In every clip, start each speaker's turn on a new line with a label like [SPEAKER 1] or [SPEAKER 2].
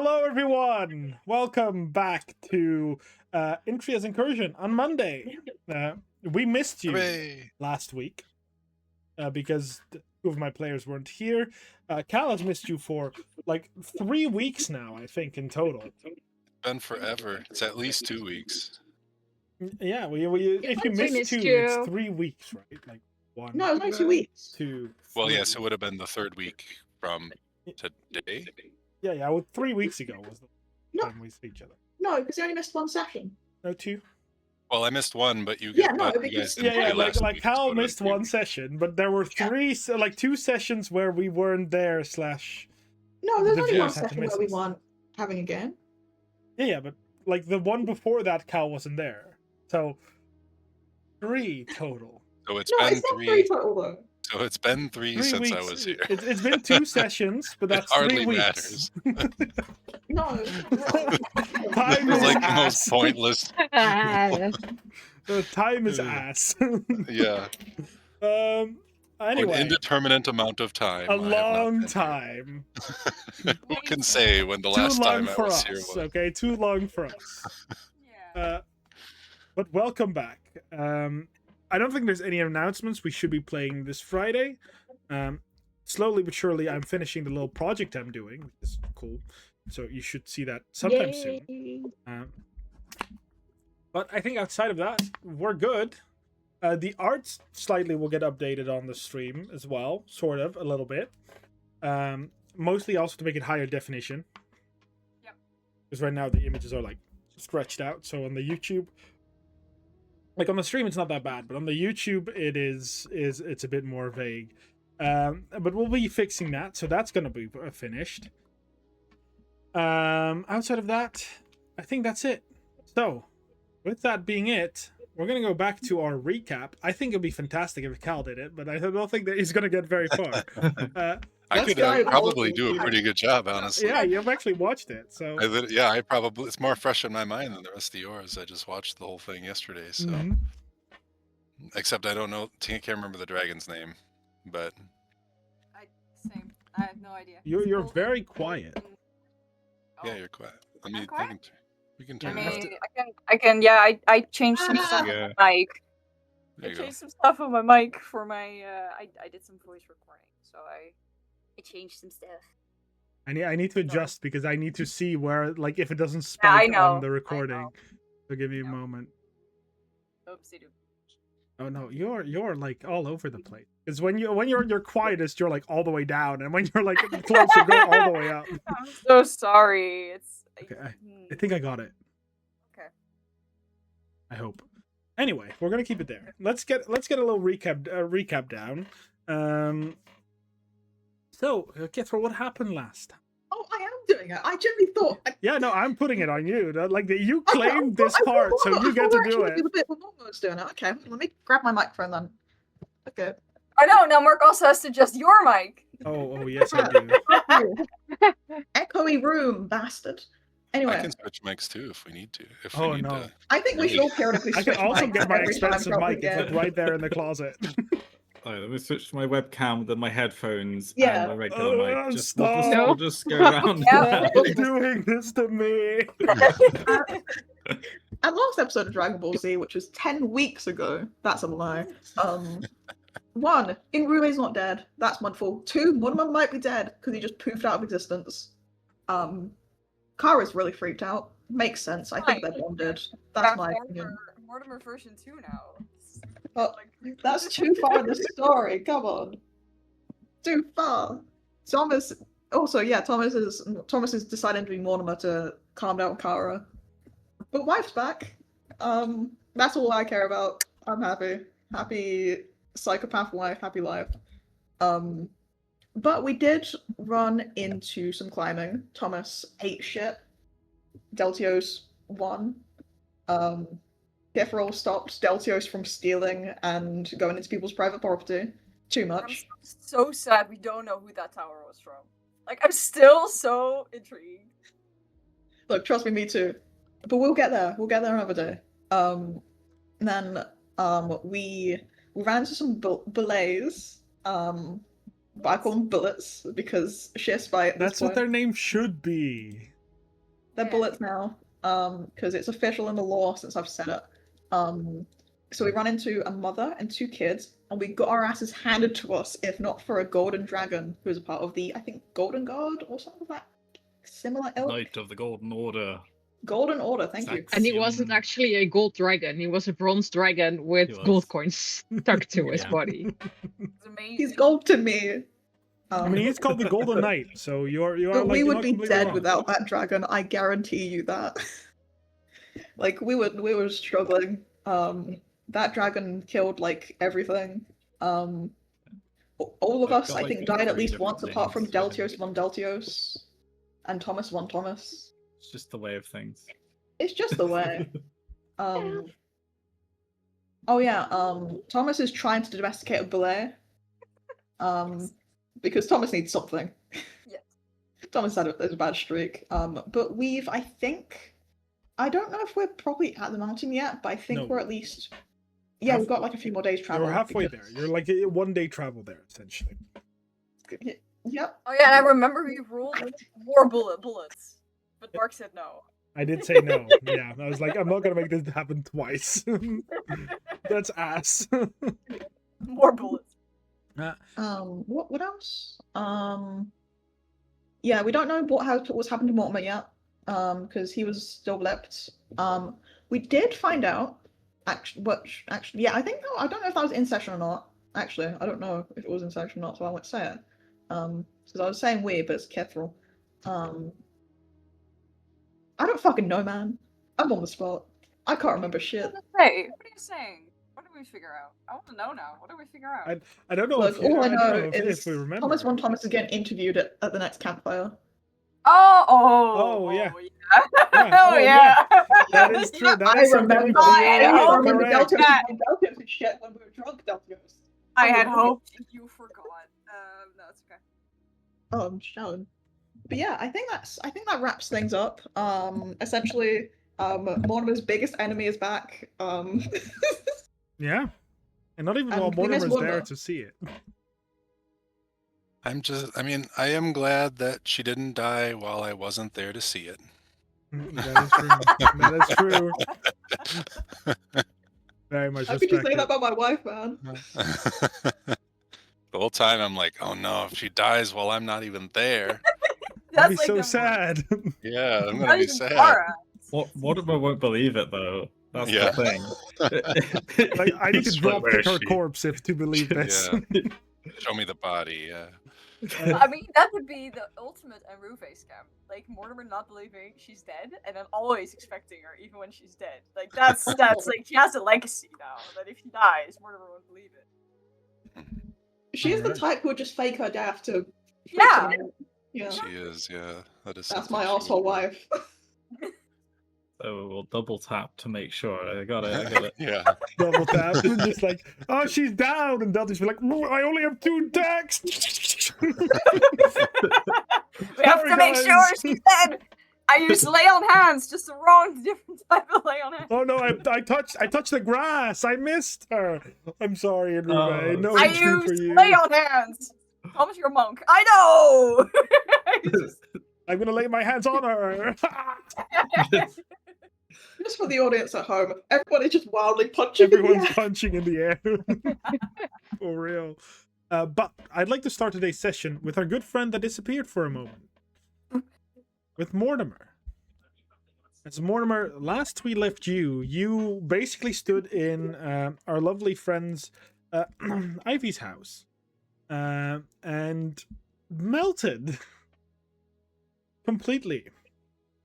[SPEAKER 1] Hello, everyone. Welcome back to Intria's Incursion on Monday. We missed you last week because two of my players weren't here. Cal has missed you for like 3 weeks now, I think, in total.
[SPEAKER 2] It's been forever. It's at least 2 weeks.
[SPEAKER 1] Yeah, if you missed two, it's 3 weeks, right? Like one.
[SPEAKER 3] No, it was only 2 weeks.
[SPEAKER 1] 2.
[SPEAKER 2] Well, yes, it would have been the third week from today.
[SPEAKER 1] Yeah. Well, 3 weeks ago was the time we see each other.
[SPEAKER 3] No, because you only missed one session.
[SPEAKER 1] No, 2.
[SPEAKER 2] Well, I missed one, but you
[SPEAKER 3] Yeah,
[SPEAKER 2] guys,
[SPEAKER 3] no,
[SPEAKER 2] you guys
[SPEAKER 3] because-
[SPEAKER 2] didn't play last
[SPEAKER 1] like
[SPEAKER 2] week,
[SPEAKER 1] Cal
[SPEAKER 2] so
[SPEAKER 1] missed one session, but there were 2 sessions where we weren't there.
[SPEAKER 3] No, there's
[SPEAKER 1] The
[SPEAKER 3] only one
[SPEAKER 1] viewers had to
[SPEAKER 3] session
[SPEAKER 1] miss
[SPEAKER 3] where we
[SPEAKER 1] us.
[SPEAKER 3] weren't having a game.
[SPEAKER 1] Yeah, but like the one before that, Cal wasn't there. So 3 total.
[SPEAKER 2] So it's
[SPEAKER 3] No,
[SPEAKER 2] been
[SPEAKER 3] it's not
[SPEAKER 2] 3.
[SPEAKER 3] 3 total though.
[SPEAKER 2] So it's been 3
[SPEAKER 1] 3
[SPEAKER 2] since
[SPEAKER 1] weeks.
[SPEAKER 2] I was here.
[SPEAKER 1] It's been 2 sessions, but that's 3
[SPEAKER 2] hardly
[SPEAKER 1] weeks.
[SPEAKER 3] No.
[SPEAKER 1] Time
[SPEAKER 2] It's
[SPEAKER 1] is
[SPEAKER 2] like the
[SPEAKER 1] ass.
[SPEAKER 2] most pointless.
[SPEAKER 1] The time is ass.
[SPEAKER 2] Yeah.
[SPEAKER 1] Anyway,
[SPEAKER 2] An indeterminate amount of time.
[SPEAKER 1] a
[SPEAKER 2] I have not
[SPEAKER 1] long
[SPEAKER 2] been
[SPEAKER 1] time.
[SPEAKER 2] here. Who can say when the
[SPEAKER 1] Too
[SPEAKER 2] last
[SPEAKER 1] long
[SPEAKER 2] time I
[SPEAKER 1] for
[SPEAKER 2] was
[SPEAKER 1] us.
[SPEAKER 2] here was?
[SPEAKER 1] Okay, too long for us. But welcome back. I don't think there's any announcements. We should be playing this Friday. Slowly but surely, I'm finishing the little project I'm doing, which is cool. So you should see that sometime soon. But I think outside of that, we're good. The art slightly will get updated on the stream as well, sort of, a little bit. Mostly also to make it higher definition.
[SPEAKER 4] Yep.
[SPEAKER 1] Because right now the images are like stretched out. So on the YouTube, like on the stream, it's not that bad, but on the YouTube, it's a bit more vague. But we'll be fixing that, so that's gonna be finished. Outside of that, I think that's it. So, with that being it, we're gonna go back to our recap. I think it'd be fantastic if Cal did it, but I don't think that he's gonna get very far.
[SPEAKER 2] I could probably do a pretty good job, honestly.
[SPEAKER 1] Yeah, you've actually watched it, so
[SPEAKER 2] I probably, it's more fresh in my mind than the rest of yours. I just watched the whole thing yesterday, so
[SPEAKER 1] Mhm.
[SPEAKER 2] except I don't know, can't remember the dragon's name, but
[SPEAKER 4] Same. I have no idea.
[SPEAKER 1] You're very quiet.
[SPEAKER 2] yeah, you're quiet. I mean,
[SPEAKER 4] quiet?
[SPEAKER 2] we can
[SPEAKER 4] I
[SPEAKER 2] turn it
[SPEAKER 4] mean,
[SPEAKER 2] off.
[SPEAKER 4] I can. Yeah, I changed some stuff
[SPEAKER 2] Yeah.
[SPEAKER 4] on my mic.
[SPEAKER 2] There
[SPEAKER 4] I
[SPEAKER 2] you go.
[SPEAKER 4] changed some stuff on my mic for my. I did some voice recording, so I changed some stuff.
[SPEAKER 1] I need to adjust because I need to see where, like, if it doesn't
[SPEAKER 4] Yeah, I
[SPEAKER 1] spike
[SPEAKER 4] know,
[SPEAKER 1] on the recording.
[SPEAKER 4] know.
[SPEAKER 1] So give me a
[SPEAKER 4] know.
[SPEAKER 1] moment.
[SPEAKER 4] Oopsie doo.
[SPEAKER 1] Oh no, you're like all over the place. Because when you're your quietest, you're like all the way down, and when you're like close, you go all the way up.
[SPEAKER 4] I'm so sorry. It's.
[SPEAKER 1] Okay, I think I got it.
[SPEAKER 4] Okay.
[SPEAKER 1] I hope. Anyway, we're gonna keep it there. Let's get a little recap down. So, Kithra, what happened last time?
[SPEAKER 3] Oh, I am doing it. I genuinely thought.
[SPEAKER 1] Yeah, no, I'm putting it on you. Like you claimed this part, so you get to do it.
[SPEAKER 3] A bit when Morgan was doing it. Okay, let me grab my microphone then. Okay.
[SPEAKER 4] I know. Now Mark also has to adjust your mic.
[SPEAKER 1] Oh, yes, I do.
[SPEAKER 3] Echoey room, bastard. Anyway,
[SPEAKER 2] I can switch mics too if we need to. If
[SPEAKER 1] Oh,
[SPEAKER 2] we need
[SPEAKER 1] no.
[SPEAKER 2] to.
[SPEAKER 3] I think we should all periodically
[SPEAKER 1] I
[SPEAKER 3] switch
[SPEAKER 1] can also
[SPEAKER 3] mics
[SPEAKER 1] get my
[SPEAKER 3] every time
[SPEAKER 1] expensive
[SPEAKER 3] Rob
[SPEAKER 1] mic. It's like
[SPEAKER 3] again.
[SPEAKER 1] right there in the closet.
[SPEAKER 5] Alright, let me switch to my webcam, then my headphones,
[SPEAKER 3] Yeah.
[SPEAKER 5] and my regular
[SPEAKER 1] Oh,
[SPEAKER 5] mic.
[SPEAKER 1] stop.
[SPEAKER 5] We'll just go around.
[SPEAKER 4] Yeah.
[SPEAKER 1] Stop doing this to me.
[SPEAKER 3] At last episode of Dragon Ball Z, which was 10 weeks ago, that's a lie. 1, Inrume's not dead. That's wonderful. 2, Monoman might be dead because he just poofed out of existence. Kara's really freaked out. Makes sense. I think they're bonded. That's my opinion.
[SPEAKER 4] Mortimer version 2 now.
[SPEAKER 3] Oh, that's too far in the story. Come on. Too far. Thomas is deciding to be Mortimer to calm down Kara. But wife's back. That's all I care about. I'm happy. Happy psychopath wife, happy life. But we did run into some climbing. Thomas ate shit. Deltios won. Kefrol stopped Deltios from stealing and going into people's private property. Too much.
[SPEAKER 4] I'm so sad we don't know who that tower was from. Like, I'm still so intrigued.
[SPEAKER 3] Look, trust me too. But we'll get there. We'll get there another day. Then we ran into some belays. But I call them bullets because sheer spite.
[SPEAKER 1] That's what their name should be.
[SPEAKER 3] They're
[SPEAKER 4] Yeah.
[SPEAKER 3] bullets now. Because it's official in the law since I've said it. So we run into a mother and 2 kids, and we got our asses handed to us, if not for a golden dragon who is a part of the, I think, Golden Guard or something like that. Similar ilk.
[SPEAKER 5] Knight of the Golden Order.
[SPEAKER 3] Golden Order, thank you.
[SPEAKER 6] And he wasn't actually a gold dragon. He was a bronze dragon with
[SPEAKER 5] He was.
[SPEAKER 6] gold coins stuck to his
[SPEAKER 5] Yeah.
[SPEAKER 6] body.
[SPEAKER 4] It's amazing.
[SPEAKER 3] He's gold to me.
[SPEAKER 1] I mean, he's called the Golden Knight, so you are
[SPEAKER 3] But
[SPEAKER 1] like,
[SPEAKER 3] we
[SPEAKER 1] you're
[SPEAKER 3] would
[SPEAKER 1] not
[SPEAKER 3] be
[SPEAKER 1] completely
[SPEAKER 3] dead
[SPEAKER 1] wrong.
[SPEAKER 3] without that dragon. I guarantee you that. Like we were struggling. That dragon killed like everything. All of
[SPEAKER 5] I've
[SPEAKER 3] us,
[SPEAKER 5] got,
[SPEAKER 3] I
[SPEAKER 5] like,
[SPEAKER 3] think, died at
[SPEAKER 5] 3
[SPEAKER 3] least once,
[SPEAKER 5] different
[SPEAKER 3] apart from
[SPEAKER 5] names.
[SPEAKER 3] Deltios von Deltios and Thomas von Thomas.
[SPEAKER 5] It's just the way of things.
[SPEAKER 3] It's just the way. Oh yeah. Thomas is trying to domesticate a belay. Because Thomas needs something.
[SPEAKER 4] Yes.
[SPEAKER 3] Thomas had a bad streak. But I think, I don't know if we're probably at the mountain yet, but I think
[SPEAKER 1] No.
[SPEAKER 3] we're at least, yeah, we've got like a few more days travel.
[SPEAKER 1] You're halfway there.
[SPEAKER 3] because-
[SPEAKER 1] You're like a 1-day travel there, essentially.
[SPEAKER 3] Yep.
[SPEAKER 4] Oh yeah, and I remember we rolled more bullets, but Mark said no.
[SPEAKER 1] I did say no. Yeah, I was like, I'm not gonna make this happen twice. That's ass.
[SPEAKER 4] More bullets.
[SPEAKER 3] What else? Yeah, we don't know what's happened to Mortimer yet. Because he was still blipped. We did find out. Actually, yeah, I think I don't know if that was in session or not. Actually, I don't know if it was in session or not, so I won't say it. Because I was saying we, but it's Kethral. I don't fucking know, man. I'm on the spot. I can't remember shit.
[SPEAKER 4] Hey, what are you saying? What did we figure out? I want to know now. What did we figure out?
[SPEAKER 1] I don't know.
[SPEAKER 3] Look,
[SPEAKER 1] if,
[SPEAKER 3] all I
[SPEAKER 1] don't
[SPEAKER 3] know
[SPEAKER 1] if
[SPEAKER 3] is
[SPEAKER 1] we remember.
[SPEAKER 3] Thomas von Thomas is getting interviewed at the next campfire.
[SPEAKER 1] Oh, yeah.
[SPEAKER 4] Oh yeah.
[SPEAKER 1] That is true. That
[SPEAKER 3] I
[SPEAKER 1] is something
[SPEAKER 3] remember.
[SPEAKER 4] I
[SPEAKER 3] I
[SPEAKER 4] know.
[SPEAKER 3] remember
[SPEAKER 1] correct.
[SPEAKER 3] Deltios and shit when we were drunk, Deltios.
[SPEAKER 4] I had hoped you forgot. No, it's okay.
[SPEAKER 3] Shallon. But yeah, I think that wraps things up. Essentially, Mortimer's biggest enemy is back.
[SPEAKER 1] Yeah, and not even
[SPEAKER 3] And
[SPEAKER 1] while
[SPEAKER 3] we miss
[SPEAKER 1] Mortimer's there
[SPEAKER 3] Mortimer.
[SPEAKER 1] to see it.
[SPEAKER 2] I am glad that she didn't die while I wasn't there to see it.
[SPEAKER 1] That is true. That is true. Very much
[SPEAKER 3] How could you say
[SPEAKER 1] respected.
[SPEAKER 3] that about my wife, man?
[SPEAKER 2] The whole time I'm like, oh no, if she dies while I'm not even there,
[SPEAKER 1] That'd be
[SPEAKER 4] like
[SPEAKER 1] so
[SPEAKER 4] the-
[SPEAKER 1] sad.
[SPEAKER 2] yeah, I'm
[SPEAKER 4] Not
[SPEAKER 2] gonna be
[SPEAKER 4] even
[SPEAKER 2] sad.
[SPEAKER 4] Clara.
[SPEAKER 5] Mortimer won't believe it though. That's
[SPEAKER 2] Yeah.
[SPEAKER 5] the thing.
[SPEAKER 1] Like I need to
[SPEAKER 5] He's
[SPEAKER 1] drop
[SPEAKER 5] like, "Where is
[SPEAKER 1] her
[SPEAKER 5] she?"
[SPEAKER 1] corpse if to believe this.
[SPEAKER 2] Yeah. Show me the body. Yeah.
[SPEAKER 4] I mean, that would be the ultimate Enruve scam. Like Mortimer not believing she's dead, and then always expecting her even when she's dead. Like that's like she has a legacy now. That if she dies, Mortimer won't believe it.
[SPEAKER 3] She's the
[SPEAKER 1] Alright.
[SPEAKER 3] type who would just fake her death to.
[SPEAKER 4] Yeah.
[SPEAKER 3] Yeah.
[SPEAKER 2] She is. Yeah. That is.
[SPEAKER 3] That's
[SPEAKER 2] something
[SPEAKER 3] my
[SPEAKER 2] she would
[SPEAKER 3] asshole
[SPEAKER 2] do.
[SPEAKER 3] wife.
[SPEAKER 5] So we'll double tap to make sure. I got it.
[SPEAKER 2] Yeah.
[SPEAKER 1] Double tap, and just like, oh, she's down, and Delta's be like, I only have 2 attacks.
[SPEAKER 4] We have to make sure
[SPEAKER 1] guys.
[SPEAKER 4] she's dead. I used lay on hands, just the wrong different type of lay on hands.
[SPEAKER 1] Oh no, I touched the grass. I missed her. I'm sorry, Enrique.
[SPEAKER 5] Oh.
[SPEAKER 1] No,
[SPEAKER 4] I
[SPEAKER 1] it's true for
[SPEAKER 4] used
[SPEAKER 1] you.
[SPEAKER 4] lay on hands. Thomas, you're a monk. I know.
[SPEAKER 1] I'm gonna lay my hands on her.
[SPEAKER 3] Just for the audience at home, everybody just wildly punching. in the
[SPEAKER 1] Everyone's
[SPEAKER 3] air.
[SPEAKER 1] punching in the air. For real. But I'd like to start today's session with our good friend that disappeared for a moment. With Mortimer. As Mortimer, last we left you, you basically stood in our lovely friend's Ivy's house. And melted. Completely.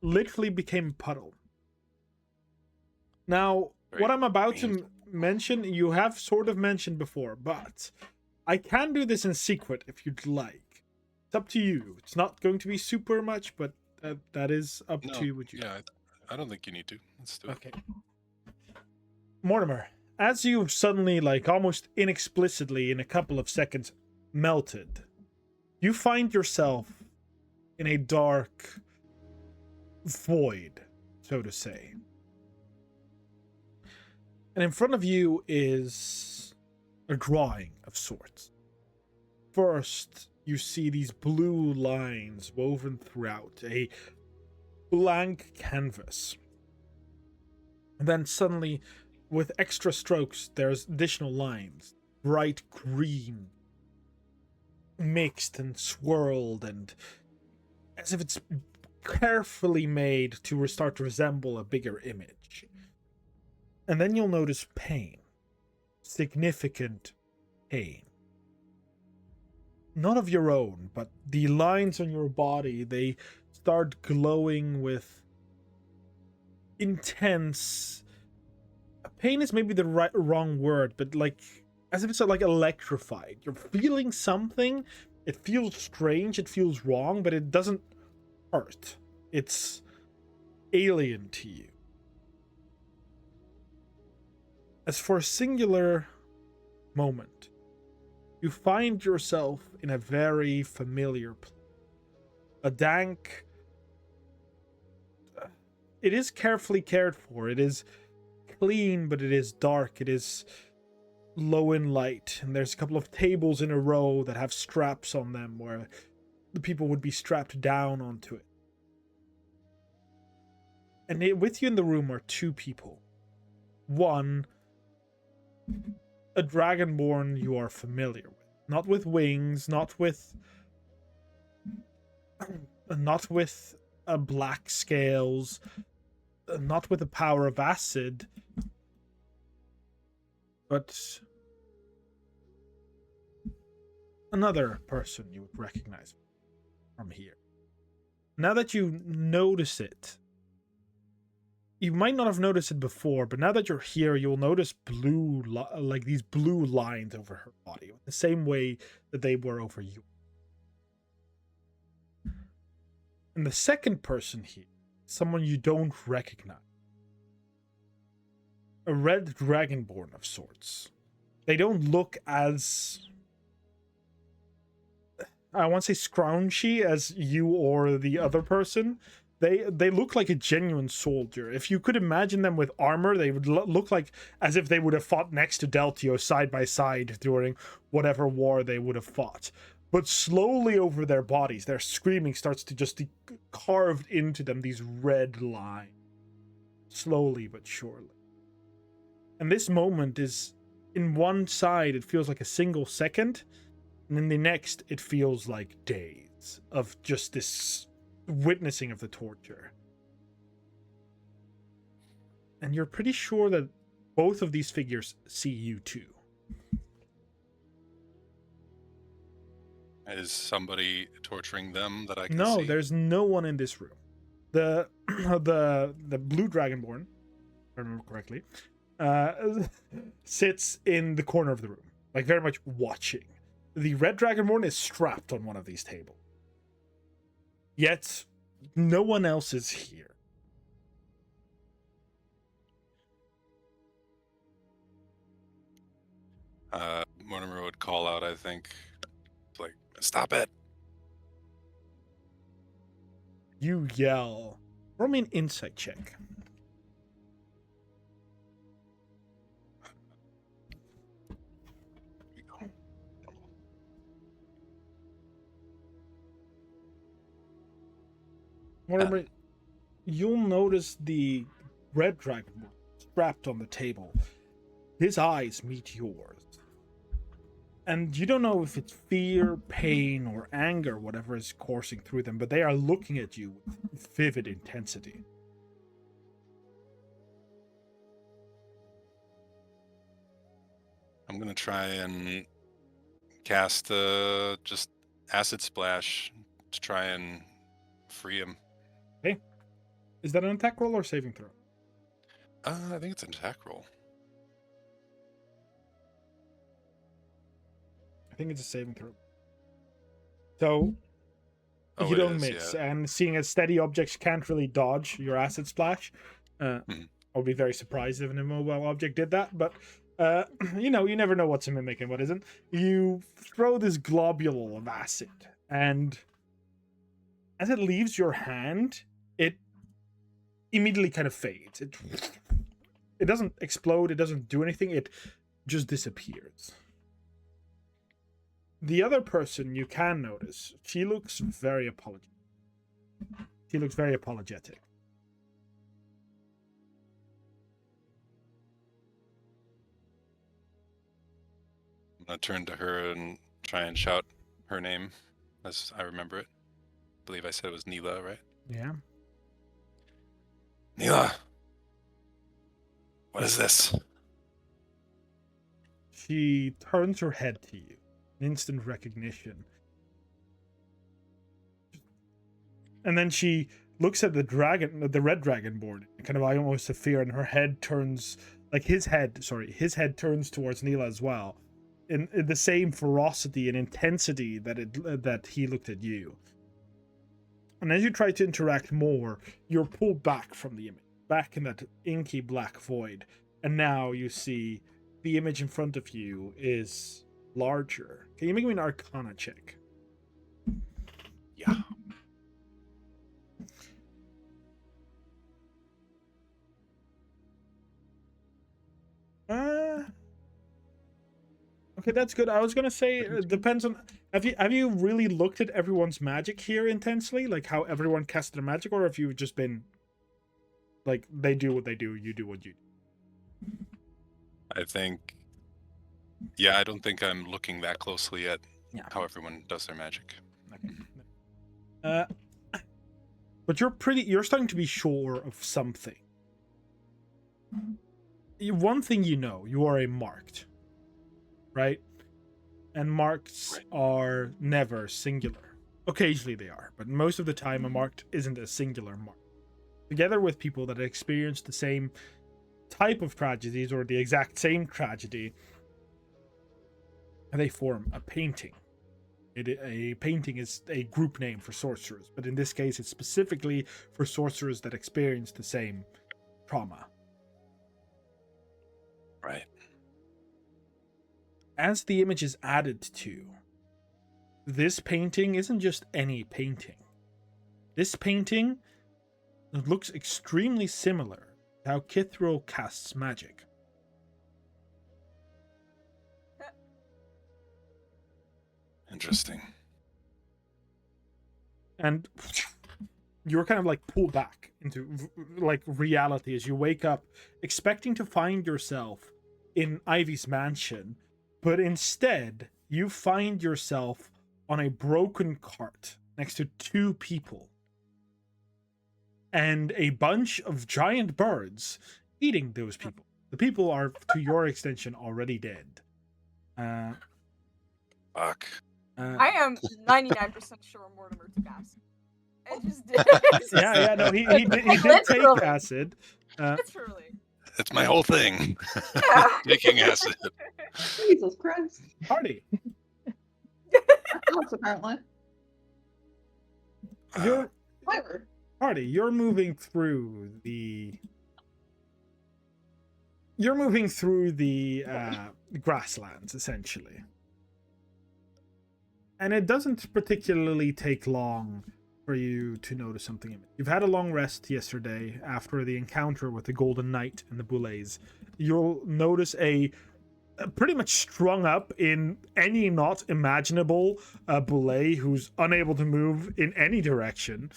[SPEAKER 1] Literally became a puddle. Now,
[SPEAKER 2] Very
[SPEAKER 1] what I'm about to
[SPEAKER 2] painful.
[SPEAKER 1] mention, you have sort of mentioned before, but I can do this in secret if you'd like. It's up to you. It's not going to be super much, but that is up
[SPEAKER 2] No,
[SPEAKER 1] to what you.
[SPEAKER 2] yeah, I don't think you need to. Let's do it.
[SPEAKER 1] Okay. Mortimer, as you've suddenly, like almost inexplicitly in a couple of seconds, melted, you find yourself in a dark void, so to say. And in front of you is a drawing of sorts. First, you see these blue lines woven throughout, a blank canvas. And then suddenly, with extra strokes, there's additional lines. Bright green, mixed and swirled, and as if it's carefully made to start to resemble a bigger image. And then you'll notice pain. Significant pain. Not of your own, but the lines on your body, they start glowing with intense... Pain is maybe the wrong word, but like, as if it's like electrified. You're feeling something, it feels strange, it feels wrong, but it doesn't hurt. It's alien to you. As for a singular moment, you find yourself in a very familiar place. A dank... It is carefully cared for. It is clean, but it is dark. It is low in light. And there's a couple of tables in a row that have straps on them where the people would be strapped down onto it. And with you in the room are two people. One, a dragonborn you are familiar with. Not with wings, not with black scales, not with the power of acid, but another person you would recognize from here. Now that you notice it, you might not have noticed it before, but now that you're here, you'll notice like these blue lines over her body, the same way that they were over you. And the second person here, someone you don't recognize. A red dragonborn of sorts. They don't look as... I want to say scrounchy as you or the other person. They look like a genuine soldier. If you could imagine them with armor, they would look like as if they would have fought next to Deltio side by side during whatever war they would have fought. But slowly over their bodies, their screaming starts to just be carved into them, these red lines. Slowly but surely. And this moment is, in one side, it feels like a single second, and in the next, it feels like days of just this witnessing of the torture. And you're pretty sure that both of these figures see you too.
[SPEAKER 2] Is somebody torturing them that I can see?
[SPEAKER 1] No, there's no one in this room. The blue dragonborn, if I remember correctly, sits in the corner of the room, like very much watching. The red dragonborn is strapped on one of these tables. Yet, no one else is here.
[SPEAKER 2] Mortimer would call out, I think, like, stop it.
[SPEAKER 1] You yell. Roll me an insight check. Mortimer, you'll notice the red dragon strapped on the table. His eyes meet yours. And you don't know if it's fear, pain, or anger, whatever is coursing through them, but they are looking at you with vivid intensity.
[SPEAKER 2] I'm going to try and cast just acid splash to try and free him.
[SPEAKER 1] Okay. Is that an attack roll or saving throw?
[SPEAKER 2] I think it's an attack roll.
[SPEAKER 1] I think it's a saving throw. So,
[SPEAKER 2] Oh,
[SPEAKER 1] you
[SPEAKER 2] it
[SPEAKER 1] don't
[SPEAKER 2] is,
[SPEAKER 1] miss.
[SPEAKER 2] yeah.
[SPEAKER 1] And seeing as steady objects can't really dodge your acid splash, I'll be very surprised if an immobile object did that. But, you know, you never know what's a mimic and what isn't. You throw this globule of acid, and as it leaves your hand, it immediately kind of fades. It doesn't explode, it doesn't do anything, it just disappears. The other person you can notice, she looks very apologetic.
[SPEAKER 2] I'm gonna turn to her and try and shout her name as I remember it. I believe I said it was Neela, right?
[SPEAKER 1] Yeah.
[SPEAKER 2] Neela! What is this?
[SPEAKER 1] She turns her head to you. Instant recognition. And then she looks at the red dragonborn, kind of almost a fear, and her head turns, his head turns towards Neela as well. In the same ferocity and intensity that he looked at you. And as you try to interact more, you're pulled back from the image, back in that inky black void. And now you see the image in front of you is larger. Can you make me an Arcana check?
[SPEAKER 2] Yeah.
[SPEAKER 1] Okay, that's good. I was gonna say it depends on. Have you really looked at everyone's magic here intensely, like how everyone casts their magic, or have you just been like they do what they do, you do what you do?
[SPEAKER 2] I think. Yeah, I don't think I'm looking that closely at how everyone does their magic.
[SPEAKER 1] Okay. But you're starting to be sure of something. One thing you know, you are a marked, right? And marks are never singular. Occasionally they are, but most of the time a marked isn't a singular mark. Together with people that experience the same type of tragedies or the exact same tragedy, they form a painting. A painting is a group name for sorcerers, but in this case it's specifically for sorcerers that experience the same trauma.
[SPEAKER 2] Right.
[SPEAKER 1] As the image is added to, this painting isn't just any painting. This painting looks extremely similar to how Kithro casts magic.
[SPEAKER 2] Interesting.
[SPEAKER 1] And you're kind of like pulled back into like reality as you wake up, expecting to find yourself in Ivy's mansion, but instead you find yourself on a broken cart next to two people and a bunch of giant birds eating those people. The people are, to your extension, already dead.
[SPEAKER 2] Fuck.
[SPEAKER 4] I am 99% sure Mortimer took acid. I just did.
[SPEAKER 1] No, he did take acid.
[SPEAKER 4] Literally.
[SPEAKER 2] That's my whole thing.
[SPEAKER 4] Yeah.
[SPEAKER 2] Taking acid.
[SPEAKER 3] Jesus Christ.
[SPEAKER 1] Hardy.
[SPEAKER 3] Alex, apparently.
[SPEAKER 1] You're moving through the grasslands, essentially. And it doesn't particularly take long for you to notice something. You've had a long rest yesterday after the encounter with the Golden Knight and the Boulets. You'll notice a pretty much strung up in any knot imaginable Boulet who's unable to move in any direction,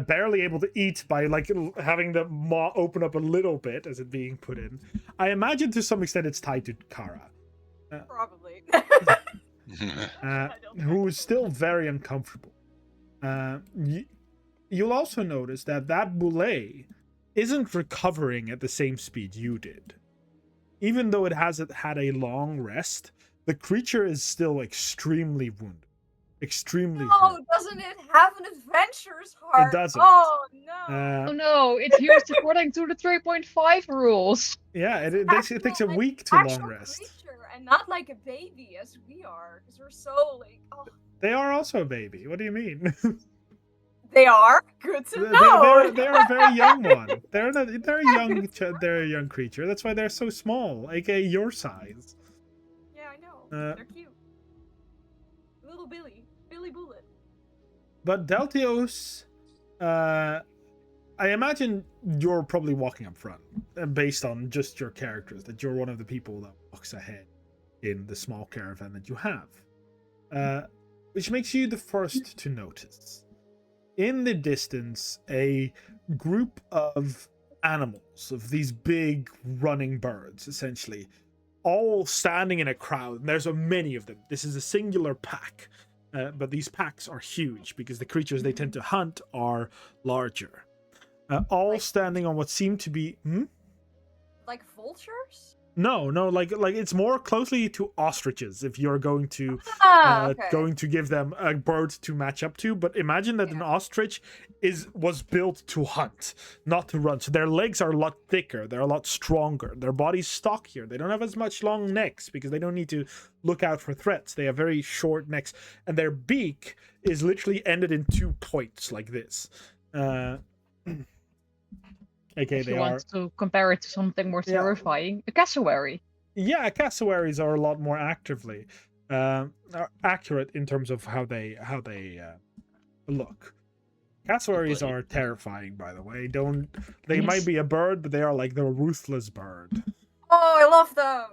[SPEAKER 1] barely able to eat by like having the maw open up a little bit as it being put in. I imagine to some extent it's tied to Kara.
[SPEAKER 4] Probably.
[SPEAKER 1] Who is still very uncomfortable. You'll also notice that Boulet isn't recovering at the same speed you did. Even though it hasn't had a long rest, the creature is still extremely wounded. Extremely hurt.
[SPEAKER 4] Doesn't it have an adventurer's heart?
[SPEAKER 1] It doesn't.
[SPEAKER 4] Oh, no.
[SPEAKER 6] Oh no, it's used according to the 3.5 rules.
[SPEAKER 1] Yeah, it takes a week to long rest.
[SPEAKER 4] Creature and not like a baby as we are, because we're so like, oh.
[SPEAKER 1] They are also a baby. What do you mean?
[SPEAKER 4] They are? Good to know.
[SPEAKER 1] They're a very young one. They're a young creature. That's why they're so small, aka your size.
[SPEAKER 4] Yeah, I know. They're cute. Little Billy Bullet.
[SPEAKER 1] But Deltios, I imagine you're probably walking up front, based on just your characters, that you're one of the people that walks ahead in the small caravan that you have. Which makes you the first to notice. In the distance, a group of animals, of these big running birds, essentially, all standing in a crowd. And there's many of them. This is a singular pack. But these packs are huge because the creatures they tend to hunt are larger. All standing on what seem to be...
[SPEAKER 4] Like vultures?
[SPEAKER 1] No, like it's more closely to ostriches if you're going to
[SPEAKER 4] Okay.
[SPEAKER 1] give them a bird to match up to. But imagine that an ostrich was built to hunt, not to run. So their legs are a lot thicker, they're a lot stronger, their body's stockier. They don't have as much long necks because they don't need to look out for threats. They have very short necks, and their beak is literally ended in 2 points like this. Okay,
[SPEAKER 6] If
[SPEAKER 1] they
[SPEAKER 6] you
[SPEAKER 1] are.
[SPEAKER 6] want to compare it to something more
[SPEAKER 1] Yeah.
[SPEAKER 6] terrifying, a cassowary.
[SPEAKER 1] Yeah, cassowaries are a lot more are accurate in terms of how they look. Cassowaries are terrifying, by the way. They might be a bird, but they are like the ruthless bird.
[SPEAKER 4] Oh, I love them.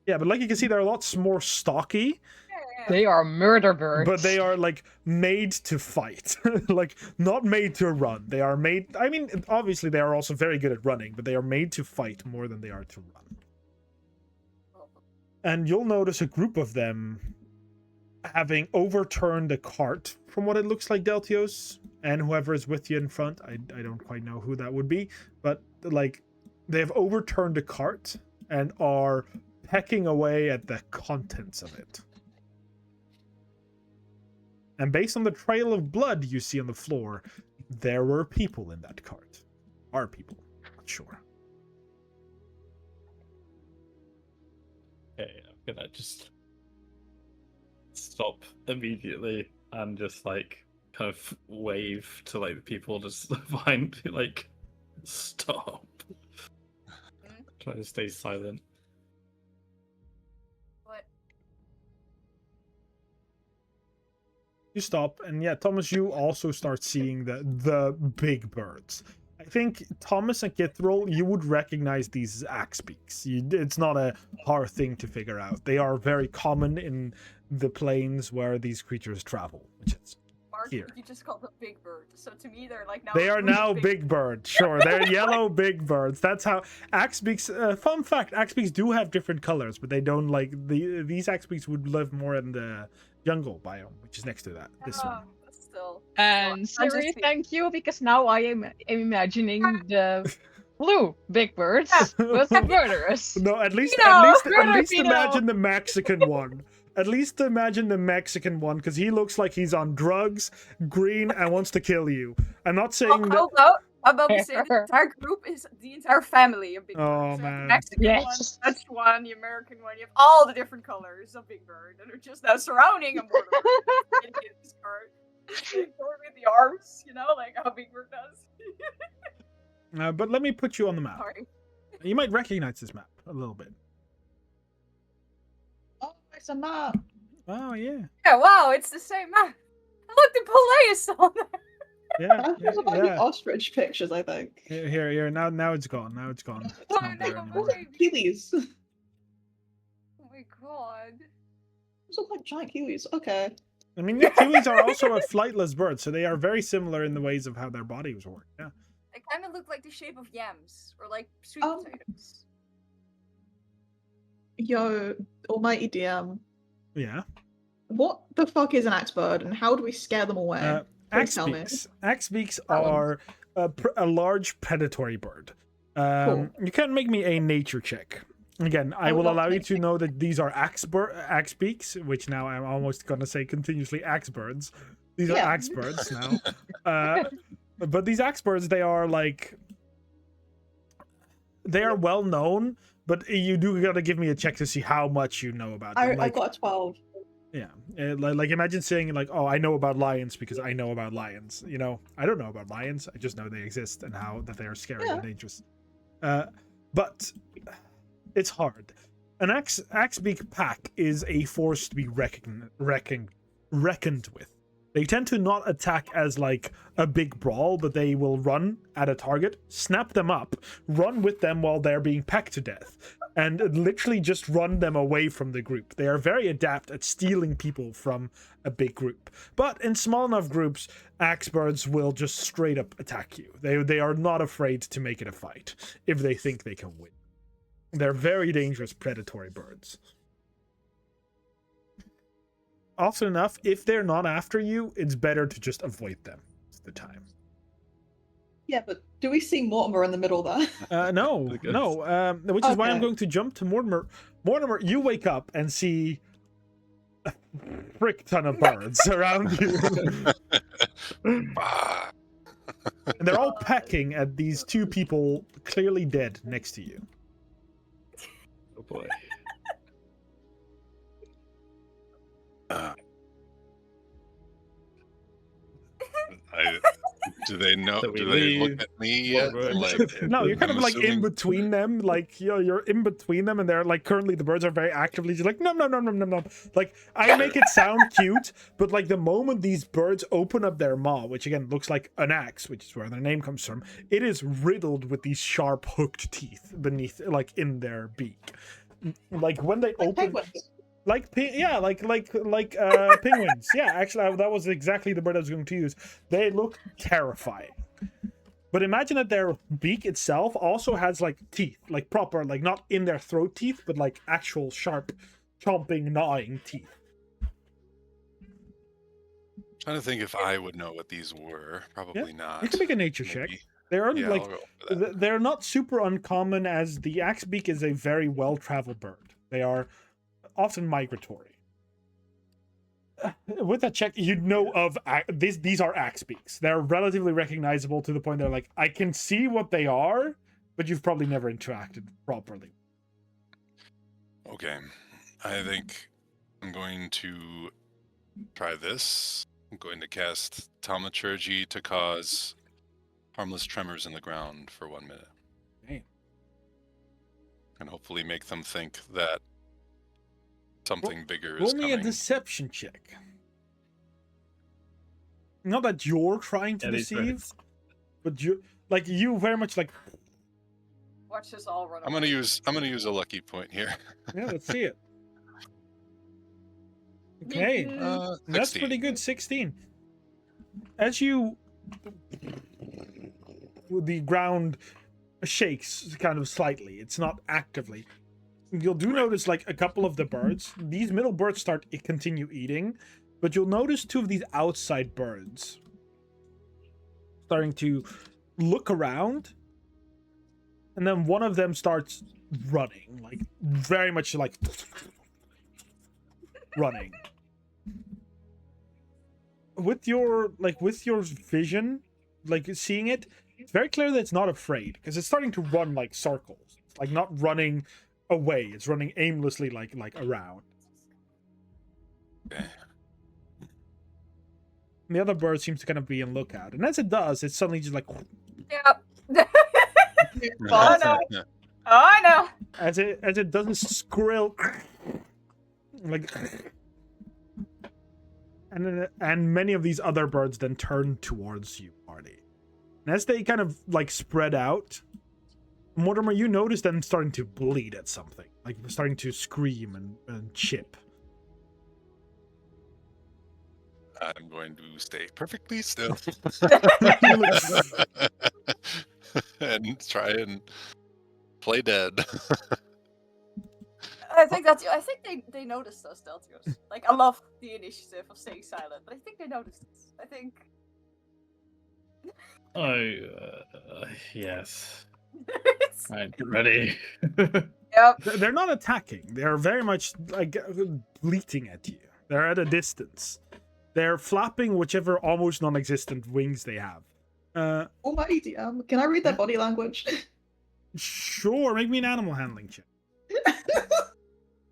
[SPEAKER 1] Yeah, but like you can see, they're a lot more stocky,
[SPEAKER 4] Yeah.
[SPEAKER 6] They are murder birds.
[SPEAKER 1] but they are like made to fight, like not made to run. They are made. I mean, obviously they are also very good at running, but they are made to fight more than they are to run. And you'll notice a group of them having overturned a cart, from what it looks like, Deltios, and whoever is with you in front. I don't quite know who that would be, but like they have overturned a cart and are pecking away at the contents of it. And based on the trail of blood you see on the floor, there were people in that cart. Are people, not sure.
[SPEAKER 5] Okay, I'm gonna just stop immediately and just like kind of wave to like the people just behind me, like stop. Try to stay silent.
[SPEAKER 4] What?
[SPEAKER 1] You stop, and yeah, Thomas, you also start seeing the big birds. I think Thomas and Kithril, you would recognize these as axe beaks. It's not a hard thing to figure out. They are very common in the plains where these creatures travel, which is
[SPEAKER 4] Mark,
[SPEAKER 1] here.
[SPEAKER 4] you just called them big bird. So to me, they're like now.
[SPEAKER 1] They are now
[SPEAKER 4] big.
[SPEAKER 1] big birds. Sure, they're yellow big birds. That's how axe beaks. Fun fact: axe beaks do have different colors, but they don't like these axe beaks would live more in the jungle biome, which is next to that. This one.
[SPEAKER 4] Still.
[SPEAKER 6] And
[SPEAKER 4] So,
[SPEAKER 6] Siri,
[SPEAKER 4] just-
[SPEAKER 6] thank you, because now I am imagining the blue big birds with the murderers.
[SPEAKER 1] No, at least
[SPEAKER 6] Murder,
[SPEAKER 1] imagine the Mexican one. At least imagine the Mexican one, because he looks like he's on drugs, green, and wants to kill you. I'm not saying that.
[SPEAKER 4] How about we say the entire group is the entire family of Big Bird?
[SPEAKER 1] Oh,
[SPEAKER 4] So
[SPEAKER 1] man.
[SPEAKER 4] The Mexican
[SPEAKER 6] Yes.
[SPEAKER 4] one, Dutch one, the American one. You have all the different colors of Big Bird that are just now surrounding a border. This card. With the arms, you know, like how Big Bird does.
[SPEAKER 1] But let me put you on the map.
[SPEAKER 4] Sorry.
[SPEAKER 1] You might recognize this map a little bit.
[SPEAKER 3] Oh, it's a map.
[SPEAKER 1] Oh yeah,
[SPEAKER 4] Yeah, wow, it's the same map. Look, the Palais is on there.
[SPEAKER 1] yeah,
[SPEAKER 3] Those are like the
[SPEAKER 1] yeah.
[SPEAKER 3] ostrich pictures, I think.
[SPEAKER 1] Here. Now it's gone. Now it's gone. It's not there anymore.
[SPEAKER 3] Kiwis. Those
[SPEAKER 4] Oh my god.
[SPEAKER 3] look like giant kiwis. Okay.
[SPEAKER 1] I mean, the kiwis are also a flightless bird, so they are very similar in the ways of how their bodies work. Yeah.
[SPEAKER 4] They kind of look like the shape of yams or like sweet
[SPEAKER 3] Oh.
[SPEAKER 4] potatoes.
[SPEAKER 3] Yo, almighty DM.
[SPEAKER 1] Yeah.
[SPEAKER 3] What the fuck is an axe bird, and how do we scare them away? Please tell me.
[SPEAKER 1] Axe beaks
[SPEAKER 3] That one.
[SPEAKER 1] are a large predatory bird. You can make me a nature check. Again, I
[SPEAKER 3] I would
[SPEAKER 1] will
[SPEAKER 3] love
[SPEAKER 1] allow
[SPEAKER 3] to
[SPEAKER 1] you
[SPEAKER 3] make
[SPEAKER 1] to know that these are axe beaks, which now I'm almost gonna say continuously axe birds. These are
[SPEAKER 3] Yeah.
[SPEAKER 1] axe birds now. But these axe birds, they are well known. But you do gotta give me a check to see how much you know about them.
[SPEAKER 3] I got a 12.
[SPEAKER 1] Yeah, like imagine saying like, "Oh, I know about lions because I know about lions." You know, I don't know about lions. I just know they exist and how that they are scary and dangerous. But it's hard. An axebeak pack is a force to be reckoned with. They tend to not attack as like a big brawl, but they will run at a target, snap them up, run with them while they're being pecked to death, and literally just run them away from the group. They are very adept at stealing people from a big group. But in small enough groups, axe birds will just straight up attack you. They are not afraid to make it a fight if they think they can win. They're very dangerous predatory birds. Often enough, if they're not after you, it's better to just avoid them at the time.
[SPEAKER 3] Yeah, but do we see Mortimer in the middle there?
[SPEAKER 1] No. Which is why I'm
[SPEAKER 3] Okay.
[SPEAKER 1] going to jump to Mortimer. Mortimer, you wake up and see a frick ton of birds around you.
[SPEAKER 2] Ah,
[SPEAKER 1] And they're all pecking at these two people clearly dead next to you.
[SPEAKER 5] Oh boy.
[SPEAKER 2] do they know?
[SPEAKER 5] So we
[SPEAKER 2] Do they look
[SPEAKER 5] leave.
[SPEAKER 2] at me?
[SPEAKER 5] What we're
[SPEAKER 2] Like,
[SPEAKER 1] No, you're kind
[SPEAKER 2] I'm
[SPEAKER 1] of like in
[SPEAKER 2] assuming-
[SPEAKER 1] between them. Like you're in between them, and they're like currently the birds are very actively just like no. Like I make it sound cute, but like the moment these birds open up their maw, which again looks like an axe, which is where their name comes from, it is riddled with these sharp hooked teeth beneath, like in their beak. Like when they
[SPEAKER 3] Like
[SPEAKER 1] open.
[SPEAKER 3] penguins.
[SPEAKER 1] Like penguins. Yeah, actually, that was exactly the bird I was going to use. They look terrifying. But imagine that their beak itself also has like teeth, like proper, like not in their throat teeth, but like actual sharp, chomping, gnawing teeth.
[SPEAKER 2] Trying to think if I would know what these were. Probably not.
[SPEAKER 1] You can make a nature check.
[SPEAKER 2] Maybe.
[SPEAKER 1] They're
[SPEAKER 2] Yeah,
[SPEAKER 1] like
[SPEAKER 2] I'll roll for that.
[SPEAKER 1] they're not super uncommon, as the axe beak is a very well-traveled bird. They are often migratory. With that check, you'd know of these are axe beaks. They're relatively recognizable to the point they're like, I can see what they are, but you've probably never interacted properly.
[SPEAKER 2] Okay, I think I'm going to try this. I'm going to cast Thaumaturgy to cause harmless tremors in the ground for 1 minute.
[SPEAKER 1] Okay.
[SPEAKER 2] And hopefully make them think that something bigger is
[SPEAKER 1] Roll me a
[SPEAKER 2] coming.
[SPEAKER 1] deception check. Not that you're trying to
[SPEAKER 5] Yeah, these
[SPEAKER 1] deceive,
[SPEAKER 5] birds.
[SPEAKER 1] but you very much like.
[SPEAKER 4] Watch us all run
[SPEAKER 2] I'm
[SPEAKER 4] away.
[SPEAKER 2] gonna use a lucky point here.
[SPEAKER 1] Yeah, let's see it. Okay. That's
[SPEAKER 2] 16.
[SPEAKER 1] pretty good. 16. As you, the ground shakes kind of slightly. It's not actively. You'll notice like a couple of the birds. These middle birds continue eating, but you'll notice two of these outside birds starting to look around, and then one of them starts running, like very much like running. With your vision, like seeing it, it's very clear that it's not afraid, because it's starting to run like circles. It's like not running away, it's running aimlessly like around.
[SPEAKER 2] Okay.
[SPEAKER 1] And the other bird seems to kind of be on lookout, and as it does, it's suddenly just like
[SPEAKER 4] Yep. Oh no. Oh no.
[SPEAKER 1] as it doesn't skrill like, and many of these other birds then turn towards you, Marty. And as they kind of like spread out, Mortimer, you notice them starting to bleed at something, like starting to scream and chip.
[SPEAKER 2] I'm going to stay perfectly still and try and play dead.
[SPEAKER 4] I think they noticed us, Deltios. Like, I love the initiative of staying silent, but I think they noticed us. I think.
[SPEAKER 5] Yes. Right, get ready.
[SPEAKER 4] Yep.
[SPEAKER 1] They're not attacking. They're very much like bleating at you. They're at a distance. They're flapping whichever almost non-existent wings they have.
[SPEAKER 3] Almighty DM, can I read their body language?
[SPEAKER 1] Sure, make me an animal handling check.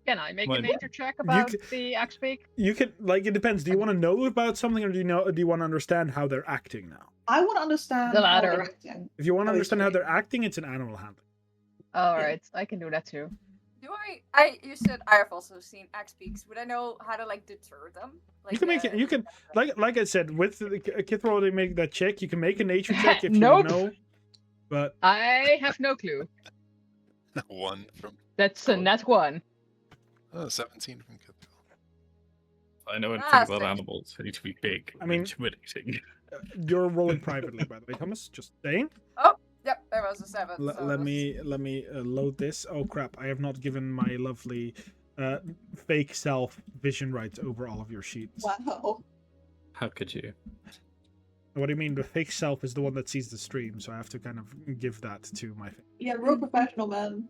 [SPEAKER 6] Can I make a
[SPEAKER 5] Mine.
[SPEAKER 6] nature check about the axe beak?
[SPEAKER 1] You can, like, it depends. Do you want to know about something, or do you want to understand how they're acting now?
[SPEAKER 3] I want to understand
[SPEAKER 6] The
[SPEAKER 3] how they're
[SPEAKER 6] latter.
[SPEAKER 3] acting.
[SPEAKER 1] If you want to
[SPEAKER 3] Oh,
[SPEAKER 1] understand how
[SPEAKER 3] sorry.
[SPEAKER 1] they're acting, it's an animal handling.
[SPEAKER 6] Alright, I can do that too.
[SPEAKER 4] Do you said I've also seen axe beaks. Would I know how to like deter them? Like,
[SPEAKER 1] You can make it. You can, like I said, with the Kithro, they make that check. You can make a nature check if
[SPEAKER 6] Nope.
[SPEAKER 1] you know. But
[SPEAKER 6] I have no clue.
[SPEAKER 2] 1 from
[SPEAKER 6] That's a net one.
[SPEAKER 2] 17 from Kithro.
[SPEAKER 5] I know anything
[SPEAKER 4] Ah,
[SPEAKER 5] about
[SPEAKER 4] so-
[SPEAKER 5] animals. They need to be big.
[SPEAKER 1] I mean-
[SPEAKER 5] intimidating.
[SPEAKER 1] you're rolling privately, by the way, Thomas. Just saying.
[SPEAKER 4] Yep, there there was a 7. So
[SPEAKER 1] let me load this. Oh crap! I have not given my lovely fake self vision rights over all of your sheets.
[SPEAKER 3] Wow.
[SPEAKER 5] How could you?
[SPEAKER 1] What do you mean? The fake self is the one that sees the stream, so I have to kind of give that to my.
[SPEAKER 3] Yeah, real professional, man.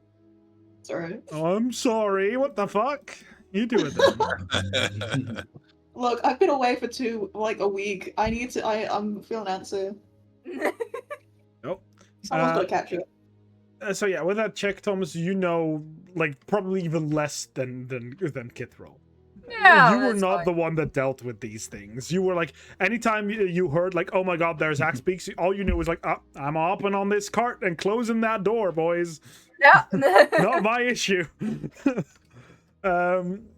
[SPEAKER 3] Sorry.
[SPEAKER 1] Oh, I'm sorry. What the fuck? You do it then.
[SPEAKER 3] Look, I've been away for a week. I'm feeling antsy.
[SPEAKER 1] Nope.
[SPEAKER 3] Someone's gotta catch it.
[SPEAKER 1] So yeah, with that check, Thomas, you know, like probably even less than Kithral.
[SPEAKER 4] Yeah,
[SPEAKER 1] You were
[SPEAKER 4] that's
[SPEAKER 1] not
[SPEAKER 4] fine.
[SPEAKER 1] the one that dealt with these things. You were like, anytime you heard like, oh my god, there's axe peaks, all you knew was like, I'm hopping on this cart and closing that door, boys.
[SPEAKER 4] Yeah.
[SPEAKER 1] Not my issue. And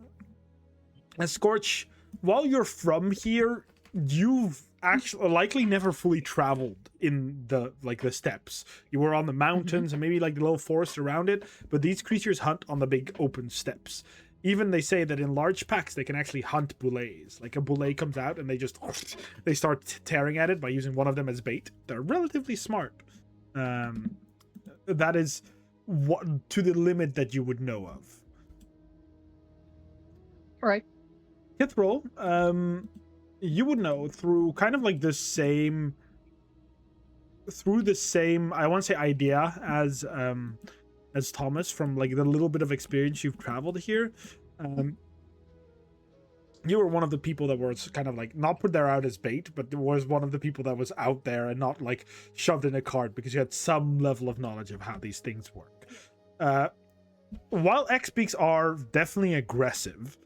[SPEAKER 1] Scorch, while you're from here, you've actually likely never fully traveled in the steppes. You were on the mountains and maybe like the little forest around it, but these creatures hunt on the big open steppes. Even they say that in large packs they can actually hunt boulets. Like a boulet comes out and they start tearing at it by using one of them as bait. They're relatively smart. That is what to the limit that you would know of.
[SPEAKER 6] Right.
[SPEAKER 1] Kithral, you would know through kind of like the same, I want to say idea as Thomas, from like the little bit of experience you've traveled here. You were one of the people that was kind of like not put there out as bait, but was one of the people that was out there and not like shoved in a cart because you had some level of knowledge of how these things work. While X-Beaks are definitely aggressive,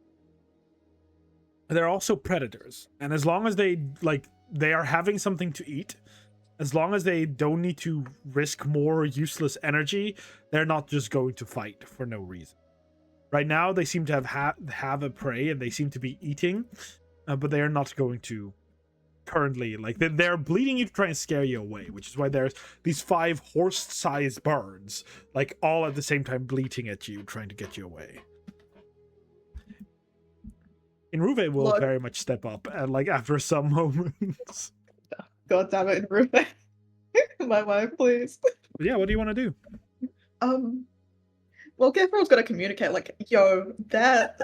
[SPEAKER 1] they're also predators, and as long as they are having something to eat, as long as they don't need to risk more useless energy, they're not just going to fight for no reason. Right now, they seem to have a prey, and they seem to be eating, but they are not going to currently, like, they're bleeding you to try and scare you away, which is why there's these 5 horse-sized birds, like, all at the same time bleating at you, trying to get you away. Inruve will
[SPEAKER 3] Look.
[SPEAKER 1] very much step up, and like after some moments.
[SPEAKER 3] God damn it, Ruben. My wife, please.
[SPEAKER 1] But yeah, what do you want to do?
[SPEAKER 3] Well, Giffer's gonna communicate, like, yo, they're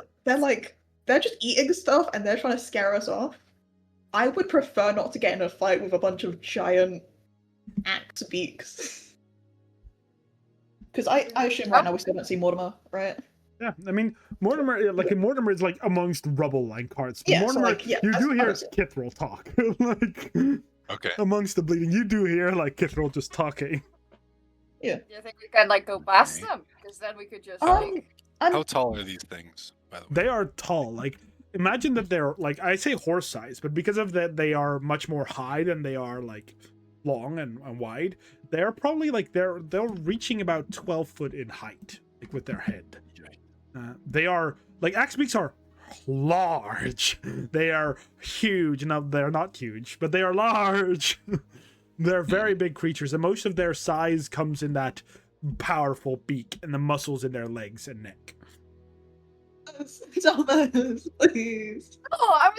[SPEAKER 3] just eating stuff and they're trying to scare us off. I would prefer not to get in a fight with a bunch of giant axe beaks. Because I assume right now we still don't see Mortimer, right?
[SPEAKER 1] Yeah, I mean, Mortimer is like amongst rubble and carts.
[SPEAKER 3] Yeah, so,
[SPEAKER 1] Mortimer,
[SPEAKER 3] like, yeah,
[SPEAKER 1] you do hear
[SPEAKER 3] that's-
[SPEAKER 1] Kithral talk. Like,
[SPEAKER 2] Okay.
[SPEAKER 1] amongst the bleeding, you do hear like Kithral just talking.
[SPEAKER 4] Do you think we can like go past them? Because then we could just like.
[SPEAKER 2] How tall are these things, by the way?
[SPEAKER 1] They are tall. Like, imagine that they're like, I say horse size, but because of that, they are much more high than they are like long and wide. They're probably like they're reaching about 12 foot in height, like with their head. They are like Axe-Beaks are large. They are huge. No, they're not huge, but they are large. They're very big creatures, and most of their size comes in that powerful beak and the muscles in their legs and neck.
[SPEAKER 3] Thomas, please.
[SPEAKER 4] Oh, I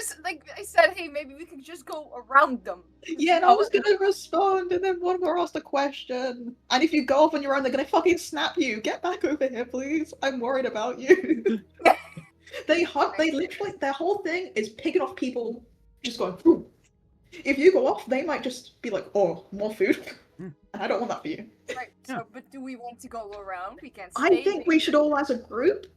[SPEAKER 4] said, hey, maybe we could just go around them.
[SPEAKER 3] Yeah, and I was gonna respond, and then one more asked a question. And if you go off on your own, they're gonna fucking snap you. Get back over here, please. I'm worried about you. They literally, their whole thing is picking off people, just going, "Ooh." If you go off, they might just be like, oh, more food. And I don't want that for you.
[SPEAKER 4] Right, so, but do we want to go around? We can't
[SPEAKER 3] I
[SPEAKER 4] stay
[SPEAKER 3] think we should all, as a group,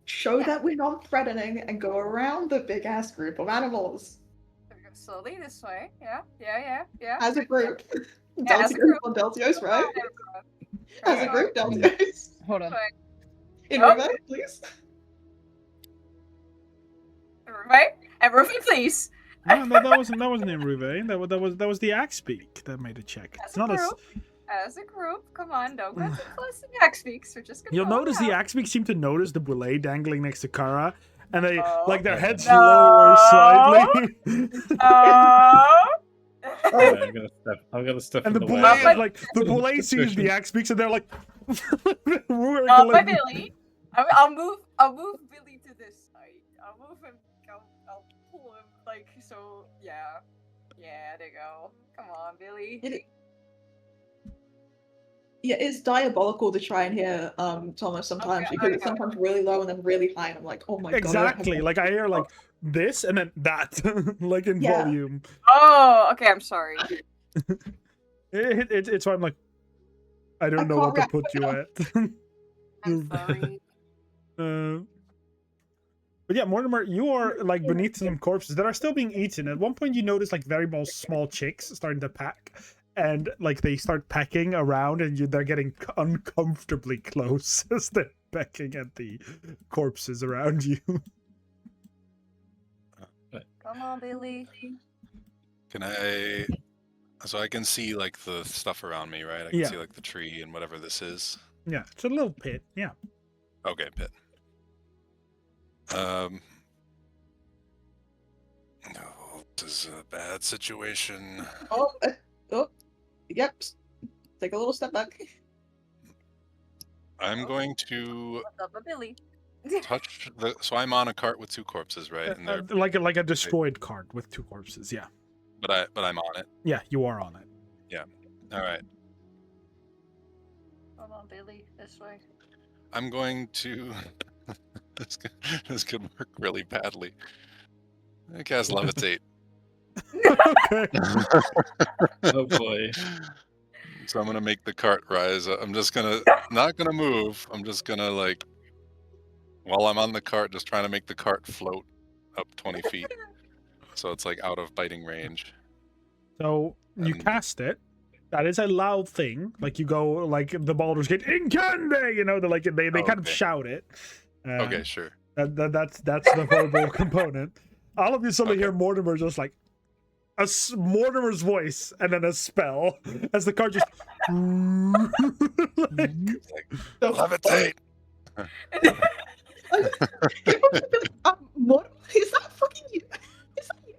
[SPEAKER 3] show that we're not threatening and go around the big-ass group of animals.
[SPEAKER 4] Slowly this way. Yeah.
[SPEAKER 3] As a group.
[SPEAKER 4] Yeah, as a
[SPEAKER 3] Deltios
[SPEAKER 4] group.
[SPEAKER 3] on Deltios, right?
[SPEAKER 4] Right.
[SPEAKER 3] As a group, Deltios.
[SPEAKER 6] Hold on.
[SPEAKER 3] In
[SPEAKER 4] Oh.
[SPEAKER 3] River, please.
[SPEAKER 4] Right? And Rufi, please.
[SPEAKER 1] No, that wasn't in Ruve. That was the Axe-Beak that made a check.
[SPEAKER 4] As
[SPEAKER 1] It's
[SPEAKER 4] a
[SPEAKER 1] not
[SPEAKER 4] group. As a group, come on, don't go too close to the X-Beaks. We're just gonna
[SPEAKER 1] You'll
[SPEAKER 4] go
[SPEAKER 1] notice the
[SPEAKER 4] around.
[SPEAKER 1] Axe-Beaks seem to notice the boulet dangling next to Kara, and they like their heads
[SPEAKER 4] No.
[SPEAKER 1] lower slightly.
[SPEAKER 5] Yeah, I'm gonna step
[SPEAKER 1] And
[SPEAKER 5] in
[SPEAKER 1] the
[SPEAKER 5] the way.
[SPEAKER 1] boulet, like the boulet sees the Axe-Beaks, and they're like, "We're
[SPEAKER 4] My Billy. I'll move Billy to this side. I'll move him. I'll pull him like so. Yeah. There you go. Come on, Billy.
[SPEAKER 3] Yeah, it's diabolical to try and hear Thomas sometimes because it's sometimes really low and then really high, and I'm like, oh my god.
[SPEAKER 1] Exactly. Like I hear like this and then that, like in volume.
[SPEAKER 4] Oh, okay. I'm sorry.
[SPEAKER 1] It's why I'm like, I don't know what to put you at.
[SPEAKER 4] I'm sorry.
[SPEAKER 1] But yeah, Mortimer, you are like beneath some corpses that are still being eaten. At one point, you notice like very small chicks starting to pack, and like they start pecking around, and they're getting uncomfortably close as they're pecking at the corpses around you.
[SPEAKER 4] Come on, Billy.
[SPEAKER 2] Can I? So I can see like the stuff around me, right? I can see like the tree and whatever this is.
[SPEAKER 1] Yeah, it's a little pit. Yeah.
[SPEAKER 2] Okay, pit. No, this is a bad situation.
[SPEAKER 3] Yep. Take a little step back.
[SPEAKER 2] I'm going to
[SPEAKER 4] Billy.
[SPEAKER 2] touch the. So I'm on a cart with 2 corpses, right? And they're
[SPEAKER 1] like a destroyed cart with 2 corpses. Yeah.
[SPEAKER 2] But I'm on it.
[SPEAKER 1] Yeah, you are on it.
[SPEAKER 2] Yeah. All right.
[SPEAKER 4] Come on, Billy. This way.
[SPEAKER 2] I'm going to. This could work really badly. I cast levitate.
[SPEAKER 1] Okay.
[SPEAKER 5] Oh boy.
[SPEAKER 2] So I'm gonna make the cart rise. I'm just gonna not gonna move. I'm just gonna like while I'm on the cart, just trying to make the cart float up 20 feet. So it's like out of biting range.
[SPEAKER 1] So you cast it. That is a loud thing. Like you go like the Baldur's Gate Incande, you know, they kind of shout it.
[SPEAKER 2] Okay, sure.
[SPEAKER 1] That's the verbal component. All of you suddenly hear Mortimer just like Mortimer's voice and then a spell as the card just
[SPEAKER 2] like, levitate.
[SPEAKER 3] Is that fucking you? Is that you?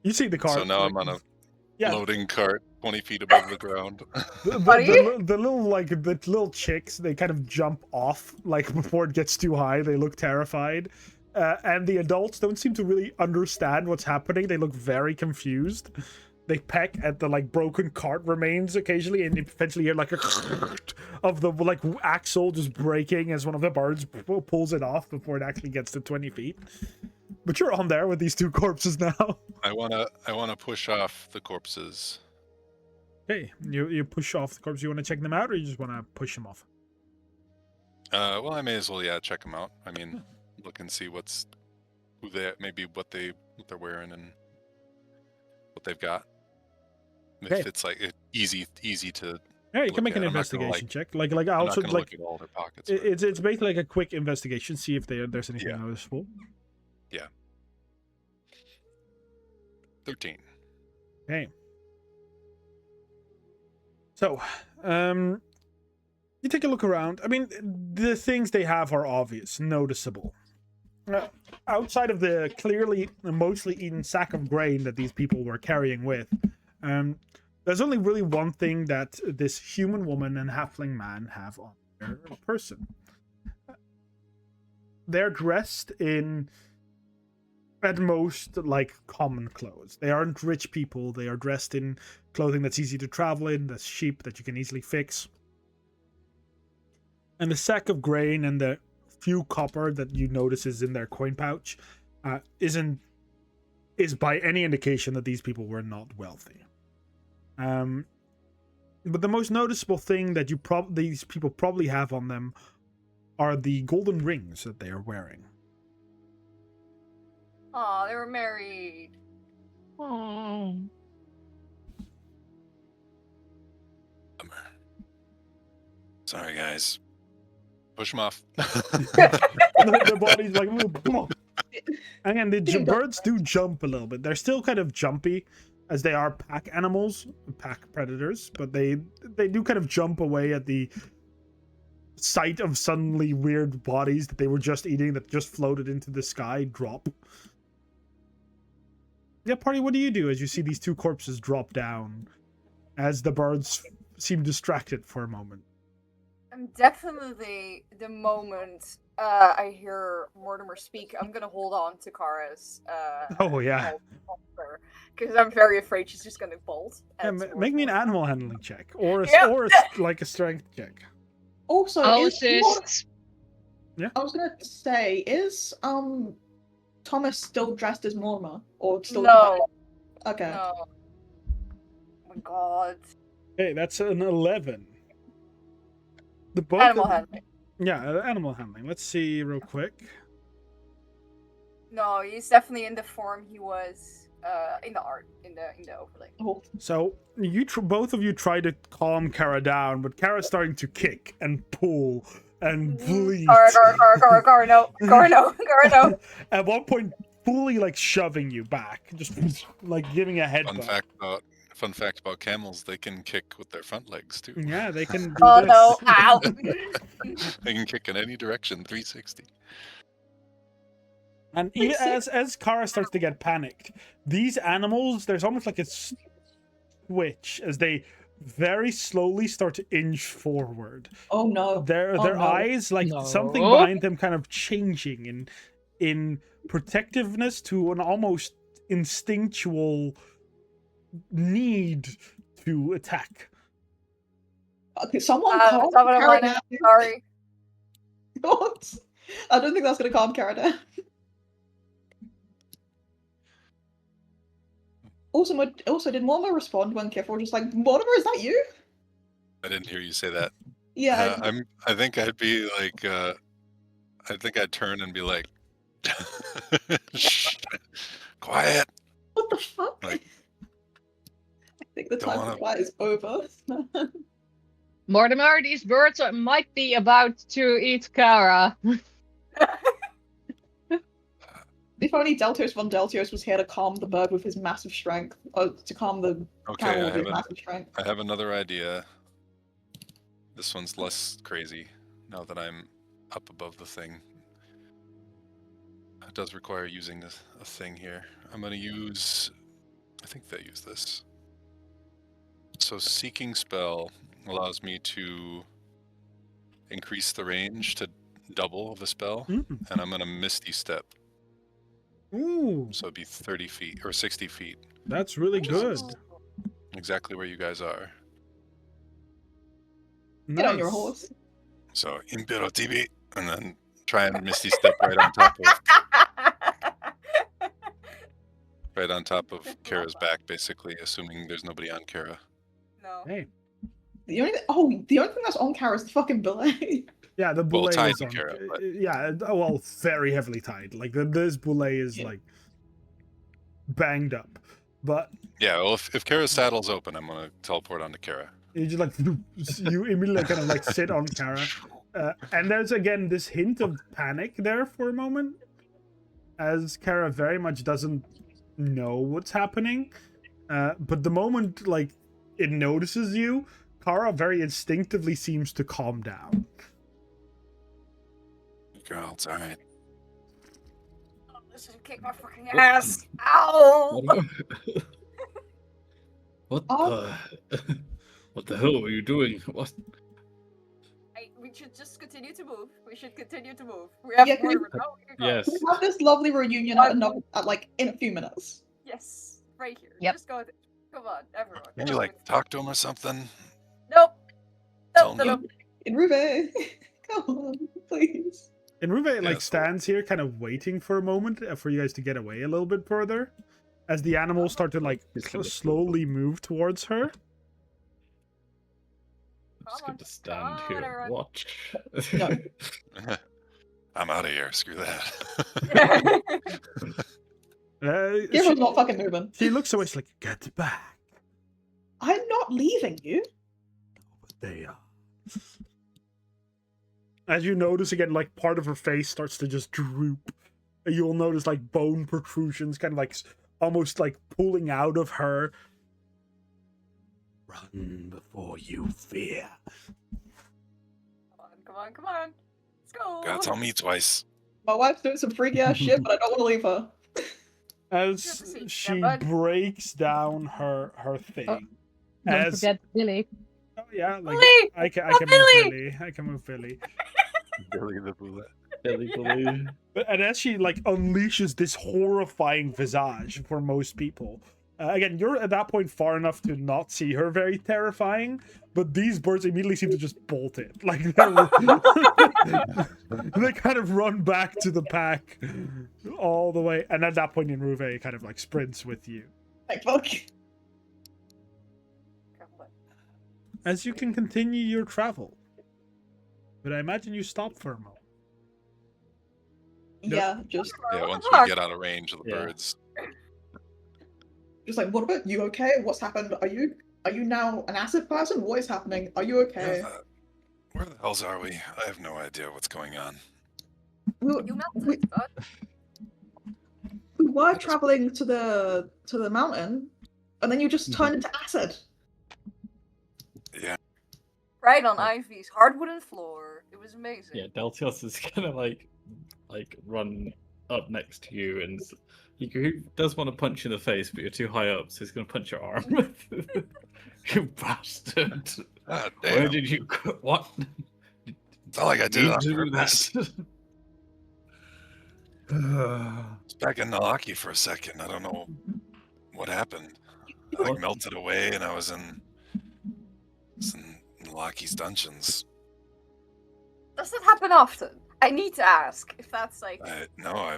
[SPEAKER 1] You see the card.
[SPEAKER 2] So now I'm on a loading cart 20 feet above the ground.
[SPEAKER 1] The little chicks, they kind of jump off like before it gets too high. They look terrified. And the adults don't seem to really understand what's happening. They look very confused. They peck at the like broken cart remains occasionally, and eventually hear like a of the like axle just breaking as one of the birds pulls it off before it actually gets to 20 feet. But you're on there with these 2 corpses now.
[SPEAKER 2] I wanna push off the corpses.
[SPEAKER 1] Okay, you push off the corpses. You want to check them out, or you just want to push them off?
[SPEAKER 2] Well, I may as well check them out. I mean, look and see what they're wearing and what they've got. If it's like easy to.
[SPEAKER 1] Yeah, you can make an investigation check. Like also like
[SPEAKER 2] look at all their pockets.
[SPEAKER 1] It's basically like a quick investigation. See if there's anything noticeable.
[SPEAKER 2] Yeah. 13.
[SPEAKER 1] Okay. So, you take a look around. I mean, the things they have are obvious, noticeable. Outside of the clearly mostly eaten sack of grain that these people were carrying with, there's only really one thing that this human woman and halfling man have on their person. They're dressed in, at most, like common clothes. They aren't rich people. They are dressed in clothing that's easy to travel in, that's cheap, that you can easily fix. And the sack of grain and the few copper that you notice is in their coin pouch is by any indication that these people were not wealthy. But the most noticeable thing that these people probably have on them are the golden rings that they are wearing.
[SPEAKER 4] Oh, they were married.
[SPEAKER 6] Oh.
[SPEAKER 2] Sorry, guys. Push them off.
[SPEAKER 1] The body's like, and again, the birds do jump a little bit. They're still kind of jumpy, as they are pack animals, pack predators, but they do kind of jump away at the sight of suddenly weird bodies that they were just eating that just floated into the sky drop. Yeah, party, what do you do as you see these 2 corpses drop down as the birds seem distracted for a moment?
[SPEAKER 4] Definitely the moment I hear Mortimer speak, I'm gonna hold on to Kara's.
[SPEAKER 1] Oh, yeah.
[SPEAKER 4] Because I'm very afraid she's just gonna bolt.
[SPEAKER 1] Make me an animal handling check, or
[SPEAKER 4] Yep.
[SPEAKER 1] like a strength check.
[SPEAKER 3] Also,
[SPEAKER 6] I'll
[SPEAKER 3] is
[SPEAKER 6] assist.
[SPEAKER 3] I was gonna say, is Thomas still dressed as Mortimer, or still?
[SPEAKER 4] No.
[SPEAKER 3] Okay.
[SPEAKER 4] No. Oh my god.
[SPEAKER 1] Hey, that's an 11. The both
[SPEAKER 4] Animal
[SPEAKER 1] of them-
[SPEAKER 4] handling.
[SPEAKER 1] Yeah, animal handling. Let's see real quick.
[SPEAKER 4] No, he's definitely in the form he was in the art, in the overlay.
[SPEAKER 3] Oh.
[SPEAKER 1] So you both of you try to calm Kara down, but Kara's starting to kick and pull and bleed.
[SPEAKER 4] Gar, no.
[SPEAKER 1] At one point, fully like shoving you back, just like giving a headbutt.
[SPEAKER 2] Fun fact about camels: they can kick with their front legs too.
[SPEAKER 1] Yeah, they can do
[SPEAKER 4] Oh
[SPEAKER 1] this.
[SPEAKER 4] no! Ow!
[SPEAKER 2] They can kick in any direction, 360.
[SPEAKER 1] And even as Kara starts to get panicked, these animals, there's almost like a switch as they very slowly start to inch forward.
[SPEAKER 3] Oh no!
[SPEAKER 1] Their
[SPEAKER 3] no.
[SPEAKER 1] eyes, like
[SPEAKER 6] No.
[SPEAKER 1] something behind them, kind of changing in protectiveness to an almost instinctual need to attack.
[SPEAKER 3] Okay, someone
[SPEAKER 4] That's
[SPEAKER 3] calm
[SPEAKER 4] not what I
[SPEAKER 3] Kara
[SPEAKER 4] wanted.
[SPEAKER 3] down.
[SPEAKER 4] Sorry.
[SPEAKER 3] What? I don't think that's gonna calm Kara down. Also, did Mortimer respond when Kiffer was just like, Mortimer, is that you?
[SPEAKER 2] I didn't hear you say that.
[SPEAKER 3] Yeah.
[SPEAKER 2] I think I'd be like, I think I'd turn and be like, shh, quiet.
[SPEAKER 3] What the fuck?
[SPEAKER 2] Like,
[SPEAKER 3] I think the
[SPEAKER 2] don't
[SPEAKER 3] time
[SPEAKER 2] wanna-
[SPEAKER 3] for quiet is over.
[SPEAKER 6] Mortimer, these birds might be about to eat Kara.
[SPEAKER 3] If only Deltos von Deltios was here to calm the bird with his massive strength, or to calm the
[SPEAKER 2] Okay,
[SPEAKER 3] camel
[SPEAKER 2] I
[SPEAKER 3] with
[SPEAKER 2] have,
[SPEAKER 3] his massive strength.
[SPEAKER 2] I have another idea. This one's less crazy now that I'm up above the thing. It does require using a thing here. I'm going to use... I think they use this. So Seeking Spell allows me to increase the range to double of a spell, and I'm going to Misty Step.
[SPEAKER 1] Ooh,
[SPEAKER 2] So it'd be 30 feet, or 60 feet.
[SPEAKER 1] that's really good.
[SPEAKER 2] Exactly where you guys are.
[SPEAKER 3] Get on your
[SPEAKER 1] Nice.
[SPEAKER 3] horse.
[SPEAKER 2] So Impero TV, and then try and Misty Step right on top of Kara's back, basically, assuming there's nobody on Kara.
[SPEAKER 4] No.
[SPEAKER 1] Hey,
[SPEAKER 3] The only thing that's on Kara is the fucking belay.
[SPEAKER 1] yeah, the
[SPEAKER 2] Well,
[SPEAKER 1] boulet
[SPEAKER 2] tied
[SPEAKER 1] is
[SPEAKER 2] to
[SPEAKER 1] on.
[SPEAKER 2] Kara, but-
[SPEAKER 1] Yeah, well, very heavily tied. Like this boulet is
[SPEAKER 3] Yeah.
[SPEAKER 1] like banged up, but
[SPEAKER 2] Yeah, well, if Kara's saddle's open, I'm gonna teleport onto Kara.
[SPEAKER 1] you just like you immediately kind of like sit on Kara, and there's again this hint of panic there for a moment, as Kara very much doesn't know what's happening, but the moment like it notices you, Kara very instinctively seems to calm down.
[SPEAKER 2] Girl, it's alright.
[SPEAKER 4] This should kick my fucking ass. Ow!
[SPEAKER 5] What
[SPEAKER 3] Oh.
[SPEAKER 5] what the hell were you doing? What?
[SPEAKER 4] We should just continue to move. We should continue to move. We have
[SPEAKER 3] Yeah, can we-
[SPEAKER 4] Mortimer. No, we can go.
[SPEAKER 5] Yes.
[SPEAKER 3] We have this lovely reunion at like in a few minutes.
[SPEAKER 4] Yes, right here.
[SPEAKER 6] Yep.
[SPEAKER 4] Just go. Come on, everyone.
[SPEAKER 2] Can you like talk to him or something?
[SPEAKER 4] Nope.
[SPEAKER 2] Tell
[SPEAKER 4] Nope.
[SPEAKER 2] him
[SPEAKER 4] Nope.
[SPEAKER 3] In Ruve, come on, please.
[SPEAKER 1] And Ruve like
[SPEAKER 2] so-
[SPEAKER 1] stands here, kind of waiting for a moment for you guys to get away a little bit further, as the animals start to like slowly move towards her.
[SPEAKER 5] I'm just
[SPEAKER 4] Come on,
[SPEAKER 5] gonna stand
[SPEAKER 4] come
[SPEAKER 5] here
[SPEAKER 4] on,
[SPEAKER 5] and
[SPEAKER 4] everyone.
[SPEAKER 5] watch.
[SPEAKER 3] No.
[SPEAKER 2] I'm out of here. Screw that.
[SPEAKER 3] Gabriel's not fucking moving.
[SPEAKER 1] She looks away. She's like, "Get back!"
[SPEAKER 3] I'm not leaving you.
[SPEAKER 1] But they are. As you notice again, like part of her face starts to just droop. You'll notice like bone protrusions, kind of like almost like pulling out of her. Run before you fear.
[SPEAKER 4] Come on. Let's go.
[SPEAKER 2] Gotta tell me twice.
[SPEAKER 3] My wife's doing some freaky ass shit, but I don't want to leave her.
[SPEAKER 1] As
[SPEAKER 4] see,
[SPEAKER 1] she
[SPEAKER 4] yeah, bud.
[SPEAKER 1] breaks down her thing.
[SPEAKER 6] Don't
[SPEAKER 1] As
[SPEAKER 6] forget Billy.
[SPEAKER 1] oh yeah, like
[SPEAKER 4] Billy!
[SPEAKER 1] I can
[SPEAKER 4] Oh,
[SPEAKER 1] move
[SPEAKER 4] Billy!
[SPEAKER 1] Billy. I can move Billy.
[SPEAKER 2] Billy the Bullet.
[SPEAKER 5] Illegally.
[SPEAKER 1] And as she like unleashes this horrifying visage for most people, again, you're at that point far enough to not see her very terrifying, but these birds immediately seem to just bolt it. Like they kind of run back to the pack all the way, and at that point, Inruve kind of like sprints with you.
[SPEAKER 3] Like, fuck.
[SPEAKER 1] As you can continue your travel, but I imagine you stop for a moment.
[SPEAKER 3] Yeah, just
[SPEAKER 2] once we get out of range of the birds.
[SPEAKER 3] Just like, what about you? Okay, what's happened? Are you now an acid person? What is happening? Are you okay?
[SPEAKER 2] Where the hells are we? I have no idea what's going on.
[SPEAKER 4] You melted, bud.
[SPEAKER 3] We were traveling to the mountain, and then you just turned into acid.
[SPEAKER 2] Yeah.
[SPEAKER 4] Right on Ivy's hard wooden floor. It was amazing.
[SPEAKER 5] Yeah, Deltios is gonna like run up next to you, and he does want to punch you in the face, but you're too high up, so he's gonna punch your arm. You bastard!
[SPEAKER 2] God damn.
[SPEAKER 5] Where did you go? What?
[SPEAKER 2] It's not like I did it on
[SPEAKER 5] do
[SPEAKER 2] purpose.
[SPEAKER 5] that.
[SPEAKER 2] I was back in Nalaki for a second. I don't know what happened. I like melted away, and I was in Nalaki's dungeons.
[SPEAKER 4] Does that happen often? I need to ask if that's like.
[SPEAKER 2] No,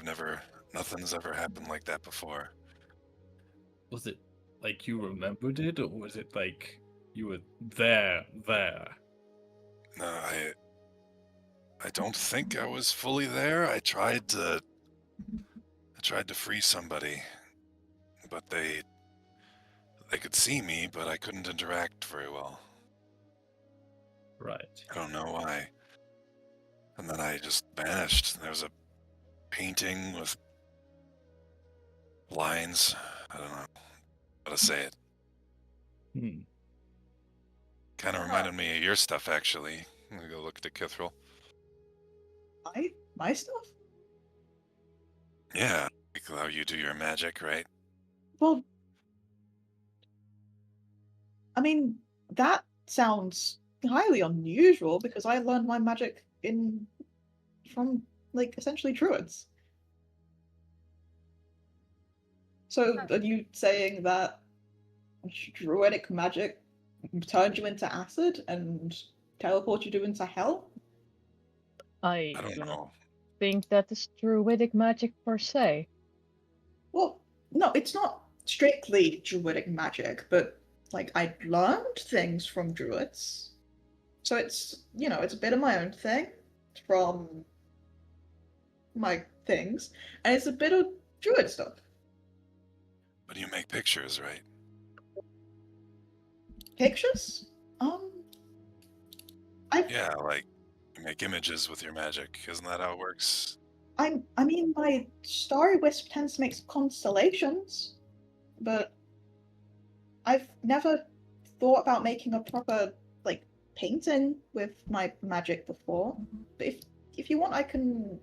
[SPEAKER 2] nothing's ever happened like that before.
[SPEAKER 5] Was it like you remembered it, or was it like you were there?
[SPEAKER 2] No, I don't think I was fully there. I tried to free somebody, but they could see me, but I couldn't interact very well.
[SPEAKER 5] Right.
[SPEAKER 2] I don't know why. And then I just vanished. There was a painting with lines. I don't know how to say it. Kind of reminded me of your stuff, actually. I'm gonna go look at Kithril.
[SPEAKER 3] My stuff?
[SPEAKER 2] Yeah, like how you do your magic, right?
[SPEAKER 3] Well, I mean, that sounds highly unusual because I learned my magic from like essentially druids. So are you saying that druidic magic turned you into acid and teleported you into hell?
[SPEAKER 6] I
[SPEAKER 2] don't know.
[SPEAKER 6] think that is druidic magic per se.
[SPEAKER 3] Well, no, it's not strictly druidic magic, but like I learned things from druids. So it's, it's a bit of my own thing from my things, and it's a bit of druid stuff.
[SPEAKER 2] But you make pictures, right?
[SPEAKER 3] Pictures?
[SPEAKER 2] Yeah, like you make images with your magic. Isn't that how it works?
[SPEAKER 3] I mean, my Starry Wisp tends to make constellations, but I've never thought about making a proper painting with my magic before. But if you want, I can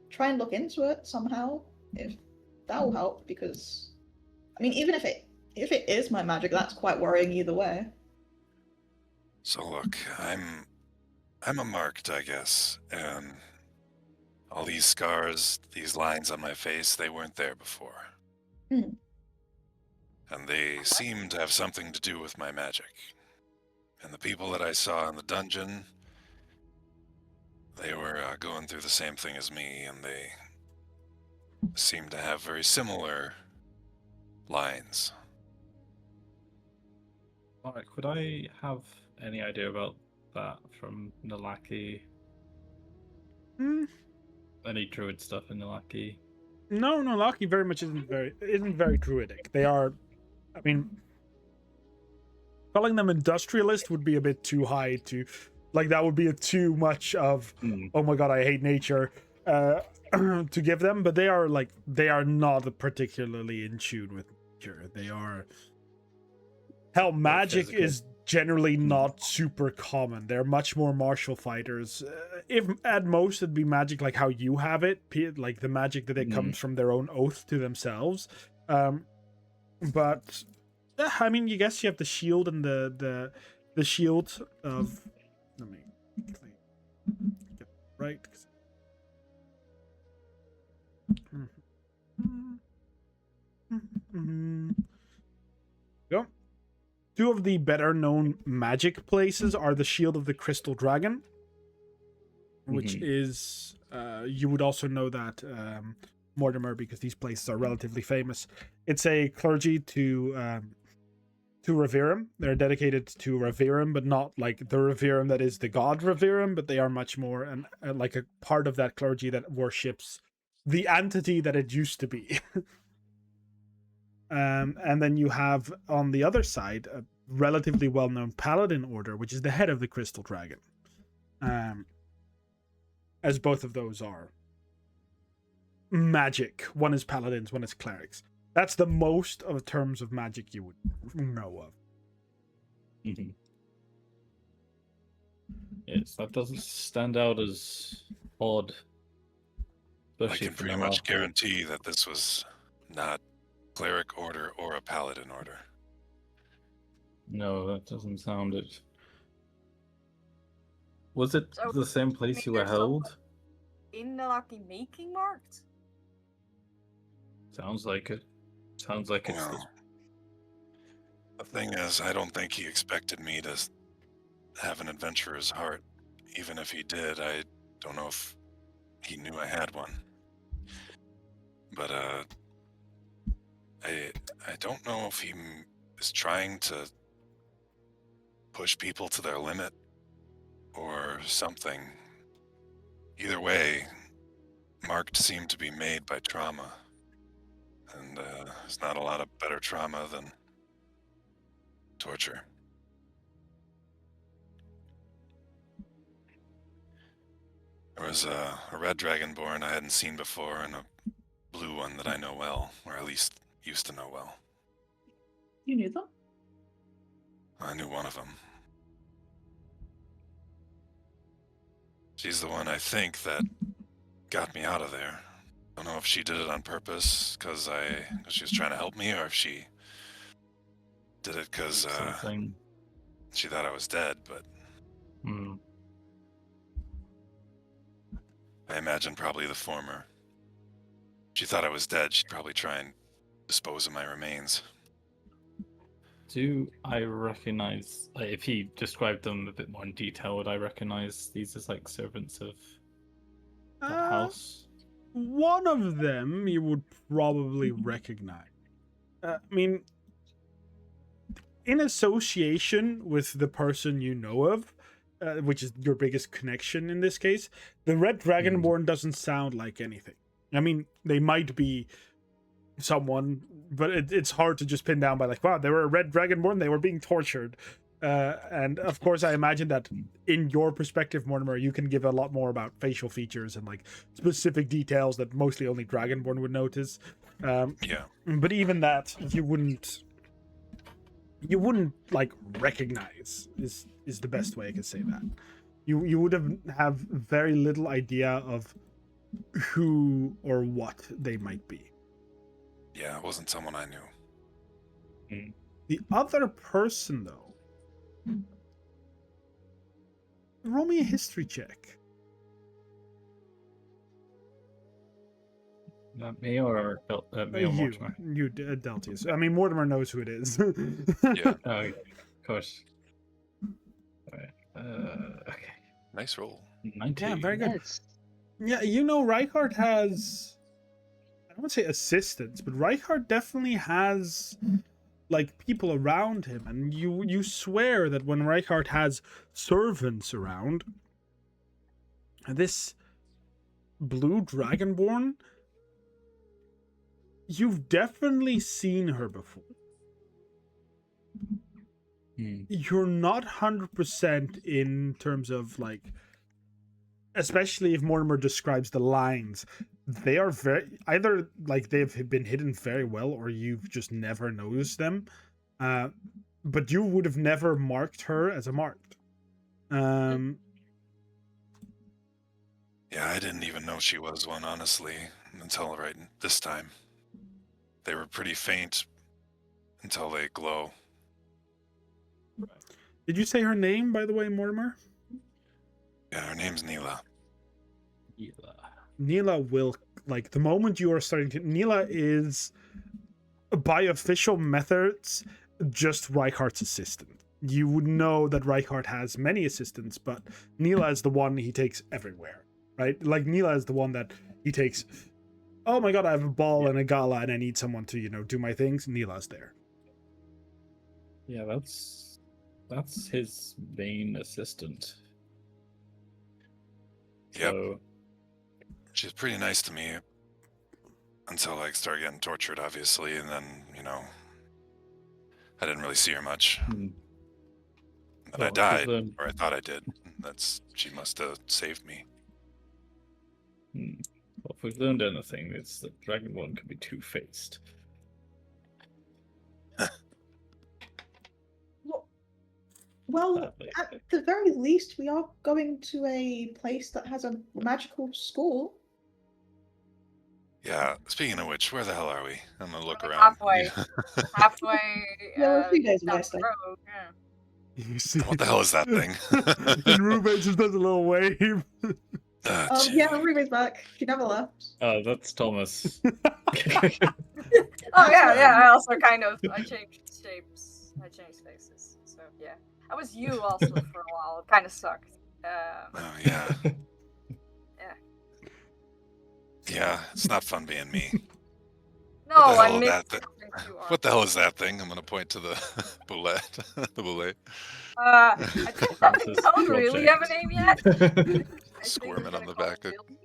[SPEAKER 3] try and look into it somehow. If that will help, because I mean, even if it is my magic, that's quite worrying either way.
[SPEAKER 2] So look, I'm a marked, I guess, and all these scars, these lines on my face, they weren't there before.
[SPEAKER 3] Mm.
[SPEAKER 2] And they seem to have something to do with my magic. And the people that I saw in the dungeon, they were going through the same thing as me, and they seem to have very similar lines.
[SPEAKER 5] Alright, could I have any idea about that from Nalaki? Any druid stuff in Nalaki?
[SPEAKER 1] No, Nalaki very much isn't very druidic. They are, I mean, calling them industrialist would be a bit too high to, like, that would be too much of, oh my god, I hate nature, to give them. But they are not particularly in tune with nature. They are, hell, magic is generally not super common. They're much more martial fighters. If at most it'd be magic like how you have it, like the magic that it comes from their own oath to themselves. But I mean, you guess you have the shield and the shield of. Let me get right. two of the better known magic places are the Shield of the Crystal Dragon, which is you would also know that Mortimer, because these places are relatively famous. It's a clergy to Reverum. They're dedicated to Reverum, but not like the Reverum that is the god Reverum, but they are much more like a part of that clergy that worships the entity that it used to be. And then you have on the other side a relatively well-known paladin order, which is the head of the Crystal Dragon. As both of those are magic. One is paladins, one is clerics. That's the most of terms of magic you would know of.
[SPEAKER 5] Yes, that doesn't stand out as odd.
[SPEAKER 2] I can pretty much guarantee that this was not cleric order or a paladin order.
[SPEAKER 5] No, that doesn't sound it. Was it
[SPEAKER 4] So,
[SPEAKER 5] the same place you were
[SPEAKER 4] there's
[SPEAKER 5] held?
[SPEAKER 4] In the making marked?
[SPEAKER 5] Sounds like it. Sounds like it's.
[SPEAKER 2] Well, the thing is, I don't think he expected me to have an adventurer's heart. Even if he did, I don't know if he knew I had one. But I don't know if he is trying to push people to their limit or something. Either way, Marked seemed to be made by trauma. And there's not a lot of better trauma than torture. There was a red dragonborn I hadn't seen before and a blue one that I know well, or at least used to know well.
[SPEAKER 3] You knew them?
[SPEAKER 2] I knew one of them. She's the one I think that got me out of there. I don't know if she did it on purpose because she was trying to help me, or if she did it because she thought I was dead, but I imagine probably the former. If she thought I was dead, she'd probably try and dispose of my remains.
[SPEAKER 5] Do I recognize, like, if he described them a bit more in detail, would I recognize these as like servants of that house?
[SPEAKER 1] One of them you would probably recognize. I mean, in association with the person you know of, which is your biggest connection in this case, the Red Dragonborn doesn't sound like anything. I mean, they might be someone, but it's hard to just pin down by like, wow, they were a Red Dragonborn, they were being tortured. And of course, I imagine that in your perspective, Mortimer, you can give a lot more about facial features and like specific details that mostly only Dragonborn would notice.
[SPEAKER 2] Yeah.
[SPEAKER 1] But even that, you wouldn't like recognize is the best way I could say that. You would have very little idea of who or what they might be.
[SPEAKER 2] Yeah, it wasn't someone I knew.
[SPEAKER 1] The other person, though, roll me a history check.
[SPEAKER 5] Not me or Mortimer?
[SPEAKER 1] You, Deltius. I mean, Mortimer knows who it is.
[SPEAKER 2] Yeah.
[SPEAKER 5] Oh, yeah, of course. Okay.
[SPEAKER 2] Nice roll.
[SPEAKER 5] 19.
[SPEAKER 1] Yeah, very good.
[SPEAKER 6] Yes.
[SPEAKER 1] Yeah, you know, Reichardt has, I don't want to say assistants, but Reichardt definitely has like people around him, and you swear that when Reichardt has servants around, this blue dragonborn, you've definitely seen her before. You're not 100% in terms of like, especially if Mortimer describes the lines, they are very, either like they've been hidden very well or you've just never noticed them. But you would have never marked her as a marked.
[SPEAKER 2] Yeah, I didn't even know she was one, honestly, until right this time. They were pretty faint until they glow.
[SPEAKER 1] Did you say her name, by the way, Mortimer?
[SPEAKER 2] Yeah, her name's Neela.
[SPEAKER 1] Neela will, like, the moment you are starting to... Neela is, by official methods, just Reichardt's assistant. You would know that Reichardt has many assistants, but Neela is the one he takes everywhere, right? Like, Neela is the one that he takes, oh my god, I have a ball and a gala and I need someone to, do my things. Neela's there.
[SPEAKER 5] Yeah, that's his main assistant.
[SPEAKER 2] Yep.
[SPEAKER 5] So,
[SPEAKER 2] She's pretty nice to me until I started getting tortured, obviously, and then, I didn't really see her much. But I
[SPEAKER 5] Well,
[SPEAKER 2] died,
[SPEAKER 5] because,
[SPEAKER 2] or I thought I did. She must have saved me.
[SPEAKER 5] well, if we've learned anything, it's that Dragonborn can be two-faced.
[SPEAKER 3] Well,
[SPEAKER 5] Sadly.
[SPEAKER 3] at the very least, we are going to a place that has a magical school.
[SPEAKER 2] Yeah, speaking of which, where the hell are we? I'm gonna look
[SPEAKER 4] We're
[SPEAKER 2] around.
[SPEAKER 4] halfway. Halfway.
[SPEAKER 3] Yeah, we're a few days
[SPEAKER 4] down
[SPEAKER 3] away
[SPEAKER 4] the
[SPEAKER 3] still.
[SPEAKER 4] road, yeah.
[SPEAKER 1] You see,
[SPEAKER 2] What the hell is that thing?
[SPEAKER 1] and Ruben just does a little wave.
[SPEAKER 3] Yeah, Ruby's back. She never left.
[SPEAKER 5] Oh, that's Thomas.
[SPEAKER 4] Oh yeah. I also I changed shapes. I changed faces. So yeah, I was you also for a while. It kind of sucked.
[SPEAKER 2] Oh, yeah. Yeah, it's not fun being me.
[SPEAKER 4] No,
[SPEAKER 2] What the
[SPEAKER 4] I
[SPEAKER 2] hell
[SPEAKER 4] mixed
[SPEAKER 2] that
[SPEAKER 4] something too
[SPEAKER 2] What the hell is that thing? I'm gonna point to the boulette. The boulette.
[SPEAKER 4] I think that
[SPEAKER 5] This is
[SPEAKER 4] don't really have a
[SPEAKER 5] project.
[SPEAKER 4] name yet. I think
[SPEAKER 2] Squirming
[SPEAKER 4] we're
[SPEAKER 2] on
[SPEAKER 4] gonna
[SPEAKER 2] the
[SPEAKER 4] call
[SPEAKER 2] back
[SPEAKER 4] it
[SPEAKER 2] of-
[SPEAKER 4] Guilty.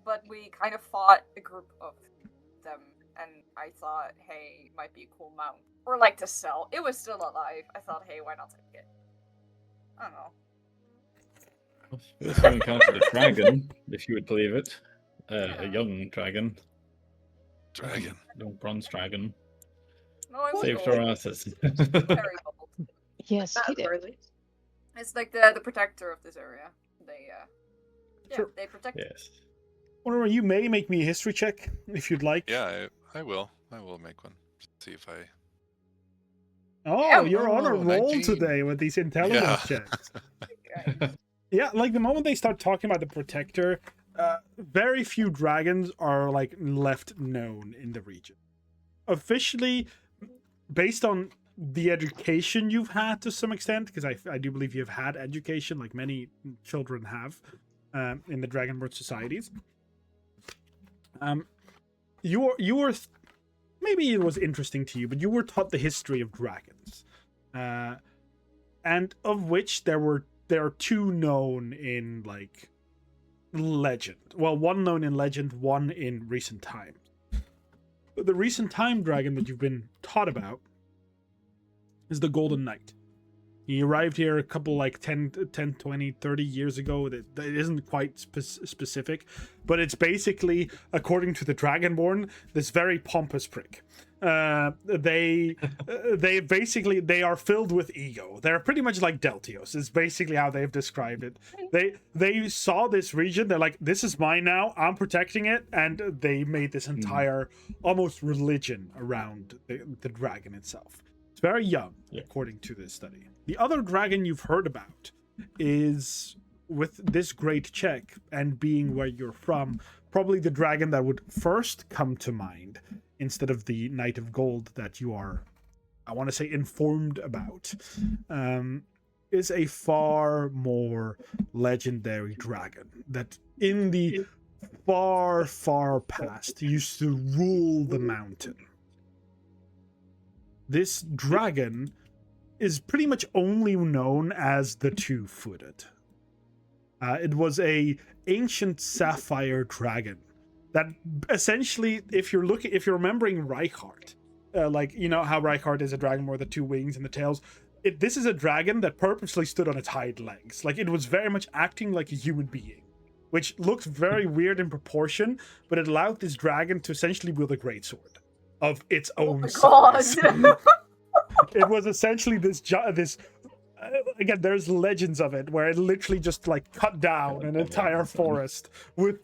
[SPEAKER 4] But we kind of fought a group of them, and I thought, hey, it might be a cool mount. Or like to sell. It was still alive. I thought, hey, why not take it? I don't know.
[SPEAKER 5] We also encountered a dragon, if you would believe it. A young dragon.
[SPEAKER 2] Dragon.
[SPEAKER 5] Young bronze dragon.
[SPEAKER 4] No, it was
[SPEAKER 5] Saved
[SPEAKER 4] old.
[SPEAKER 5] our asses.
[SPEAKER 4] Very old.
[SPEAKER 6] Yes, he
[SPEAKER 3] That's
[SPEAKER 6] did.
[SPEAKER 3] worthy.
[SPEAKER 4] It's like the protector of this area. They
[SPEAKER 1] Sure.
[SPEAKER 4] they protect it.
[SPEAKER 5] Yes.
[SPEAKER 1] Or you may make me a history check if you'd like.
[SPEAKER 2] Yeah, I will. I will make one. See if I.
[SPEAKER 1] Oh,
[SPEAKER 4] Yeah,
[SPEAKER 1] you're on a
[SPEAKER 2] oh,
[SPEAKER 1] roll
[SPEAKER 2] 19.
[SPEAKER 1] today with these intelligence
[SPEAKER 2] Yeah.
[SPEAKER 1] checks.
[SPEAKER 4] Right.
[SPEAKER 1] Yeah, like the moment they start talking about the protector, very few dragons are like left known in the region. Officially, based on the education you've had to some extent, because I do believe you've had education, like many children have, in the Dragonborn societies. You were maybe it was interesting to you, but you were taught the history of dragons, and of which there are two known in like legend. Well, one known in legend, one in recent times. The recent time dragon that you've been taught about is the Golden Knight. He arrived here a couple, like 10, 20, 30 years ago. That isn't quite specific, but it's basically, according to the Dragonborn, this very pompous prick. They are filled with ego. They're pretty much like Deltios, is basically how they've described it. They saw this region, they're like, this is mine now, I'm protecting it, and they made this entire, almost religion around the dragon itself. It's very young, according to this study. The other dragon you've heard about is, with this great check and being where you're from, probably the dragon that would first come to mind instead of the Knight of Gold that you are, I want to say, informed about, is a far more legendary dragon that in the far, far past used to rule the mountain. This dragon is pretty much only known as the Two-Footed. It was a ancient sapphire dragon that essentially, if you're remembering Reichardt, like, you know how Reichardt is a dragon with the two wings and the tails, this is a dragon that purposely stood on its hind legs. Like, it was very much acting like a human being, which looks very weird in proportion, but it allowed this dragon to essentially wield a greatsword of its own size. It was essentially this again, there's legends of it where it literally just like cut down an entire forest with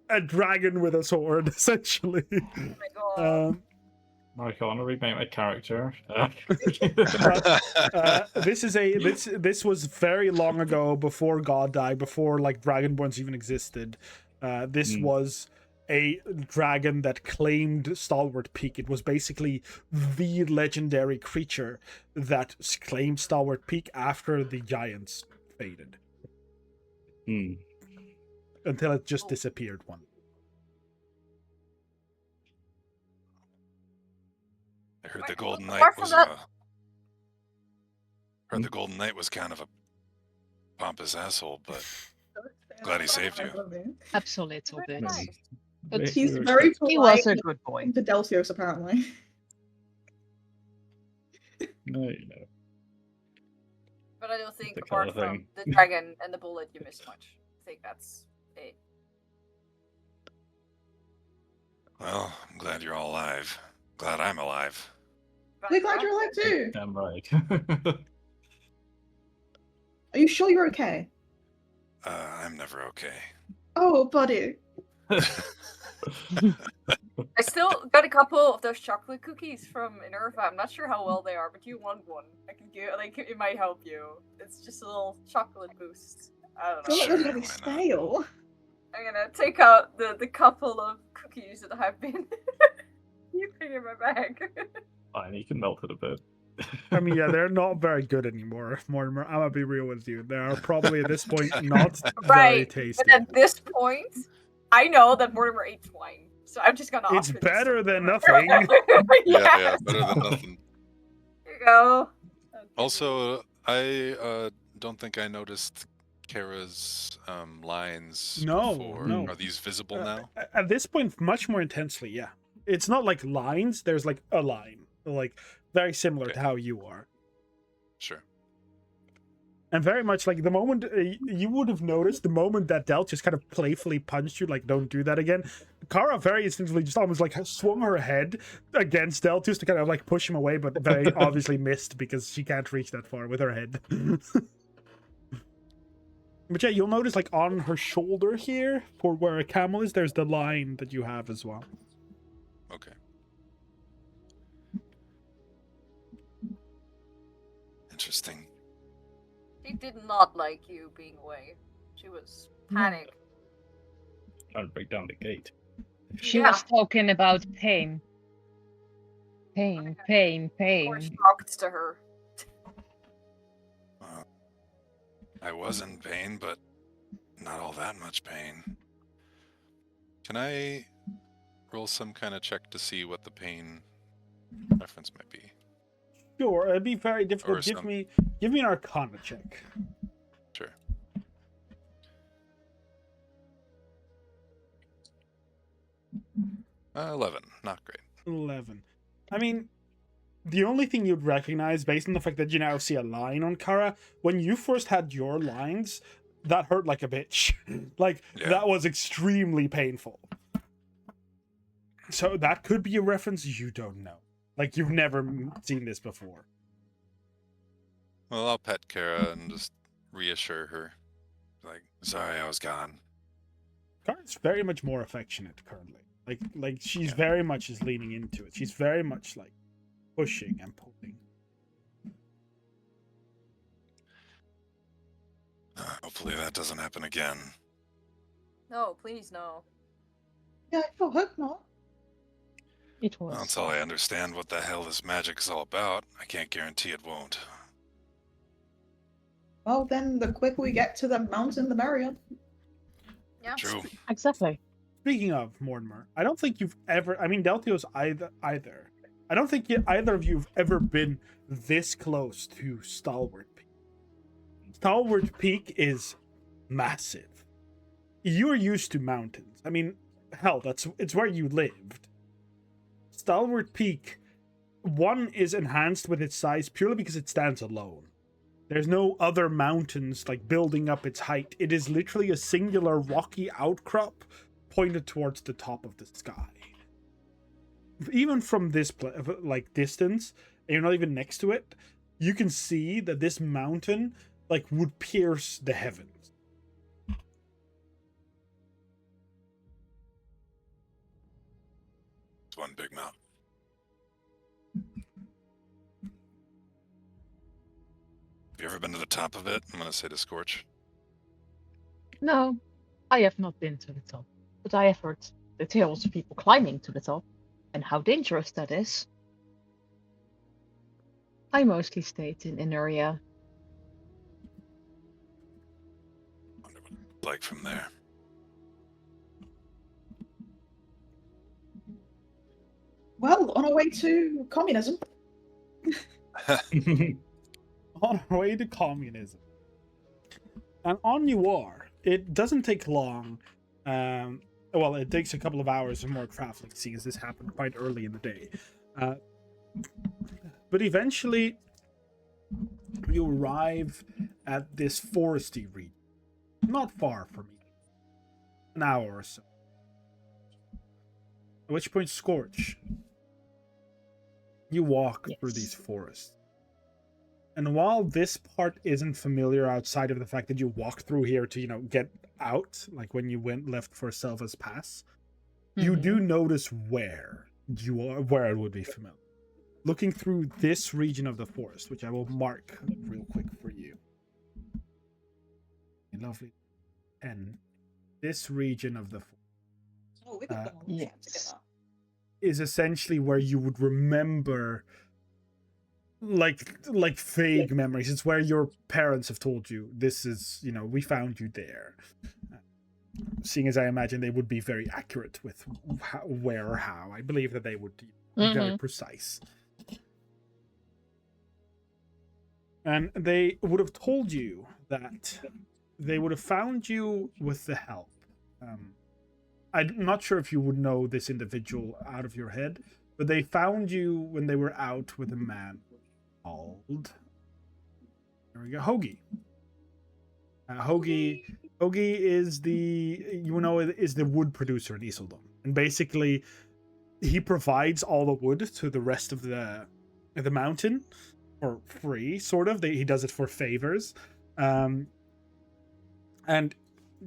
[SPEAKER 1] a dragon with a sword, essentially.
[SPEAKER 4] Oh my god.
[SPEAKER 5] Mark, I want to remake my character.
[SPEAKER 1] This was very long ago, before God died, before like Dragonborns even existed. This was a dragon that claimed Stalwart Peak. It was basically the legendary creature that claimed Stalwart Peak after the giants faded. Until it just disappeared one.
[SPEAKER 2] I heard the Golden Knight
[SPEAKER 4] apart from
[SPEAKER 2] was
[SPEAKER 4] that-
[SPEAKER 2] heard the Golden Knight was kind of a pompous asshole, but glad he saved you.
[SPEAKER 6] Absolutely.
[SPEAKER 4] Very nice.
[SPEAKER 6] But
[SPEAKER 3] He's very
[SPEAKER 6] he
[SPEAKER 3] polite
[SPEAKER 6] was a good boy.
[SPEAKER 3] to Delcios, apparently.
[SPEAKER 5] No, you know.
[SPEAKER 4] But I don't think,
[SPEAKER 5] The
[SPEAKER 4] apart
[SPEAKER 5] colour
[SPEAKER 4] from
[SPEAKER 5] thing.
[SPEAKER 4] the dragon and the bullet, you missed much. I think that's it.
[SPEAKER 2] Well, I'm glad you're all alive. Glad I'm alive.
[SPEAKER 3] We're glad you're alive too.
[SPEAKER 5] Damn right.
[SPEAKER 3] Are you sure you're okay?
[SPEAKER 2] I'm never okay.
[SPEAKER 3] Oh, buddy.
[SPEAKER 4] I still got a couple of those chocolate cookies from Minerva. I'm not sure how well they are, but you want one. I can give, like, it might help you. It's just a little chocolate boost. I don't
[SPEAKER 3] I feel
[SPEAKER 4] know.
[SPEAKER 3] like they're
[SPEAKER 2] Sure,
[SPEAKER 3] gonna be
[SPEAKER 2] why not?
[SPEAKER 3] stale.
[SPEAKER 4] I'm gonna take out the couple of cookies that have been keeping in my bag.
[SPEAKER 5] Fine, you can melt it a bit.
[SPEAKER 1] I mean, yeah, they're not very good anymore, Mortimer. I'm gonna be real with you. They are probably at this point not very
[SPEAKER 4] Right,
[SPEAKER 1] tasty.
[SPEAKER 4] But at this point, I know that Mortimer ate swine, so I'm just gonna.
[SPEAKER 1] It's
[SPEAKER 4] offer
[SPEAKER 1] better
[SPEAKER 4] this.
[SPEAKER 1] than nothing.
[SPEAKER 2] Yeah, better than nothing.
[SPEAKER 4] Here you go.
[SPEAKER 2] Also, I don't think I noticed Kara's lines
[SPEAKER 1] No,
[SPEAKER 2] before.
[SPEAKER 1] no.
[SPEAKER 2] Are these visible now?
[SPEAKER 1] At this point, much more intensely, yeah. It's not like lines. There's like a line, like very similar
[SPEAKER 2] Okay.
[SPEAKER 1] to how you are,
[SPEAKER 2] Sure.
[SPEAKER 1] and very much like the moment you would have noticed the moment that Del just kind of playfully punched you, like "Don't do that again." Kara very instinctively just almost like swung her head against Del just to kind of like push him away, but very obviously missed because she can't reach that far with her head. But yeah, you'll notice like on her shoulder here, for where a camel is, there's the line that you have as well.
[SPEAKER 2] Okay. Interesting.
[SPEAKER 4] She did not like you being away. She was panicked.
[SPEAKER 5] Trying to break down the gate.
[SPEAKER 6] She
[SPEAKER 4] Yeah.
[SPEAKER 6] was talking about pain. Pain, pain,
[SPEAKER 4] Or
[SPEAKER 6] pain.
[SPEAKER 4] shocked to her.
[SPEAKER 2] I was in pain, but not all that much pain. Can I roll some kind of check to see what the pain reference might be?
[SPEAKER 1] Sure, it'd be very
[SPEAKER 2] Or
[SPEAKER 1] difficult. Give
[SPEAKER 2] some-
[SPEAKER 1] me an Arcana check.
[SPEAKER 2] Sure. Uh, 11. Not great.
[SPEAKER 1] 11. I mean, the only thing you'd recognize, based on the fact that you now see a line on Kara, when you first had your lines, that hurt like a bitch. Like,
[SPEAKER 2] Yeah.
[SPEAKER 1] that was extremely painful. So that could be a reference you don't know. Like, you've never seen this before.
[SPEAKER 2] Well, I'll pet Kara and just reassure her. Like, sorry I was gone.
[SPEAKER 1] Kara's very much more affectionate currently. Like she's
[SPEAKER 2] Yeah.
[SPEAKER 1] very much is leaning into it. She's very much like pushing and pulling.
[SPEAKER 2] Hopefully that doesn't happen again.
[SPEAKER 4] No, please no.
[SPEAKER 3] Yeah, I feel hope not.
[SPEAKER 6] It
[SPEAKER 2] Well,
[SPEAKER 6] was.
[SPEAKER 2] until I understand what the hell this magic is all about, I can't guarantee it won't.
[SPEAKER 3] Well, then the quicker we get to the mountain, the merrier.
[SPEAKER 4] Yeah.
[SPEAKER 2] True.
[SPEAKER 6] Exactly.
[SPEAKER 1] Speaking of Mortimer, I don't think you've ever. I mean, Deltio's either. I don't think either of you've ever been this close to Stalwart Peak. Stalwart Peak is massive. You're used to mountains. I mean, hell, it's where you lived. Stalwart Peak, one is enhanced with its size purely because it stands alone. There's no other mountains like building up its height. It is literally a singular rocky outcrop pointed towards the top of the sky. Even from this like distance, and you're not even next to it, you can see that this mountain like would pierce the heavens.
[SPEAKER 2] It's one big mountain. Have you ever been to the top of it? I'm gonna say to Scorch.
[SPEAKER 6] No, I have not been to the top, but I have heard the tales of people climbing to the top, and how dangerous that is, I mostly stayed in Intria.
[SPEAKER 2] Like from there.
[SPEAKER 3] Well, on our way to communism.
[SPEAKER 1] On our way to communism. And on you are. It doesn't take long. Well, it takes a couple of hours of more traveling, seeing as this happened quite early in the day. But eventually, you arrive at this foresty region. Not far from you. An hour or so. At which point, Scorch, you walk through these forests. And while this part isn't familiar outside of the fact that you walk through here to, get out, like when you left for Selva's Pass, you do notice where it would be familiar. Looking through this region of the forest, which I will mark real quick for you. Lovely. And this region of the forest.
[SPEAKER 3] Oh, we've got a long time to get that.
[SPEAKER 1] Is essentially where you would remember like vague memories. It's where your parents have told you this is, we found you there. Seeing as I imagine they would be very accurate with where or how. I believe that they would be very precise. And they would have told you that they would have found you with the help. I'm not sure if you would know this individual out of your head, but they found you when they were out with a man called... There we go, Hoagie. Hoagie is the wood producer in Iseldom. And basically, he provides all the wood to the rest of the mountain for free, sort of. He does it for favors. And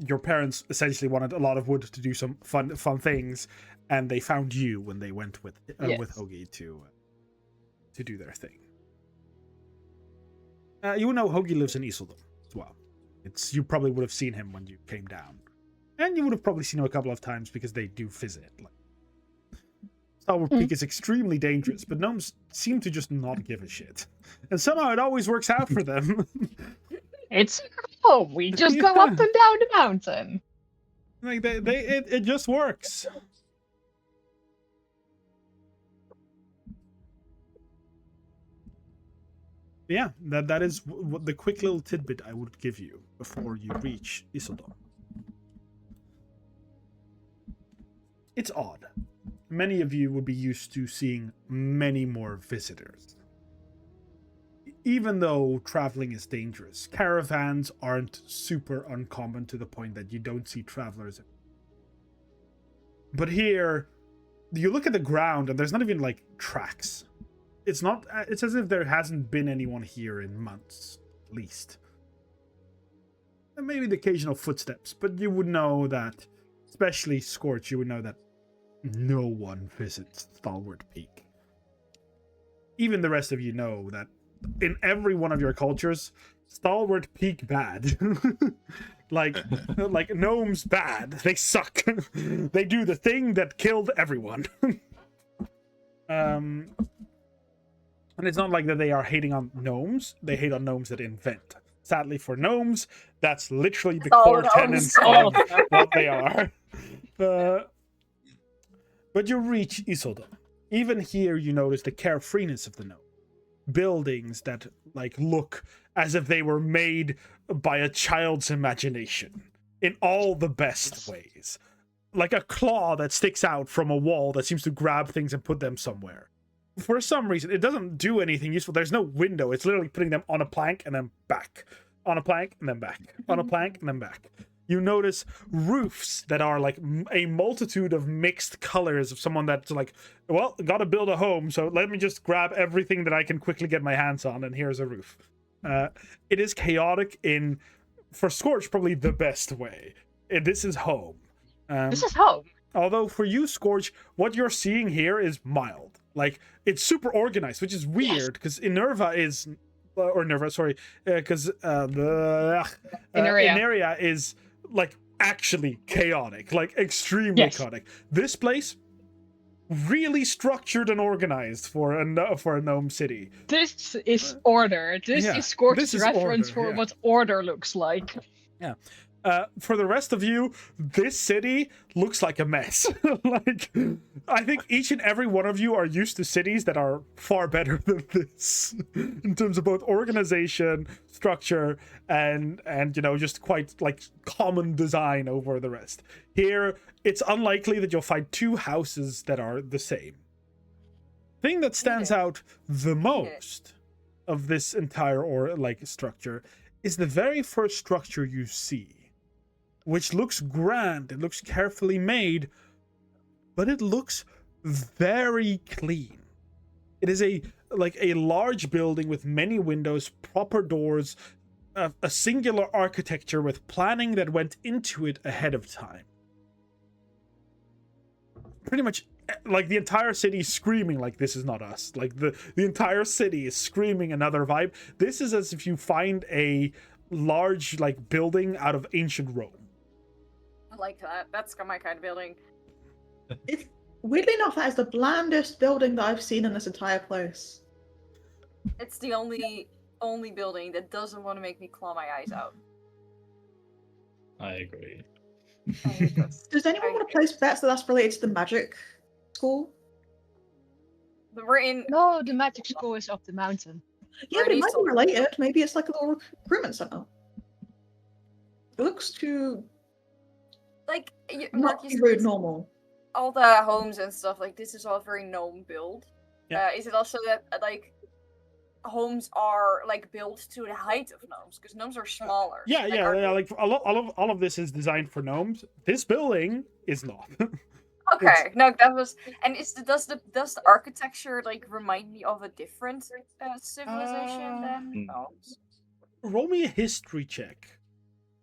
[SPEAKER 1] your parents essentially wanted a lot of wood to do some fun things, and they found you when they went with Hoagie to do their thing. Hoagie lives in Iseldom as well. You probably would have seen him when you came down, and you would have probably seen him a couple of times because they do visit. Stalwart Peak is extremely dangerous, but gnomes seem to just not give a shit, and somehow it always works out for them.
[SPEAKER 6] It's home. We just go up and down the mountain.
[SPEAKER 1] Like it just works. Yeah, that is what the quick little tidbit I would give you before you reach Iseldom. It's odd. Many of you would be used to seeing many more visitors. Even though traveling is dangerous, caravans aren't super uncommon to the point that you don't see travelers. But here, you look at the ground and there's not even tracks. It's as if there hasn't been anyone here in months, at least. And maybe the occasional footsteps, but you would know that, especially Scorch, you would know that no one visits Stalwart Peak. Even the rest of you know that in every one of your cultures, Stalwart Peak bad. like gnomes bad. They suck. They do the thing that killed everyone. And it's not like that they are hating on gnomes. They hate on gnomes that invent. Sadly for gnomes, that's literally the core tenets of what they are. But you reach Iseldom. Even here you notice the carefreeness of the gnome. Buildings that look as if they were made by a child's imagination in all the best ways. Like a claw that sticks out from a wall that seems to grab things and put them somewhere. For some reason, it doesn't do anything useful. There's no window. It's literally putting them on a plank and then back. On a plank and then back. On a plank and then back. You notice roofs that are a multitude of mixed colors of someone that's gotta build a home, so let me just grab everything that I can quickly get my hands on, and here's a roof. It is chaotic for Scorch, probably the best way. This is home.
[SPEAKER 6] This is home.
[SPEAKER 1] Although for you, Scorch, what you're seeing here is mild. It's super organized, which is weird, because Intria is actually chaotic, like extremely
[SPEAKER 6] Yes.
[SPEAKER 1] chaotic. This place, really structured and organized for a gnome city.
[SPEAKER 6] This is order. This
[SPEAKER 1] Yeah,
[SPEAKER 6] is Scorch's
[SPEAKER 1] this is
[SPEAKER 6] reference
[SPEAKER 1] order,
[SPEAKER 6] for
[SPEAKER 1] yeah.
[SPEAKER 6] what order looks like.
[SPEAKER 1] Yeah. For the rest of you, this city looks like a mess. Like, I think each and every one of you are used to cities that are far better than this in terms of both organization, structure, and just quite like common design over the rest. Here, it's unlikely that you'll find two houses that are the same. Thing that stands out the most of this entire structure is the very first structure you see, which looks grand, it looks carefully made, but it looks very clean. It is a large building with many windows, proper doors, a singular architecture with planning that went into it ahead of time. Pretty much like the entire city is screaming like this is not us. Like the entire city is screaming another vibe. This is as if you find a large like building out of ancient Rome.
[SPEAKER 4] I like that. That's my kind of building.
[SPEAKER 3] It's weirdly enough, that is the blandest building that I've seen in this entire place.
[SPEAKER 4] It's the only building that doesn't want to make me claw my eyes out.
[SPEAKER 5] I agree.
[SPEAKER 4] I hate this.
[SPEAKER 3] Does anyone want to place bets that's related to the magic school?
[SPEAKER 4] We're in.
[SPEAKER 6] No, the magic school is up the mountain.
[SPEAKER 3] Yeah,
[SPEAKER 4] Are
[SPEAKER 3] but it
[SPEAKER 4] these
[SPEAKER 3] might be
[SPEAKER 4] all-
[SPEAKER 3] related. Maybe it's like a little recruitment center. It looks too
[SPEAKER 4] Like,
[SPEAKER 3] not
[SPEAKER 4] Mark, you
[SPEAKER 3] too
[SPEAKER 4] said
[SPEAKER 3] rude
[SPEAKER 4] this-
[SPEAKER 3] normal.
[SPEAKER 4] all the homes and stuff, like, this is all very gnome build.
[SPEAKER 1] Yeah.
[SPEAKER 4] Is it also that, like, homes are, like, built to the height of gnomes? Because gnomes are smaller.
[SPEAKER 1] Yeah,
[SPEAKER 4] Like,
[SPEAKER 1] yeah,
[SPEAKER 4] are
[SPEAKER 1] yeah.
[SPEAKER 4] they-
[SPEAKER 1] Like all of this is designed for gnomes. This building is not.
[SPEAKER 4] Okay, no, that was. And does the architecture, like, remind me of a different civilization than gnomes?
[SPEAKER 1] Roll me a history check.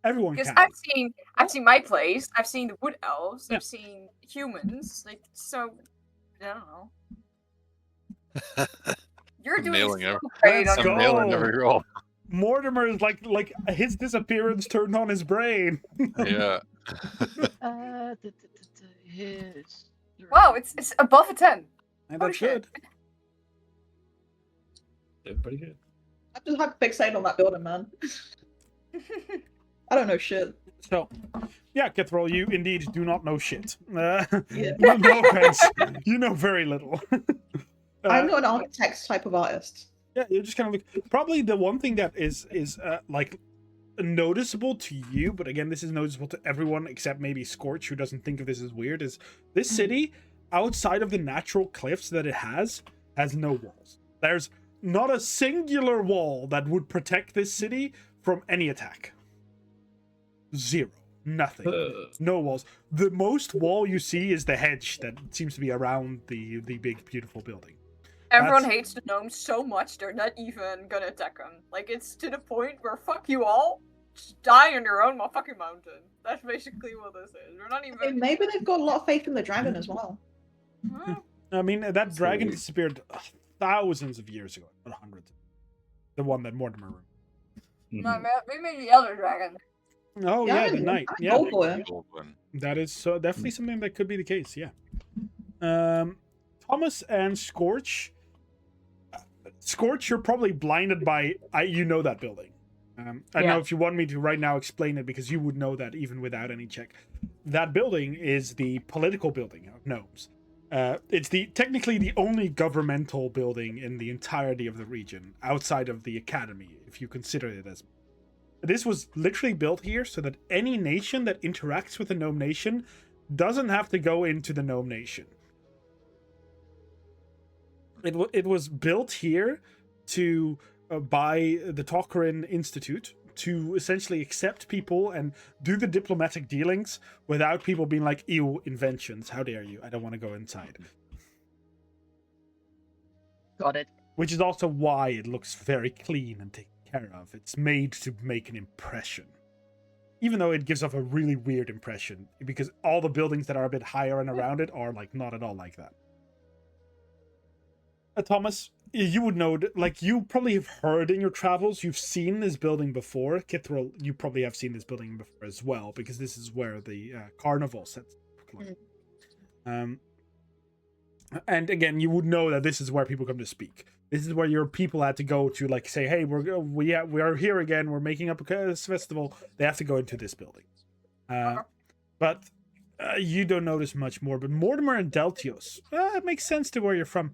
[SPEAKER 1] Everyone
[SPEAKER 4] Because
[SPEAKER 1] can.
[SPEAKER 4] I've seen my place, I've seen the wood elves,
[SPEAKER 1] Yeah.
[SPEAKER 4] I've seen humans, like, so, I don't know. You're
[SPEAKER 2] I'm
[SPEAKER 4] doing
[SPEAKER 2] nailing
[SPEAKER 4] so
[SPEAKER 2] it.
[SPEAKER 4] great
[SPEAKER 1] Let's
[SPEAKER 4] on
[SPEAKER 1] go.
[SPEAKER 2] I'm nailing every roll.
[SPEAKER 1] Mortimer is like his disappearance turned on his brain.
[SPEAKER 2] Yeah.
[SPEAKER 6] His.
[SPEAKER 4] Wow, it's above a 10.
[SPEAKER 1] And
[SPEAKER 4] Oh,
[SPEAKER 1] that's
[SPEAKER 4] shit.
[SPEAKER 1] good.
[SPEAKER 5] They're pretty good.
[SPEAKER 3] I'm just like fixated on that building, man. I don't know shit.
[SPEAKER 1] So, yeah, Kithroll, you indeed do not know shit.
[SPEAKER 3] Yeah.
[SPEAKER 1] No offense. You know very little.
[SPEAKER 3] I'm not an architect type of artist.
[SPEAKER 1] Yeah, you're just kind of like probably the one thing that is like noticeable to you, but again, this is noticeable to everyone except maybe Scorch, who doesn't think of this as weird. Is this city outside of the natural cliffs that it has no walls. There's not a singular wall that would protect this city from any attack. Zero. Nothing. No walls. The most wall you see is the hedge that seems to be around the big beautiful building.
[SPEAKER 4] Everyone
[SPEAKER 1] That's-
[SPEAKER 4] hates the gnomes so much they're not even gonna attack them. Like, it's to the point where fuck you all, just die on your own motherfucking mountain. That's basically what this is. We're not
[SPEAKER 3] I mean,
[SPEAKER 4] even.
[SPEAKER 3] maybe they've got a lot of faith in the dragon as well.
[SPEAKER 4] Huh?
[SPEAKER 1] I mean, that dragon
[SPEAKER 5] So-
[SPEAKER 1] disappeared thousands of years ago, not hundreds. The one that Mortimer ruined.
[SPEAKER 4] No, maybe the other dragon.
[SPEAKER 1] Oh
[SPEAKER 3] Yeah,
[SPEAKER 1] yeah, the
[SPEAKER 3] I
[SPEAKER 1] knight.
[SPEAKER 3] know.
[SPEAKER 1] Yeah,
[SPEAKER 3] Oh, boy.
[SPEAKER 2] Gold one.
[SPEAKER 1] that is so definitely something that could be the case. Yeah. Thomas and Scorch. Scorch, you're probably blinded by you know that building. I don't know if you want me to right now explain it because you would know that even without any check. That building is the political building of gnomes. It's technically the only governmental building in the entirety of the region outside of the academy, if you consider it as. This was literally built here so that any nation that interacts with the gnome nation doesn't have to go into the gnome nation. It was built here to by the Talcherin Institute to essentially accept people and do the diplomatic dealings without people being like, ew, inventions, how dare you, I don't want to go inside.
[SPEAKER 6] Got it.
[SPEAKER 1] Which is also why it looks very clean and taken care of. It's made to make an impression. Even though it gives off a really weird impression, because all the buildings that are a bit higher and around it are like not at all like that. Thomas, you would know, like, you probably have heard in your travels, you've seen this building before. Kithril, you probably have seen this building before as well, because this is where the carnival sets up. And again, you would know that this is where people come to speak. This is where your people had to go to, like, say, hey, we are here again, we're making up a festival. They have to go into this building. But you don't notice much more. But Mortimer and Deltios, it makes sense to where you're from.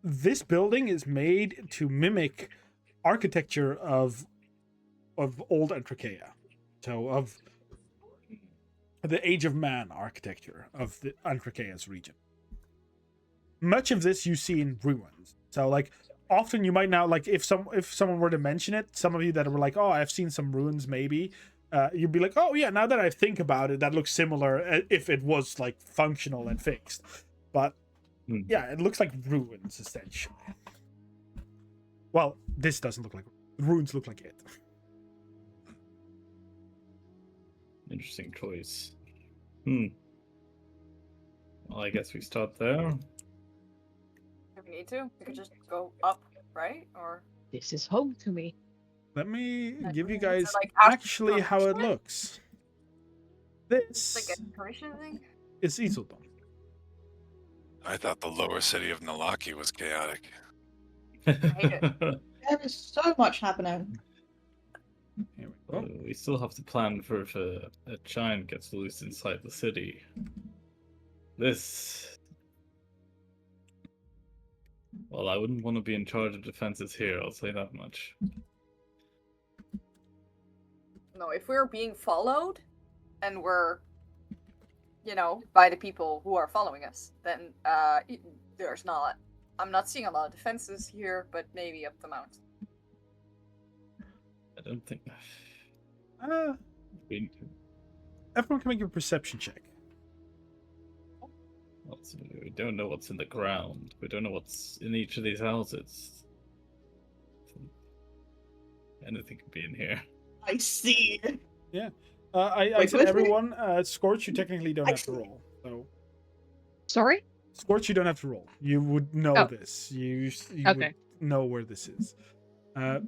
[SPEAKER 1] This building is made to mimic architecture of old Antrachaea. So of the Age of Man architecture of the Antrachaea's region. Much of this you see in ruins. So, like, often you might now, like, if someone were to mention it, some of you that were like, oh, I've seen some ruins maybe, you'd be like, oh yeah, now that I think about it, that looks similar if it was, like, functional and fixed. But yeah, it looks like ruins, essentially. Well, this doesn't look like ruins. Look like it.
[SPEAKER 5] Interesting choice. Well, I guess we start there.
[SPEAKER 4] If we need to, we could just go up, right? Or
[SPEAKER 6] This is home to me.
[SPEAKER 1] Let me
[SPEAKER 4] Like,
[SPEAKER 1] give you
[SPEAKER 4] is it,
[SPEAKER 1] guys
[SPEAKER 4] like, after
[SPEAKER 1] actually how it
[SPEAKER 4] construction?
[SPEAKER 1] looks. This
[SPEAKER 4] like a Incursion thing?
[SPEAKER 1] is Iseldon.
[SPEAKER 2] I thought the lower city of Nalaki was chaotic.
[SPEAKER 4] hate
[SPEAKER 3] There is so much happening.
[SPEAKER 1] Here we go.
[SPEAKER 5] We still have to plan for if a giant gets loose inside the city. This... Well, I wouldn't want to be in charge of defenses here, I'll say that much.
[SPEAKER 4] No, if we're being followed, and we're, by the people who are following us, then I'm not seeing a lot of defenses here, but maybe up the mountain.
[SPEAKER 5] I don't think...
[SPEAKER 1] Everyone can make a perception check.
[SPEAKER 5] We don't know what's in the ground. We don't know what's in each of these houses. Anything could be in here.
[SPEAKER 3] I see.
[SPEAKER 1] Yeah. I
[SPEAKER 3] Wait,
[SPEAKER 1] said
[SPEAKER 3] which
[SPEAKER 1] everyone, Scorch, you technically don't have to roll. So,
[SPEAKER 6] Sorry?
[SPEAKER 1] Scorch, you don't have to roll. You would know
[SPEAKER 6] Oh.
[SPEAKER 1] this. You
[SPEAKER 6] Okay.
[SPEAKER 1] would know where this is.
[SPEAKER 4] I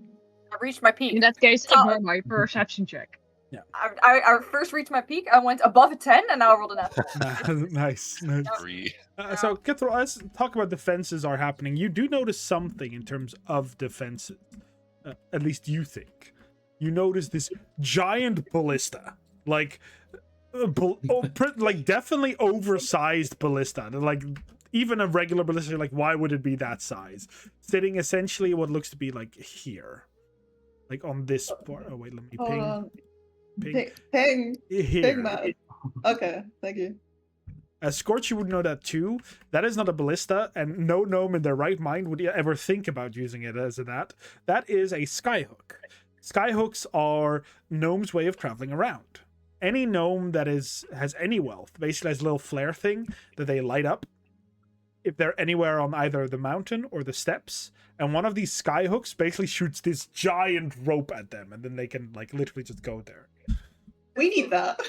[SPEAKER 4] reached my peak.
[SPEAKER 6] In that case,
[SPEAKER 4] Oh.
[SPEAKER 6] ignore my perception check.
[SPEAKER 4] I first reached my peak, I went above a 10, and now I rolled an F.
[SPEAKER 1] Nice.
[SPEAKER 2] Three.
[SPEAKER 1] So, Kithro, as talk about defenses are happening, you do notice something in terms of defenses. At least you think. You notice this giant ballista. Like, like definitely oversized ballista. Like, even a regular ballista, like, why would it be that size? Sitting essentially what looks to be, like, here. Like, on this part. Oh, wait, let me
[SPEAKER 3] Hold
[SPEAKER 1] ping.
[SPEAKER 3] on.
[SPEAKER 1] Ping.
[SPEAKER 3] Ping.
[SPEAKER 1] Here.
[SPEAKER 3] Ping, man. Okay, thank you.
[SPEAKER 1] As Scorch, you would know that too. That is not a ballista, and no gnome in their right mind would ever think about using it as that. That is a skyhook. Skyhooks are gnomes' way of traveling around. Any gnome that has any wealth basically has a little flare thing that they light up if they're anywhere on either the mountain or the steps. And one of these skyhooks basically shoots this giant rope at them, and then they can, like, literally just go there.
[SPEAKER 3] We need that.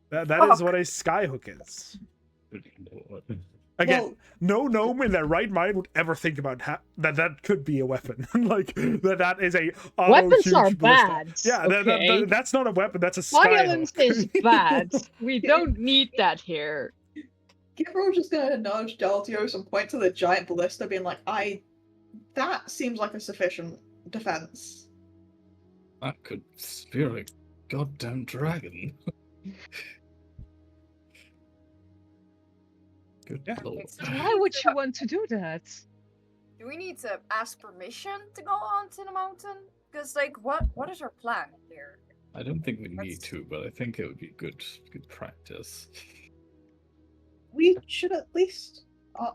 [SPEAKER 1] That is what a skyhook is. Again,
[SPEAKER 3] Well-
[SPEAKER 1] no gnome in their right mind would ever think about that could be a weapon. Like, that is a
[SPEAKER 6] Weapons
[SPEAKER 1] huge
[SPEAKER 6] are
[SPEAKER 1] ballista.
[SPEAKER 6] bad.
[SPEAKER 1] Yeah,
[SPEAKER 6] Okay?
[SPEAKER 1] that's not a weapon. That's a
[SPEAKER 6] Violence
[SPEAKER 1] skyhook.
[SPEAKER 6] is bad. We don't need that here.
[SPEAKER 3] Gabriel's just gonna nudge Daltios and point to the giant ballista, being like, that seems like a sufficient defense.
[SPEAKER 5] That could spear a goddamn dragon. Good
[SPEAKER 1] Yeah.
[SPEAKER 5] lord.
[SPEAKER 6] Why would you want to do that?
[SPEAKER 4] Do we need to ask permission to go onto the mountain? Because, like, what is our plan here?
[SPEAKER 5] I don't think we need to, but I think it would be good practice.
[SPEAKER 3] We should at least.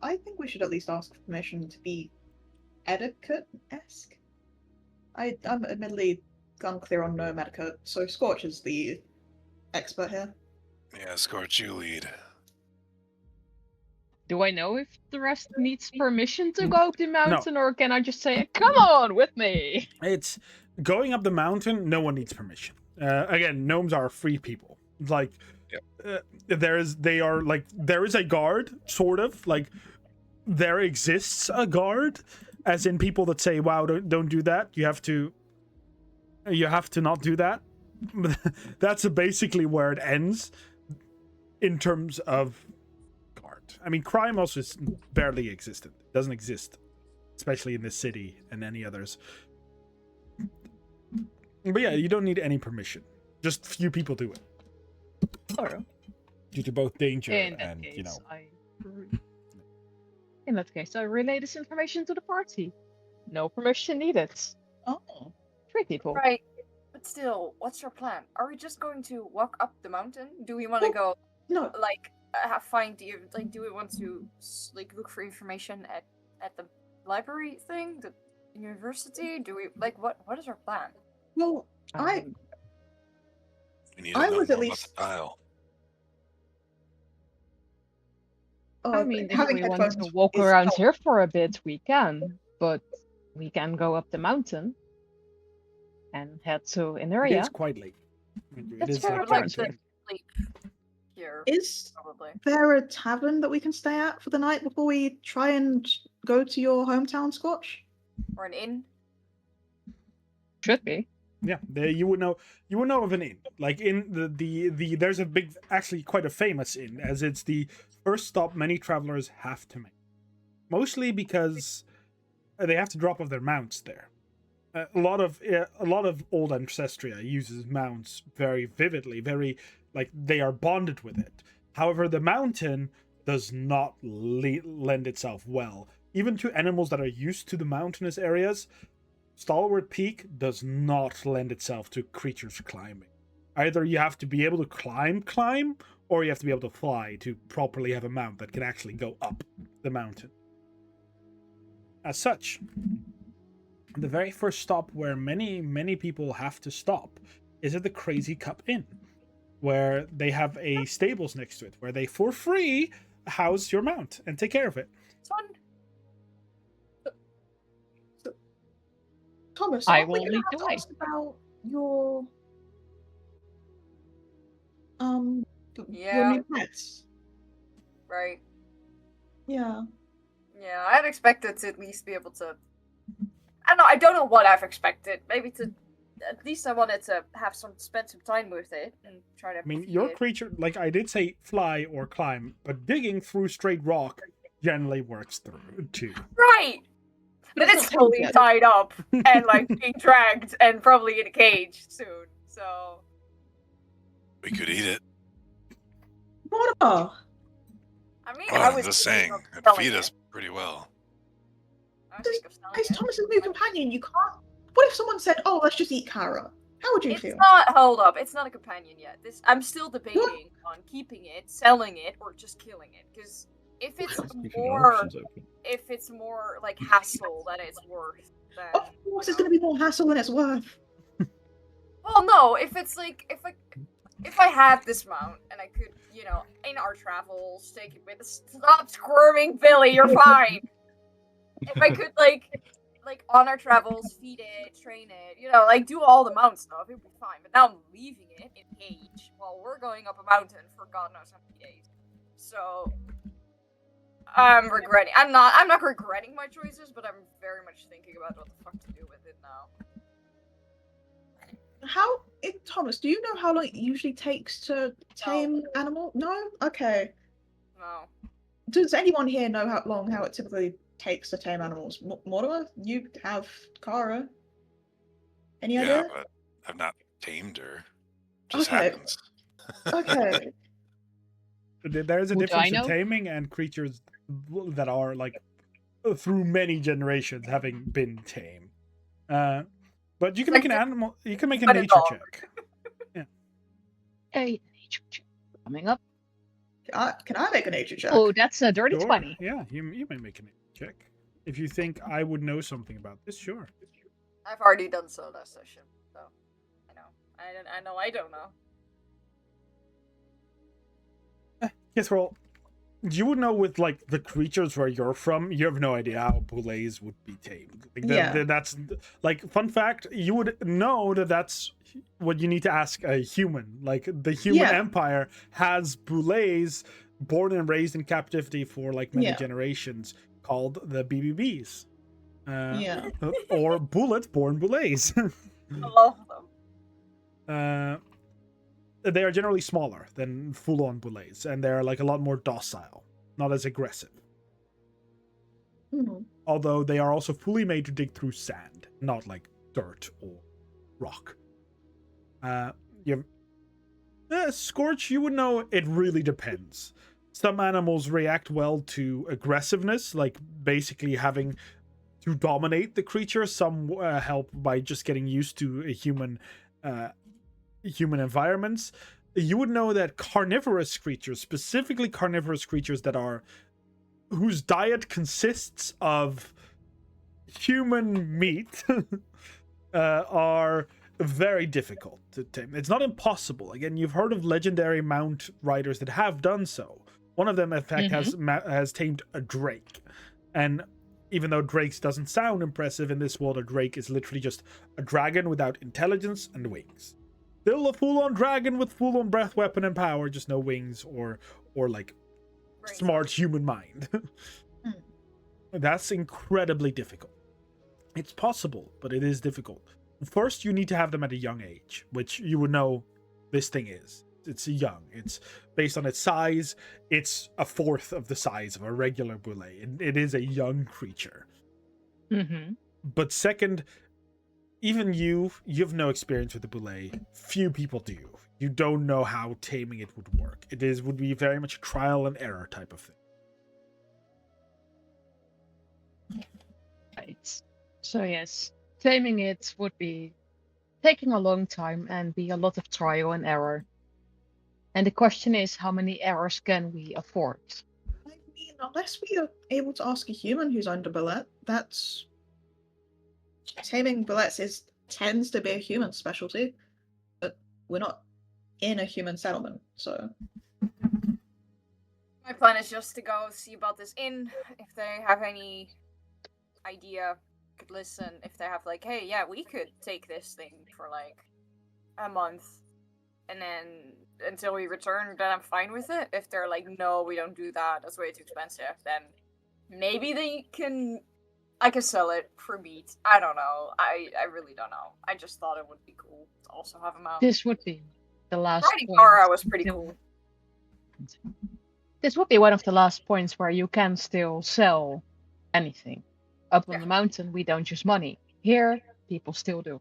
[SPEAKER 3] I think we should at least ask permission to be etiquette-esque. I'm admittedly unclear on gnome etiquette, so Scorch is the expert here.
[SPEAKER 2] Yeah, Scorch, you lead.
[SPEAKER 6] Do I know if the rest needs permission to go up the mountain, or can I just say, come on with me?
[SPEAKER 1] It's going up the mountain. No one needs permission. Again, gnomes are free people. Like, there is a guard, sort of. Like, there exists a guard, as in people that say, "Wow, don't do that. You have to not do that." That's basically where it ends in terms of guard. I mean, crime also is barely existent. It doesn't exist, especially in this city and any others. But yeah, you don't need any permission. Just few people do it.
[SPEAKER 6] Thorough.
[SPEAKER 1] Due to both danger
[SPEAKER 6] In that
[SPEAKER 1] and,
[SPEAKER 6] case,
[SPEAKER 1] you know.
[SPEAKER 6] In that case, I relay this information to the party. No permission needed.
[SPEAKER 3] Oh.
[SPEAKER 6] 3 people.
[SPEAKER 4] Right. But still, what's your plan? Are we just going to walk up the mountain? Do we want to go,
[SPEAKER 3] No.
[SPEAKER 4] like, do we want to, like, look for information at the library thing? The university? Do we, like, what is our plan?
[SPEAKER 3] Well,
[SPEAKER 2] We need to
[SPEAKER 3] I
[SPEAKER 2] know
[SPEAKER 3] was
[SPEAKER 2] more
[SPEAKER 3] at
[SPEAKER 2] about
[SPEAKER 3] least-
[SPEAKER 2] the tile.
[SPEAKER 6] I mean, if
[SPEAKER 3] having
[SPEAKER 6] we want
[SPEAKER 3] headphones
[SPEAKER 6] to walk
[SPEAKER 3] is
[SPEAKER 6] around
[SPEAKER 3] helpful.
[SPEAKER 6] here for a bit, we can. But we can go up the mountain and head to an
[SPEAKER 1] It
[SPEAKER 6] area.
[SPEAKER 1] is quite late. It
[SPEAKER 6] That's
[SPEAKER 1] is
[SPEAKER 6] fair,
[SPEAKER 1] like
[SPEAKER 6] but
[SPEAKER 4] like
[SPEAKER 1] time
[SPEAKER 4] the
[SPEAKER 1] to-
[SPEAKER 4] sleep here,
[SPEAKER 3] Is
[SPEAKER 4] probably.
[SPEAKER 3] there a tavern that we can stay at for the night before we try and go to your hometown, Scotch?
[SPEAKER 4] Or an inn.
[SPEAKER 6] Should be.
[SPEAKER 1] Yeah, you would know of an inn. Like in the there's a big, actually quite a famous inn, as it's the first stop many travelers have to make. Mostly because they have to drop off their mounts there. A lot of old Ancestria uses mounts very vividly, very like they are bonded with it. However, the mountain does not lend itself well, even to animals that are used to the mountainous areas. Stalwart Peak does not lend itself to creatures climbing. Either you have to be able to climb, or you have to be able to fly to properly have a mount that can actually go up the mountain. As such, the very first stop where many people have to stop is at the Crazy Cup Inn, where they have a stables next to it, where they for free house your mount and take care of it.
[SPEAKER 4] It's fun.
[SPEAKER 3] Thomas,
[SPEAKER 6] I
[SPEAKER 3] aren't we
[SPEAKER 6] will
[SPEAKER 3] gonna
[SPEAKER 6] lead
[SPEAKER 3] have
[SPEAKER 6] the
[SPEAKER 3] to
[SPEAKER 6] way.
[SPEAKER 3] ask about your
[SPEAKER 4] Yeah.
[SPEAKER 3] new pets?
[SPEAKER 4] Right.
[SPEAKER 3] Yeah.
[SPEAKER 4] Yeah, I'd expected to at least be able to. I don't know what I've expected. Maybe to. At least I wanted to spend some time with it and try to.
[SPEAKER 1] I mean,
[SPEAKER 4] feed
[SPEAKER 1] your
[SPEAKER 4] it.
[SPEAKER 1] creature, like I did say, fly or climb, but digging through straight rock generally works through too.
[SPEAKER 4] Right! But it's fully
[SPEAKER 3] yet.
[SPEAKER 4] tied up and like being dragged and probably in a cage soon. So
[SPEAKER 2] We could eat it.
[SPEAKER 3] What?
[SPEAKER 4] I mean,
[SPEAKER 2] Oh,
[SPEAKER 4] I
[SPEAKER 2] I'm
[SPEAKER 4] was
[SPEAKER 2] just
[SPEAKER 4] thinking
[SPEAKER 2] saying,
[SPEAKER 4] of
[SPEAKER 2] it'd
[SPEAKER 4] selling
[SPEAKER 2] feed
[SPEAKER 4] it.
[SPEAKER 2] us pretty well.
[SPEAKER 4] I was thinking of selling
[SPEAKER 3] It's
[SPEAKER 4] it.
[SPEAKER 3] Thomas's new companion. You can't. What if someone said, "Oh, let's just eat Kara"? How would you
[SPEAKER 4] It's
[SPEAKER 3] feel?
[SPEAKER 4] not. Hold up. It's not a companion yet. I'm still debating on keeping it, selling it, or just killing it. Because if it's
[SPEAKER 5] Keeping your
[SPEAKER 4] more,
[SPEAKER 5] options open.
[SPEAKER 4] if it's more like hassle than it's worth, then.
[SPEAKER 3] Of course, it's going to be more hassle than it's worth.
[SPEAKER 4] Well, no. If it's like if I had this mount and I could, in our travels, take it with. Stop squirming, Billy. You're fine. If I could like on our travels, feed it, train it, like do all the mount stuff, it'd be fine. But now I'm leaving it in a cage while we're going up a mountain for God knows how many days. So I'm regretting. I'm not regretting my choices, but I'm very much thinking about what the fuck to do with it now.
[SPEAKER 3] Thomas, do you know how long it usually takes to tame animal? No? Okay.
[SPEAKER 4] No.
[SPEAKER 3] Does anyone here know how it typically takes to tame animals? Mortimer, you have Kara. Any
[SPEAKER 2] Yeah,
[SPEAKER 3] idea?
[SPEAKER 2] but I've not tamed her. Just
[SPEAKER 3] Okay.
[SPEAKER 2] happens.
[SPEAKER 3] Okay.
[SPEAKER 1] There is a
[SPEAKER 6] Would I
[SPEAKER 1] difference in
[SPEAKER 6] know?
[SPEAKER 1] taming and creatures that are like through many generations having been tamed. But you can
[SPEAKER 4] Like
[SPEAKER 1] make an animal. You can make a
[SPEAKER 4] but a
[SPEAKER 1] nature
[SPEAKER 4] dog.
[SPEAKER 1] check.
[SPEAKER 6] Hey, nature check coming up.
[SPEAKER 3] Can I make a nature check?
[SPEAKER 6] Oh, that's a dirty
[SPEAKER 1] Sure.
[SPEAKER 6] 20.
[SPEAKER 1] Yeah, you may make a nature check if you think I would know something about this. Sure.
[SPEAKER 4] I've already done so last session, so I know. I don't know.
[SPEAKER 1] Yes, well, you would know with like the creatures where you're from. You have no idea how boulets would be tamed. Like,
[SPEAKER 3] Yeah.
[SPEAKER 1] that's like fun fact. You would know that's what you need to ask a human. Like the human
[SPEAKER 3] Yeah.
[SPEAKER 1] empire has boulets born and raised in captivity for like many
[SPEAKER 3] Yeah.
[SPEAKER 1] generations, called the BBBs.
[SPEAKER 3] Yeah.
[SPEAKER 1] Or bullet-born boulets.
[SPEAKER 4] I love them.
[SPEAKER 1] They are generally smaller than full-on boulets, and they're like a lot more docile, not as aggressive.
[SPEAKER 3] Mhm.
[SPEAKER 1] Although they are also fully made to dig through sand, not like dirt or rock. You have Scorch, you would know it really depends. Some animals react well to aggressiveness, like basically having to dominate the creature. Some help by just getting used to a human environments. You would know that carnivorous creatures, specifically carnivorous creatures that are whose diet consists of human meat, are very difficult to tame. It's not impossible. Again, you've heard of legendary mount riders that have done so. One of them, in fact, has tamed a drake, and even though drakes doesn't sound impressive in this world, a drake is literally just a dragon without intelligence and wings. Still a full-on dragon with full-on breath weapon and power, just no wings or like smart human mind. That's incredibly difficult. It's possible, but it is difficult. First, you need to have them at a young age, which you would know this thing is. It's young. It's based on its size. It's a fourth of the size of a regular boulet. It is a young creature.
[SPEAKER 6] Mm-hmm.
[SPEAKER 1] But second, even you have no experience with the boulet. Few people do. You don't know how taming it would work. Would be very much a trial and error type of thing.
[SPEAKER 6] Right. So yes, taming it would be taking a long time and be a lot of trial and error. And the question is, how many errors can we afford?
[SPEAKER 3] I mean, unless we are able to ask a human who's under bullet, that's taming bullets tends to be a human specialty, but we're not in a human settlement, so.
[SPEAKER 4] My plan is just to go see about this inn. If they have any idea, could listen. If they have like, hey, yeah, we could take this thing for like a month, and then until we return, then I'm fine with it. If they're like, no, we don't do that, that's way too expensive, then maybe I could sell it for meat. I don't know. I really don't know. I just thought it would be cool to also have them out.
[SPEAKER 6] This would be the last
[SPEAKER 4] Riding
[SPEAKER 6] point.
[SPEAKER 4] Kara was pretty cool.
[SPEAKER 6] This would be one of the last points where you can still sell anything. Up on the mountain, we don't use money. Here, people still do.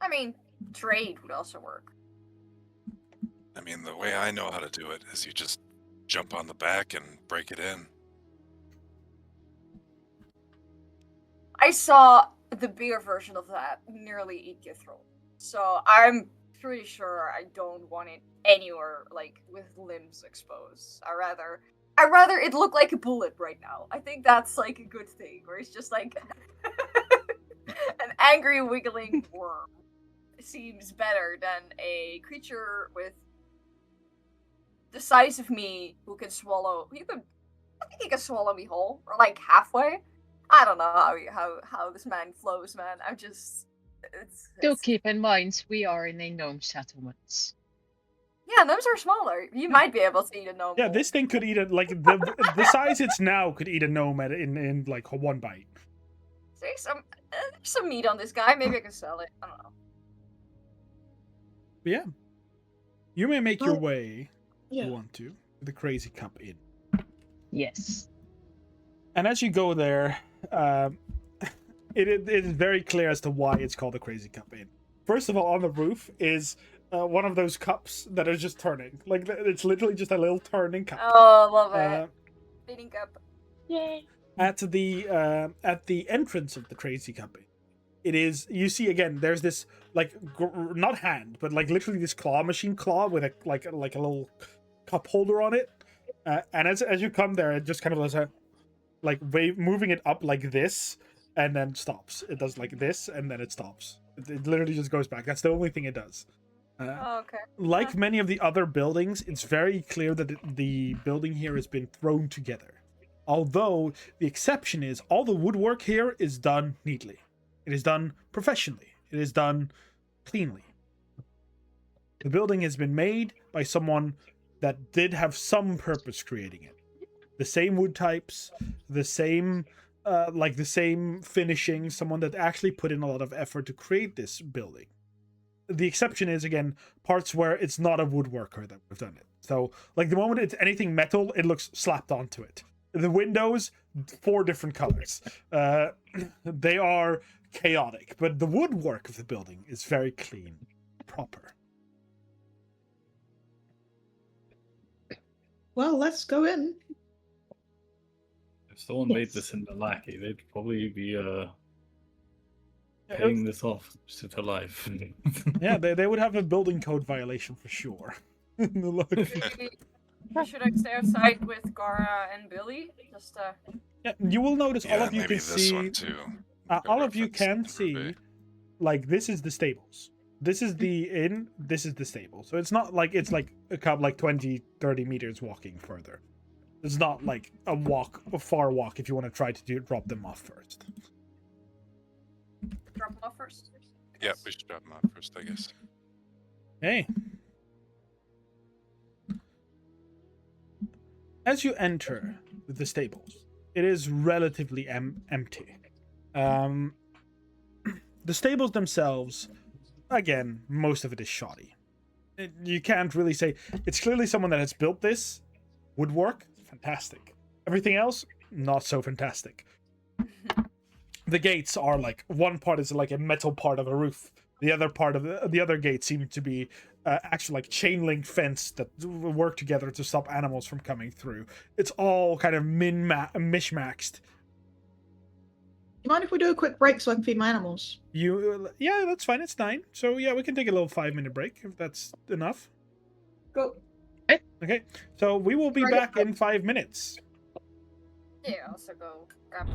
[SPEAKER 4] I mean, trade would also work.
[SPEAKER 2] I mean, the way I know how to do it is you just jump on the back and break it in.
[SPEAKER 4] I saw the bigger version of that nearly eat Githral. So I'm pretty sure I don't want it anywhere like with limbs exposed. I rather it look like a bullet right now. I think that's like a good thing, where it's just like an angry wiggling worm. Seems better than a creature with the size of me who can swallow. I think he can swallow me whole, or like halfway. I don't know how this man flows, man. I'm just.
[SPEAKER 6] Still keep in mind, we are in a gnome settlement.
[SPEAKER 4] Yeah, gnomes are smaller. You might be able to eat a gnome.
[SPEAKER 1] Yeah,
[SPEAKER 4] whole.
[SPEAKER 1] this thing could eat the size it's now could eat a gnome in like one bite.
[SPEAKER 4] There's some meat on this guy. Maybe I can sell it. I don't know.
[SPEAKER 1] But yeah, you may make your way.
[SPEAKER 3] Yeah.
[SPEAKER 1] You want to the Crazy Cup Inn.
[SPEAKER 6] Yes.
[SPEAKER 1] And as you go there, it is very clear as to why it's called the Crazy Cup Inn. First of all, on the roof is one of those cups that are just turning. Like, it's literally just a little turning cup.
[SPEAKER 4] Oh, love it. Spinning cup.
[SPEAKER 6] Yay.
[SPEAKER 1] At the entrance of the Crazy Cup Inn, it is, you see again, there's this, like, not hand, but like literally this claw with a like a little cup holder on it. And as you come there, it just kind of does a, like, moving it up like this, and then stops. It does like this, and then it stops. It literally just goes back. That's the only thing it does.
[SPEAKER 4] Okay.
[SPEAKER 1] Like many of the other buildings, it's very clear that the building here has been thrown together. Although, the exception is, all the woodwork here is done neatly. It is done professionally. It is done cleanly. The building has been made by someone that did have some purpose creating it. The same wood types, the same the same finishing, someone that actually put in a lot of effort to create this building. The exception is, again, parts where it's not a woodworker that would have done it. So, like, the moment it's anything metal, it looks slapped onto it. The windows, 4 different colors. They are chaotic, but the woodwork of the building is very clean, proper.
[SPEAKER 3] Well, let's go in.
[SPEAKER 5] If someone made this in the lackey, they'd probably be paying this off to their life.
[SPEAKER 1] Yeah, they would have a building code violation for sure.
[SPEAKER 4] Should I stay outside with Gara and Billy? Just
[SPEAKER 1] Yeah, you will notice all of you
[SPEAKER 2] maybe
[SPEAKER 1] can
[SPEAKER 2] this
[SPEAKER 1] see.
[SPEAKER 2] one too.
[SPEAKER 1] All of you
[SPEAKER 2] reference
[SPEAKER 1] can
[SPEAKER 2] to
[SPEAKER 1] see,
[SPEAKER 2] Ruby.
[SPEAKER 1] like, this is the stables. This is the inn. This is the stable. So it's not like it's like a couple, like 20, 30 meters walking further. It's not like a far walk if you want to try to drop them off first.
[SPEAKER 4] drop them off first.
[SPEAKER 2] Yeah, we should drop them off first, I guess.
[SPEAKER 1] Hey. As you enter the stables, it is relatively empty. The stables themselves, again, most of it is shoddy. You can't really say. It's clearly someone that has built this. Woodwork, fantastic. Everything else, not so fantastic. The gates are like, one part is like a metal part of a roof. The other part of the other gate seems to be actually like chain link fence that work together to stop animals from coming through. It's all kind of mishmaxed.
[SPEAKER 3] You mind if we do a quick break so I can feed my animals?
[SPEAKER 1] Yeah, that's fine. It's 9. So yeah, we can take a little 5-minute break if that's enough.
[SPEAKER 3] Go.
[SPEAKER 1] Okay, so we will be back in 5 minutes.
[SPEAKER 4] Yeah, I'll also go grab.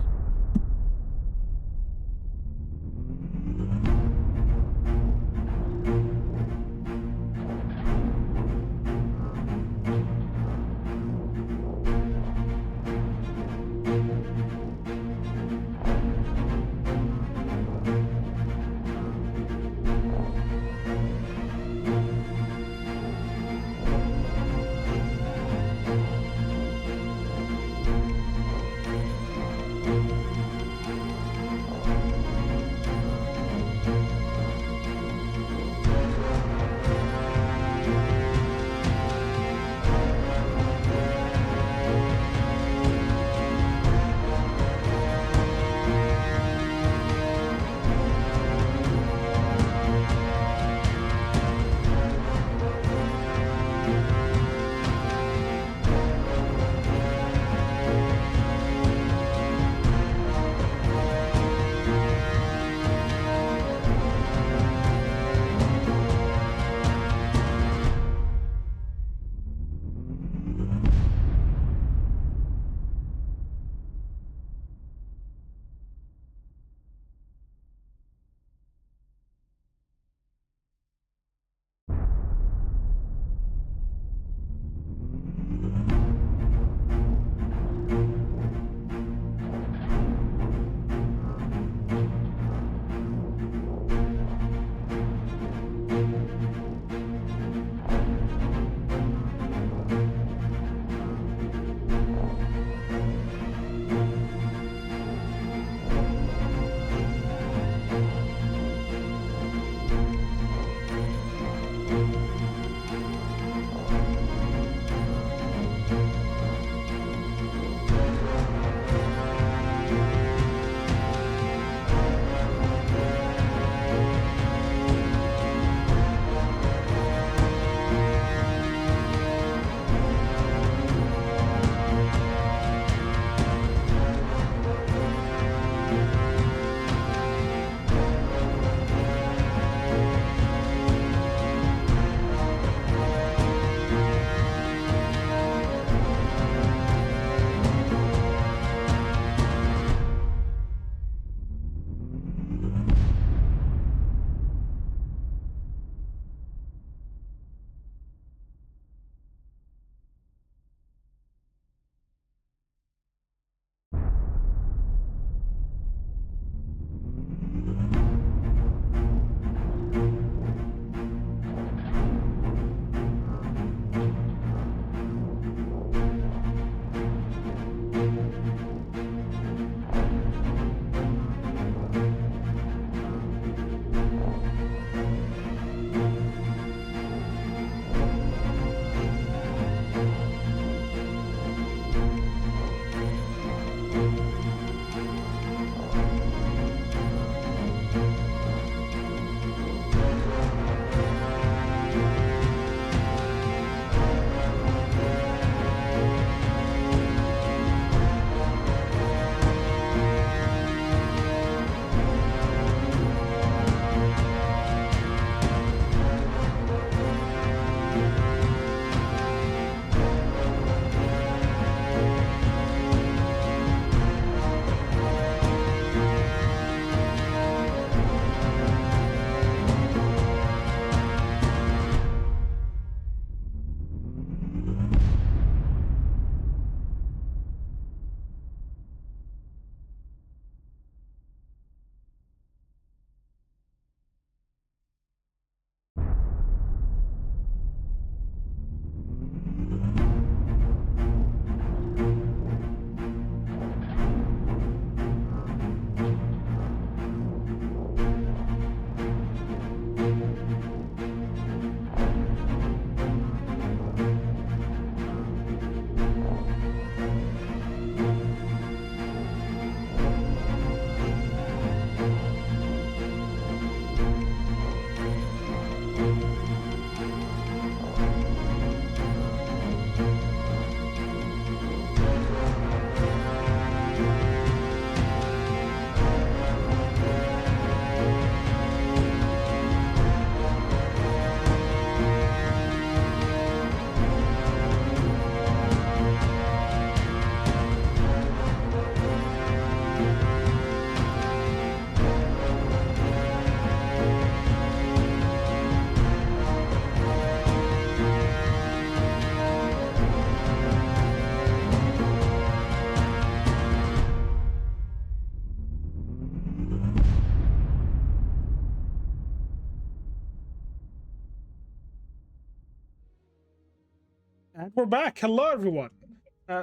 [SPEAKER 1] And we're back. Hello, everyone.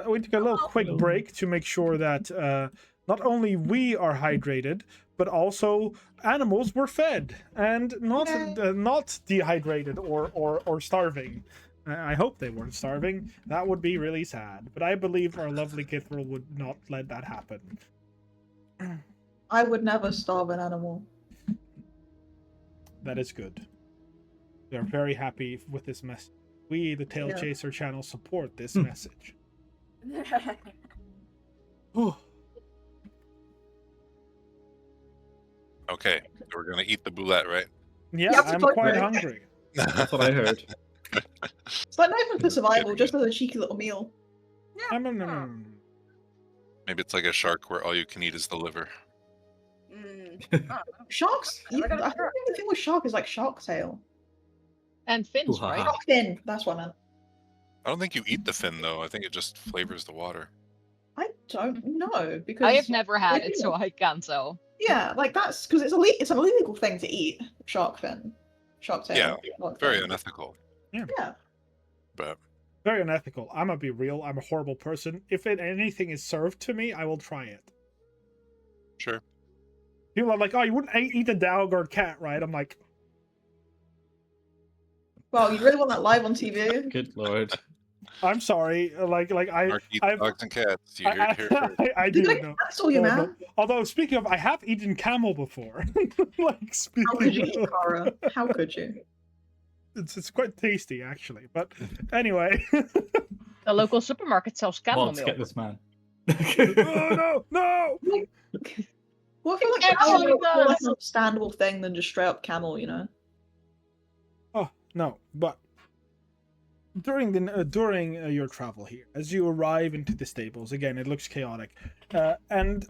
[SPEAKER 1] We took a little quick
[SPEAKER 5] Hello.
[SPEAKER 1] break to make sure that not only we are hydrated, but also animals were fed and not
[SPEAKER 3] Yay.
[SPEAKER 1] not dehydrated or starving. I hope they weren't starving. That would be really sad. But I believe our lovely Kithril would not let that happen.
[SPEAKER 3] I would never starve an animal.
[SPEAKER 1] That is good. We are very happy with this message. We, the Talechaser channel, support this message. Oh,
[SPEAKER 2] Okay, we're gonna eat the boulette, right?
[SPEAKER 1] yeah,
[SPEAKER 3] Yep,
[SPEAKER 1] I'm
[SPEAKER 3] totally.
[SPEAKER 1] quite hungry.
[SPEAKER 5] That's what I heard.
[SPEAKER 3] It's like not even for survival, just as a cheeky little meal.
[SPEAKER 1] No.
[SPEAKER 2] Maybe it's like a shark where all you can eat is the liver.
[SPEAKER 3] Sharks?
[SPEAKER 4] Never
[SPEAKER 3] I
[SPEAKER 4] gonna
[SPEAKER 3] think
[SPEAKER 4] try.
[SPEAKER 3] the thing with shark is like shark tail.
[SPEAKER 6] And fins,
[SPEAKER 5] Ooh-ha-ha.
[SPEAKER 6] right?
[SPEAKER 3] Shark fin. That's what I meant.
[SPEAKER 2] I don't think you eat the fin though. I think it just flavors the water.
[SPEAKER 3] I don't know because
[SPEAKER 6] I have never had
[SPEAKER 3] they
[SPEAKER 6] it,
[SPEAKER 3] do.
[SPEAKER 6] so I can't tell.
[SPEAKER 3] Yeah, like that's because it's an illegal thing to eat shark fin, shark tail.
[SPEAKER 2] Yeah,
[SPEAKER 3] shark
[SPEAKER 2] Very
[SPEAKER 3] fin.
[SPEAKER 2] unethical.
[SPEAKER 3] Yeah.
[SPEAKER 2] But
[SPEAKER 1] Very unethical. I'm gonna be real. I'm a horrible person. If anything is served to me, I will try it.
[SPEAKER 2] sure.
[SPEAKER 1] People are like, "Oh, you wouldn't eat a dog or a cat, right?" I'm like,
[SPEAKER 3] Well, you really want that live on TV?
[SPEAKER 5] Good lord.
[SPEAKER 1] "I'm sorry."
[SPEAKER 2] Mark eats
[SPEAKER 1] I've,
[SPEAKER 2] dogs and cats. You hear it here first.
[SPEAKER 1] I
[SPEAKER 3] Did
[SPEAKER 1] do
[SPEAKER 3] I
[SPEAKER 1] know.
[SPEAKER 3] cancel you,
[SPEAKER 1] No,
[SPEAKER 3] man?
[SPEAKER 1] Although speaking of, I have eaten camel before. Like speaking,
[SPEAKER 3] How could you eat
[SPEAKER 1] of,
[SPEAKER 3] Kara? How could you?
[SPEAKER 1] it's quite tasty actually. But anyway,
[SPEAKER 6] The local supermarket sells camel
[SPEAKER 5] Let's
[SPEAKER 6] milk.
[SPEAKER 5] get this man.
[SPEAKER 1] oh no!
[SPEAKER 3] Well, I feel like
[SPEAKER 6] It
[SPEAKER 3] camel
[SPEAKER 6] actually
[SPEAKER 3] milk is more like
[SPEAKER 6] does.
[SPEAKER 3] an understandable thing than just straight up camel, you know?
[SPEAKER 1] Oh no! But during your travel here, as you arrive into the stables, again it looks chaotic, and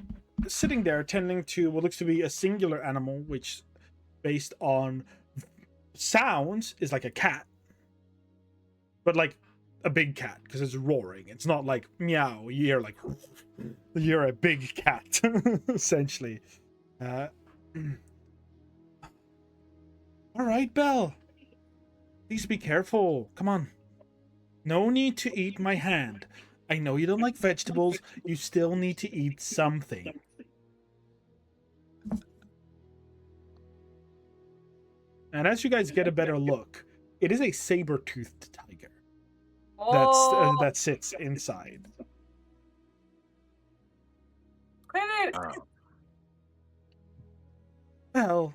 [SPEAKER 1] sitting there tending to what looks to be a singular animal, which, based on sounds, is like a cat, but like a big cat because it's roaring. It's not like meow. You're like you're a big cat essentially. All right, Belle. Please be careful. Come on. No need to eat my hand. I know you don't like vegetables. You still need to eat something. And as you guys get a better look, it is a saber-toothed tiger that sits inside.
[SPEAKER 4] Clean it.
[SPEAKER 1] Well,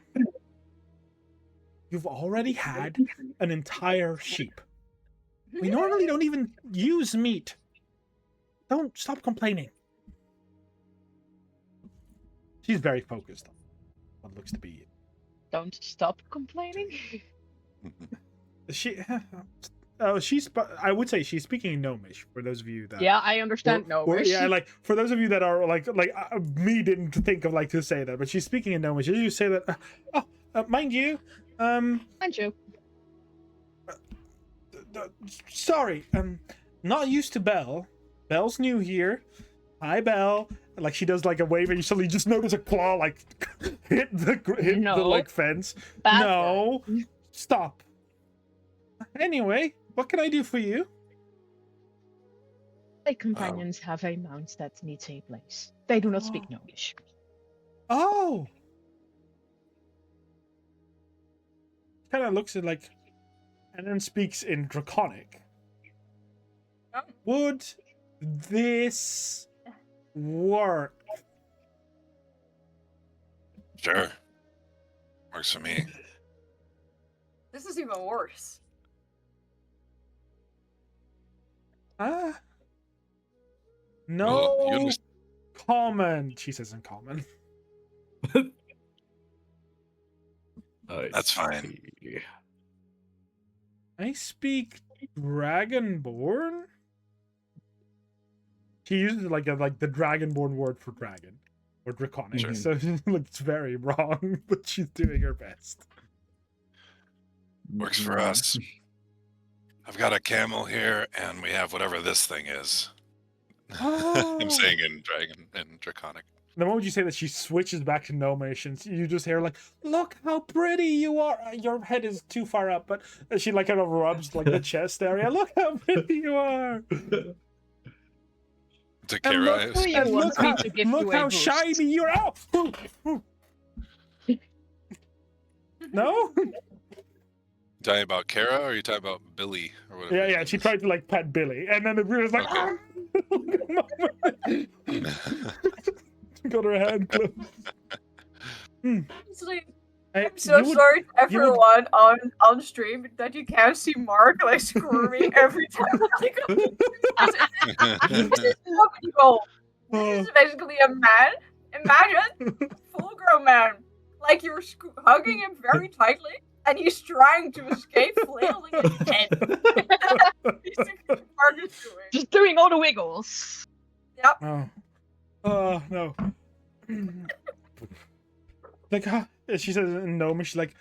[SPEAKER 1] you've already had an entire sheep. We normally don't even use meat. Don't stop complaining. She's very focused on what looks to be.
[SPEAKER 6] Don't stop complaining.
[SPEAKER 1] I would say she's speaking in Gnomish for those of you that.
[SPEAKER 6] Yeah, I understand Gnomish.
[SPEAKER 1] Yeah, like for those of you that are like me didn't think of like to say that, but she's speaking in Gnomish. Did you say that? Mind you,
[SPEAKER 6] Mind you.
[SPEAKER 1] sorry, not used to Belle. Belle's new here. Hi, Belle. Like she does like a wave, and you suddenly just notice a claw like hit the
[SPEAKER 6] No.
[SPEAKER 1] like fence.
[SPEAKER 6] Bad
[SPEAKER 1] No, stop. Anyway, what can I do for you?
[SPEAKER 6] My companions have a mount that needs a place. They do not speak Gnomish.
[SPEAKER 1] Oh. Kind of looks at like, and then speaks in Draconic.
[SPEAKER 4] Oh.
[SPEAKER 1] Would this work?
[SPEAKER 2] Sure. Works for me.
[SPEAKER 4] This is even worse.
[SPEAKER 1] No
[SPEAKER 2] Well, you understand.
[SPEAKER 1] common. She says in common.
[SPEAKER 2] That's fine.
[SPEAKER 1] I speak Dragonborn. She uses like the Dragonborn word for dragon or Draconic,
[SPEAKER 5] Sure.
[SPEAKER 1] so it looks very wrong, but she's doing her best.
[SPEAKER 2] Works for us. I've got a camel here, and we have whatever this thing is. I'm saying in Draconic.
[SPEAKER 1] The moment you say that, she switches back to gnomish, and you just hear like, "Look how pretty you are." Your head is too far up, but she like kind of rubs like the chest area. Look how pretty you are.
[SPEAKER 2] To
[SPEAKER 1] And
[SPEAKER 2] Kara,
[SPEAKER 1] look,
[SPEAKER 2] I
[SPEAKER 6] Who you
[SPEAKER 1] and
[SPEAKER 6] want
[SPEAKER 1] look
[SPEAKER 6] me
[SPEAKER 1] how,
[SPEAKER 6] to give
[SPEAKER 1] look
[SPEAKER 6] you a
[SPEAKER 1] how
[SPEAKER 6] boost?
[SPEAKER 1] shiny you're. Oh, no.
[SPEAKER 2] talking about Kara, or are you talking about Billy, or whatever?
[SPEAKER 1] Yeah,
[SPEAKER 2] his
[SPEAKER 1] yeah.
[SPEAKER 2] name
[SPEAKER 1] She
[SPEAKER 2] is?
[SPEAKER 1] tried to like pet Billy, and then the was like, got her hand close.
[SPEAKER 4] Honestly,
[SPEAKER 1] Hey,
[SPEAKER 4] I'm so
[SPEAKER 1] you would-
[SPEAKER 4] sorry to
[SPEAKER 1] you would-
[SPEAKER 4] everyone on stream that you can't see Mark like squirming every time. Like, this is not evil. This is basically a man. Imagine full-grown man, like you're hugging him very tightly, and he's trying to escape, flailing his head. That's basically what Mark is doing.
[SPEAKER 6] Just doing all the wiggles.
[SPEAKER 4] Yep.
[SPEAKER 1] Oh no. Like, she says no, and she's like,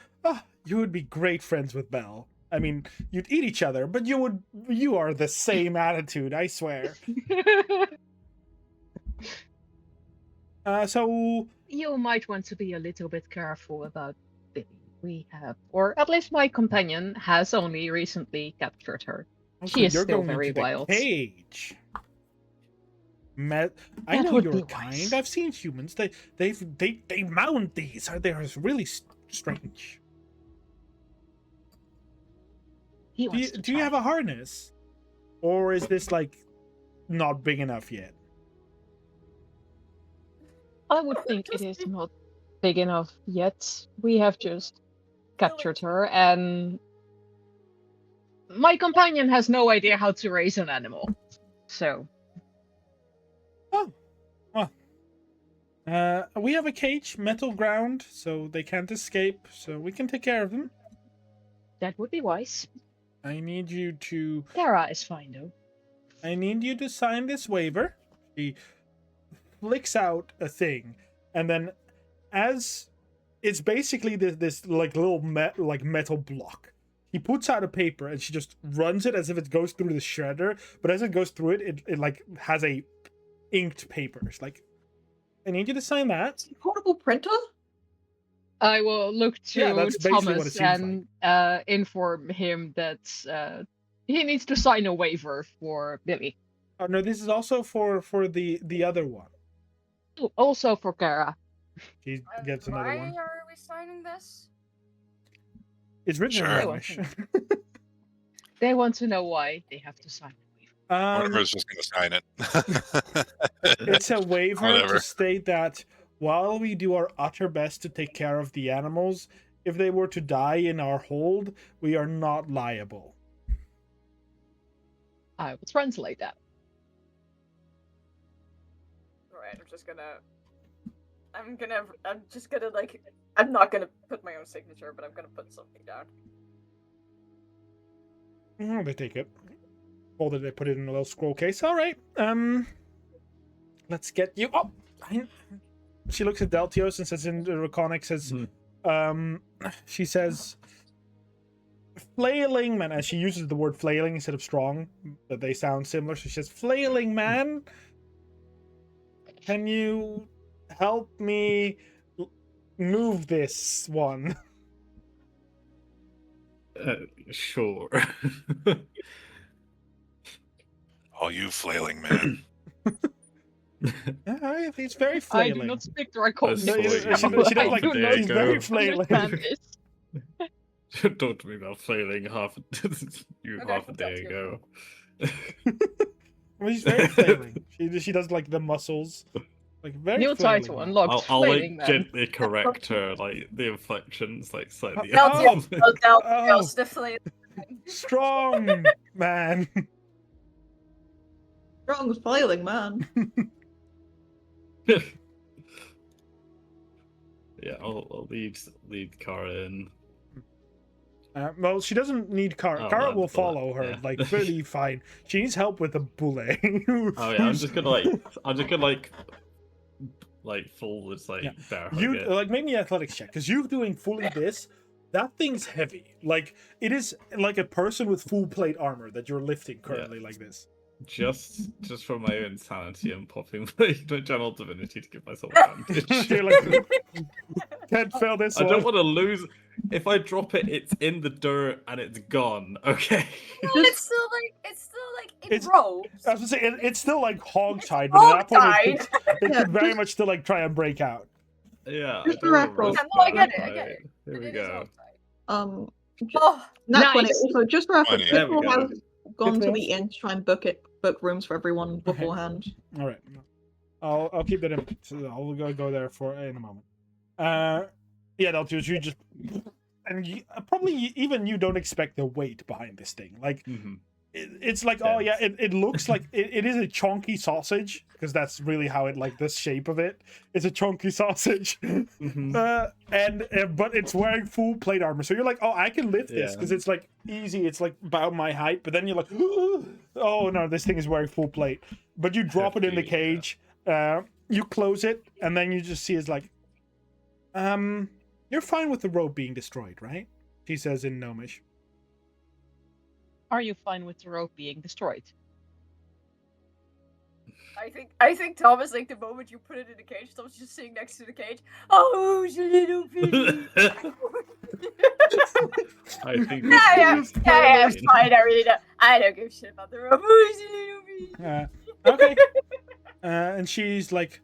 [SPEAKER 1] you would be great friends with Belle. I mean, you'd eat each other, but you are the same attitude, I swear. So
[SPEAKER 6] You might want to be a little bit careful about Billy. We have, or at least my companion has only recently captured her.
[SPEAKER 1] also,
[SPEAKER 6] She is
[SPEAKER 1] you're
[SPEAKER 6] still
[SPEAKER 1] going
[SPEAKER 6] very
[SPEAKER 1] into the
[SPEAKER 6] wild.
[SPEAKER 1] cage. I
[SPEAKER 6] That
[SPEAKER 1] know
[SPEAKER 6] would
[SPEAKER 1] your
[SPEAKER 6] be
[SPEAKER 1] kind.
[SPEAKER 6] wise.
[SPEAKER 1] I've seen humans. They mount these. They're really strange.
[SPEAKER 6] He
[SPEAKER 1] Do
[SPEAKER 6] wants
[SPEAKER 1] you,
[SPEAKER 6] to
[SPEAKER 1] do you
[SPEAKER 6] try.
[SPEAKER 1] have a harness, or is this like not big enough yet?
[SPEAKER 6] I would think it is not big enough yet. We have just captured her, and my companion has no idea how to raise an animal. So,
[SPEAKER 1] We have a cage, metal ground, so they can't escape. So we can take care of them.
[SPEAKER 6] that would be wise.
[SPEAKER 1] I need you to.
[SPEAKER 6] Kara is fine though.
[SPEAKER 1] I need you to sign this waiver. She flicks out a thing, and then, as it's basically this like little metal block. He puts out a paper, and she just runs it as if it goes through the shredder. But as it goes through it like has a inked paper. It's like, I need you to sign that.
[SPEAKER 3] Portable printer?
[SPEAKER 6] I will look to
[SPEAKER 1] Yeah, that's basically what it
[SPEAKER 6] Thomas
[SPEAKER 1] seems
[SPEAKER 6] and inform him that he needs to sign a waiver for Billy.
[SPEAKER 1] Oh no, this is also for the other one.
[SPEAKER 6] Oh, also for Kara.
[SPEAKER 1] She gets another
[SPEAKER 4] Why
[SPEAKER 1] one.
[SPEAKER 4] are we signing this?
[SPEAKER 1] It's written
[SPEAKER 2] Sure.
[SPEAKER 1] in
[SPEAKER 6] They
[SPEAKER 1] Romish.
[SPEAKER 6] want to They want to know why they have to sign the waiver.
[SPEAKER 2] Whatever's just gonna sign it.
[SPEAKER 1] It's a waiver
[SPEAKER 2] Whatever.
[SPEAKER 1] to state that while we do our utter best to take care of the animals, if they were to die in our hold, we are not liable.
[SPEAKER 6] I will translate that.
[SPEAKER 4] Alright, I'm not gonna put my own signature, but I'm gonna put something down.
[SPEAKER 1] They take it. Fold it, they put it in a little scroll case. All right. Let's get you. Oh, she looks at Deltios and says in the Draconic says, she says, flailing man, as she uses the word flailing instead of strong, but they sound similar. So she says, flailing man, can you help me move this one?
[SPEAKER 5] Sure.
[SPEAKER 2] Oh, you flailing man.
[SPEAKER 1] He's very
[SPEAKER 6] I
[SPEAKER 1] flailing.
[SPEAKER 6] do not speak Draconic.
[SPEAKER 5] No,
[SPEAKER 1] she does
[SPEAKER 6] I
[SPEAKER 1] like,
[SPEAKER 6] do
[SPEAKER 5] there
[SPEAKER 6] not
[SPEAKER 5] you
[SPEAKER 1] he's very
[SPEAKER 5] go.
[SPEAKER 1] flailing.
[SPEAKER 6] understand this.
[SPEAKER 5] Talk to me about flailing half a day
[SPEAKER 4] that's
[SPEAKER 5] ago.
[SPEAKER 1] Well, he's very flailing. She does like the muscles, like very.
[SPEAKER 6] New
[SPEAKER 1] flailing
[SPEAKER 6] title
[SPEAKER 1] man.
[SPEAKER 6] unlocked.
[SPEAKER 5] I'll
[SPEAKER 6] Flailing
[SPEAKER 5] like
[SPEAKER 6] Man.
[SPEAKER 5] gently correct her, like the inflections, like slightly.
[SPEAKER 1] Oh,
[SPEAKER 4] Deltios,
[SPEAKER 1] oh.
[SPEAKER 4] definitely.
[SPEAKER 1] Strong man.
[SPEAKER 3] Strong flailing man.
[SPEAKER 5] Yeah, I'll lead Kara in.
[SPEAKER 1] Well, she doesn't need Kara.
[SPEAKER 5] Oh,
[SPEAKER 1] Kara
[SPEAKER 5] no,
[SPEAKER 1] will
[SPEAKER 5] the bullet,
[SPEAKER 1] follow her,
[SPEAKER 5] yeah.
[SPEAKER 1] like really fine. She needs help with the bullet.
[SPEAKER 5] Oh yeah, I'm just gonna full this like
[SPEAKER 1] Yeah.
[SPEAKER 5] bear
[SPEAKER 1] You
[SPEAKER 5] hug it.
[SPEAKER 1] like make me an athletics check because you doing fully this. That thing's heavy. Like it is like a person with full plate armor that you're lifting currently like this.
[SPEAKER 5] Just for my own sanity, I'm popping my channel divinity to give myself advantage.
[SPEAKER 1] You're like, can't fail this
[SPEAKER 5] I
[SPEAKER 1] one.
[SPEAKER 5] don't want to lose. If I drop it, it's in the dirt and it's gone. Okay.
[SPEAKER 4] No, it's still like in
[SPEAKER 1] It's-
[SPEAKER 4] robes.
[SPEAKER 1] I was gonna say it's still like hog
[SPEAKER 4] It's
[SPEAKER 1] tied, but at that point
[SPEAKER 4] hog-tied.
[SPEAKER 1] it
[SPEAKER 3] Yeah,
[SPEAKER 1] could very
[SPEAKER 3] just-
[SPEAKER 1] much still like try and break out.
[SPEAKER 5] Yeah.
[SPEAKER 3] Just
[SPEAKER 5] I don't wanna
[SPEAKER 3] for reference.
[SPEAKER 5] risk
[SPEAKER 4] Yeah, no, I
[SPEAKER 5] that.
[SPEAKER 4] get it, I get
[SPEAKER 5] Right,
[SPEAKER 4] it.
[SPEAKER 5] Here we
[SPEAKER 4] It is
[SPEAKER 5] go.
[SPEAKER 4] hog-tied.
[SPEAKER 3] Nat
[SPEAKER 4] Oh,
[SPEAKER 3] 20.
[SPEAKER 6] Nice.
[SPEAKER 3] Also, just for reference,
[SPEAKER 2] 20.
[SPEAKER 5] There we
[SPEAKER 3] Pitbull
[SPEAKER 5] go.
[SPEAKER 3] has gone to
[SPEAKER 1] Pitbull?
[SPEAKER 3] the inn to try and book rooms for everyone beforehand.
[SPEAKER 1] All right, I'll keep that in. So I'll go there in a moment. Yeah, they'll just you just and probably even you don't expect the weight behind this thing. Like
[SPEAKER 5] Mhm.
[SPEAKER 1] it's like oh yeah, it looks like it is a chunky sausage because that's really how it like the shape of it. It's a chunky sausage.
[SPEAKER 5] Mhm.
[SPEAKER 1] But it's wearing full plate armor, so you're like, oh, I can lift this
[SPEAKER 5] Yeah.
[SPEAKER 1] because it's like easy. It's like about my height, but then you're like, oh no, this thing is wearing full plate. But you drop it in the
[SPEAKER 5] Hefty, yeah.
[SPEAKER 1] cage, you close it, and then you just see it's like, you're fine with the rope being destroyed, right? She says in Gnomish.
[SPEAKER 6] Are you fine with the rope being destroyed?
[SPEAKER 4] I think Thomas, like the moment you put it in the cage, Thomas just sitting next to the cage. Oh, you little piggy.
[SPEAKER 5] I think.
[SPEAKER 4] yeah,
[SPEAKER 5] this is
[SPEAKER 4] it's
[SPEAKER 5] fine.
[SPEAKER 4] fine. I don't give a shit about the rope. Oh, you little piggy.
[SPEAKER 1] Okay. And she's like,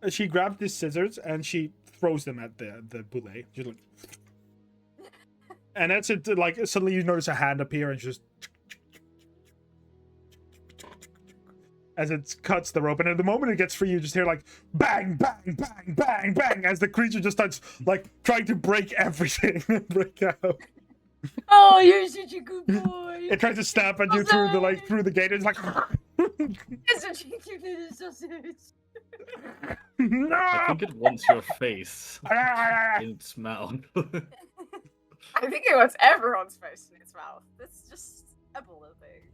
[SPEAKER 1] she grabs these scissors and she throws them at the boulet. She's like, and that's it. Like suddenly you notice a hand appear and just as it cuts the rope, and at the moment it gets free, you just hear like bang, bang, bang, bang, bang, as the creature just starts like trying to break everything and break out.
[SPEAKER 4] Oh, you're such a good boy.
[SPEAKER 1] It tries to snap at you through the gate. It's like
[SPEAKER 4] It's such a cute little sausage.
[SPEAKER 5] I
[SPEAKER 1] no.
[SPEAKER 5] think it wants your face in its mouth.
[SPEAKER 4] I think it wants everyone's face in its mouth. That's just a bullet thing.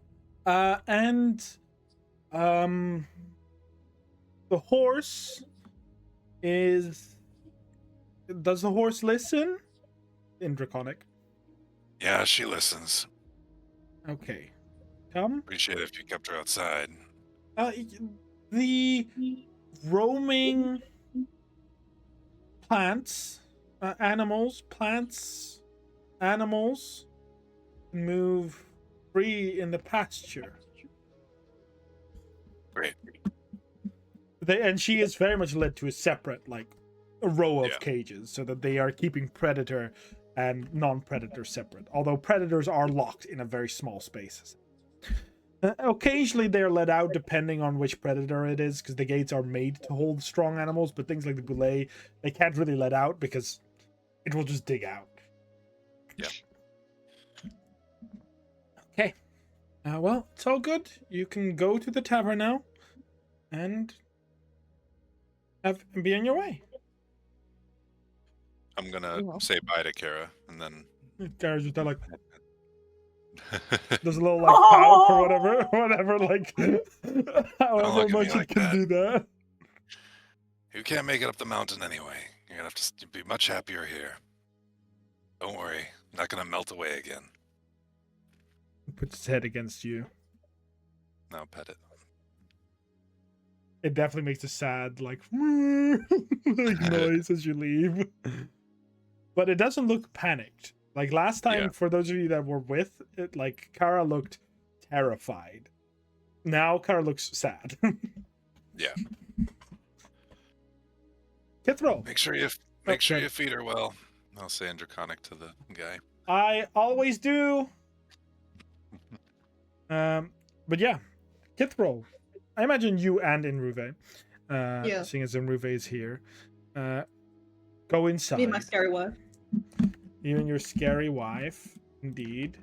[SPEAKER 1] And the horse is. Does the horse listen? In Draconic.
[SPEAKER 2] Yeah, she listens.
[SPEAKER 1] Okay. Come.
[SPEAKER 2] Appreciate it if you kept her outside.
[SPEAKER 1] The roaming plants, animals move free in the pasture.
[SPEAKER 2] Great.
[SPEAKER 1] And she is very much led to a separate, like, a row of
[SPEAKER 2] Yeah.
[SPEAKER 1] cages, so that they are keeping predator and non-predator separate. Although predators are locked in a very small space. Occasionally they're let out depending on which predator it is, because the gates are made to hold strong animals, but things like the boulet, they can't really let out because it will just dig out.
[SPEAKER 2] Yeah.
[SPEAKER 1] Okay. Well, it's all good. You can go to the tavern now and be on your way.
[SPEAKER 2] I'm gonna
[SPEAKER 3] Well.
[SPEAKER 2] say bye to Kara, and then
[SPEAKER 1] Garage just like there's a little like pout for whatever like however
[SPEAKER 2] look at me
[SPEAKER 1] much
[SPEAKER 2] like
[SPEAKER 1] it can
[SPEAKER 2] that.
[SPEAKER 1] do that.
[SPEAKER 2] you can't make it up the mountain anyway. You're gonna have to be much happier here. Don't worry, I'm not gonna melt away again.
[SPEAKER 1] Puts its head against you.
[SPEAKER 2] Now pet it.
[SPEAKER 1] It definitely makes a sad like, like noise as you leave. But it doesn't look panicked. Like last time,
[SPEAKER 2] Yeah.
[SPEAKER 1] for those of you that were with it, like Kara looked terrified. Now Kara looks sad.
[SPEAKER 2] Yeah.
[SPEAKER 1] Kithro,
[SPEAKER 2] Make sure you
[SPEAKER 1] Okay.
[SPEAKER 2] feed her well. I'll say in Draconic to the guy.
[SPEAKER 1] I always do. But yeah, Kithro. I imagine you and Inruve,
[SPEAKER 3] Yeah.
[SPEAKER 1] seeing as Inruve is here, go inside.
[SPEAKER 3] Me and my scary wife.
[SPEAKER 1] You and your scary wife, indeed.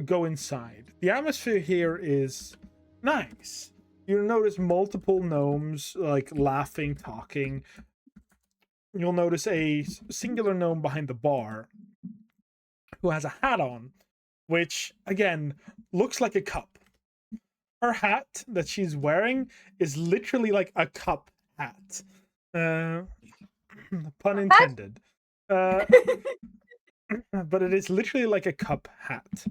[SPEAKER 1] Go inside. The atmosphere here is nice. You'll notice multiple gnomes, like, laughing, talking. You'll notice a singular gnome behind the bar who has a hat on, which, again, looks like a cup. Her hat that she's wearing is literally like a cup hat. Pun intended. But it is literally like a cup hat.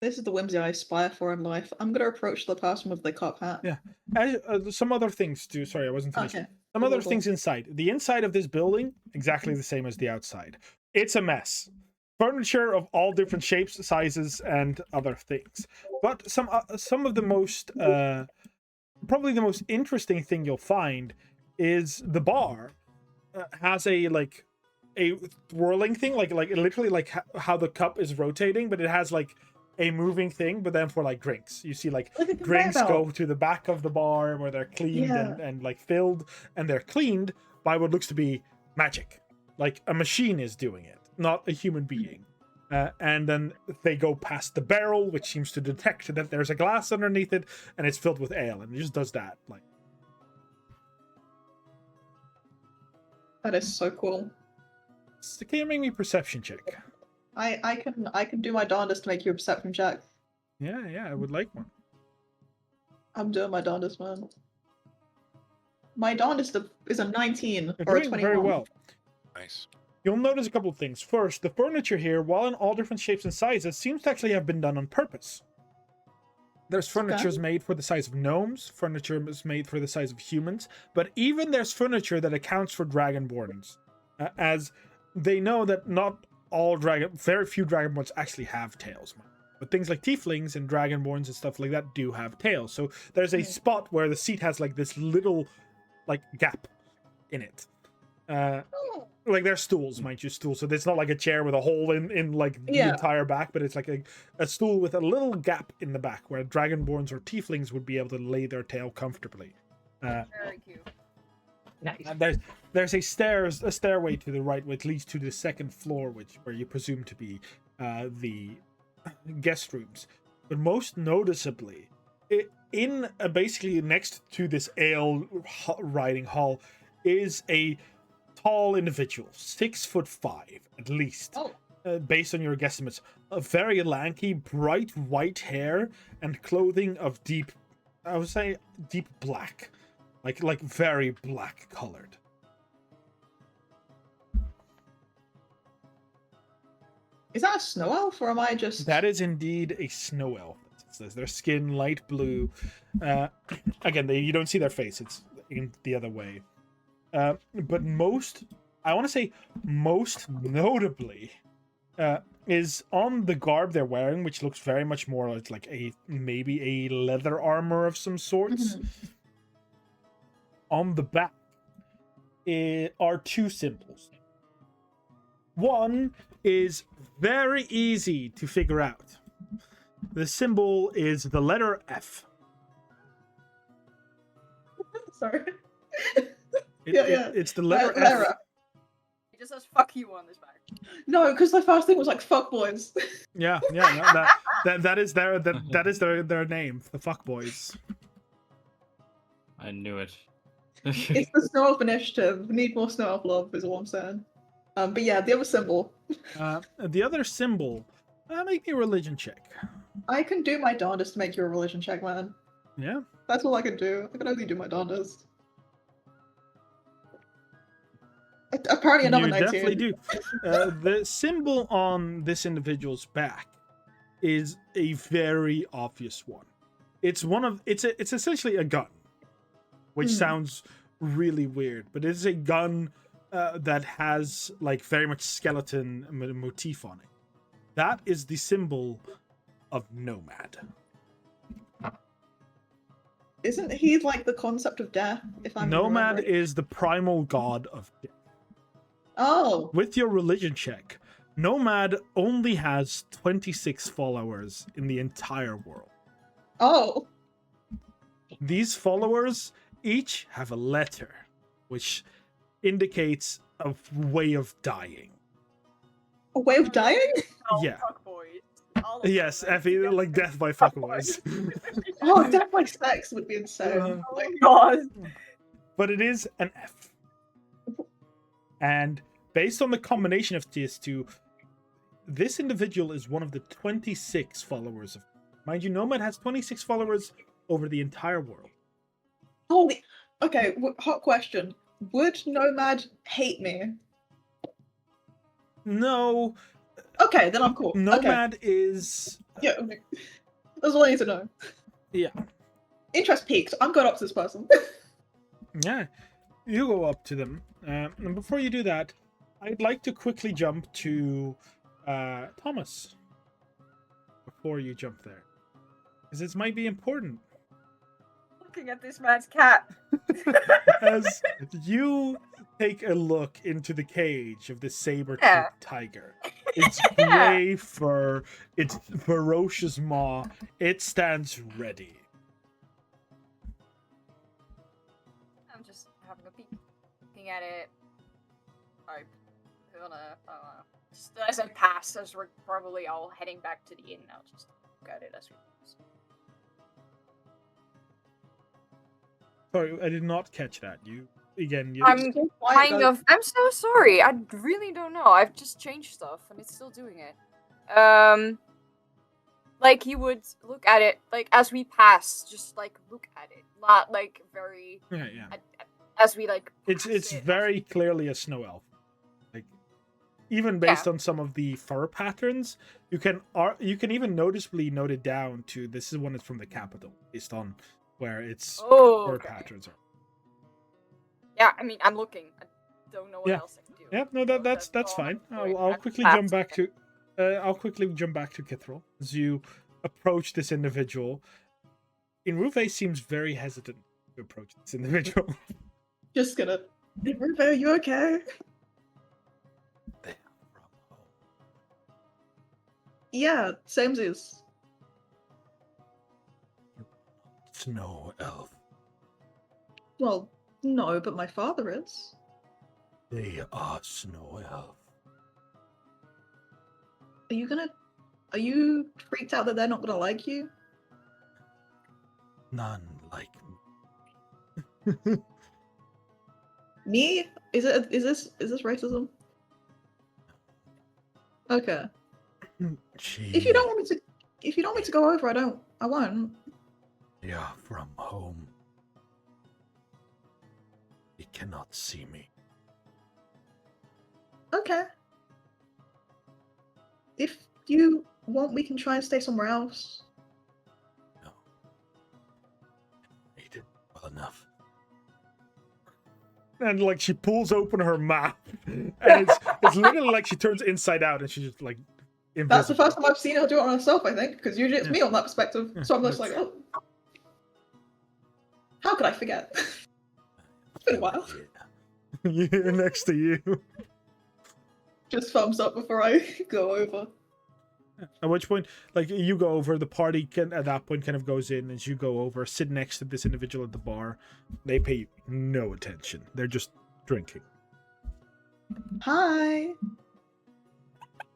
[SPEAKER 3] This is the whimsy I aspire for in life. I'm gonna approach the person with the cop hat.
[SPEAKER 1] Yeah. Some other things too. Sorry, I wasn't finished.
[SPEAKER 3] Okay.
[SPEAKER 1] Some
[SPEAKER 3] Cool,
[SPEAKER 1] other
[SPEAKER 3] cool.
[SPEAKER 1] things inside. The inside of this building, exactly the same as the outside. It's a mess. Furniture of all different shapes, sizes, and other things. But some of the most, probably the most interesting thing you'll find is the bar has a whirling thing, like literally like how the cup is rotating, but it has like a moving thing, but then for like drinks. You see like
[SPEAKER 3] Like a
[SPEAKER 1] drinks
[SPEAKER 3] conveyor
[SPEAKER 1] go to the back of the bar where they're cleaned
[SPEAKER 3] Yeah.
[SPEAKER 1] and like filled, and they're cleaned by what looks to be magic. Like a machine is doing it, not a human being. And then they go past the barrel, which seems to detect that there's a glass underneath it, and it's filled with ale, and it just does that. Like,
[SPEAKER 3] That is so cool.
[SPEAKER 1] can you make me perception check?
[SPEAKER 3] I can do my darndest to make you a perception check.
[SPEAKER 1] Yeah, I would like one.
[SPEAKER 3] I'm doing my darndest, man. My darndest is a 19
[SPEAKER 1] You're
[SPEAKER 3] or a
[SPEAKER 1] doing
[SPEAKER 3] 21.
[SPEAKER 1] very well.
[SPEAKER 2] Nice.
[SPEAKER 1] You'll notice a couple of things. First, the furniture here, while in all different shapes and sizes, seems to actually have been done on purpose. There's furniture made for the size of gnomes, furniture is made for the size of humans, but even there's furniture that accounts for dragonborns, as they know that not all very few dragonborns actually have tails. But things like tieflings and dragonborns and stuff like that do have tails. So there's a spot where the seat has like this little like gap in it. Like they're stools, mind you, stools. So it's not like a chair with a hole in like the entire back, but it's like a stool with a little gap in the back where dragonborns or tieflings would be able to lay their tail comfortably.
[SPEAKER 4] Very cute.
[SPEAKER 6] Nice.
[SPEAKER 1] And there's a stairway to the right which leads to the second floor, where you presume to be the guest rooms. But most noticeably, basically next to this ale riding hall is a tall individual, 6'5" at least, based on your guesstimates. A very lanky, bright white hair and clothing of deep black. Like very black colored.
[SPEAKER 3] Is that a snow elf, or am I just...
[SPEAKER 1] That is indeed a snow elf. It says their skin light blue. Again, you don't see their face. It's in the other way. But most notably, is on the garb they're wearing, which looks very much more like maybe a leather armor of some sorts. On the back are two symbols. One is very easy to figure out. The symbol is the letter F.
[SPEAKER 3] Sorry.
[SPEAKER 1] It's the letter F.
[SPEAKER 4] It just says "fuck you" on this back.
[SPEAKER 3] No, because the first thing was like "fuck boys."
[SPEAKER 1] Yeah. No, that is their name, the fuck boys.
[SPEAKER 5] I knew it.
[SPEAKER 3] It's the Snow Elf initiative. We need more Snow Elf love, is all I'm saying. But yeah, the other symbol.
[SPEAKER 1] The other symbol. Make me a religion check.
[SPEAKER 3] I can do my darndest to make you a religion check, man.
[SPEAKER 1] Yeah.
[SPEAKER 3] That's all I can do. I can only do my darndest. Apparently another
[SPEAKER 1] You
[SPEAKER 3] 19.
[SPEAKER 1] definitely do. The symbol on this individual's back is a very obvious one. It's essentially a gun, which sounds really weird, but it is a gun that has like very much skeleton motif on it. That is the symbol of Nomad.
[SPEAKER 3] Isn't he like the concept of death? If I'm
[SPEAKER 1] Nomad
[SPEAKER 3] remembering?
[SPEAKER 1] is the primal god of death.
[SPEAKER 3] Oh,
[SPEAKER 1] With your religion check, Nomad only has 26 followers in the entire world.
[SPEAKER 3] oh,
[SPEAKER 1] These followers each have a letter, which indicates a way of dying.
[SPEAKER 3] a way of dying?
[SPEAKER 4] Oh,
[SPEAKER 1] Yeah.
[SPEAKER 4] fuck boys. All of
[SPEAKER 1] Yes,
[SPEAKER 4] them.
[SPEAKER 1] Effie, like death by fuckboys.
[SPEAKER 3] Oh, death by sex would be insane.
[SPEAKER 1] Uh,
[SPEAKER 4] Oh my god.
[SPEAKER 1] But it is an F. And based on the combination of these two, this individual is one of the 26 followers of. Mind you, Nomad has 26 followers over the entire world.
[SPEAKER 3] Holy. Okay, hot question. Would Nomad hate me?
[SPEAKER 1] No,
[SPEAKER 3] Okay, then I'm cool.
[SPEAKER 1] Nomad is...
[SPEAKER 3] Yeah, that's all I need to know.
[SPEAKER 1] Yeah.
[SPEAKER 3] Interest peaked. I'm going up to this person.
[SPEAKER 1] Yeah, you go up to them. And before you do that, I'd like to quickly jump to Thomas. Before you jump there. Because this might be important.
[SPEAKER 4] Looking at this man's cat.
[SPEAKER 1] As you take a look into the cage of the saber-toothed
[SPEAKER 4] Yeah.
[SPEAKER 1] tiger. Its gray fur, its ferocious maw, it stands ready.
[SPEAKER 4] I'm just having a peek. Looking at it. I'm gonna, just as I pass, as we're probably all heading back to the inn, I'll just look at it as we pass.
[SPEAKER 1] Sorry, I did not catch that. You
[SPEAKER 4] I'm I'm so sorry. I really don't know. I've just changed stuff and it's still doing it. Like you would look at it, like as we pass, just like look at it. Not like very as we like
[SPEAKER 1] It's very clearly a snow elf. Like even based on some of the fur patterns, you can even noticeably note it down to this is one that's from the capital, based on where its fur patterns are.
[SPEAKER 4] Yeah, I mean I'm looking. I don't know what else I can do.
[SPEAKER 1] Yeah, no, that's fine. I'll quickly jump back to Kithral as you approach this individual. Inruve seems very hesitant to approach this individual.
[SPEAKER 3] Just gonna. Inruve, are you okay?
[SPEAKER 1] They are from home.
[SPEAKER 3] Yeah, samesies.
[SPEAKER 1] Snow elf.
[SPEAKER 3] Well, no, but my father is.
[SPEAKER 1] They are snow elf.
[SPEAKER 3] Are you freaked out that they're not gonna like you?
[SPEAKER 1] None like
[SPEAKER 3] me. Me? Is this racism? Okay. If you don't want me to go over, I won't.
[SPEAKER 1] They are from home. They cannot see me.
[SPEAKER 3] Okay. If you want, we can try and stay somewhere else.
[SPEAKER 1] No. I ate it well enough. And like she pulls open her mouth, and it's literally like she turns inside out, and she's just like. Invisible.
[SPEAKER 3] That's the first time I've seen her do it on herself, I think, because usually it's me on that perspective. So I'm just like, oh, how could I forget? It's been a while.
[SPEAKER 1] You're next to you.
[SPEAKER 3] Just thumbs up before I go over.
[SPEAKER 1] At which point, like, you go over, the party can, at that point, kind of goes in as you go over, sit next to this individual at the bar. They pay no attention. They're just drinking.
[SPEAKER 3] Hi.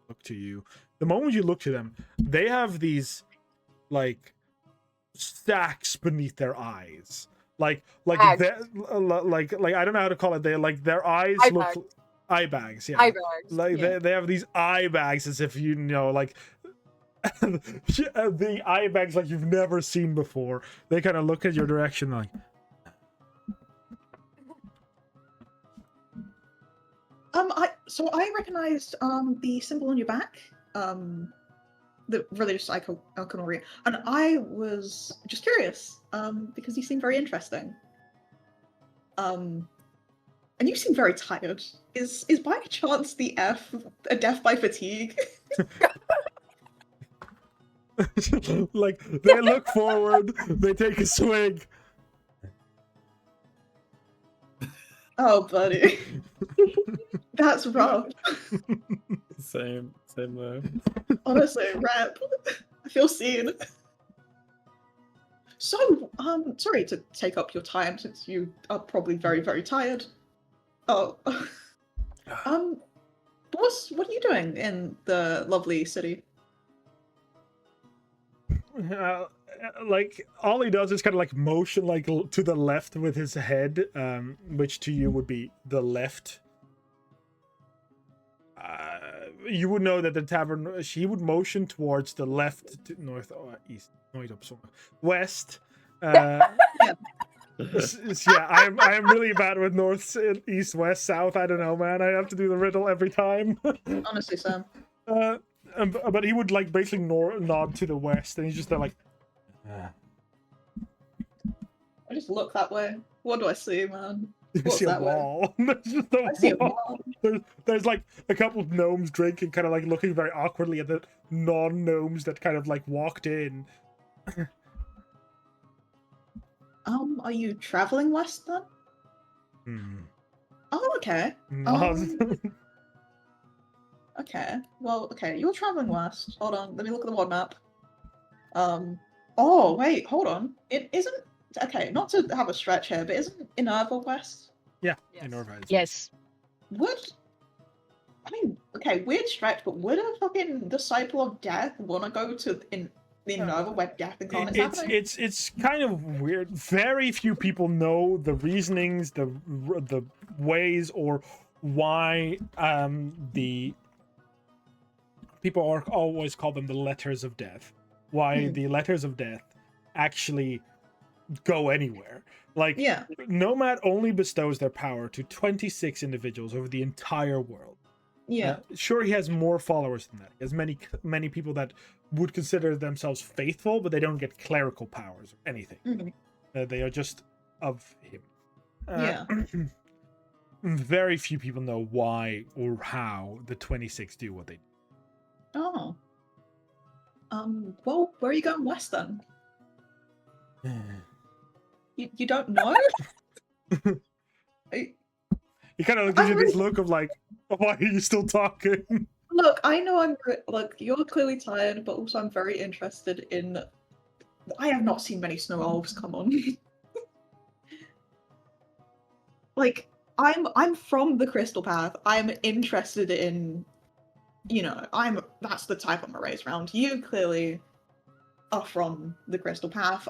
[SPEAKER 1] Look to you. The moment you look to them, they have these, like, stacks beneath their eyes. Like I don't know how to call it. They like their eyes look. Eye bags, yeah.
[SPEAKER 4] Eye bags.
[SPEAKER 1] Like they have these eye bags as if you know, like the eye bags like you've never seen before. They kind of look at your direction like.
[SPEAKER 3] I recognized the symbol on your back, the religious iconography, and I was just curious, because you seem very interesting. And you seem very tired. Is by chance the F a death by fatigue?
[SPEAKER 1] Like they look forward, they take a swig.
[SPEAKER 3] Oh, buddy, that's rough.
[SPEAKER 5] Same though.
[SPEAKER 3] Honestly, rap. I feel seen. So, sorry to take up your time since you are probably very, very tired. Oh, what are you doing in the lovely city?
[SPEAKER 1] Like all he does is kind of like motion like to the left with his head, which to you would be the left. You would know that the tavern. He would motion towards the left, north, east, west. Yeah, I am really bad with north, east, west, south. I don't know, man. I have to do the riddle every time.
[SPEAKER 3] Honestly, Sam.
[SPEAKER 1] but he would like basically nod to the west, and he's just there like.
[SPEAKER 3] I just look that way. What do I see, man?
[SPEAKER 1] You
[SPEAKER 3] What's
[SPEAKER 1] see a
[SPEAKER 3] that way?
[SPEAKER 1] wall. There's just a
[SPEAKER 3] I see a
[SPEAKER 1] wall.
[SPEAKER 3] wall.
[SPEAKER 1] There's like a couple of gnomes drinking, kind of like looking very awkwardly at the non-gnomes that kind of like walked in.
[SPEAKER 3] Are you traveling west then? Oh, okay. Okay. Well, okay. You're traveling west. Hold on. Let me look at the world map. Oh, wait. Hold on. It isn't. Okay, not to have a stretch here, but isn't Inerva west?
[SPEAKER 1] Yeah,
[SPEAKER 4] Yes.
[SPEAKER 1] Inerva is
[SPEAKER 6] Yes.
[SPEAKER 3] I mean, okay, weird stretch, but would a fucking Disciple of Death want to go to Inerva where death and comments happening?
[SPEAKER 1] It's kind of weird. Very few people know the reasonings, the ways, or why the people are always call them the Letters of Death. Why the Letters of Death actually go anywhere. Like,
[SPEAKER 3] Yeah.
[SPEAKER 1] Nomad only bestows their power to 26 individuals over the entire world.
[SPEAKER 3] Yeah.
[SPEAKER 1] Sure, he has more followers than that. He has many people that would consider themselves faithful, but they don't get clerical powers or anything.
[SPEAKER 3] Mhm.
[SPEAKER 1] They are just of him.
[SPEAKER 3] Yeah.
[SPEAKER 1] Very few people know why or how the 26 do what they do.
[SPEAKER 3] Oh. Well, where are you going west then? You don't know?
[SPEAKER 1] He kind of gives you this look of like, why are you still talking?
[SPEAKER 3] Look, I know look, you're clearly tired, but also I'm very interested in. I have not seen many snow elves. Come on. Like, I'm from the Crystal Path. I'm interested in, that's the type I'm raised around. You clearly are from the Crystal Path.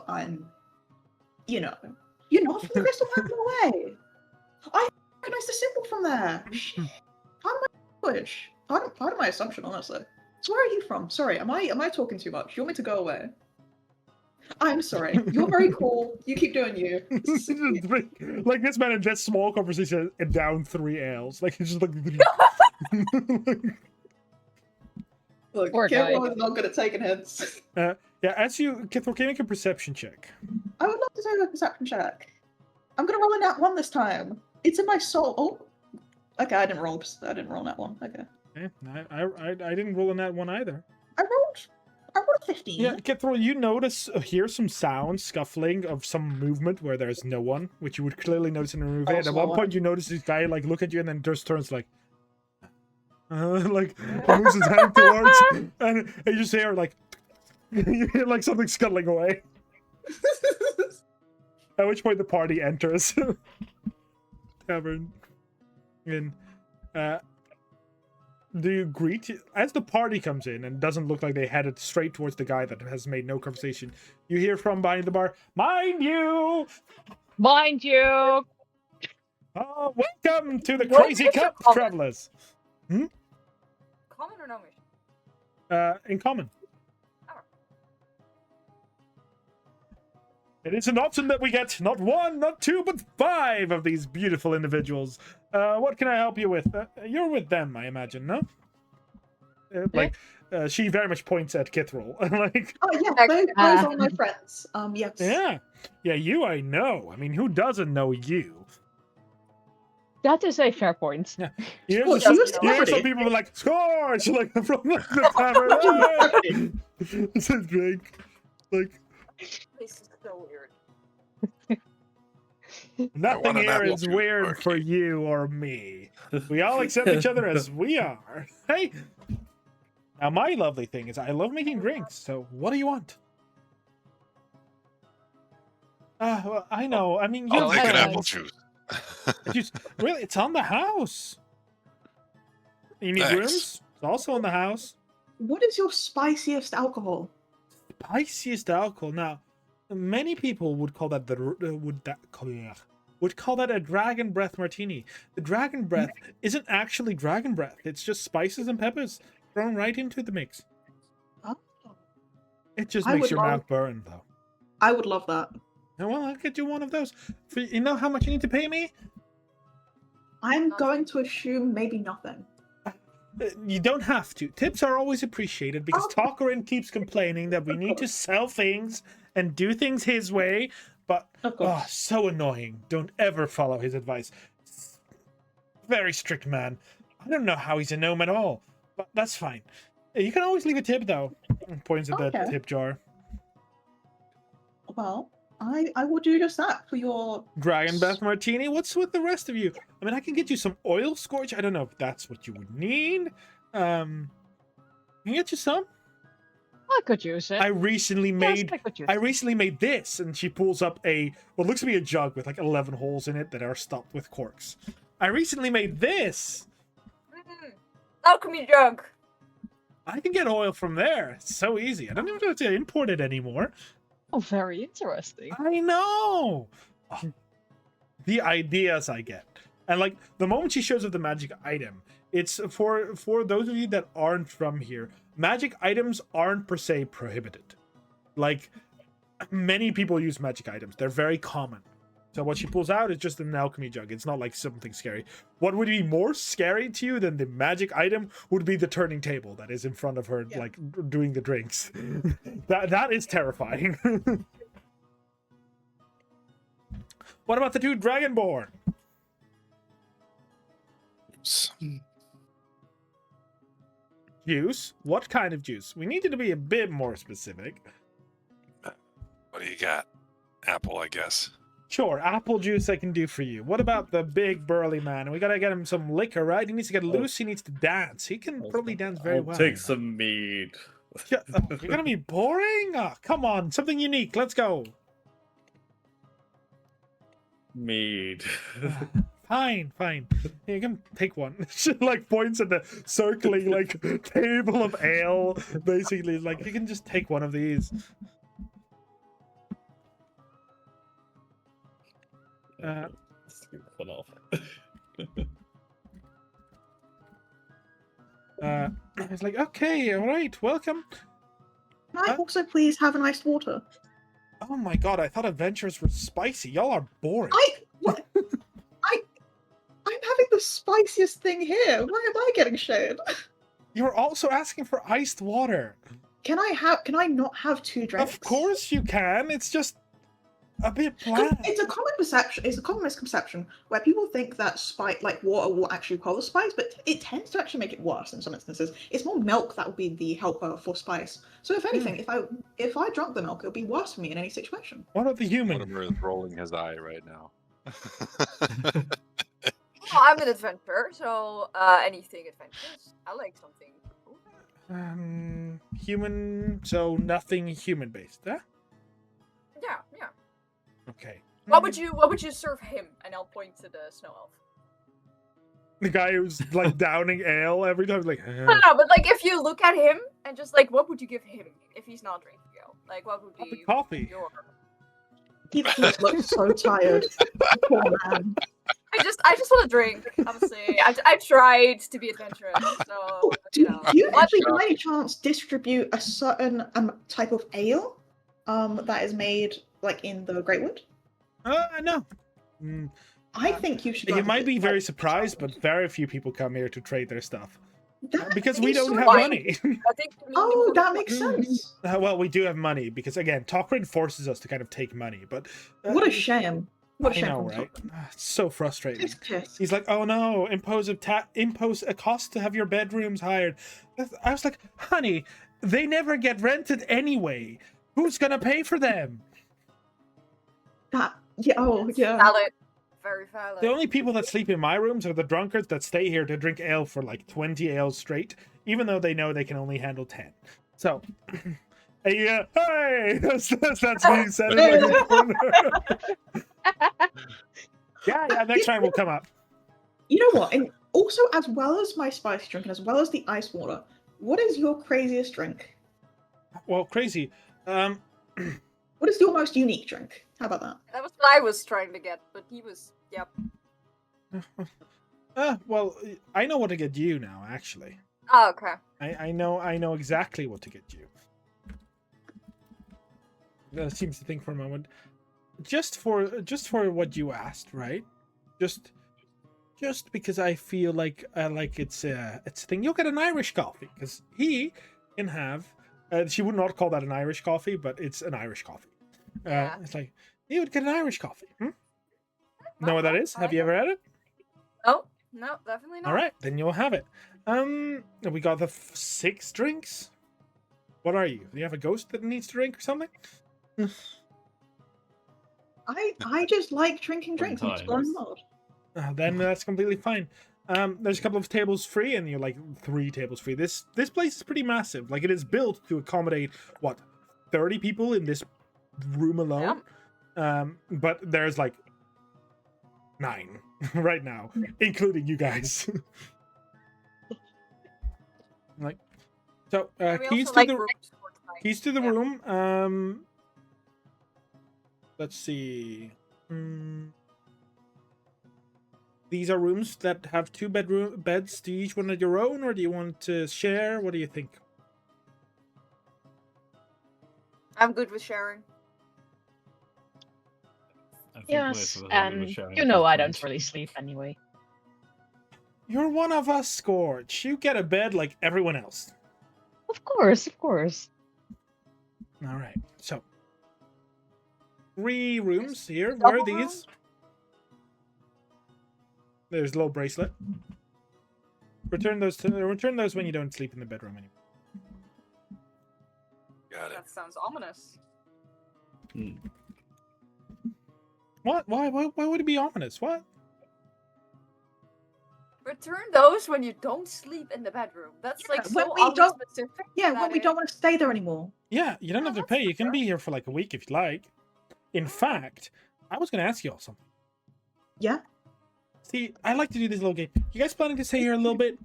[SPEAKER 3] You're not from the Crystal Path, no way. I recognize the symbol from there. Pardon my language. Pardon my assumption, honestly. So where are you from? Sorry, am I talking too much? You want me to go away? I'm sorry. You're very cool. You keep doing you.
[SPEAKER 1] Like this man in that small conversation and down 3 ales. Like he's just like.
[SPEAKER 3] Look,
[SPEAKER 6] Poor guy.
[SPEAKER 3] Kithro is not good at taking hints.
[SPEAKER 1] Yeah, as you Kithro, can you make a perception check?
[SPEAKER 3] I would love to take a perception check. I'm gonna roll a nat 1 this time. It's in my soul. Oh, okay. I didn't roll that one. Okay.
[SPEAKER 1] I didn't roll in that one either.
[SPEAKER 3] I rolled a 15.
[SPEAKER 1] Yeah, Kithro, you hear some sounds, scuffling of some movement where there's no one, which you would clearly notice in a movie. And at one point, you notice this guy like look at you and then just turns like, like he moves his hand towards, and you just hear like, you hear like something scuttling away. At which point the party enters. Tavern. And do you greet as the party comes in and doesn't look like they headed straight towards the guy that has made no conversation? You hear from behind the bar, "Mind you!
[SPEAKER 6] Mind you!"
[SPEAKER 1] Oh, welcome to the
[SPEAKER 4] What
[SPEAKER 1] Crazy
[SPEAKER 4] is
[SPEAKER 1] Cup,
[SPEAKER 4] it called?
[SPEAKER 1] travelers.
[SPEAKER 4] Common or gnomish?
[SPEAKER 1] In common. It is an option that we get not 1, not 2, but 5 of these beautiful individuals. What can I help you with? You're with them, I imagine, no? She very much points at Kithral. Like,
[SPEAKER 3] Oh yeah, those are my friends. Yes.
[SPEAKER 1] yeah, you I know. I mean, who doesn't know you?
[SPEAKER 6] That is a fair point.
[SPEAKER 1] Yeah.
[SPEAKER 3] Well,
[SPEAKER 1] You hear some people like, "Scorch!" Like from the tavern. It's a drink. Like,
[SPEAKER 4] This is so weird.
[SPEAKER 1] nothing
[SPEAKER 2] an
[SPEAKER 1] here
[SPEAKER 2] apple
[SPEAKER 1] is
[SPEAKER 2] juice,
[SPEAKER 1] weird
[SPEAKER 2] Marky.
[SPEAKER 1] for you or me. We all accept each other as we are. Hey. Now, my lovely thing is I love making drinks, so what do you want? Well, I know. I mean, you
[SPEAKER 2] I'll take an
[SPEAKER 6] have-
[SPEAKER 2] apple juice.
[SPEAKER 1] Really, it's on the house. You need
[SPEAKER 2] Thanks.
[SPEAKER 1] rooms? It's also on the house.
[SPEAKER 3] What is your spiciest alcohol?
[SPEAKER 1] Spiciest alcohol. Now, many people would call that would call that a dragon breath martini. The dragon breath isn't actually dragon breath. It's just spices and peppers thrown right into the mix.
[SPEAKER 3] Oh.
[SPEAKER 1] It just
[SPEAKER 3] I
[SPEAKER 1] makes
[SPEAKER 3] would
[SPEAKER 1] your
[SPEAKER 3] love-
[SPEAKER 1] mouth burn, though.
[SPEAKER 3] I would love that.
[SPEAKER 1] Well, I'll get you one of those. You know how much you need to pay me?
[SPEAKER 3] I'm going to assume maybe nothing.
[SPEAKER 1] You don't have to. Tips are always appreciated because Talkerin keeps complaining that we need to sell things and do things his way. But,
[SPEAKER 3] Of course.
[SPEAKER 1] so annoying. Don't ever follow his advice. Very strict man. I don't know how he's a gnome at all, but that's fine. You can always leave a tip, though. Points at the
[SPEAKER 3] Okay.
[SPEAKER 1] tip jar.
[SPEAKER 3] Well, I will do just that for your...
[SPEAKER 1] Dragon Bath Martini, what's with the rest of you? I mean, I can get you some oil scorch. I don't know if that's what you would need. Can I get you some?
[SPEAKER 6] I could use it.
[SPEAKER 1] I recently
[SPEAKER 6] Yes,
[SPEAKER 1] made
[SPEAKER 6] I could use
[SPEAKER 1] I
[SPEAKER 6] it.
[SPEAKER 1] recently made this, and she pulls up what looks to be a jug with like 11 holes in it that are stopped with corks. I recently made this.
[SPEAKER 4] Alchemy jug.
[SPEAKER 1] I can get oil from there. It's so easy. I don't even have to import it anymore.
[SPEAKER 6] Oh, very interesting.
[SPEAKER 1] I know. The ideas I get. And like the moment she shows up the magic item, it's for those of you that aren't from here, magic items aren't per se prohibited. Like many people use magic items. They're very common. So what she pulls out is just an alchemy jug. It's not like something scary. What would be more scary to you than the magic item would be the turning table that is in front of her, like doing the drinks. that is terrifying. What about the two Dragonborn? Juice? What kind of juice? We need you to be a bit more specific.
[SPEAKER 2] What do you got? Apple, I guess.
[SPEAKER 1] Sure, apple juice I can do for you. What about the big burly man? We gotta get him some liquor, right? He needs to get loose. He needs to dance. He can probably dance very
[SPEAKER 5] I'll
[SPEAKER 1] well.
[SPEAKER 5] take some mead.
[SPEAKER 1] Yeah, you're gonna be boring? Oh, come on, something unique. Let's go.
[SPEAKER 5] Mead.
[SPEAKER 1] Fine. You can take one. She like points at the circling like table of ale. Basically, like you can just take one of these.
[SPEAKER 5] Scoop one off.
[SPEAKER 1] It's like, okay, all right, welcome.
[SPEAKER 3] Can I also please have an iced water?
[SPEAKER 1] Oh my god, I thought adventures were spicy. Y'all are boring.
[SPEAKER 3] I'm having the spiciest thing here. Why am I getting shared?
[SPEAKER 1] You're also asking for iced water.
[SPEAKER 3] Can I not have two drinks?
[SPEAKER 1] Of course you can. It's just a bit
[SPEAKER 3] 'Cause
[SPEAKER 1] bland.
[SPEAKER 3] it's a common perception. It's a common misconception where people think that water will actually cause spice, but it tends to actually make it worse in some instances. It's more milk that would be the helper for spice. So if anything, if I drank the milk, it would be worse for me in any situation.
[SPEAKER 1] What about the human?
[SPEAKER 7] Mortimer is rolling his eye right now.
[SPEAKER 4] Well, I'm an adventurer, so anything adventurous. I like something cool.
[SPEAKER 1] Human, so nothing human based, huh?
[SPEAKER 4] Yeah.
[SPEAKER 1] Okay.
[SPEAKER 4] What would you serve him? And I'll point to the snow elf.
[SPEAKER 1] The guy who's like downing ale every time, like.
[SPEAKER 4] No, but like if you look at him and just like, what would you give him if he's not drinking ale? Like, what would be
[SPEAKER 1] Coffee.
[SPEAKER 4] your...
[SPEAKER 3] He looks so tired. Poor man.
[SPEAKER 4] I just want to drink. Honestly, I've tried to be adventurous, so
[SPEAKER 3] Do you actually,
[SPEAKER 7] Shot.
[SPEAKER 3] by any chance, distribute a certain type of ale that is made like in the Greatwood?
[SPEAKER 1] No.
[SPEAKER 3] I think you should.
[SPEAKER 1] You
[SPEAKER 3] like,
[SPEAKER 1] might be
[SPEAKER 3] like,
[SPEAKER 1] very surprised, but very few people come here to trade their stuff
[SPEAKER 3] that
[SPEAKER 1] because we
[SPEAKER 3] is
[SPEAKER 1] don't
[SPEAKER 3] so
[SPEAKER 1] have
[SPEAKER 4] funny.
[SPEAKER 1] money.
[SPEAKER 4] I think.
[SPEAKER 3] Oh, that makes sense.
[SPEAKER 1] Well, we do have money because again, Talkerin forces us to kind of take money, but
[SPEAKER 3] What a shame. What a
[SPEAKER 1] I
[SPEAKER 3] shame.
[SPEAKER 1] know,
[SPEAKER 3] from
[SPEAKER 1] right?
[SPEAKER 3] Tottenham.
[SPEAKER 1] It's so frustrating.
[SPEAKER 3] Piss, piss.
[SPEAKER 1] He's like, "Oh no, impose a cost to have your bedrooms hired." I was like, "Honey, they never get rented anyway. Who's gonna pay for them?"
[SPEAKER 3] That yeah. Oh yeah.
[SPEAKER 4] Valid. Very valid.
[SPEAKER 1] The only people that sleep in my rooms are the drunkards that stay here to drink ale for like 20 ales straight, even though they know they can only handle 10. So, hey, that's me said in the corner. Yeah, next time will come up.
[SPEAKER 3] You know what? And also, as well as my spicy drink and as well as the ice water, what is your craziest drink?
[SPEAKER 1] Well, crazy.
[SPEAKER 3] What is your most unique drink? How about that?
[SPEAKER 4] That was what I was trying to get, but he was. Yep.
[SPEAKER 1] Well, I know what to get you now. Actually,
[SPEAKER 4] Oh, okay.
[SPEAKER 1] I know exactly what to get you. Seems to think for a moment. Just for what you asked, right? Just just because I feel like it's a thing. You'll get an Irish coffee because he can have. She would not call that an Irish coffee, but it's an Irish coffee.
[SPEAKER 4] Yeah.
[SPEAKER 1] It's like you would get an Irish coffee. Know what that is? Have you ever had it?
[SPEAKER 4] Oh, no, definitely not.
[SPEAKER 1] All right, then you'll have it. We got the 6 drinks. What are you? Do you have a ghost that needs to drink or something?
[SPEAKER 3] I just like drinking drinks. I'm exploring the world.
[SPEAKER 1] Then that's completely fine. There's a couple of tables free, and you're like 3 tables free. This place is pretty massive. Like it is built to accommodate what 30 people in this room alone. But there's like 9 right now, including you guys. Like so, keys to the keys to the room. Let's see. These are rooms that have 2 beds. Do you each want your own, or do you want to share? What do you think?
[SPEAKER 4] I'm good with sharing.
[SPEAKER 6] Yes, and you know I don't really sleep anyway.
[SPEAKER 1] You're one of us, Scorch. You get a bed like everyone else.
[SPEAKER 6] Of course, of course.
[SPEAKER 1] All right. So, 3 rooms here. Where are these? There's a little bracelet. Return those when you don't sleep in the bedroom anymore.
[SPEAKER 2] Got it.
[SPEAKER 4] That sounds ominous.
[SPEAKER 1] What? Why would it be ominous? What?
[SPEAKER 4] Return those when you don't sleep in the bedroom. That's like
[SPEAKER 3] when
[SPEAKER 4] so
[SPEAKER 3] we
[SPEAKER 4] oddly
[SPEAKER 3] don't-
[SPEAKER 4] specific.
[SPEAKER 3] Yeah,
[SPEAKER 4] that
[SPEAKER 3] when we don't want to stay there anymore.
[SPEAKER 1] Yeah, you don't have to
[SPEAKER 4] that's
[SPEAKER 1] pay. You can
[SPEAKER 4] fair.
[SPEAKER 1] be here for like a week if you like. In fact, I was going to ask you all something.
[SPEAKER 3] Yeah.
[SPEAKER 1] See, I like to do this little game. You guys planning to stay here a little bit?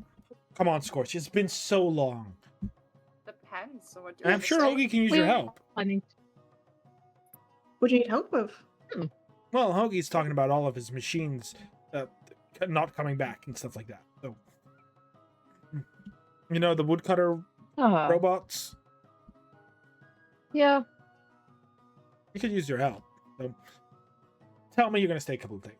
[SPEAKER 1] Come on, Scorch. It's been so long.
[SPEAKER 4] Depends on what you
[SPEAKER 1] I'm
[SPEAKER 4] want to
[SPEAKER 1] sure
[SPEAKER 4] say.
[SPEAKER 1] Hoagie can use your help.
[SPEAKER 6] I mean,
[SPEAKER 3] What do you need help with?
[SPEAKER 1] Well, Hoagie's talking about all of his machines not coming back and stuff like that. So, you know, the woodcutter robots.
[SPEAKER 6] yeah.
[SPEAKER 1] You could use your help. So, tell me you're going to stay a couple of days.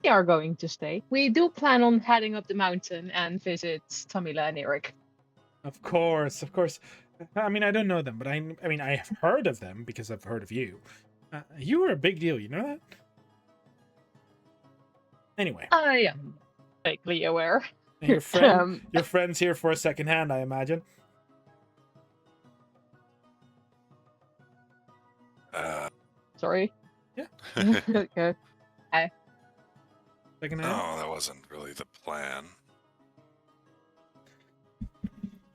[SPEAKER 6] We are going to stay. We do plan on heading up the mountain and visit Tamila and Eric.
[SPEAKER 1] Of course, of course. I mean, I don't know them, but I mean, I have heard of them because I've heard of you. You were a big deal, you know that? Anyway.
[SPEAKER 6] I am vaguely aware.
[SPEAKER 1] And your friend's here for a second hand, I imagine.
[SPEAKER 6] Sorry.
[SPEAKER 1] Yeah.
[SPEAKER 6] Okay.
[SPEAKER 1] Second hand?
[SPEAKER 2] No, that wasn't really the plan.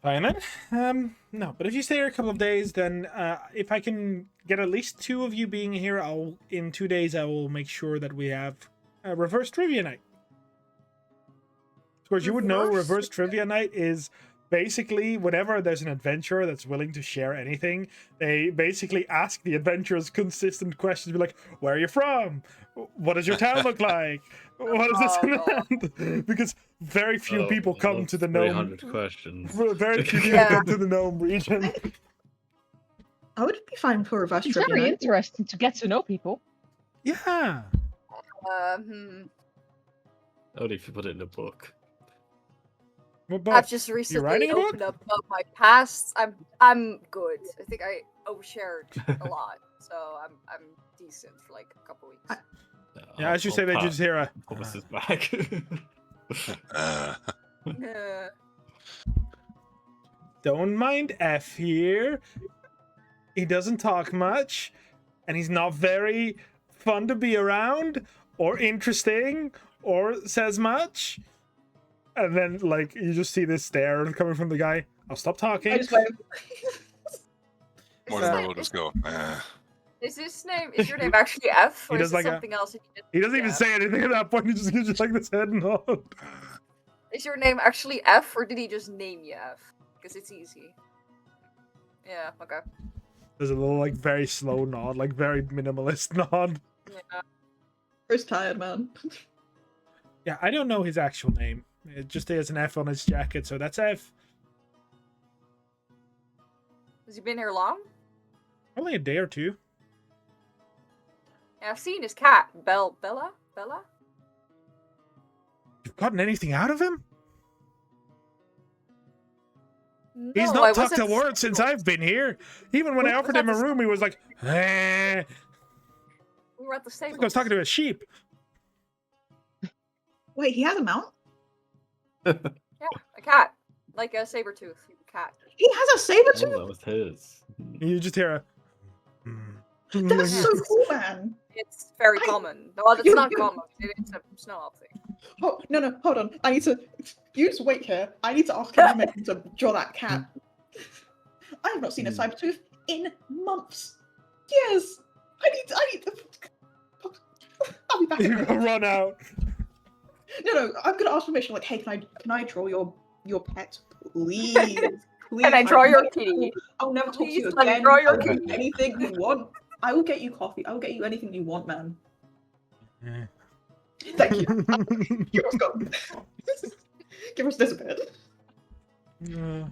[SPEAKER 1] Fine then. No, but if you stay here a couple of days, then if I can get at least 2 of you being here, in 2 days I will make sure that we have a reverse trivia night. Of course, you would know reverse trivia night is basically whenever there's an adventurer that's willing to share anything, they basically ask the adventurers consistent questions. Be like, where are you from? What does your town look like? What is this and that? Because very few people come to the gnome.
[SPEAKER 5] 300 questions.
[SPEAKER 1] Very few people come to the gnome region.
[SPEAKER 3] I would be fine for reverse
[SPEAKER 6] It's
[SPEAKER 3] trivia.
[SPEAKER 6] very
[SPEAKER 3] night.
[SPEAKER 6] interesting to get to know people.
[SPEAKER 1] Yeah.
[SPEAKER 5] Only if you put it in a book.
[SPEAKER 4] I've just
[SPEAKER 1] writing
[SPEAKER 4] recently
[SPEAKER 1] a book?
[SPEAKER 4] opened up my past. I'm good. I think I overshared a lot, so I'm decent for like a couple weeks.
[SPEAKER 1] Yeah, as you say, they just hear a.
[SPEAKER 5] Thomas is back.
[SPEAKER 4] Yeah.
[SPEAKER 1] Don't mind F here. He doesn't talk much, and he's not very fun to be around, or interesting, or says much. And then, like, you just see this stare coming from the guy. I'll stop talking.
[SPEAKER 3] I just went,
[SPEAKER 2] Mortimer will just go,
[SPEAKER 4] Is your name actually F, or
[SPEAKER 1] He
[SPEAKER 4] is
[SPEAKER 1] does
[SPEAKER 4] it
[SPEAKER 1] like
[SPEAKER 4] something else?
[SPEAKER 1] He doesn't even say anything at that point. He just gives you like this head nod.
[SPEAKER 4] Is your name actually F, or did he just name you F? Because it's easy. Yeah. Okay.
[SPEAKER 1] There's a little, like, very slow nod, like, very minimalist nod.
[SPEAKER 4] Yeah.
[SPEAKER 3] Chris tired, man.
[SPEAKER 1] Yeah, I don't know his actual name. It just has an F on his jacket, so that's F.
[SPEAKER 4] Has he been here long?
[SPEAKER 1] Only a day or 2.
[SPEAKER 4] And I've seen his cat, Bella?
[SPEAKER 1] You've gotten anything out of him?
[SPEAKER 4] No,
[SPEAKER 1] He's
[SPEAKER 4] I
[SPEAKER 1] not talked a
[SPEAKER 4] wasn't
[SPEAKER 1] word since I've been here. Even when I offered him a room, he was like, eh.
[SPEAKER 4] We were at the
[SPEAKER 1] I
[SPEAKER 4] stable.
[SPEAKER 1] was talking to a sheep.
[SPEAKER 3] Wait, he has a mount?
[SPEAKER 4] Yeah, a cat. Like a saber-tooth cat.
[SPEAKER 3] He has a saber
[SPEAKER 5] Oh,
[SPEAKER 3] tooth?
[SPEAKER 5] that was his.
[SPEAKER 1] You just hear a.
[SPEAKER 3] That's so cool, man.
[SPEAKER 4] It's very
[SPEAKER 3] I-
[SPEAKER 4] common. Well, it's
[SPEAKER 3] you-
[SPEAKER 4] not
[SPEAKER 3] you-
[SPEAKER 4] common. It's a snow elf thing.
[SPEAKER 3] Oh, no, hold on. I need to. You just wait here. I need to ask him to draw that cat. I have not seen a saber tooth in months. Years. I need to. I'll be back. in a
[SPEAKER 1] You're
[SPEAKER 3] minute.
[SPEAKER 1] gonna run out.
[SPEAKER 3] No, I'm gonna ask permission. Like, hey, can I draw your pet, please? Please.
[SPEAKER 4] Can I draw your
[SPEAKER 3] never-
[SPEAKER 4] kitty?
[SPEAKER 3] I'll never talk to you
[SPEAKER 4] Please let me
[SPEAKER 3] again.
[SPEAKER 4] draw your
[SPEAKER 3] I will get
[SPEAKER 4] kitty.
[SPEAKER 3] you anything you want. I will get you coffee. I will get you anything you want, man. Thank you. Give us go. Give us disappeared.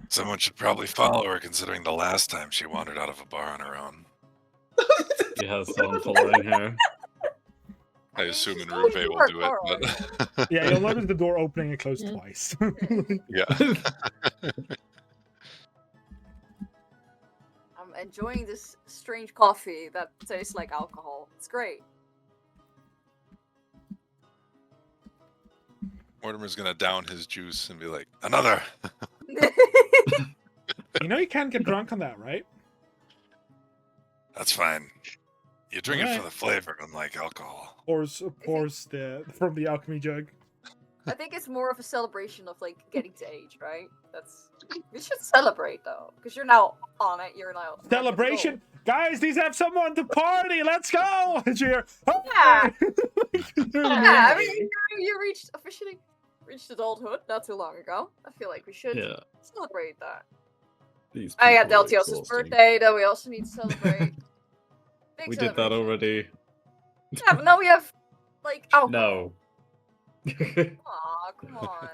[SPEAKER 2] Someone should probably follow her, considering the last time she wandered out of a bar on her own.
[SPEAKER 5] She has someone following her.
[SPEAKER 2] I assume
[SPEAKER 4] she's
[SPEAKER 2] Enruve
[SPEAKER 4] going
[SPEAKER 2] will
[SPEAKER 4] for
[SPEAKER 2] do
[SPEAKER 4] a
[SPEAKER 2] it, but
[SPEAKER 1] Yeah, you'll notice the door opening and close twice.
[SPEAKER 2] yeah.
[SPEAKER 4] I'm enjoying this strange coffee that tastes like alcohol. It's great.
[SPEAKER 2] Mortimer's gonna down his juice and be like, another!
[SPEAKER 1] You know you can't get drunk on that, right?
[SPEAKER 2] That's fine. You drink it
[SPEAKER 1] Alright.
[SPEAKER 2] for the flavor, unlike alcohol.
[SPEAKER 1] Pours from the alchemy jug.
[SPEAKER 4] I think it's more of a celebration of like getting to age, right? We should celebrate though, because you're now on it. You're now
[SPEAKER 1] Celebration, guys! These have someone to party. Let's go! And you're,
[SPEAKER 4] Yeah. Yeah, I
[SPEAKER 1] "Hey!"
[SPEAKER 4] mean, you officially reached adulthood not too long ago. I feel like we should
[SPEAKER 5] Yeah.
[SPEAKER 4] celebrate that.
[SPEAKER 5] These
[SPEAKER 4] I got
[SPEAKER 5] people are
[SPEAKER 4] Deltios'
[SPEAKER 5] exhausting.
[SPEAKER 4] birthday that we also need to celebrate. Big
[SPEAKER 5] We did that
[SPEAKER 4] celebration.
[SPEAKER 5] already.
[SPEAKER 4] Yeah, but now we have like alcohol.
[SPEAKER 5] No.
[SPEAKER 4] Aw, come on.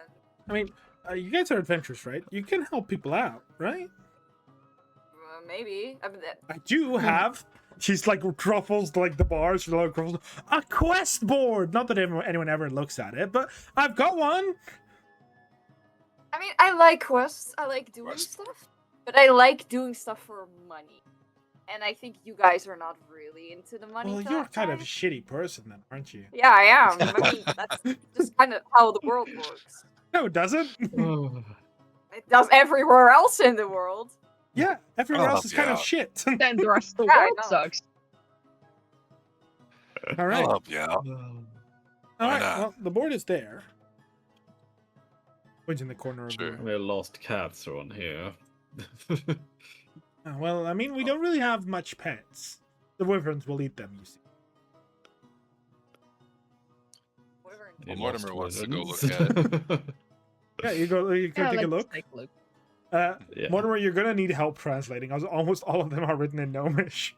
[SPEAKER 1] I mean, you guys are adventurous, right? You can help people out, right?
[SPEAKER 4] Maybe. I mean,
[SPEAKER 1] I do have. She's like truffles like the bars. She's like truffles. A quest board. Not that anyone ever looks at it, but I've got one.
[SPEAKER 4] I like quests. I like doing stuff, but I like doing stuff for money. And I think you guys are not really into the money.
[SPEAKER 1] Well, you're kind of a shitty person, then, aren't you?
[SPEAKER 4] Yeah, I am. I mean, that's just kind of how the world works.
[SPEAKER 1] No, it doesn't.
[SPEAKER 4] It does everywhere else in the world.
[SPEAKER 1] Yeah, everywhere
[SPEAKER 2] I'll
[SPEAKER 1] else is
[SPEAKER 2] help you
[SPEAKER 1] kind of
[SPEAKER 2] out.
[SPEAKER 1] shit.
[SPEAKER 6] Then the rest of the
[SPEAKER 4] Yeah, I
[SPEAKER 6] world
[SPEAKER 4] know.
[SPEAKER 6] sucks.
[SPEAKER 1] All right.
[SPEAKER 2] I'll help you out.
[SPEAKER 1] All right.
[SPEAKER 2] not?
[SPEAKER 1] Well, the board is there. Which in the corner of
[SPEAKER 2] Sure.
[SPEAKER 1] the room.
[SPEAKER 5] We're lost cats are on here.
[SPEAKER 1] Well, I mean, we don't really have much pets. The wyverns will eat them, you see.
[SPEAKER 4] Whatever.
[SPEAKER 2] Well,
[SPEAKER 5] You
[SPEAKER 2] Mortimer
[SPEAKER 5] lost
[SPEAKER 2] wants to go
[SPEAKER 5] wyverns.
[SPEAKER 2] look at
[SPEAKER 1] Yeah, you go. You can take a
[SPEAKER 6] let's
[SPEAKER 1] look.
[SPEAKER 6] take a look.
[SPEAKER 5] Yeah.
[SPEAKER 1] Mortimer, you're gonna need help translating. Almost all of them are written in Gnomish.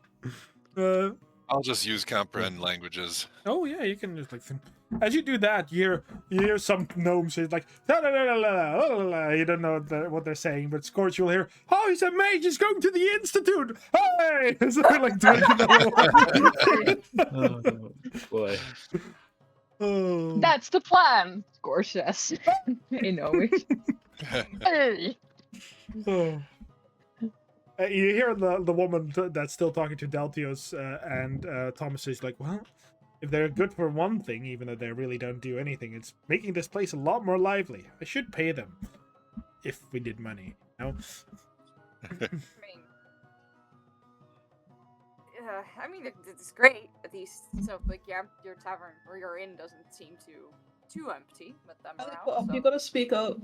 [SPEAKER 2] I'll just use comprehend languages.
[SPEAKER 1] Oh yeah, you can just like. As you do that, you hear some gnomes say like, "La, la, la, la, la, la, la." You don't know what they're saying, but Scorch, you'll hear, "Oh, he's a mage. He's going to the institute. Hey!" So they're like doing
[SPEAKER 5] Oh, boy.
[SPEAKER 1] Oh.
[SPEAKER 6] That's the plan, Score says. You know it. Hey.
[SPEAKER 1] Oh. You hear the woman that's still talking to Deltios, and Thomas is like, well, if they're good for one thing, even though they really don't do anything, it's making this place a lot more lively. I should pay them if we did money. No.
[SPEAKER 4] I mean, it's great. At least, so like, yeah, your tavern or your inn doesn't seem too empty with them around. So.
[SPEAKER 3] You gotta speak up.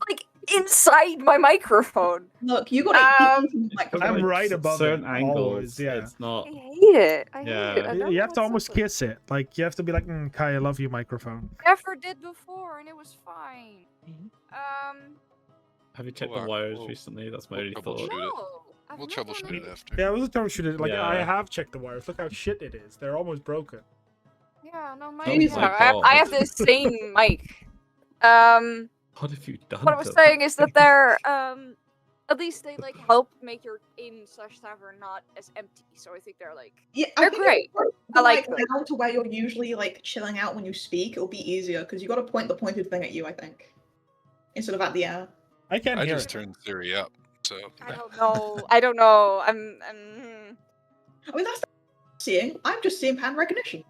[SPEAKER 4] Like inside my microphone.
[SPEAKER 3] Look, you gotta.
[SPEAKER 1] I'm
[SPEAKER 5] Like,
[SPEAKER 1] right above
[SPEAKER 5] certain
[SPEAKER 1] it,
[SPEAKER 5] angles.
[SPEAKER 1] always, yeah.
[SPEAKER 5] It's not.
[SPEAKER 4] I hate it. I
[SPEAKER 5] Yeah.
[SPEAKER 4] hate it. I don't
[SPEAKER 1] You
[SPEAKER 4] know
[SPEAKER 1] have to
[SPEAKER 4] what's
[SPEAKER 1] almost
[SPEAKER 4] up with it.
[SPEAKER 1] kiss it. Like, you have to be like, Kai, I love you, microphone.
[SPEAKER 4] Never did before, and it was fine.
[SPEAKER 5] Have you checked
[SPEAKER 2] Well,
[SPEAKER 5] the wires
[SPEAKER 2] we'll-
[SPEAKER 5] recently? That's my
[SPEAKER 2] we'll
[SPEAKER 5] only
[SPEAKER 2] troubleshoot
[SPEAKER 5] thought.
[SPEAKER 2] it.
[SPEAKER 4] No, I've
[SPEAKER 2] We'll
[SPEAKER 4] never
[SPEAKER 2] troubleshoot
[SPEAKER 4] done
[SPEAKER 2] it after.
[SPEAKER 1] Yeah, I was troubleshoot it. Like, I
[SPEAKER 5] Yeah.
[SPEAKER 1] have checked the wires. Look how shit it is. They're almost broken.
[SPEAKER 4] Yeah, no, my,
[SPEAKER 3] Jeez.
[SPEAKER 4] I have the same mic.
[SPEAKER 5] What have you done?
[SPEAKER 4] What I was
[SPEAKER 5] to
[SPEAKER 4] saying is that they're at least they like help make your inn/tavern not as empty. So I think they're like
[SPEAKER 3] Yeah,
[SPEAKER 4] they're great. I like them.
[SPEAKER 3] down to where you're usually like chilling out when you speak. It'll be easier because you got to point the pointed thing at you. I think instead of at the air.
[SPEAKER 1] I can't
[SPEAKER 2] I
[SPEAKER 1] hear
[SPEAKER 2] just
[SPEAKER 1] it.
[SPEAKER 2] turned Siri up, so.
[SPEAKER 4] I don't know. I don't know.
[SPEAKER 3] I mean, that's seeing. I'm just seeing pattern recognition.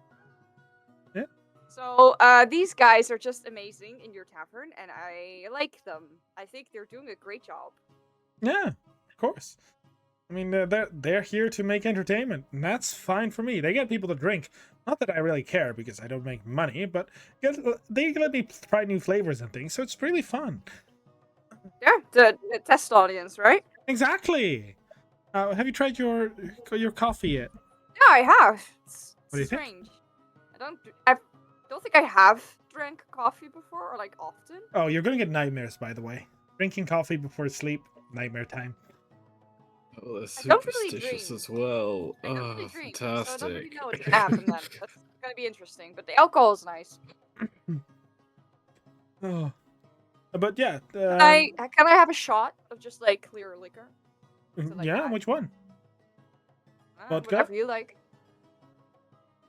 [SPEAKER 4] So these guys are just amazing in your tavern, and I like them. I think they're doing a great job.
[SPEAKER 1] Yeah, of course. I mean, they're here to make entertainment, and that's fine for me. They get people to drink. Not that I really care because I don't make money, but they let me try new flavors and things, so it's really fun.
[SPEAKER 4] Yeah, the test audience, right?
[SPEAKER 1] Exactly. Have you tried your coffee yet?
[SPEAKER 4] Yeah, I have. It's
[SPEAKER 1] What do you think?
[SPEAKER 4] strange. I don't think I have drank coffee before, or like often.
[SPEAKER 1] Oh, you're gonna get nightmares, by the way. Drinking coffee before sleep, nightmare time.
[SPEAKER 5] Oh, they're
[SPEAKER 4] I don't really
[SPEAKER 5] superstitious
[SPEAKER 4] drink.
[SPEAKER 5] as well.
[SPEAKER 4] I don't
[SPEAKER 5] Oh,
[SPEAKER 4] really drink, so I don't
[SPEAKER 5] fantastic.
[SPEAKER 4] really know what's gonna happen then. That's gonna be interesting, but the alcohol is nice.
[SPEAKER 1] Oh, but yeah.
[SPEAKER 4] Can I have a shot of just like clear liquor? like
[SPEAKER 1] yeah,
[SPEAKER 4] that?
[SPEAKER 1] which one? Vodka?
[SPEAKER 4] Whatever you like.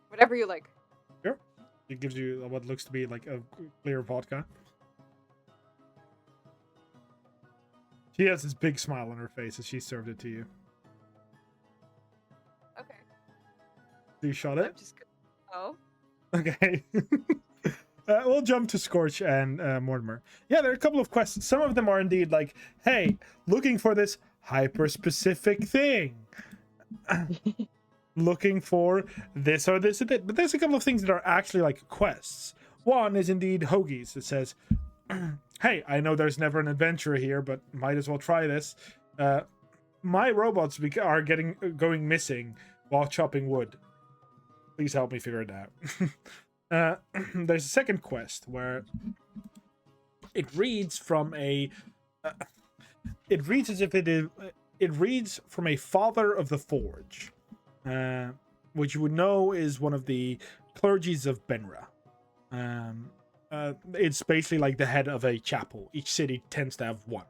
[SPEAKER 4] Whatever you like.
[SPEAKER 1] Sure. It gives you what looks to be like a clear vodka. She has this big smile on her face as she served it to you.
[SPEAKER 4] Okay.
[SPEAKER 1] Do you shot
[SPEAKER 4] I'm
[SPEAKER 1] it?
[SPEAKER 4] just. Oh.
[SPEAKER 1] Okay. We'll jump to Scorch and Mortimer. Yeah, there are a couple of questions. Some of them are indeed like, hey, looking for this hyper-specific thing. Looking for this or this or that. But there's a couple of things that are actually like quests. One is indeed Hoagie's. It says, hey, I know there's never an adventurer here, but might as well try this. My robots are going missing while chopping wood. Please help me figure it out. There's a second quest where it reads from a. It reads as if it is. It reads from a father of the forge, which you would know is one of the clergies of Benra. It's basically like the head of a chapel. Each city tends to have one,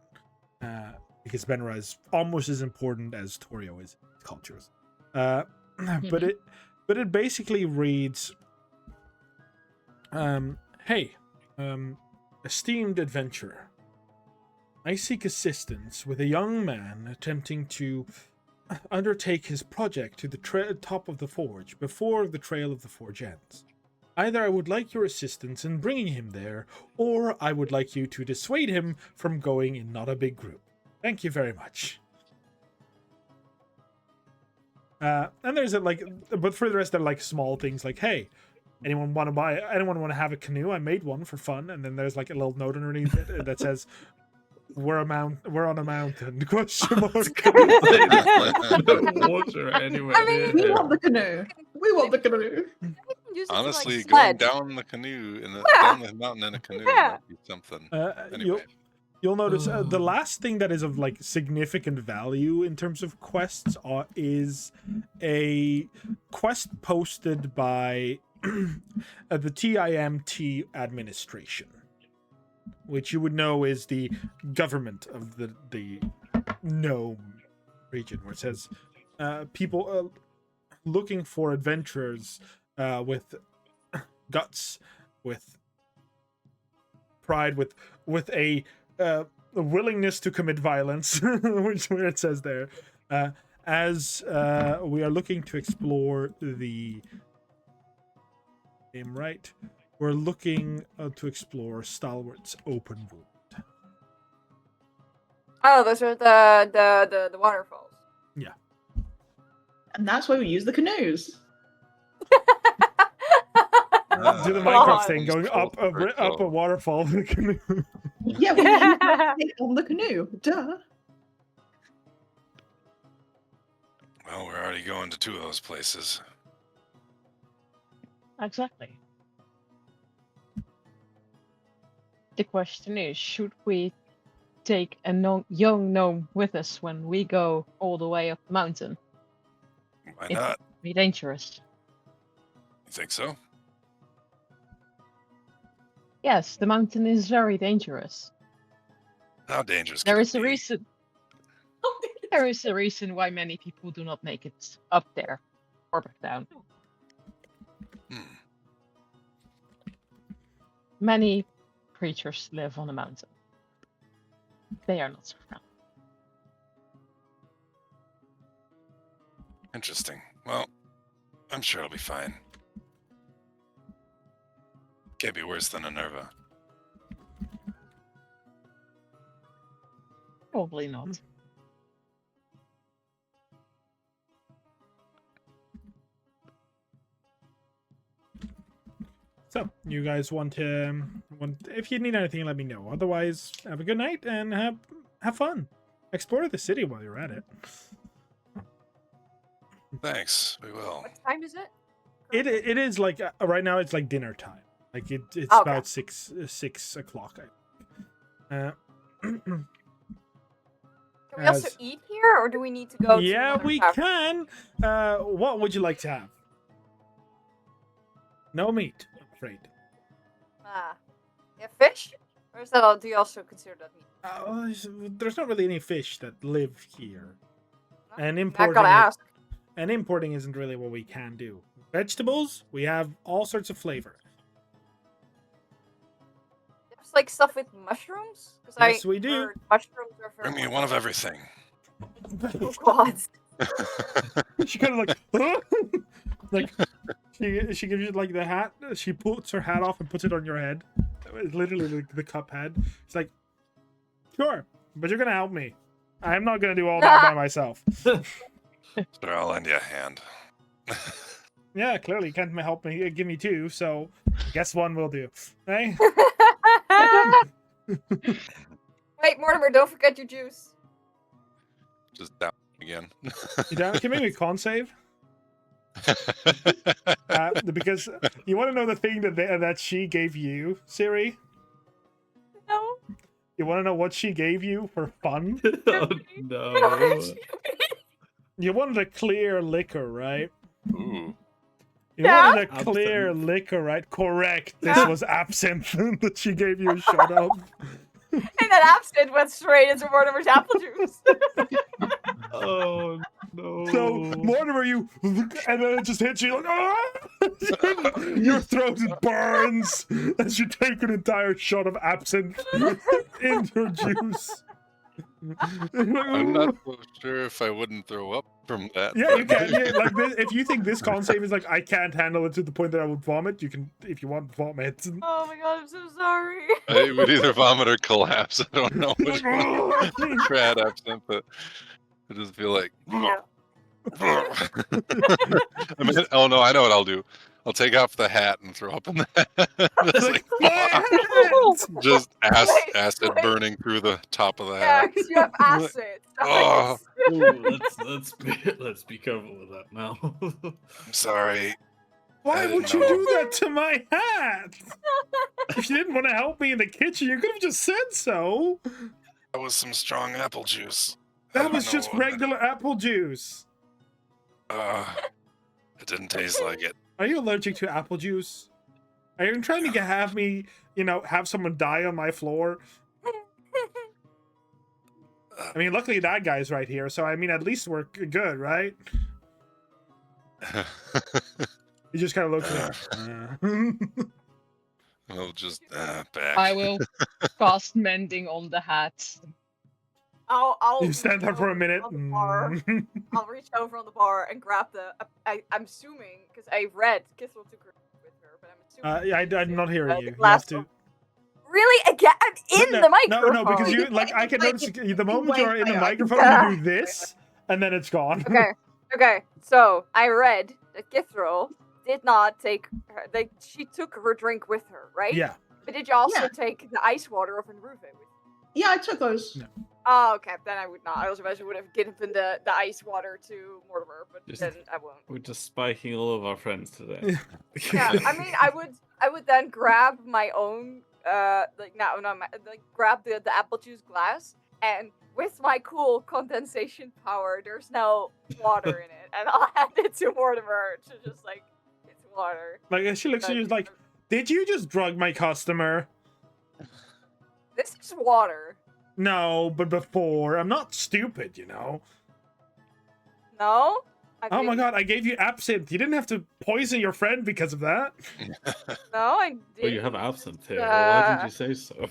[SPEAKER 1] because Benra is almost as important as Torio is in cultures. But it basically reads. Hey, esteemed adventurer. I seek assistance with a young man attempting to undertake his project to the top of the forge before the trail of the forge ends. Either I would like your assistance in bringing him there, or I would like you to dissuade him from going in not a big group. Thank you very much. And there's but for the rest, they're like small things like, hey, anyone want to have a canoe? I made one for fun. And then there's like a little note underneath it that says, we're on a mountain. Question mark.
[SPEAKER 5] Water anywhere
[SPEAKER 4] I mean,
[SPEAKER 3] We
[SPEAKER 5] near
[SPEAKER 3] want the canoe. We want the canoe.
[SPEAKER 4] Use it to,
[SPEAKER 2] Honestly,
[SPEAKER 4] like,
[SPEAKER 2] going
[SPEAKER 4] sled.
[SPEAKER 2] down the canoe down the mountain in a canoe
[SPEAKER 4] Yeah.
[SPEAKER 2] might be something. Anyway,
[SPEAKER 1] You'll notice the last thing that is of like significant value in terms of quests is a quest posted by the TIMT administration, which you would know is the government of the Gnome region, where it says people looking for adventurers with guts, with pride, with a willingness to commit violence, which where it says there, as we are looking to explore the name right. We're looking to explore Stalwart's open world.
[SPEAKER 4] Oh, those are the waterfalls.
[SPEAKER 1] Yeah.
[SPEAKER 3] And that's why we use the canoes.
[SPEAKER 1] Do the
[SPEAKER 4] God.
[SPEAKER 1] Minecraft thing, going up a waterfall with a canoe.
[SPEAKER 3] Yeah, we use it on the canoe. Duh.
[SPEAKER 2] well, we're already going to two of those places.
[SPEAKER 6] Exactly. The question is, should we take a young gnome with us when we go all the way up the mountain?
[SPEAKER 2] Why
[SPEAKER 6] It
[SPEAKER 2] not?
[SPEAKER 6] would be dangerous.
[SPEAKER 2] You think so?
[SPEAKER 6] Yes, the mountain is very dangerous.
[SPEAKER 2] How dangerous?
[SPEAKER 6] There
[SPEAKER 2] can
[SPEAKER 6] is
[SPEAKER 2] it
[SPEAKER 6] a
[SPEAKER 2] be?
[SPEAKER 6] reason. there is a reason why many people do not make it up there or back down. Many creatures live on a mountain. They are not so friendly.
[SPEAKER 2] Interesting. Well, I'm sure it'll be fine. Can't be worse than a Nerva.
[SPEAKER 6] Probably not.
[SPEAKER 1] So, you guys want to... if you need anything, let me know. Otherwise, have a good night and have fun. Explore the city while you're at it.
[SPEAKER 2] Thanks, we will.
[SPEAKER 4] What time is it?
[SPEAKER 1] It is like right now. It's like dinner time. Like it's
[SPEAKER 4] Okay.
[SPEAKER 1] about 6 o'clock.
[SPEAKER 4] Can we also eat here, or do we need to go?
[SPEAKER 1] Yeah,
[SPEAKER 4] to another
[SPEAKER 1] we
[SPEAKER 4] tavern?
[SPEAKER 1] can. What would you like to have? No meat, I'm afraid.
[SPEAKER 4] Yeah, fish? Or is that all? Do you also consider that meat?
[SPEAKER 1] There's not really any fish that live here,
[SPEAKER 4] No?
[SPEAKER 1] and
[SPEAKER 4] I
[SPEAKER 1] importing.
[SPEAKER 4] gotta ask.
[SPEAKER 1] And importing isn't really what we can do. Vegetables, we have all sorts of flavor.
[SPEAKER 4] There's like stuff with mushrooms?
[SPEAKER 1] Yes, we do.
[SPEAKER 4] Mushrooms are very
[SPEAKER 2] Bring me one of everything.
[SPEAKER 4] Oh god.
[SPEAKER 1] She kind of like, like she gives you like the hat. She puts her hat off and puts it on your head. It's literally the cup head. It's like, sure, but you're gonna help me. I'm not gonna do all that by myself.
[SPEAKER 2] Sure, I'll lend you a hand.
[SPEAKER 1] Yeah, clearly you can't help me. Give me two, so I guess one will do. Hey,
[SPEAKER 4] Wait, Mortimer, don't forget your juice.
[SPEAKER 2] Just down again.
[SPEAKER 1] you down? Can you make me a con save? Because you want to know the thing that she gave you, Siri.
[SPEAKER 4] No.
[SPEAKER 1] You want to know what she gave you for fun?
[SPEAKER 5] Oh no.
[SPEAKER 1] You wanted a clear liquor, right?
[SPEAKER 2] Ooh.
[SPEAKER 1] You
[SPEAKER 4] Yeah.
[SPEAKER 1] wanted a clear
[SPEAKER 5] Absinthe.
[SPEAKER 1] liquor, right? Correct. This
[SPEAKER 4] Yeah.
[SPEAKER 1] was absinthe that she gave you a shot of.
[SPEAKER 4] And that absinthe went straight into Mortimer's apple juice.
[SPEAKER 5] Oh no.
[SPEAKER 1] So, Mortimer, you... And then it just hits you like... Ah! Your throat burns as you take an entire shot of absinthe in your juice.
[SPEAKER 2] I'm not so sure if I wouldn't throw up from that.
[SPEAKER 1] Yeah, you
[SPEAKER 2] but-
[SPEAKER 1] can. Yeah, like this, if you think this con save is like I can't handle it to the point that I would vomit, you can, if you want, vomit.
[SPEAKER 4] Oh my god, I'm so sorry.
[SPEAKER 2] I would either vomit or collapse. I don't know which one. Crad absinthe, but I just feel like. I mean, oh no, I know what I'll do. I'll take off the hat and throw up in the hat. Just, like, just acid burning through the top of the
[SPEAKER 4] Yeah,
[SPEAKER 2] hat.
[SPEAKER 4] because you have acid.
[SPEAKER 2] Oh.
[SPEAKER 5] Ooh, let's be careful with that now.
[SPEAKER 2] I'm sorry.
[SPEAKER 1] Why
[SPEAKER 2] I
[SPEAKER 1] would
[SPEAKER 2] didn't
[SPEAKER 1] you
[SPEAKER 2] know.
[SPEAKER 1] do that to my hat? If you didn't want to help me in the kitchen, you could have just said so.
[SPEAKER 2] That was some strong apple juice. I
[SPEAKER 1] That
[SPEAKER 2] don't
[SPEAKER 1] was
[SPEAKER 2] know
[SPEAKER 1] just
[SPEAKER 2] what-
[SPEAKER 1] regular apple juice.
[SPEAKER 2] It didn't taste like it.
[SPEAKER 1] Are you allergic to apple juice? Are you trying to have me, have someone die on my floor? I mean, luckily that guy's right here, so I mean, at least we're good, right? He just kind of looks like...
[SPEAKER 2] I'll just back.
[SPEAKER 6] I will cast mending on the hat.
[SPEAKER 4] I'll
[SPEAKER 1] You stand there for a minute.
[SPEAKER 4] On the bar. I'll reach over on the bar and grab the. I'm assuming because I read Kissel took her with her, but I'm assuming.
[SPEAKER 1] I'm not hearing
[SPEAKER 4] the
[SPEAKER 1] you. You
[SPEAKER 4] glass
[SPEAKER 1] have to...
[SPEAKER 4] one. Really? Again? I'm in
[SPEAKER 1] no,
[SPEAKER 4] the microphone.
[SPEAKER 1] No, because you I can notice the moment you are in the microphone, you do this, and then it's gone.
[SPEAKER 4] Okay. So I read that Kithral did not take. She took her drink with her, right?
[SPEAKER 1] Yeah.
[SPEAKER 4] But did you also
[SPEAKER 3] Yeah.
[SPEAKER 4] take the ice water of Enruve with you?
[SPEAKER 3] Yeah, I took those.
[SPEAKER 1] No.
[SPEAKER 4] Oh, okay. Then I would not. I was imagine would have given the ice water to Mortimer, but
[SPEAKER 5] Just-
[SPEAKER 4] then I won't.
[SPEAKER 5] We're just spiking all of our friends today.
[SPEAKER 4] Yeah, I mean, I would then grab my own, grab the apple juice glass, and with my cool condensation power, there's no water in it, and I'll hand it to Mortimer to just like, it's water.
[SPEAKER 1] Like she looks at you like, did you just drug my customer?
[SPEAKER 4] This is water.
[SPEAKER 1] No, but before I'm not stupid,
[SPEAKER 4] No.
[SPEAKER 1] Oh my god, I gave you absinthe. You didn't have to poison your friend because of that.
[SPEAKER 4] No, I didn't.
[SPEAKER 5] Well, you have absinthe here. Why did you say so?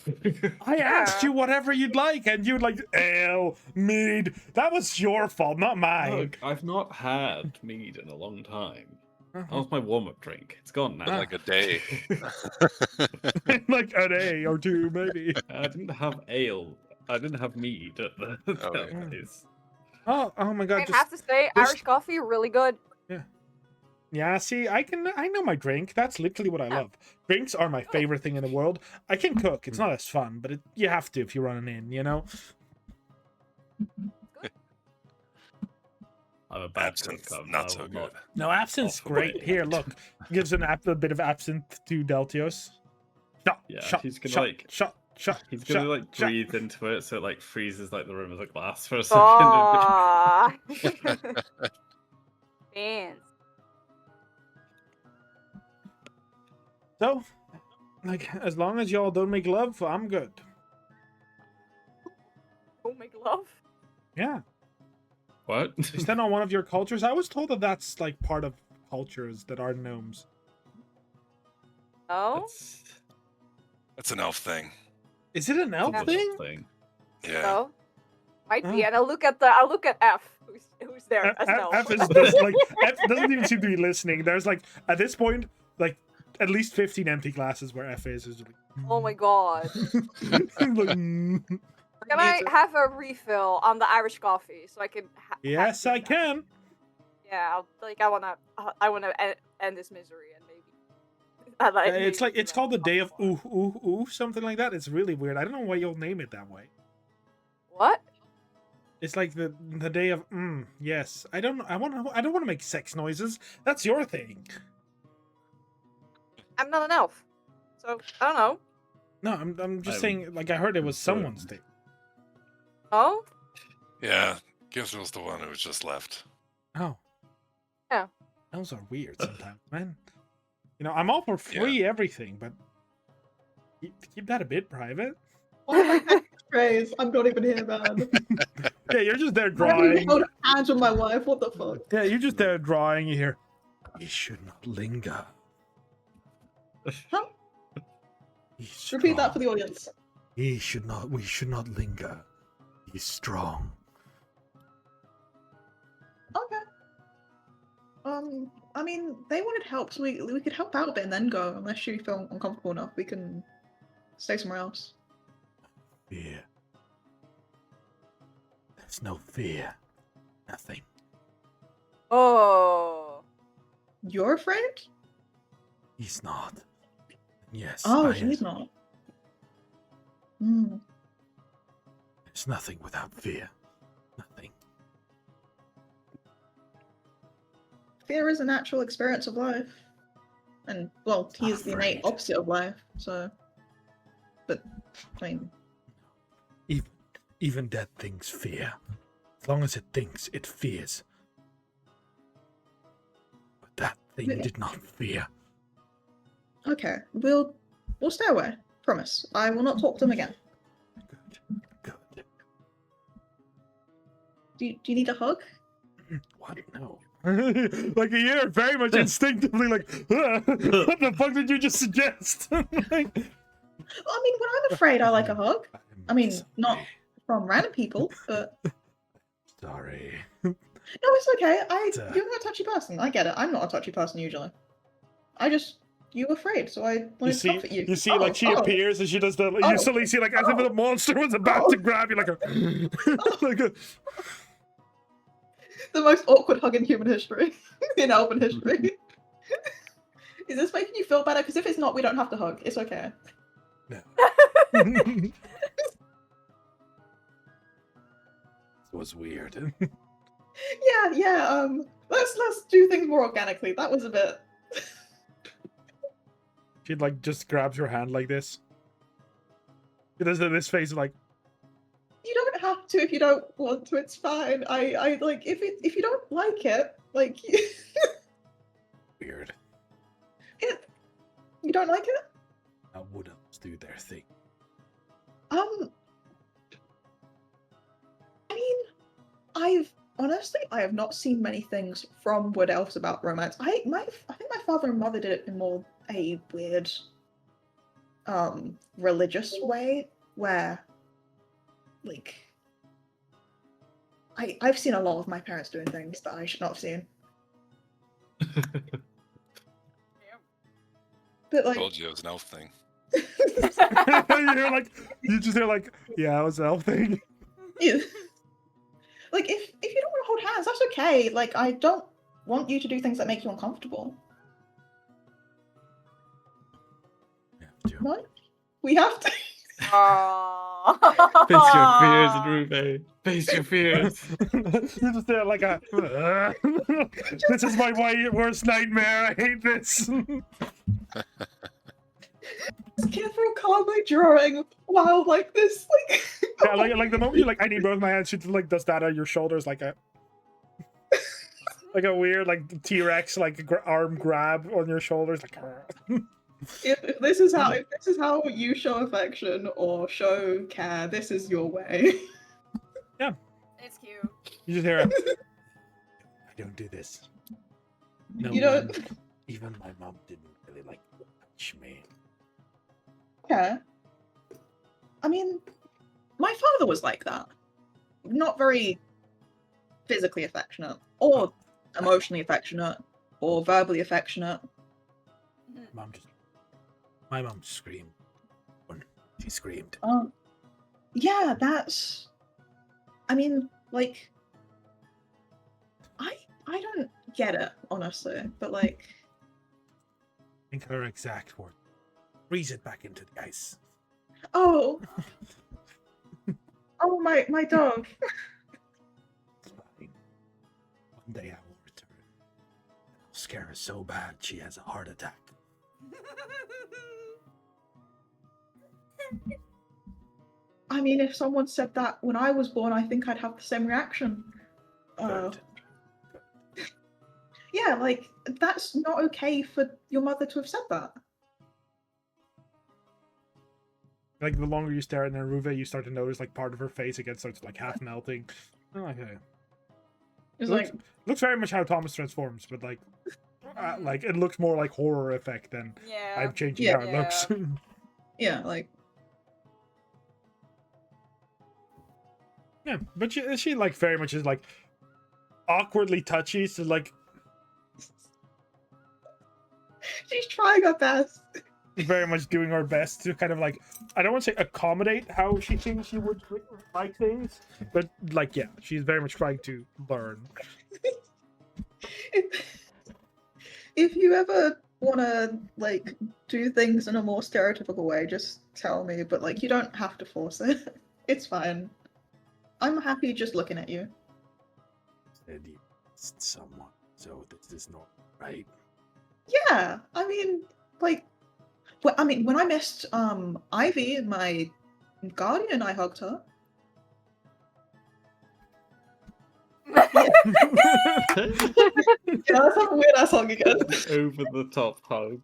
[SPEAKER 1] I asked
[SPEAKER 4] Yeah.
[SPEAKER 1] you whatever you'd like, and you'd like ale, mead. That was your fault, not mine.
[SPEAKER 5] Look, I've not had mead in a long time. That
[SPEAKER 1] Uh-huh.
[SPEAKER 5] was my warm-up drink. It's gone now.
[SPEAKER 2] Been like a day.
[SPEAKER 1] Like a day or two, maybe.
[SPEAKER 5] I didn't have ale. I didn't have mead at the
[SPEAKER 2] Okay.
[SPEAKER 5] place.
[SPEAKER 1] Oh my god!
[SPEAKER 4] I have to say,
[SPEAKER 1] just-
[SPEAKER 4] Irish coffee really good.
[SPEAKER 1] Yeah, see, I know my drink. That's literally what I love. Drinks are my favorite thing in the world. I can cook. It's not as fun, but you have to if you run an inn, you know?
[SPEAKER 5] I'm a bad
[SPEAKER 2] Absinthe,
[SPEAKER 5] cook.
[SPEAKER 2] not so good.
[SPEAKER 1] No, absinthe's
[SPEAKER 5] Off the
[SPEAKER 1] great.
[SPEAKER 5] way.
[SPEAKER 1] Here, look. Gives a bit of absinthe to Deltios. Shot,
[SPEAKER 5] Yeah,
[SPEAKER 1] shot,
[SPEAKER 5] he's gonna,
[SPEAKER 1] shot,
[SPEAKER 5] like-
[SPEAKER 1] shot, shot.
[SPEAKER 5] He's gonna
[SPEAKER 1] shot,
[SPEAKER 5] like
[SPEAKER 1] shot.
[SPEAKER 5] breathe into it, so it like freezes like the room as a glass for a second.
[SPEAKER 4] Aww. Fans.
[SPEAKER 1] So, like, as long as y'all don't make love, I'm good.
[SPEAKER 4] Don't make love.
[SPEAKER 1] Yeah.
[SPEAKER 5] What?
[SPEAKER 1] Is that on one of your cultures? I was told that that's like part of cultures that are gnomes.
[SPEAKER 4] No.
[SPEAKER 2] That's an elf thing.
[SPEAKER 1] Is it an elf
[SPEAKER 4] Yeah.
[SPEAKER 1] thing?
[SPEAKER 2] Yeah.
[SPEAKER 4] No. Might be.
[SPEAKER 1] Oh.
[SPEAKER 4] And I'll look at F. Who's there as no.
[SPEAKER 1] F is just like F doesn't even seem to be listening. There's like at this point like at least 15 empty glasses where F is like,
[SPEAKER 4] Oh my god.
[SPEAKER 1] like, mm.
[SPEAKER 4] Can I have a refill on the Irish coffee so I can?
[SPEAKER 1] Yes, I can.
[SPEAKER 4] Yeah, I wanna end this misery and maybe.
[SPEAKER 1] It's called the day of ooh something like that. It's really weird. I don't know why you'll name it that way.
[SPEAKER 4] What?
[SPEAKER 1] It's like the day of yes. I don't want to make sex noises. That's your thing.
[SPEAKER 4] I'm not an elf, so I don't know.
[SPEAKER 1] No, I'm just
[SPEAKER 5] I'm
[SPEAKER 1] saying. Like I heard it was someone's thing.
[SPEAKER 4] Oh.
[SPEAKER 2] Yeah. Gibbs was the one who was just left.
[SPEAKER 1] Oh.
[SPEAKER 4] Yeah.
[SPEAKER 1] Those are weird sometimes, man. You know, I'm all for free everything, but keep that a bit private.
[SPEAKER 3] Oh my phrase. I'm not even here, man.
[SPEAKER 1] Yeah, you're just there
[SPEAKER 3] I don't
[SPEAKER 1] drawing.
[SPEAKER 3] even hold hands with my wife. What the fuck?
[SPEAKER 1] Yeah, you're just there drawing. You hear, "We should not linger."
[SPEAKER 3] Huh?
[SPEAKER 1] He's
[SPEAKER 3] Repeat that
[SPEAKER 1] strong.
[SPEAKER 3] for the audience.
[SPEAKER 1] We should not linger. He's strong.
[SPEAKER 3] Okay. I mean, they wanted help, so we could help out a bit and then go. Unless you feel uncomfortable enough, we can stay somewhere else.
[SPEAKER 1] Fear. There's no fear. Nothing.
[SPEAKER 4] Oh.
[SPEAKER 3] You're afraid?
[SPEAKER 1] He's not. Yes.
[SPEAKER 3] Oh,
[SPEAKER 1] I
[SPEAKER 3] he's
[SPEAKER 1] am.
[SPEAKER 3] not. Hmm.
[SPEAKER 1] There's nothing without fear. Nothing.
[SPEAKER 3] Fear is a natural experience of life. And, well, he is the innate
[SPEAKER 1] Afraid.
[SPEAKER 3] opposite of life, so. But, I mean.
[SPEAKER 1] Even dead things fear. As long as it thinks, it fears. But that thing
[SPEAKER 3] Really?
[SPEAKER 1] did not fear.
[SPEAKER 3] Okay, we'll stay away. Promise. I will not talk to them again.
[SPEAKER 1] Good.
[SPEAKER 3] Do you need a hug?
[SPEAKER 1] What? No. Like you're very much instinctively like, what the fuck did you just suggest? Like,
[SPEAKER 3] I mean, when I'm afraid, I like a hug. I mean, not from random people, but
[SPEAKER 1] Sorry.
[SPEAKER 3] no, it's okay.
[SPEAKER 1] a-
[SPEAKER 3] You're not a touchy person. I get it. I'm not a touchy person usually. You were afraid, so I wanted to comfort you.
[SPEAKER 1] You see, like she appears and she does the. You suddenly see, like, as if the monster was about to grab you, like a, like a.
[SPEAKER 3] The most awkward hug in human history, in elven history. Is this making you feel better? Because if it's not, we don't have to hug. It's okay.
[SPEAKER 1] No. It was weird.
[SPEAKER 3] Yeah. Let's do things more organically. That was a bit.
[SPEAKER 1] She like just grabs your hand like this. She does this face like.
[SPEAKER 3] You don't have to if you don't want to. It's fine. I like if you don't like it, like
[SPEAKER 1] Weird.
[SPEAKER 3] you don't like it.
[SPEAKER 1] How would elves do their thing?
[SPEAKER 3] I mean, I've honestly, I have not seen many things from Wood Elves about romance. I think my father and mother did it in more a weird, religious way, where, like, I've seen a lot of my parents doing things that I should not have seen. But like,
[SPEAKER 2] Told you it was an elf thing.
[SPEAKER 1] you just hear like, yeah, it was an elf thing.
[SPEAKER 3] yeah. Like if you don't want to hold hands, that's okay. Like I don't want you to do things that make you uncomfortable. What? We have to.
[SPEAKER 5] Face your fears, Ruve. Face your fears.
[SPEAKER 1] You're just there like a. This is my worst nightmare. I hate this.
[SPEAKER 3] Careful, calmly drawing while like this, like.
[SPEAKER 1] Yeah, like the moment you like, I need both my hands. She just like does that on your shoulders, like a. Like a weird like T-Rex like arm grab on your shoulders, like.
[SPEAKER 3] If this is how you show affection or show care, this is your way.
[SPEAKER 1] Yeah.
[SPEAKER 4] It's cute.
[SPEAKER 1] You just hear it. I don't do this. No
[SPEAKER 3] You
[SPEAKER 1] one,
[SPEAKER 3] don't.
[SPEAKER 1] even my mom didn't really like to touch me.
[SPEAKER 3] Yeah. I mean, my father was like that. Not very physically affectionate, or emotionally affectionate, or verbally affectionate.
[SPEAKER 1] My mom screamed when she screamed.
[SPEAKER 3] Yeah, that's. I mean, like, I don't get it honestly, but like.
[SPEAKER 1] I think her exact word. Freeze it back into the ice.
[SPEAKER 3] Oh. Oh my dog.
[SPEAKER 1] It's fine. One day I will return. I'll scare her so bad she has a heart attack.
[SPEAKER 3] I mean, if someone said that when I was born, I think I'd have the same reaction.
[SPEAKER 1] Good.
[SPEAKER 3] Yeah, like, that's not okay for your mother to have said that.
[SPEAKER 1] Like the longer you stare at Neruve, you start to notice like part of her face again starts like half melting. Oh, okay.
[SPEAKER 3] It's
[SPEAKER 1] Looks very much how Thomas transforms, but like it looks more like horror effect than
[SPEAKER 4] Yeah.
[SPEAKER 1] I'm changing
[SPEAKER 3] Yeah.
[SPEAKER 1] how it looks.
[SPEAKER 3] yeah, like.
[SPEAKER 1] Yeah, but she like very much is like awkwardly touchy, so like
[SPEAKER 3] She's trying her best.
[SPEAKER 1] very much doing her best to kind of like, I don't want to say accommodate how she thinks she would like things, but like, yeah, she's very much trying to learn.
[SPEAKER 3] If you ever want to like do things in a more stereotypical way, just tell me, but like you don't have to force it. It's fine. I'm happy just looking at you.
[SPEAKER 1] Said you missed someone, so this is not right.
[SPEAKER 3] Yeah, I mean, like, well, I mean, when I missed Ivy, my guardian, I hugged her. Yeah, that's a weird ass hug again.
[SPEAKER 5] Over the top hug.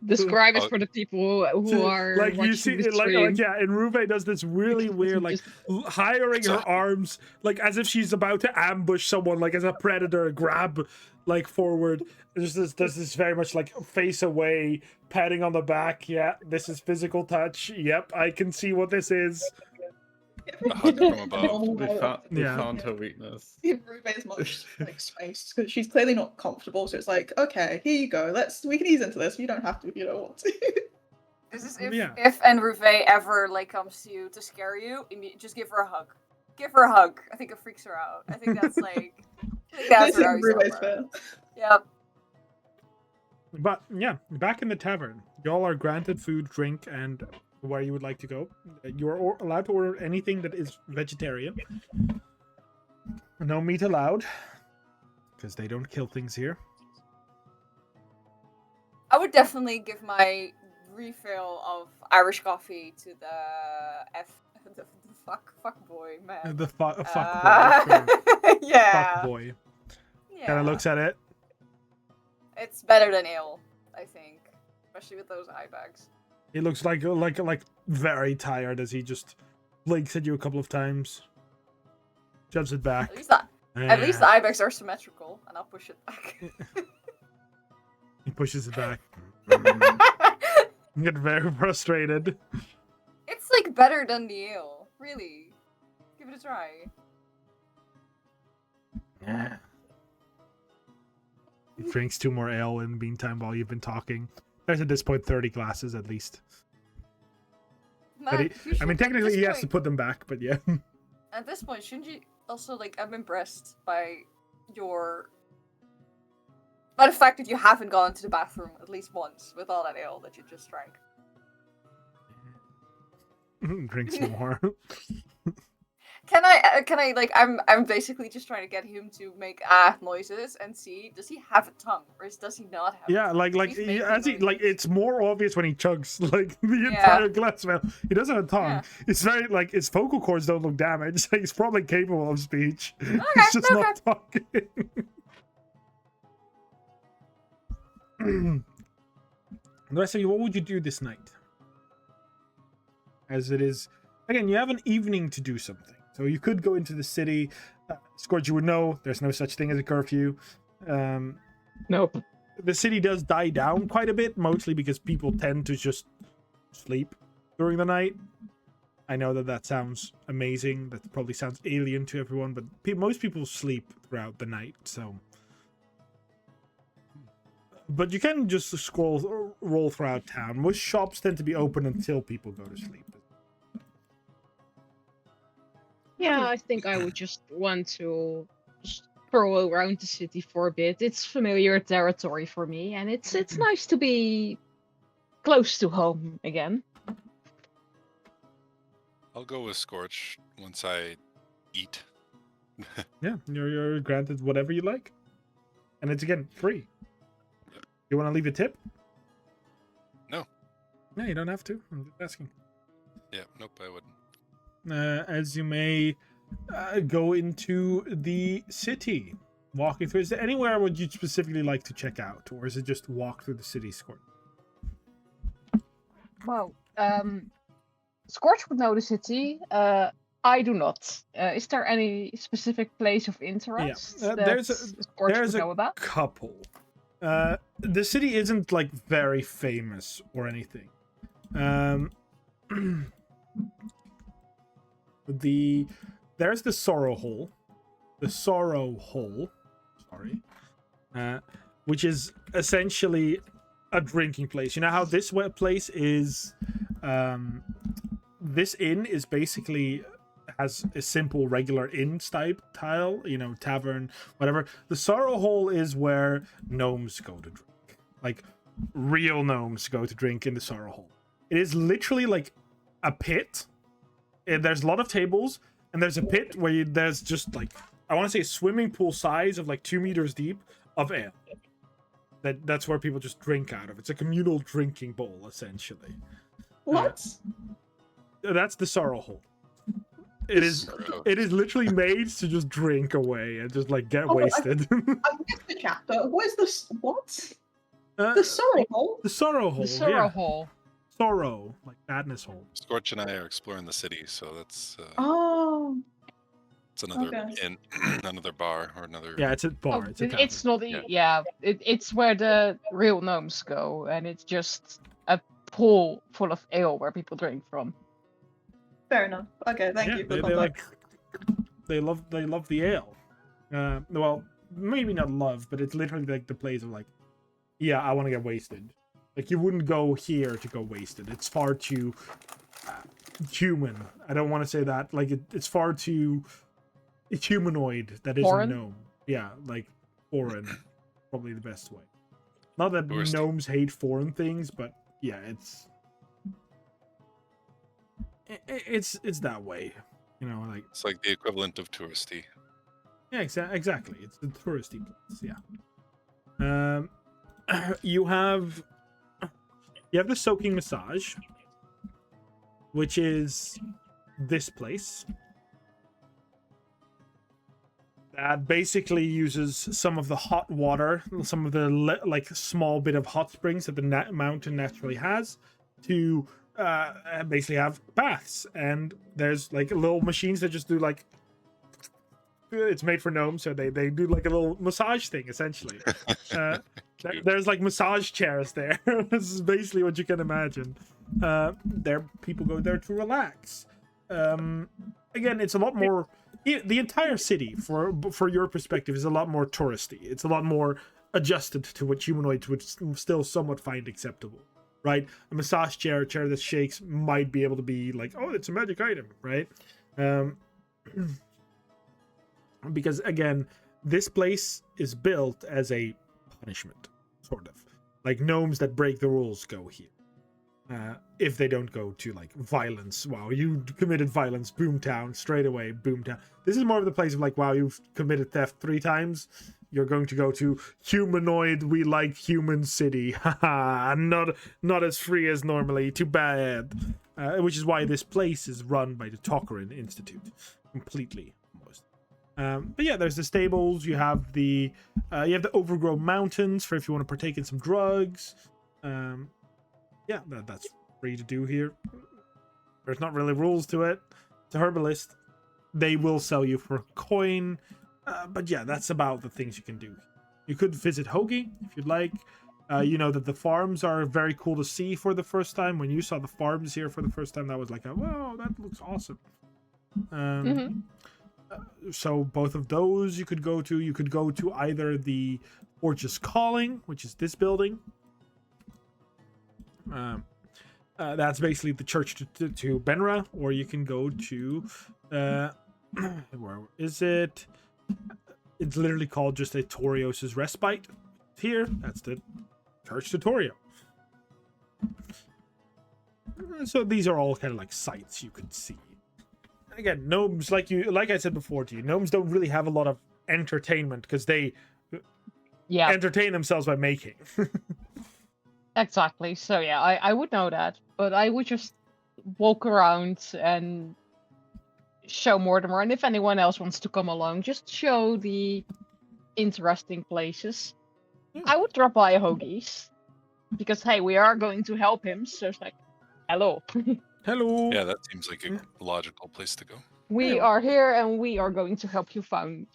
[SPEAKER 6] Describe it for the people who are
[SPEAKER 1] like you
[SPEAKER 6] watching
[SPEAKER 1] see
[SPEAKER 6] the
[SPEAKER 1] it, like
[SPEAKER 6] stream.
[SPEAKER 1] yeah, and Ruve does this really weird like hiring her arms like as if she's about to ambush someone, like as a predator, grab like forward. There's this very much like face away, patting on the back. Yeah, this is physical touch. Yep, I can see what this is.
[SPEAKER 2] A hug from above.
[SPEAKER 5] They found her weakness.
[SPEAKER 3] Give Rube's much like space because she's clearly not comfortable. So it's like, okay, here you go. We can ease into this. You don't have to if you don't want to.
[SPEAKER 4] This is
[SPEAKER 1] Yeah.
[SPEAKER 4] if Ruve ever like comes to you to scare you, just give her a hug. Give her a hug. I think it freaks her out. I think that's like. I think that's
[SPEAKER 3] This is
[SPEAKER 4] what I was
[SPEAKER 3] Rube's
[SPEAKER 4] over.
[SPEAKER 3] fair.
[SPEAKER 4] Yep.
[SPEAKER 1] But yeah, back in the tavern, y'all are granted food, drink, and where you would like to go. You're allowed to order anything that is vegetarian. No meat allowed, because they don't kill things here.
[SPEAKER 4] I would definitely give my refill of Irish coffee to the fuck boy man.
[SPEAKER 1] The fuck boy. Sure.
[SPEAKER 4] Yeah.
[SPEAKER 1] Fuck boy.
[SPEAKER 4] Yeah.
[SPEAKER 1] Kind of looks at it.
[SPEAKER 4] It's better than ale, I think, especially with those eye bags.
[SPEAKER 1] He looks like very tired as he just blinks at you a couple of times. shoves it back.
[SPEAKER 4] At least the ibex are symmetrical, and I'll push it back.
[SPEAKER 1] He pushes it back. You get very frustrated.
[SPEAKER 4] It's like better than the ale, really. Give it a try.
[SPEAKER 1] Yeah. He drinks 2 more ale in the meantime while you've been talking. There's at this point 30 glasses at least.
[SPEAKER 4] Man,
[SPEAKER 1] I mean, technically he has to put them back, but yeah.
[SPEAKER 4] At this point, shouldn't you also, like, I'm impressed by by the fact that you haven't gone to the bathroom at least once with all that ale that you just drank.
[SPEAKER 1] Drink some more.
[SPEAKER 4] Can I like I'm basically just trying to get him to make noises and see, does he have a tongue or does he not have
[SPEAKER 1] Yeah,
[SPEAKER 4] a tongue?
[SPEAKER 1] like it's more obvious when he chugs like the entire glass. Well, he doesn't have a tongue.
[SPEAKER 4] Yeah.
[SPEAKER 1] It's very like his vocal cords don't look damaged. He's probably capable of speech.
[SPEAKER 4] Okay,
[SPEAKER 1] He's just not talking. The rest of you, what would you do this night? As it is, again, you have an evening to do something. So you could go into the city. Scourge, you would know there's no such thing as a curfew.
[SPEAKER 6] Nope.
[SPEAKER 1] The city does die down quite a bit, mostly because people tend to just sleep during the night. I know that sounds amazing. That probably sounds alien to everyone, but most people sleep throughout the night, so... But you can just roll throughout town. Most shops tend to be open until people go to sleep.
[SPEAKER 6] Yeah, I think I would just want to just prowl around the city for a bit. It's familiar territory for me, and it's nice to be close to home again.
[SPEAKER 2] I'll go with Scorch once I eat.
[SPEAKER 1] Yeah, you're granted whatever you like. And it's, again, free. You want to leave a tip?
[SPEAKER 2] No.
[SPEAKER 1] No, you don't have to. I'm just asking.
[SPEAKER 2] Yeah, nope, I wouldn't.
[SPEAKER 1] As you may go into the city, walking through. Is there anywhere would you specifically like to check out, or is it just walk through the city, Scorch?
[SPEAKER 6] Well, Scorch would know the city. I do not. Is there any specific place of interest that
[SPEAKER 1] there's
[SPEAKER 6] Scorch would know about?
[SPEAKER 1] Couple. The city isn't like very famous or anything. There's the Sorrow Hole. Sorry. Which is essentially a drinking place. You know how this place is this inn is basically has a simple regular inn style, you know, tavern, whatever. The Sorrow Hole is where gnomes go to drink. Like real gnomes go to drink in the Sorrow Hole. It is literally like a pit. There's a lot of tables, and there's a pit where there's just like, I want to say a swimming pool size of like 2 meters deep of ale. That's where people just drink out of. It's a communal drinking bowl, essentially.
[SPEAKER 3] What?
[SPEAKER 1] That's the Sorrow Hole. It is literally made to just drink away and just like get wasted.
[SPEAKER 3] I missed the chapter. What is this? What?
[SPEAKER 1] The
[SPEAKER 3] Sorrow Hole?
[SPEAKER 1] The Sorrow Hole.
[SPEAKER 6] The Sorrow Hole.
[SPEAKER 1] Sorrow, like sadness hole.
[SPEAKER 2] Scorch and I are exploring the city, so that's
[SPEAKER 3] Oh.
[SPEAKER 2] it's another
[SPEAKER 3] Okay.
[SPEAKER 2] inn, another bar, or another.
[SPEAKER 1] Yeah, it's a bar. It's a tavern.
[SPEAKER 6] It's not. It's where the real gnomes go, and it's just a pool full of ale where people drink from.
[SPEAKER 3] Fair enough. Okay, thank you for the
[SPEAKER 1] they love the ale. Well, maybe not love, but it's literally like the place of like, yeah, I want to get wasted. Like you wouldn't go here to go wasted. It's far too human. I don't want to say that. Like it's far too humanoid. That isn't
[SPEAKER 6] Foreign?
[SPEAKER 1] gnome. Yeah, like foreign. Probably the best way. Not that
[SPEAKER 2] Touristy.
[SPEAKER 1] gnomes hate foreign things, but yeah, it's that way. You know, like
[SPEAKER 2] It's like the equivalent of touristy.
[SPEAKER 1] yeah, exactly. It's the touristy place. Yeah. You have the soaking massage, which is this place that basically uses some of the hot water, some of the like small bit of hot springs that the mountain naturally has, to basically have baths. And there's like little machines that just do like it's made for gnomes, so they do like a little massage thing essentially. There's like massage chairs there. This is basically what you can imagine. There, people go there to relax. Again, it's a lot more. The entire city, for your perspective, is a lot more touristy. It's a lot more adjusted to what humanoids would still somewhat find acceptable, right? A massage chair, a chair that shakes, might be able to be like, oh, it's a magic item, right? Because again, this place is built as a punishment, sort of. Like gnomes that break the rules go here. If they don't go to like violence, wow, you committed violence, boomtown, straight away, boomtown. This is more of the place of like, wow, you've committed theft 3 times. You're going to go to humanoid, we like human city. Haha, not as free as normally, too bad. Which is why this place is run by the Talcherin Institute. Completely, almost. But yeah, there's the stables, you have the overgrown mountains for if you want to partake in some drugs. Yeah, that's free to do here. There's not really rules to it. It's a herbalist. They will sell you for a coin. But yeah, that's about the things you can do. You could visit Hoagie if you'd like. You know that the farms are very cool to see for the first time. When you saw the farms here for the first time, that was like, wow, that looks awesome. So both of those you could go to. You could go to either the Forge's Calling, which is this building. That's basically the church to Benra, or you can go to where is it? It's literally called just a Torios' Respite. Here, that's the church to Torio. So these are all kind of like sites you could see. Again, gnomes, like I said before to you, gnomes don't really have a lot of entertainment because they entertain themselves by making.
[SPEAKER 6] Exactly. So yeah, I would know that, but I would just walk around and show Mortimer, and if anyone else wants to come along, just show the interesting places. I would drop by Hoagie's because hey, we are going to help him. So it's like, hello.
[SPEAKER 1] Hello.
[SPEAKER 2] Yeah, that seems like a logical place to go.
[SPEAKER 6] We are here, and we are going to help you find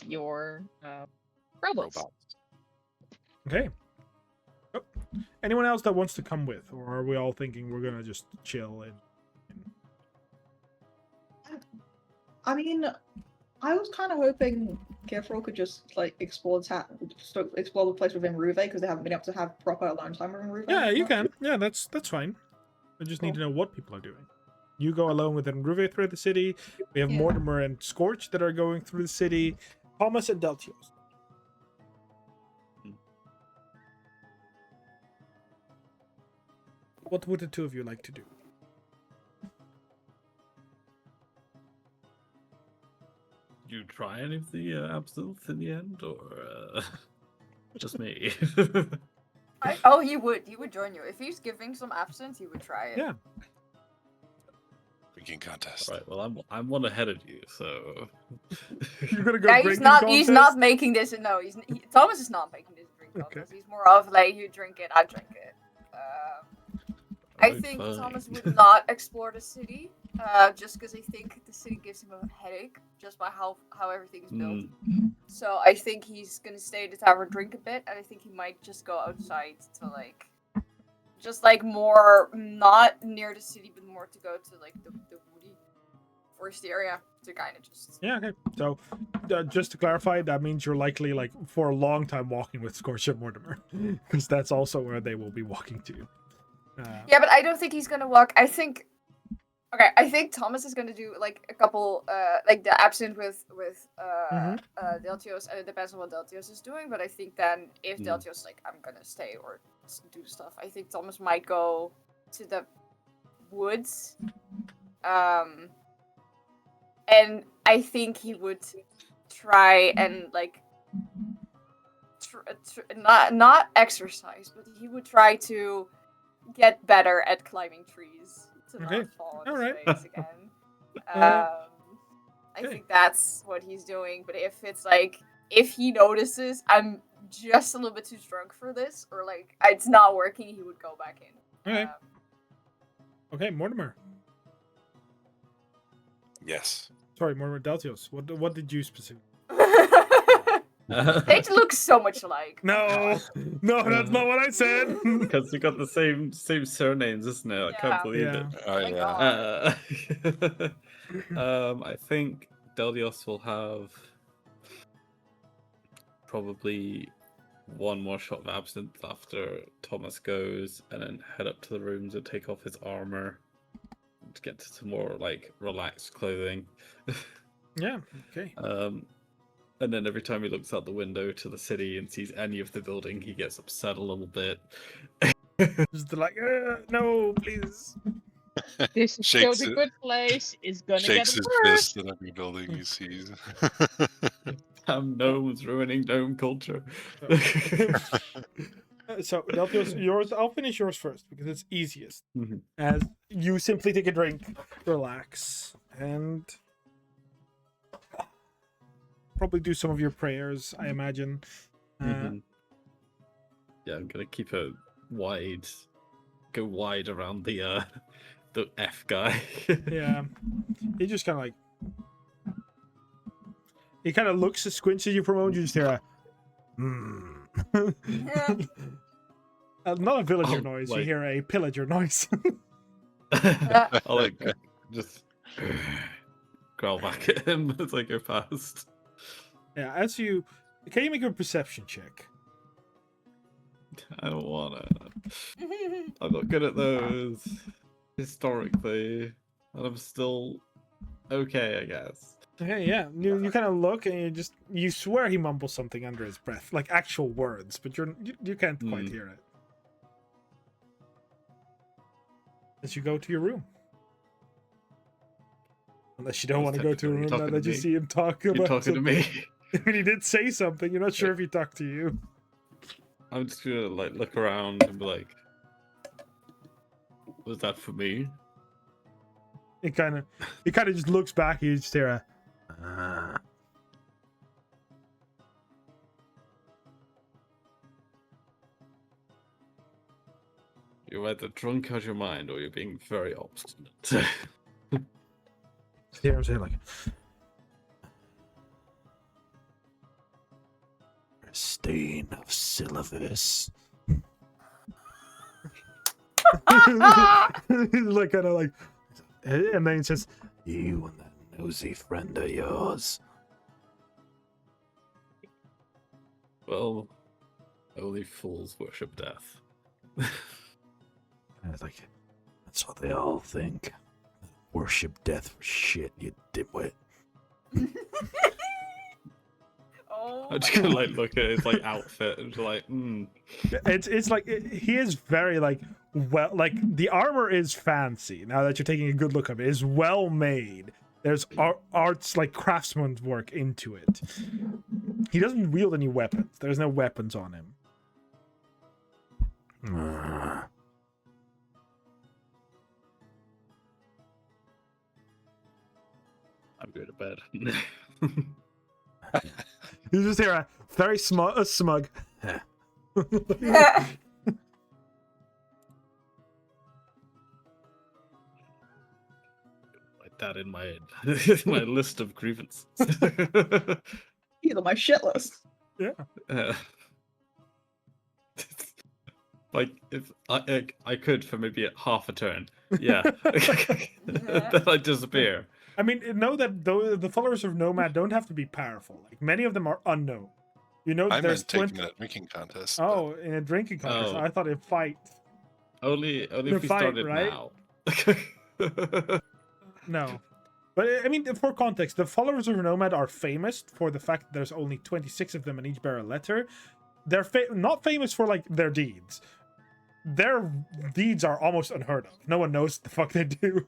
[SPEAKER 6] your robots.
[SPEAKER 1] Okay. Oh. Anyone else that wants to come with, or are we all thinking we're gonna just chill and?
[SPEAKER 3] I mean, I was kind of hoping Kifril could just like explore the place within Ruve because they haven't been able to have proper alone time within Ruve.
[SPEAKER 1] Yeah, you can. Yeah, that's fine. I just need to know what people are doing. You go alone within Ruve through the city. We have Mortimer and Scorch that are going through the city. Thomas and Deltios. What would the two of you like to do?
[SPEAKER 5] Did you try any of the absinthe in the end, or just me?
[SPEAKER 4] He would join you if he's giving some absinthe. He would try it.
[SPEAKER 1] Yeah.
[SPEAKER 2] Drinking contest.
[SPEAKER 5] Right. Well, I'm one ahead of you, so.
[SPEAKER 1] You're gonna go
[SPEAKER 4] Yeah,
[SPEAKER 1] drinking
[SPEAKER 4] he's
[SPEAKER 1] contest?
[SPEAKER 4] not making this. No, Thomas is not making this drink contest. He's more of like, you drink it, I drink it. I think Thomas would not explore the city, just because I think the city gives him a headache, just by how everything's built. So I think he's gonna stay at the tavern, drink a bit, and I think he might just go outside to like, just like more, not near the city, but more to go to like the woody forest area to kind of just.
[SPEAKER 1] Yeah, okay. So, just to clarify, that means you're likely like for a long time walking with Scorch and Mortimer, because that's also where they will be walking to.
[SPEAKER 4] Yeah, but I don't think he's gonna walk. I think Thomas is gonna do like a couple, like the absinthe with Deltios, and it depends on what Deltios is doing. But I think then if Deltios like, I'm gonna stay or do stuff, I think Thomas might go to the woods, and I think he would try and like not exercise, but he would try to get better at climbing trees to not fall on his face again. I think that's what he's doing. But if it's like, if he notices I'm just a little bit too drunk for this, or like it's not working, he would go back in.
[SPEAKER 1] Okay. Okay, Mortimer.
[SPEAKER 2] Yes.
[SPEAKER 1] Sorry, more Deltios. What did you specifically?
[SPEAKER 4] They look so much alike.
[SPEAKER 1] No, no, that's not what I said.
[SPEAKER 5] Because we got the same surnames, isn't it? I can't believe
[SPEAKER 1] Yeah.
[SPEAKER 5] it.
[SPEAKER 2] Oh,
[SPEAKER 4] my
[SPEAKER 2] yeah.
[SPEAKER 4] God.
[SPEAKER 5] I think Deldios will have probably one more shot of absinthe after Thomas goes, and then head up to the rooms and take off his armor to get to some more like relaxed clothing.
[SPEAKER 1] Yeah. Okay.
[SPEAKER 5] And then every time he looks out the window to the city and sees any of the building, he gets upset a little bit.
[SPEAKER 1] Just like, no, please.
[SPEAKER 6] This is still
[SPEAKER 2] Shakes
[SPEAKER 6] the
[SPEAKER 2] it-
[SPEAKER 6] good place. It's gonna get
[SPEAKER 2] Shakes his
[SPEAKER 6] worse.
[SPEAKER 2] fist at every building he sees.
[SPEAKER 5] Damn gnomes ruining gnome culture.
[SPEAKER 1] So Deltios, yours. I'll finish yours first because it's easiest.
[SPEAKER 5] Mhm.
[SPEAKER 1] As you simply take a drink, relax, and probably do some of your prayers. I imagine.
[SPEAKER 5] Mhm. Yeah, I'm gonna keep it wide, go wide around the F guy.
[SPEAKER 1] Yeah. He just kind of like. He kind of looks, squints at you for a moment. You just hear a. Not a villager
[SPEAKER 5] Oh,
[SPEAKER 1] noise. You
[SPEAKER 5] like-
[SPEAKER 1] hear a pillager noise.
[SPEAKER 5] I'll like just growl back at him as I go past.
[SPEAKER 1] Yeah. As you, can you make a perception check?
[SPEAKER 5] I don't wanna. I'm not good at those historically, and I'm still okay, I guess.
[SPEAKER 1] Okay, yeah. You kind of look and you swear he mumbles something under his breath, like actual words, but you can't quite hear it. As you go to your room. Unless you don't want to go to a room now
[SPEAKER 5] Talking to
[SPEAKER 1] that you
[SPEAKER 5] me.
[SPEAKER 1] see him talk
[SPEAKER 5] You're
[SPEAKER 1] about
[SPEAKER 5] talking to
[SPEAKER 1] something.
[SPEAKER 5] me.
[SPEAKER 1] I mean, he did say something. You're not sure if he talked to you.
[SPEAKER 5] I'm just gonna like look around and be like, "Was that for me?"
[SPEAKER 1] He kind of just looks back. You just hear a.
[SPEAKER 5] You're either drunk out of your mind or you're being very obstinate.
[SPEAKER 1] Hear him say like. Stain of Syllabus. Like kind of like, and then he says, "You and that nosy friend of yours."
[SPEAKER 5] Well, only fools worship death.
[SPEAKER 1] And it's like, that's what they all think. Worship death for shit, you dimwit.
[SPEAKER 4] Oh.
[SPEAKER 5] I'm just gonna like look at his like outfit and just like,
[SPEAKER 1] It's like he is very like well, like the armor is fancy. Now that you're taking a good look at it, it's well made. There's arts like craftsman's work into it. He doesn't wield any weapons. There's no weapons on him.
[SPEAKER 5] I'm going to bed.
[SPEAKER 1] You just hear a very smug.
[SPEAKER 5] Like that in my my list of grievances.
[SPEAKER 3] He's on my shit list.
[SPEAKER 5] Uh, like if I could for maybe half a turn, yeah, then I disappear.
[SPEAKER 1] I mean, know that the followers of Nomad don't have to be powerful. Like many of them are unknown. You know,
[SPEAKER 2] I
[SPEAKER 1] there's
[SPEAKER 2] meant taking that drinking contest. but-
[SPEAKER 1] Oh, in a drinking contest.
[SPEAKER 5] Oh.
[SPEAKER 1] I thought it'd fight.
[SPEAKER 5] Only
[SPEAKER 1] The
[SPEAKER 5] if we
[SPEAKER 1] fight,
[SPEAKER 5] started
[SPEAKER 1] right?
[SPEAKER 5] now.
[SPEAKER 1] No. But I mean, for context, the followers of Nomad are famous for the fact that there's only 26 of them and each bear a letter. They're not famous for like their deeds. Their deeds are almost unheard of. No one knows what the fuck they do.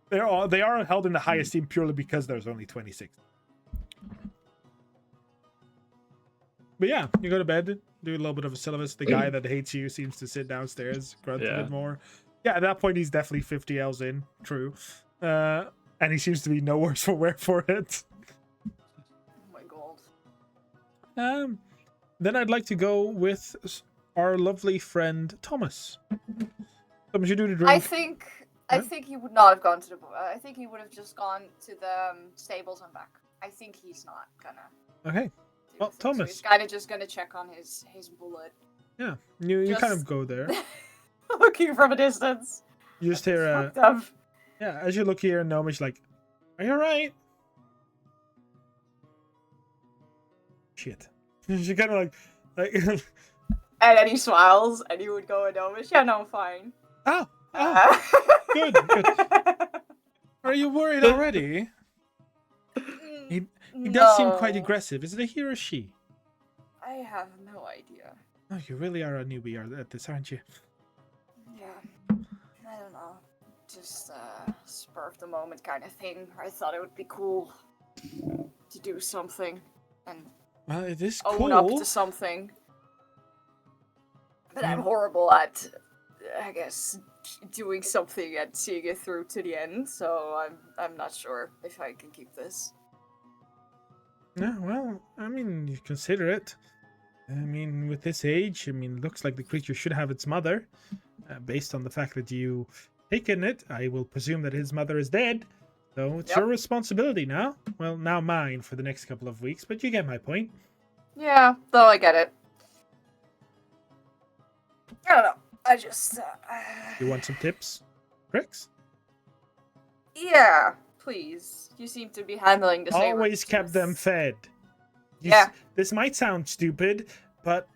[SPEAKER 1] They are held in the high esteem purely because there's only 26. But yeah, you go to bed, do a little bit of a syllabus. The guy that hates you seems to sit downstairs, grunt a
[SPEAKER 5] Yeah.
[SPEAKER 1] bit more. Yeah, at that point he's definitely 50 Ls in, true. And he seems to be no worse for wear for it.
[SPEAKER 4] Oh my god.
[SPEAKER 1] Then I'd like to go with our lovely friend Thomas. Thomas, you do the drink.
[SPEAKER 4] I think I think he would not have gone to the. I think he would have just gone to the stables and back. I think he's not gonna.
[SPEAKER 1] Okay. Well,
[SPEAKER 4] So
[SPEAKER 1] Thomas.
[SPEAKER 4] he's kind of just gonna check on his bullet.
[SPEAKER 1] Yeah, you kind of
[SPEAKER 4] Just-
[SPEAKER 1] go there.
[SPEAKER 4] Looking from a distance.
[SPEAKER 1] You just hear,
[SPEAKER 4] Fucked up.
[SPEAKER 1] yeah, as you look here, Nomi's like, "Are you alright?" Shit. She kind of like,
[SPEAKER 4] And then he smiles, and he would go and Nomish, yeah, no, I'm fine.
[SPEAKER 1] oh, good, good. Are you worried already? He does seem quite
[SPEAKER 4] No.
[SPEAKER 1] aggressive. Is it a he or a she?
[SPEAKER 4] I have no idea.
[SPEAKER 1] Oh, you really are a newbie at this, aren't you?
[SPEAKER 4] Yeah. I don't know. Just spur of the moment kind of thing. I thought it would be cool to do something and
[SPEAKER 1] Well, it is
[SPEAKER 4] own up
[SPEAKER 1] cool.
[SPEAKER 4] to something. But
[SPEAKER 1] Yeah.
[SPEAKER 4] I'm horrible at, I guess, doing something and seeing it through to the end. So I'm not sure if I can keep this.
[SPEAKER 1] Yeah, well, I mean, you consider it. I mean, with this age, I mean, looks like the creature should have its mother. Based on the fact that you taken it, I will presume that his mother is dead. So it's your responsibility now. Well, now mine for the next couple of weeks, but you get my point.
[SPEAKER 4] Yeah, though I get it. I don't know. I just.
[SPEAKER 1] You want some tips? Tricks?
[SPEAKER 4] Yeah, please. You seem to be handling the same.
[SPEAKER 1] Always kept them fed.
[SPEAKER 4] Yeah.
[SPEAKER 1] This might sound stupid, but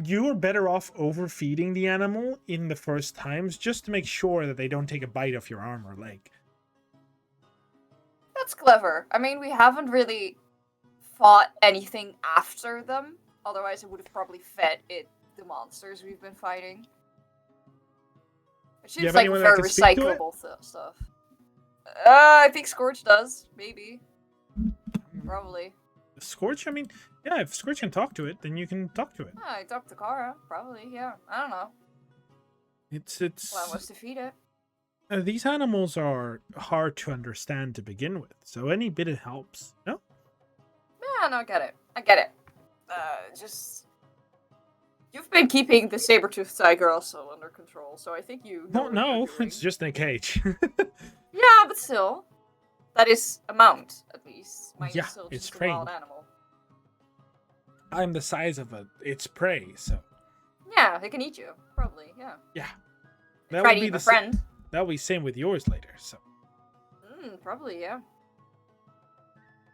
[SPEAKER 1] you are better off overfeeding the animal in the first times just to make sure that they don't take a bite off your arm or leg.
[SPEAKER 4] That's clever. I mean, we haven't really fought anything after them. Otherwise, it would have probably fed it the monsters we've been fighting. It
[SPEAKER 1] Do you
[SPEAKER 4] seems
[SPEAKER 1] have
[SPEAKER 4] like
[SPEAKER 1] anyone that
[SPEAKER 4] very
[SPEAKER 1] can speak to it?
[SPEAKER 4] recyclable stuff. I think Scorch does. Maybe. Probably.
[SPEAKER 1] Scorch, I mean, yeah, if Scorch can talk to it, then you can talk to it.
[SPEAKER 4] I talked to Kara. Probably, yeah. I don't know.
[SPEAKER 1] It's
[SPEAKER 4] Plan was to feed it.
[SPEAKER 1] these animals are hard to understand to begin with, so any bit it helps. No?
[SPEAKER 4] Yeah, no, I get it. I get it. Just... You've been keeping the saber-toothed tiger also under control, so I think you know
[SPEAKER 1] No,
[SPEAKER 4] what
[SPEAKER 1] no,
[SPEAKER 4] you're doing.
[SPEAKER 1] it's just in a cage.
[SPEAKER 4] Yeah, but still. That is a mount, at least. Mine
[SPEAKER 1] Yeah,
[SPEAKER 4] is still
[SPEAKER 1] it's
[SPEAKER 4] just a wild
[SPEAKER 1] trained.
[SPEAKER 4] animal.
[SPEAKER 1] I'm the size of its prey, so
[SPEAKER 4] Yeah, they can eat you. Probably, yeah.
[SPEAKER 1] yeah.
[SPEAKER 4] Try
[SPEAKER 1] would
[SPEAKER 4] to
[SPEAKER 1] be
[SPEAKER 4] eat my
[SPEAKER 1] the sa-
[SPEAKER 4] friend.
[SPEAKER 1] That'll be same with yours later, so.
[SPEAKER 4] Probably, yeah.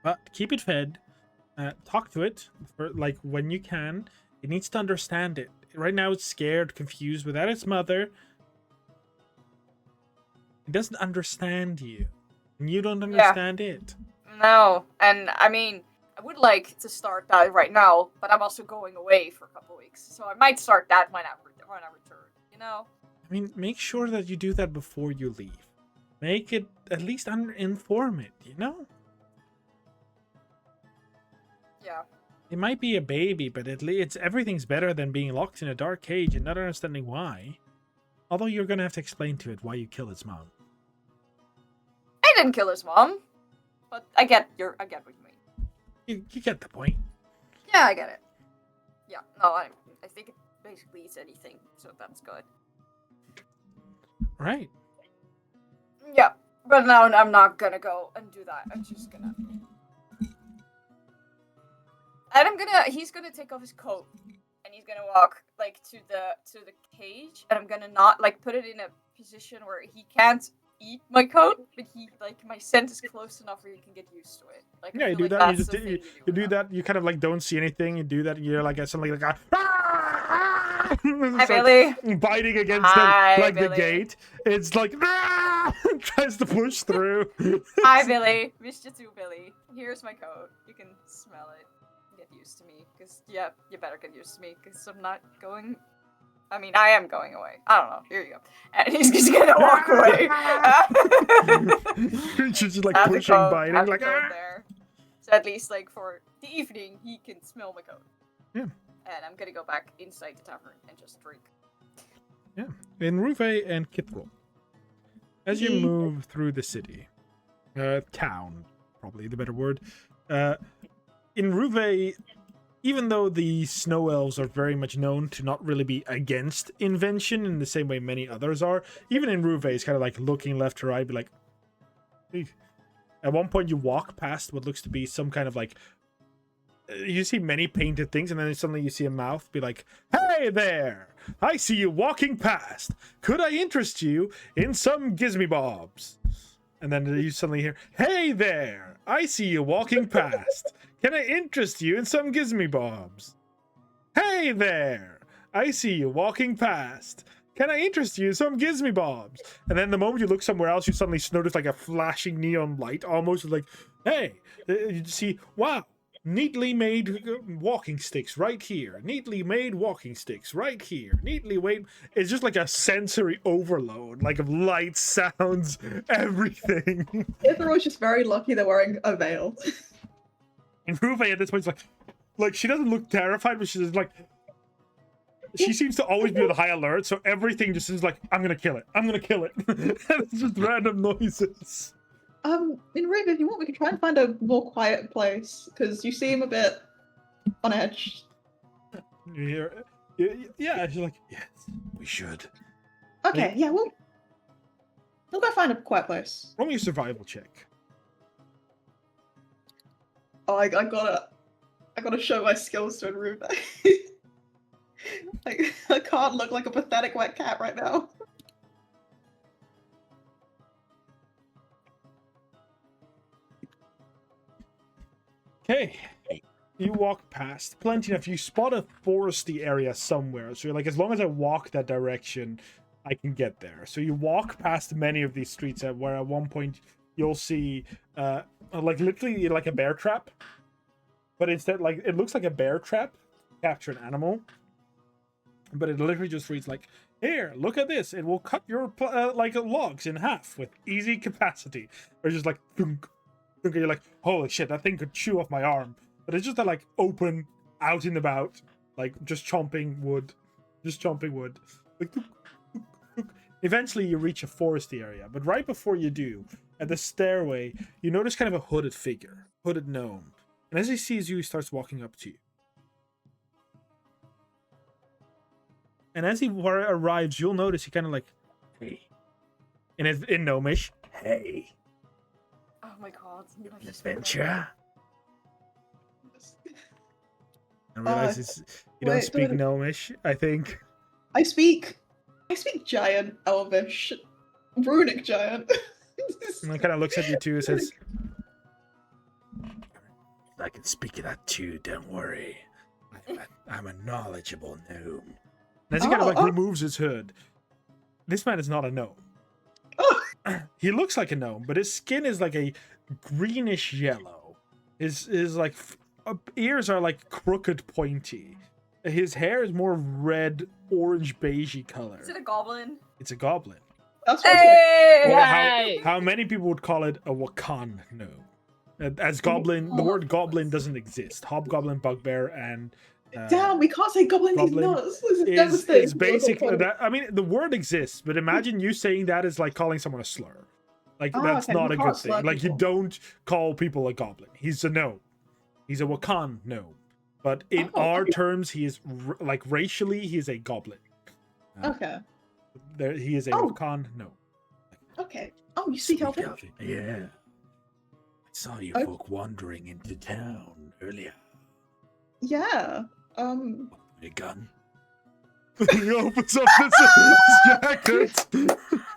[SPEAKER 1] But keep it fed. Talk to it for like when you can. It needs to understand it. Right now it's scared, confused without its mother. It doesn't understand you. And you don't understand it.
[SPEAKER 4] No, and I mean, I would like to start that right now, but I'm also going away for a couple weeks, so I might start that when I return. You know?
[SPEAKER 1] I mean, make sure that you do that before you leave. Make it at least inform it, you know?
[SPEAKER 4] Yeah.
[SPEAKER 1] It might be a baby, but at least it's everything's better than being locked in a dark cage and not understanding why. Although you're gonna have to explain to it why you killed its mom.
[SPEAKER 4] I didn't kill his mom, but I get what you mean.
[SPEAKER 1] You get the point.
[SPEAKER 4] Yeah, I get it. Yeah, no, I think it basically eats anything, so that's good.
[SPEAKER 1] Right.
[SPEAKER 4] Yeah, but now I'm not gonna go and do that. I'm just gonna. And he's gonna take off his coat, and he's gonna walk like to the cage, and I'm gonna not like put it in a position where he can't eat my coat, but my scent is close enough where he can get used to it. Like,
[SPEAKER 1] Yeah,
[SPEAKER 4] I
[SPEAKER 1] you
[SPEAKER 4] feel
[SPEAKER 1] do
[SPEAKER 4] like
[SPEAKER 1] that. You
[SPEAKER 4] that's
[SPEAKER 1] just
[SPEAKER 4] the
[SPEAKER 1] you
[SPEAKER 4] thing
[SPEAKER 1] do
[SPEAKER 4] now.
[SPEAKER 1] that. You kind of like don't see anything. You do that. And you're like suddenly like
[SPEAKER 4] Hi,
[SPEAKER 1] it's
[SPEAKER 4] Billy.
[SPEAKER 1] like biting against
[SPEAKER 4] Hi,
[SPEAKER 1] the
[SPEAKER 4] Billy.
[SPEAKER 1] gate. It's like tries to push through.
[SPEAKER 4] Hi, Billy. Missed you too, Billy. Here's my coat. You can smell it. Get used to me, because yeah, you better get used to me, because I'm not going. I mean, I am going away. I don't know. Here you go. And he's just gonna walk away.
[SPEAKER 1] Creature's just like
[SPEAKER 4] Have the
[SPEAKER 1] pushing,
[SPEAKER 4] coat,
[SPEAKER 1] biting,
[SPEAKER 4] have the
[SPEAKER 1] like
[SPEAKER 4] coat there. So at least like for the evening, he can smell my coat.
[SPEAKER 1] Yeah.
[SPEAKER 4] And I'm gonna go back inside the tavern and just drink.
[SPEAKER 1] Yeah. In Ruve and Kithril, as you move through the city, town, probably the better word. In Ruve, even though the snow elves are very much known to not really be against invention in the same way many others are, even in Ruve, it's kind of like looking left to right, be like, "Eek." At one point you walk past what looks to be some kind of like, you see many painted things, and then suddenly you see a mouth be like, "Hey there! I see you walking past. Could I interest you in some gizmybobs?" And then you suddenly hear, "Hey there! I see you walking past. Can I interest you in some gizmybobs?" "Hey there! I see you walking past. Can I interest you in some gizmybobs?" And then the moment you look somewhere else, you suddenly notice like a flashing neon light, almost like, "Hey!" You see, wow. Neatly made walking sticks right here. Neatly made walking sticks right here. Neatly made. It's just like a sensory overload, like of lights, sounds, everything.
[SPEAKER 3] Etharis was just very lucky they're wearing a veil.
[SPEAKER 1] And Ruve at this point is like she doesn't look terrified, but she's like, she seems to always be on high alert. So everything just is like, "I'm gonna kill it. I'm gonna kill it." And it's just random noises.
[SPEAKER 3] In Rave, if you want, we can try and find a more quiet place, because you seem a bit on edge.
[SPEAKER 1] You hear, yeah, she's like, "Yes, we should."
[SPEAKER 3] Okay, yeah, we'll go find a quiet place.
[SPEAKER 1] Roll me a survival check.
[SPEAKER 3] Oh, I gotta show my skills to Rave. Like, I can't look like a pathetic wet cat right now.
[SPEAKER 1] Okay, you walk past plenty enough. You spot a foresty area somewhere. So you're like, as long as I walk that direction, I can get there. So you walk past many of these streets where at one point you'll see, like literally like a bear trap, but instead, like it looks like a bear trap to capture an animal, but it literally just reads like, "Here, look at this. It will cut your like logs in half with easy capacity." Or just like, thunk. You're like, "Holy shit, that thing could chew off my arm." But it's just that like open, out and about, like just chomping wood. Like, eventually you reach a foresty area, but right before you do, at the stairway, you notice kind of a hooded figure, hooded gnome. And as he sees you, he starts walking up to you. And as he arrives, you'll notice he kind of like, "Hey." In gnomish, "Hey.
[SPEAKER 4] Oh my god.
[SPEAKER 1] Adventure." I realize you don't
[SPEAKER 3] wait,
[SPEAKER 1] speak gnomish, I think.
[SPEAKER 3] I speak giant, elvish, runic giant.
[SPEAKER 1] And he kind of looks at you too and says, "I can speak of that too, don't worry. I'm a knowledgeable gnome." And as he kind of like removes his hood, this man is not a gnome. He looks like a gnome, but his skin is like a greenish yellow. His like ears are like crooked, pointy. His hair is more red, orange, beigey color.
[SPEAKER 4] Is it a goblin?
[SPEAKER 1] It's a goblin.
[SPEAKER 3] That's what
[SPEAKER 4] Hey!
[SPEAKER 1] Or how many people would call it a wakan gnome. As goblin, the word goblin doesn't exist. Hobgoblin, bugbear, and
[SPEAKER 3] damn, we can't say goblin these
[SPEAKER 1] goblin
[SPEAKER 3] nuts. This is devastating.
[SPEAKER 1] is basically that. I mean, the word exists, but imagine you saying that is like calling someone a slur. Like that's
[SPEAKER 3] okay,
[SPEAKER 1] not
[SPEAKER 3] we
[SPEAKER 1] a
[SPEAKER 3] can't
[SPEAKER 1] good thing.
[SPEAKER 3] slur
[SPEAKER 1] Like you
[SPEAKER 3] people.
[SPEAKER 1] don't call people a goblin. He's a gnome. He's a wakan gnome. But in our terms, he is like racially, he is a goblin.
[SPEAKER 3] Okay.
[SPEAKER 1] He is a wakan gnome.
[SPEAKER 3] Okay. Oh, you speak Elvish?
[SPEAKER 1] Yeah. I saw you folk wandering into town earlier.
[SPEAKER 3] Yeah.
[SPEAKER 1] A gun. He opens up his jacket.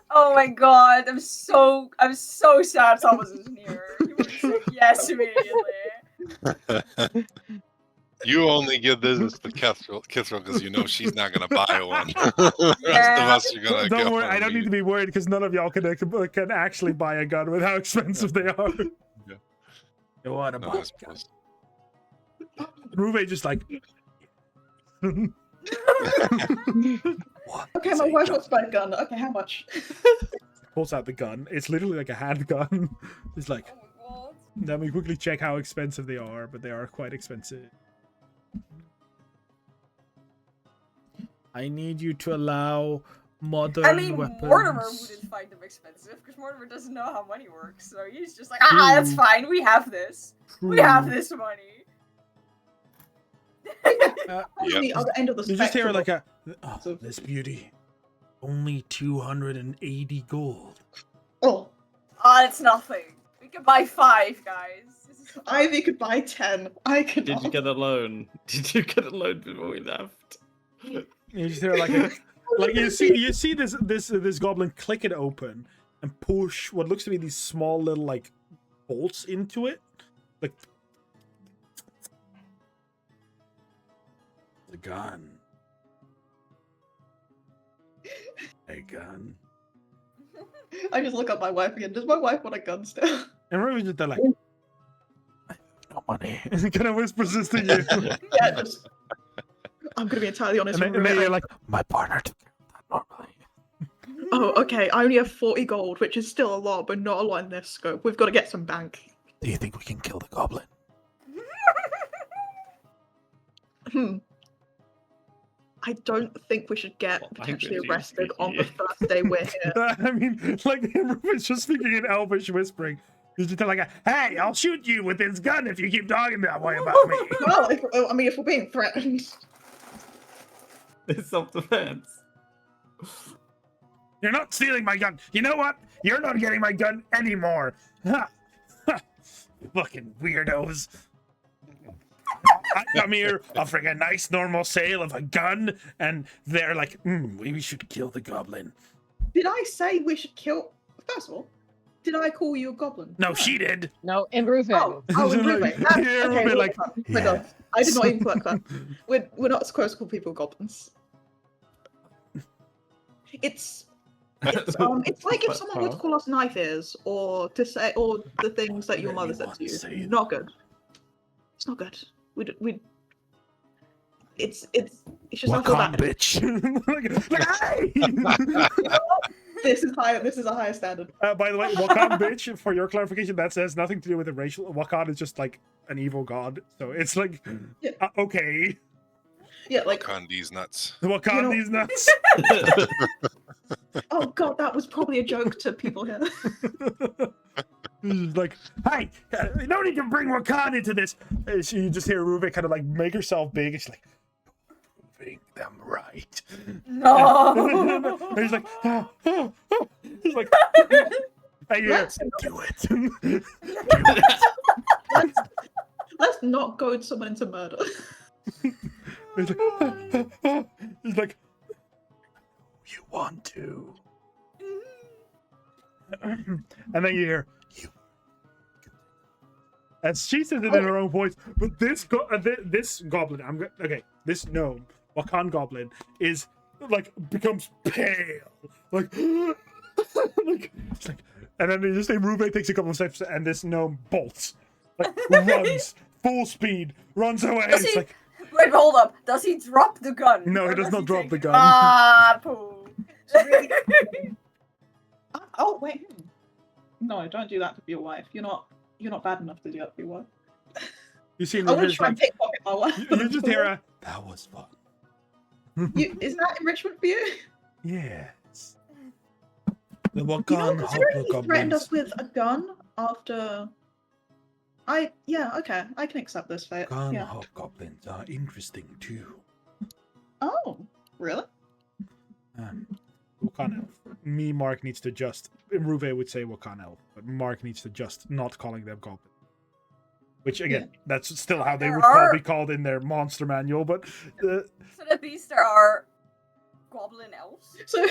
[SPEAKER 4] Oh my god, I'm so sad Thomas isn't here. He would have said yes immediately.
[SPEAKER 2] You only give this to Kithral because you know she's not gonna buy one. The rest of us are gonna
[SPEAKER 1] Don't
[SPEAKER 2] go.
[SPEAKER 1] worry, I don't need to be worried because none of y'all can actually buy a gun with how expensive they are.
[SPEAKER 2] Yeah.
[SPEAKER 1] You want to
[SPEAKER 2] No,
[SPEAKER 1] buy
[SPEAKER 2] I suppose.
[SPEAKER 1] Ruve just like. What
[SPEAKER 3] Okay,
[SPEAKER 1] is
[SPEAKER 3] my
[SPEAKER 1] a
[SPEAKER 3] wife
[SPEAKER 1] gun?
[SPEAKER 3] wants to buy a gun. Okay, how much?
[SPEAKER 1] Pulls out the gun. It's literally like a handgun. It's like,
[SPEAKER 4] Oh my god.
[SPEAKER 1] let me quickly check how expensive they are, but they are quite expensive. I need you to allow modern
[SPEAKER 4] I mean,
[SPEAKER 1] weapons.
[SPEAKER 4] Mortimer wouldn't find them expensive because Mortimer doesn't know how money works, so he's just like, that's fine. We have this. We have this money.
[SPEAKER 3] On the other end of the
[SPEAKER 1] You just hear
[SPEAKER 3] spectrum.
[SPEAKER 1] like this beauty, only 280 gold.
[SPEAKER 3] Oh,
[SPEAKER 4] It's nothing. We can buy 5, guys. This is
[SPEAKER 3] Ivy could buy 10. I could
[SPEAKER 5] Did you
[SPEAKER 3] not.
[SPEAKER 5] get a loan? Did you get a loan before we left?
[SPEAKER 1] You just hear like you see this goblin click it open and push what looks to be these small little like bolts into it, like the gun. A gun.
[SPEAKER 3] I just look at my wife again. Does my wife want a gun still?
[SPEAKER 1] And Ruby's just there like, no money. And kind of whispers this to you.
[SPEAKER 3] Yeah, just. I'm gonna be entirely honest.
[SPEAKER 1] And then you're like, my partner took care of that normally.
[SPEAKER 3] Oh, okay. I only have 40 gold, which is still a lot, but not a lot in this scope. We've got to get some bank.
[SPEAKER 1] Do you think we can kill the goblin?
[SPEAKER 3] I don't think we should get
[SPEAKER 5] Well, I'm
[SPEAKER 3] potentially
[SPEAKER 5] busy
[SPEAKER 3] arrested on the
[SPEAKER 5] speaking.
[SPEAKER 3] first day we're here.
[SPEAKER 1] I mean, like Ruby's just speaking in Elvish whispering. He's just like, hey, I'll shoot you with this gun if you keep talking that way about me.
[SPEAKER 3] Well, if we're being threatened.
[SPEAKER 5] It's self-defense.
[SPEAKER 1] You're not stealing my gun. You know what? You're not getting my gun anymore. Ha! Ha! Fucking weirdos. I come here offering a nice normal sale of a gun, and they're like, we should kill the goblin.
[SPEAKER 3] Did I say we should kill? First of all, did I call you a goblin?
[SPEAKER 1] No, she did.
[SPEAKER 6] No, in Ruve.
[SPEAKER 3] Oh, and Ruben.
[SPEAKER 1] Yeah,
[SPEAKER 3] Okay,
[SPEAKER 1] Ruben, like,
[SPEAKER 3] we're done. I did not even work that. We're not supposed to call people goblins. It's like if someone were to call us knife ears, or the things that your mother said to you. Not good. It's not good. It's just not
[SPEAKER 1] Wakan,
[SPEAKER 3] bad.
[SPEAKER 1] bitch. Hey!
[SPEAKER 3] This is a higher standard.
[SPEAKER 1] By the way, Wakan, bitch, for your clarification, that says nothing to do with the racial. Wakan is just like an evil god, so it's like,
[SPEAKER 3] Yeah.
[SPEAKER 1] Okay.
[SPEAKER 3] Yeah, like
[SPEAKER 2] Kandi's nuts.
[SPEAKER 1] Wakan, these nuts.
[SPEAKER 3] oh god, that was probably a joke to people here.
[SPEAKER 1] Like, hey, no need to bring Wakan into this. So you just hear Ruve kind of like make herself big. It's like, proving them right.
[SPEAKER 4] No.
[SPEAKER 1] And he's like, he's like, hey, yeah, do it. Do it.
[SPEAKER 3] Let's not goad someone into murder.
[SPEAKER 1] He's like, you want to. And then you hear, you. And she says it in her own voice, but this goblin, this gnome, Wakan goblin, is like becomes pale, like, it's like, and then you just say Ruve takes a couple of steps, and this gnome bolts, like runs full speed, runs away.
[SPEAKER 4] Does
[SPEAKER 1] It's
[SPEAKER 4] he-
[SPEAKER 1] like,
[SPEAKER 4] Wait, but hold up. Does he drop the gun?
[SPEAKER 1] no,
[SPEAKER 4] Or
[SPEAKER 1] he does not drop
[SPEAKER 4] take
[SPEAKER 1] the
[SPEAKER 4] it?
[SPEAKER 1] gun.
[SPEAKER 4] Ah, poo.
[SPEAKER 3] Oh wait. No, don't do that to your wife. You're not bad enough to do that to your wife.
[SPEAKER 1] You see,
[SPEAKER 3] I want to
[SPEAKER 1] Ruve's
[SPEAKER 3] try and
[SPEAKER 1] like,
[SPEAKER 3] pickpocket my wife.
[SPEAKER 1] you just hear a, that was fun.
[SPEAKER 3] Is that enrichment for you?
[SPEAKER 1] Yes. The
[SPEAKER 3] You know,
[SPEAKER 1] Wakan
[SPEAKER 3] considering he threatened
[SPEAKER 1] hobgoblins.
[SPEAKER 3] us with a gun after. I can accept this fate.
[SPEAKER 1] Wakan
[SPEAKER 3] Yeah.
[SPEAKER 1] hobgoblins are interesting too.
[SPEAKER 3] Oh, really?
[SPEAKER 1] Wakan elf. Me, Mark needs to just. Ruve would say Wakan elf, but Mark needs to just not calling them goblin. Which again, that's still how they
[SPEAKER 4] There
[SPEAKER 1] would
[SPEAKER 4] are-
[SPEAKER 1] be called in their monster manual. But
[SPEAKER 4] So that means there are goblin elves.
[SPEAKER 3] So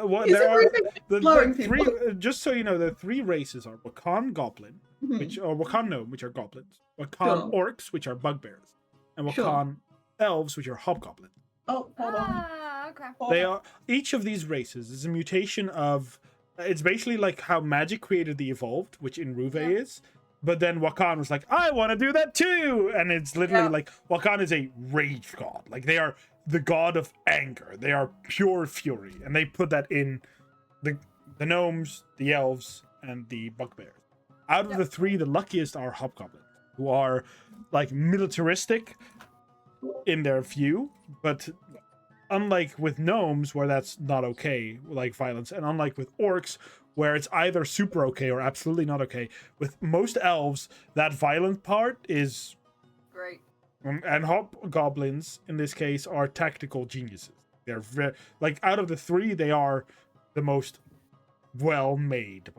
[SPEAKER 1] what
[SPEAKER 3] is
[SPEAKER 1] there
[SPEAKER 3] it
[SPEAKER 1] are
[SPEAKER 3] really
[SPEAKER 1] the
[SPEAKER 3] blurring
[SPEAKER 1] three.
[SPEAKER 3] people?
[SPEAKER 1] Just so you know, the three races are Wakan goblin,
[SPEAKER 3] Mhm.
[SPEAKER 1] which or Wakan gnome, which are goblins, Wakan orcs, which are bugbears, and Wakan
[SPEAKER 3] Sure.
[SPEAKER 1] elves, which are hobgoblins.
[SPEAKER 3] Oh, hold on.
[SPEAKER 4] Ah, okay.
[SPEAKER 3] Hold
[SPEAKER 1] They
[SPEAKER 3] on.
[SPEAKER 1] are each of these races is a mutation of. It's basically like how magic created the evolved, which in Ruve
[SPEAKER 4] Yeah.
[SPEAKER 1] is. But then Wakan was like, I want to do that too, and it's literally
[SPEAKER 4] Yeah.
[SPEAKER 1] like Wakan is a rage god. Like they are the god of anger. They are pure fury, and they put that in the gnomes, the elves, and the bugbears. Out of
[SPEAKER 4] Yeah.
[SPEAKER 1] the three, the luckiest are hobgoblins, who are like militaristic in their view, but unlike with gnomes where that's not okay, like violence, and unlike with orcs where it's either super okay or absolutely not okay, with most elves that violent part is
[SPEAKER 4] Great.
[SPEAKER 1] And hobgoblins, in this case, are tactical geniuses. They're very, like, out of the three, they are the most well-made.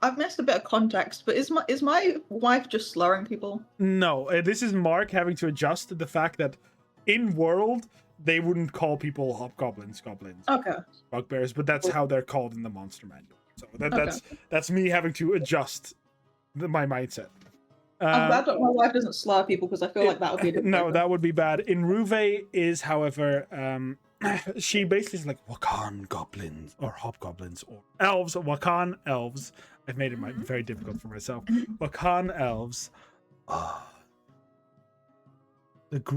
[SPEAKER 3] I've missed a bit of context, but is my wife just slurring people?
[SPEAKER 1] No, this is Mark having to adjust to the fact that in world they wouldn't call people hobgoblins goblins,
[SPEAKER 3] Okay.
[SPEAKER 1] bugbears, but that's how they're called in the monster manual. So
[SPEAKER 3] Okay.
[SPEAKER 1] that's me having to adjust my mindset.
[SPEAKER 3] I'm glad that my wife doesn't slur people because I feel like that would be a bit
[SPEAKER 1] No,
[SPEAKER 3] broken.
[SPEAKER 1] that would be bad. In Ruve is, however, she basically is like Wakan goblins or hobgoblins or elves. Wakan elves. I've made it very difficult for myself. Wakan elves are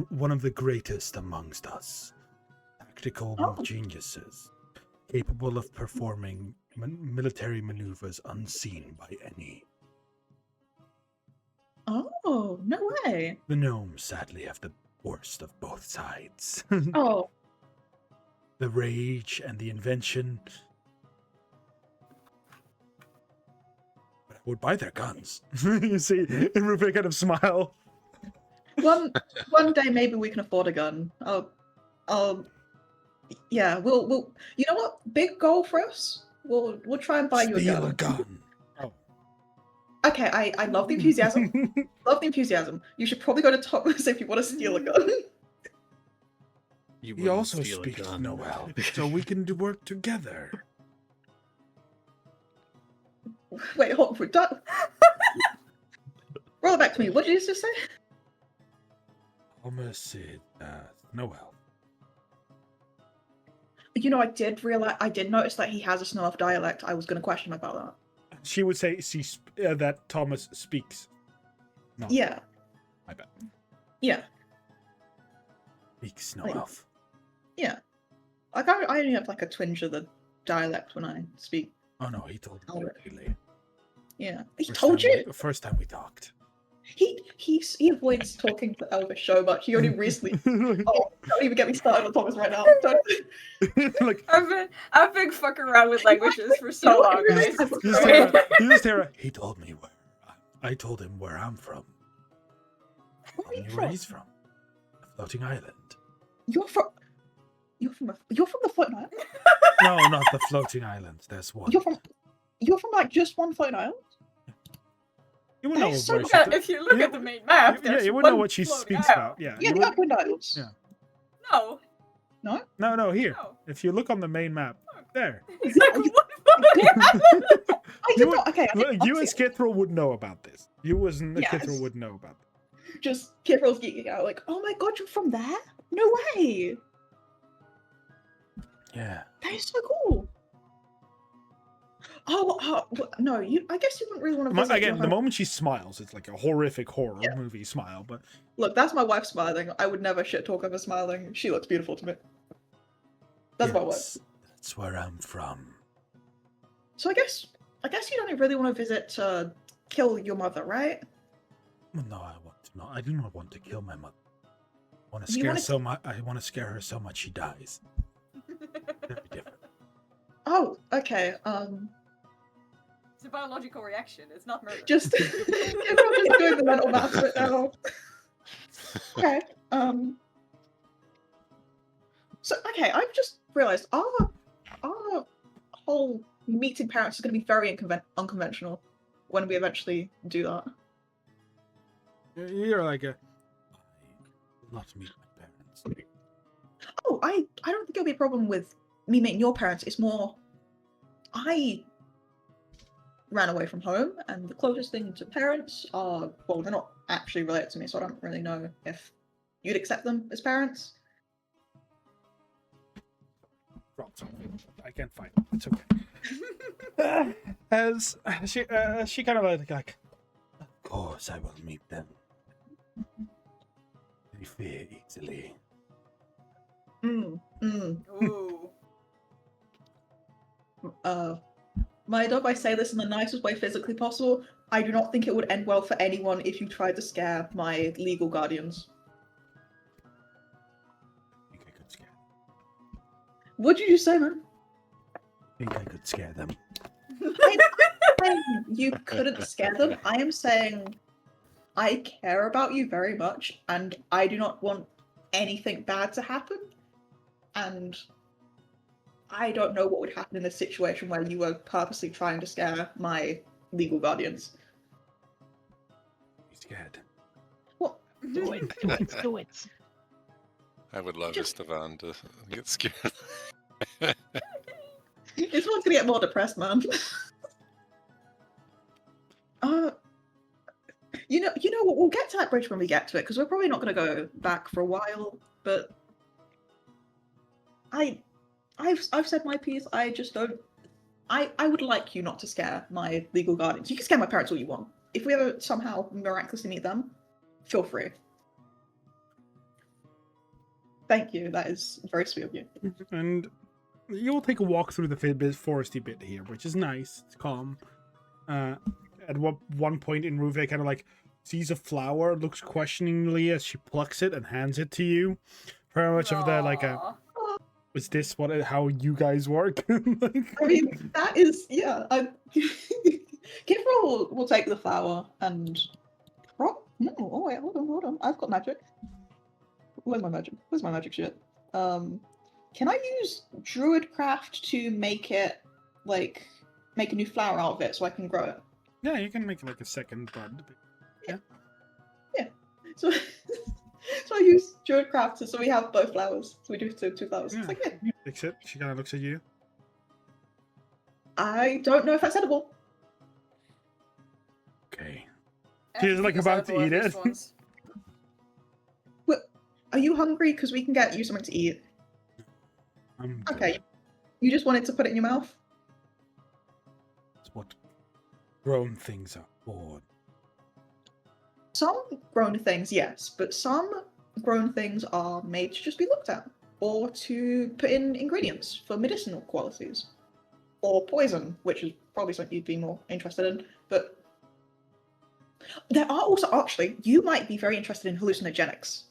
[SPEAKER 1] one of the greatest amongst us. Tactical geniuses, capable of performing military maneuvers unseen by any.
[SPEAKER 3] Oh, no way.
[SPEAKER 1] The gnomes sadly have the worst of both sides.
[SPEAKER 3] Oh.
[SPEAKER 1] The rage and the invention. But I would buy their guns. You see, and Rufe kind of smile.
[SPEAKER 3] One day maybe we can afford a gun. Yeah, we'll you know what? Big goal for us. We'll try and buy you a gun.
[SPEAKER 1] Steal a gun. Oh.
[SPEAKER 3] Okay, I love the enthusiasm. Love the enthusiasm. You should probably go to Thomas if you want to steal a gun.
[SPEAKER 1] He also speaks Noel, so we can do work together.
[SPEAKER 3] Wait, hold on. Roll it back to me. What did you just say?
[SPEAKER 1] Thomas Noel.
[SPEAKER 3] You know, I did notice that he has a Snow Elf dialect. I was going to question him about that.
[SPEAKER 1] She would say that Thomas speaks. No.
[SPEAKER 3] Yeah.
[SPEAKER 1] I bet.
[SPEAKER 3] Yeah.
[SPEAKER 1] Speaks Snow Elf.
[SPEAKER 3] Yeah. Like, I only have like a twinge of the dialect when I speak.
[SPEAKER 1] Oh no, he told me directly.
[SPEAKER 3] Yeah. He told you?
[SPEAKER 1] First time we talked.
[SPEAKER 3] He avoids talking to Elvish so much. He only recently. Oh, don't even get me started on Thomas right now.
[SPEAKER 1] Like,
[SPEAKER 4] I've been fucking around with languages for so long, guys.
[SPEAKER 1] He told me I told him where I'm from. Where he's from. A floating island.
[SPEAKER 3] You're from the floating island?
[SPEAKER 1] No, not the floating island. There's one.
[SPEAKER 3] You're from like just one floating island?
[SPEAKER 1] You will know
[SPEAKER 4] if you look at the main map,
[SPEAKER 1] you will know what she speaks about. Yeah.
[SPEAKER 3] Yeah, the Upwind Isles.
[SPEAKER 1] Yeah.
[SPEAKER 4] No.
[SPEAKER 3] No?
[SPEAKER 1] No, here.
[SPEAKER 4] No.
[SPEAKER 1] If you look on the main map, there.
[SPEAKER 4] It's like
[SPEAKER 3] Okay.
[SPEAKER 1] You as Kithral would know about this. You as Kithral would know about this.
[SPEAKER 3] Just Kithral's geeking out, like, oh my god, you're from there? No way!
[SPEAKER 1] Yeah.
[SPEAKER 3] That is so cool. Oh no, I guess you wouldn't really want to visit
[SPEAKER 1] Again, the moment she smiles, it's like a horrific horror
[SPEAKER 3] Yeah.
[SPEAKER 1] movie smile. But
[SPEAKER 3] look, that's my wife smiling. I would never shit talk of her smiling. She looks beautiful to me. That's my wife.
[SPEAKER 1] That's where I'm from.
[SPEAKER 3] So I guess you don't really want to visit kill your mother, right?
[SPEAKER 1] Well, no, I do not want to kill my mother. I want to scare I want to scare her so much she dies. Very different.
[SPEAKER 3] Oh, okay.
[SPEAKER 4] It's a biological reaction. It's not murder.
[SPEAKER 3] Just I'm just doing the mental math right now. Okay. So I've just realised our whole meeting parents is going to be very unconventional when we eventually do that.
[SPEAKER 1] You're like I will not meet my parents.
[SPEAKER 3] Oh, I don't think it'll be a problem with me meeting your parents. It's more, I ran away from home, and the closest thing to parents are, well, they're not actually related to me, so I don't really know if you'd accept them as parents.
[SPEAKER 1] I can't find it. It's okay. As she kind of like, of course I will meet them. They fear easily.
[SPEAKER 4] Ooh.
[SPEAKER 3] My dog, I say this in the nicest way physically possible. I do not think it would end well for anyone if you tried to scare my legal guardians.
[SPEAKER 1] I think I could scare them.
[SPEAKER 3] What did you say, man?
[SPEAKER 1] I think I could scare them.
[SPEAKER 3] I'm saying you couldn't scare them. I am saying I care about you very much, and I do not want anything bad to happen. And I don't know what would happen in a situation where you were purposely trying to scare my legal guardians.
[SPEAKER 1] He's scared.
[SPEAKER 3] What?
[SPEAKER 6] Do it, do it, do it.
[SPEAKER 2] I would love
[SPEAKER 3] Just-
[SPEAKER 2] Estevan to get scared.
[SPEAKER 3] This one's gonna get more depressed, man. You know what? We'll get to that bridge when we get to it, because we're probably not gonna go back for a while. But I've said my piece. I just don't. I would like you not to scare my legal guardians. You can scare my parents all you want. If we ever somehow miraculously meet them, feel free. Thank you. That is very sweet of you.
[SPEAKER 1] And you'll take a walk through the foresty bit here, which is nice. It's calm. At one point in Ruve kind of like sees a flower, looks questioningly as she plucks it and hands it to you. Very much of the like a.
[SPEAKER 4] Aw.
[SPEAKER 1] Is this how you guys work? Like,
[SPEAKER 3] I mean, that is Kifra will take the flower and. Oh wait, hold on. I've got magic. Where's my magic? Where's my magic shit? Can I use Druidcraft to make it make a new flower out of it so I can grow it?
[SPEAKER 1] yeah, you can make like a second bud.
[SPEAKER 3] So, so I use Druidcraft, so we have both flowers. So we do two flowers.
[SPEAKER 1] Yeah.
[SPEAKER 3] It's like, yeah.
[SPEAKER 1] Fix it. She kind of looks at you.
[SPEAKER 3] I don't know if that's edible.
[SPEAKER 1] Okay.
[SPEAKER 4] I
[SPEAKER 1] She's,
[SPEAKER 4] think
[SPEAKER 1] like,
[SPEAKER 4] it's
[SPEAKER 1] about to
[SPEAKER 4] edible
[SPEAKER 1] eat
[SPEAKER 4] at
[SPEAKER 1] it.
[SPEAKER 4] least once.
[SPEAKER 3] Are you hungry? Because we can get you something to eat.
[SPEAKER 1] I'm
[SPEAKER 3] Okay.
[SPEAKER 1] good.
[SPEAKER 3] You just wanted to put it in your mouth?
[SPEAKER 1] That's what grown things are for.
[SPEAKER 3] Some grown things, yes, but some grown things are made to just be looked at, or to put in ingredients for medicinal qualities, or poison, which is probably something you'd be more interested in. But there are also, actually, you might be very interested in hallucinogenics.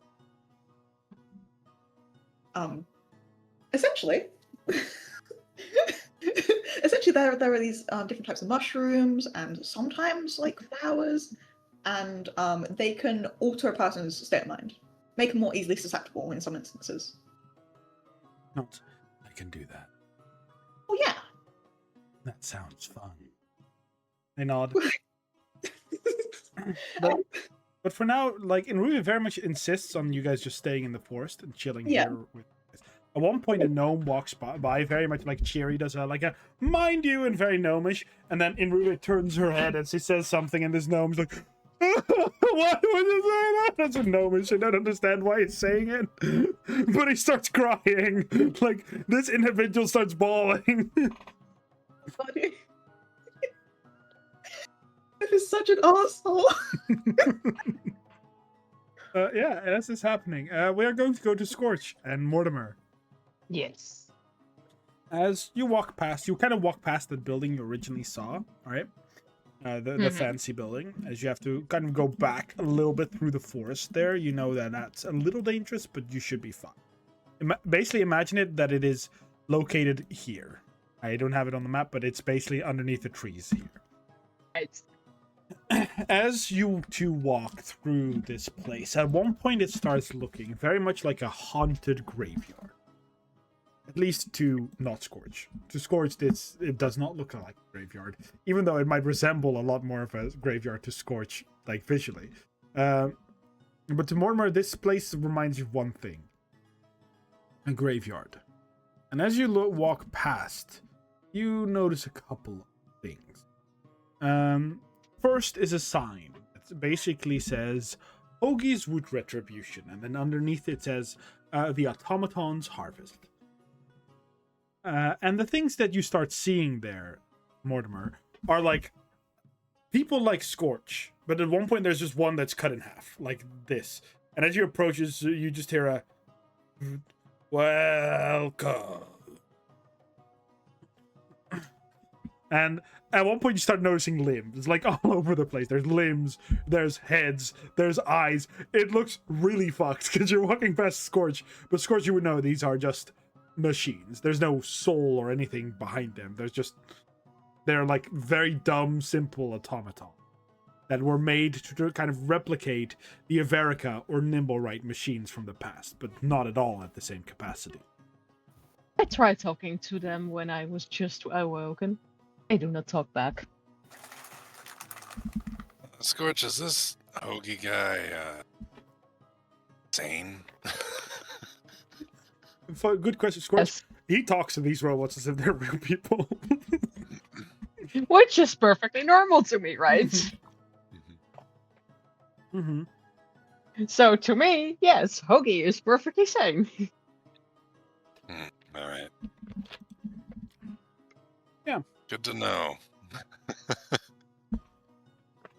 [SPEAKER 3] Essentially, there are these different types of mushrooms and sometimes like flowers, and they can alter a person's state of mind, make them more easily susceptible in some instances.
[SPEAKER 1] Not. I can do that.
[SPEAKER 3] Oh yeah.
[SPEAKER 1] That sounds fun. I nod. But for now, like, Inruya very much insists on you guys just staying in the forest and chilling
[SPEAKER 3] Yeah.
[SPEAKER 1] here with us. At one point, a gnome walks by very much like Cheery does, like a mind you, and very gnomish. And then Inruya turns her head and she says something, and this gnome's like, why would you say that? That's a gnomish. I don't understand why he's saying it. But he starts crying. Like, this individual starts bawling.
[SPEAKER 3] Funny. This is such an asshole.
[SPEAKER 1] Yeah, as is happening. We are going to go to Scorch and Mortimer.
[SPEAKER 6] Yes.
[SPEAKER 1] As you walk past, you kind of walk past the building you originally saw, all right? The fancy building. As you have to kind of go back a little bit through the forest there, you know that that's a little dangerous, but you should be fine. Basically, imagine it that it is located here. I don't have it on the map, but it's basically underneath the trees here.
[SPEAKER 6] Right.
[SPEAKER 1] As you two walk through this place, at one point it starts looking very much like a haunted graveyard. At least to not Scorch. To Scorch, it does not look like a graveyard, even though it might resemble a lot more of a graveyard to Scorch, like visually. But to Mortimer, this place reminds you of one thing: a graveyard. And as you walk past, you notice a couple of things. First is a sign that basically says Ogie's Root Retribution, and then underneath it says the Automaton's Harvest. And the things that you start seeing there, Mortimer, are like people like Scorch, but at one point there's just one that's cut in half, like this. And as you approach, you just hear a welcome. And at one point you start noticing limbs, like all over the place. There's limbs, there's heads, there's eyes. It looks really fucked because you're walking past Scorch, but Scorch, you would know these are just machines. There's no soul or anything behind them. They're like very dumb, simple automaton. that were made to kind of replicate the Averica or Nimblewright machines from the past, but not at all at the same capacity.
[SPEAKER 6] I tried talking to them when I was just awoken. I do not talk back.
[SPEAKER 2] Scorch, is this Hoagie guy sane?
[SPEAKER 1] Good question, Scorch.
[SPEAKER 6] Yes.
[SPEAKER 1] He talks to these robots as if they're real people.
[SPEAKER 6] Which is perfectly normal to me, right?
[SPEAKER 1] Mm-hmm.
[SPEAKER 6] So to me, yes, Hoagie is perfectly sane.
[SPEAKER 2] All right.
[SPEAKER 1] Yeah.
[SPEAKER 2] Good to know.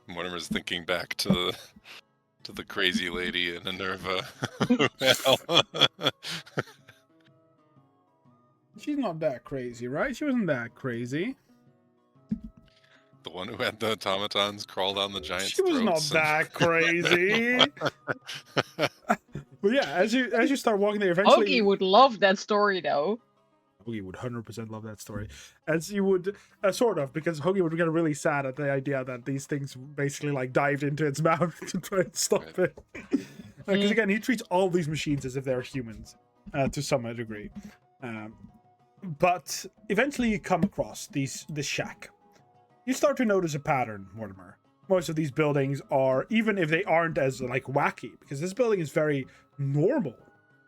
[SPEAKER 2] Mortimer's thinking back to the crazy lady in Minerva.
[SPEAKER 1] She's not that crazy, right? She wasn't that crazy.
[SPEAKER 2] The one who had the automatons crawl down the giant's
[SPEAKER 1] She was not
[SPEAKER 2] throats
[SPEAKER 1] that crazy. But yeah, as you start walking there, eventually
[SPEAKER 6] Hoagie would love that story, though.
[SPEAKER 1] Hoagie would 100% love that story, as you would sort of, because Hoagie would get really sad at the idea that these things basically like dived into its mouth to try and stop it. Because again, he treats all these machines as if they're humans, to some degree. But eventually, you come across this shack. You start to notice a pattern, Mortimer. Most of these buildings are, even if they aren't as like wacky, because this building is very normal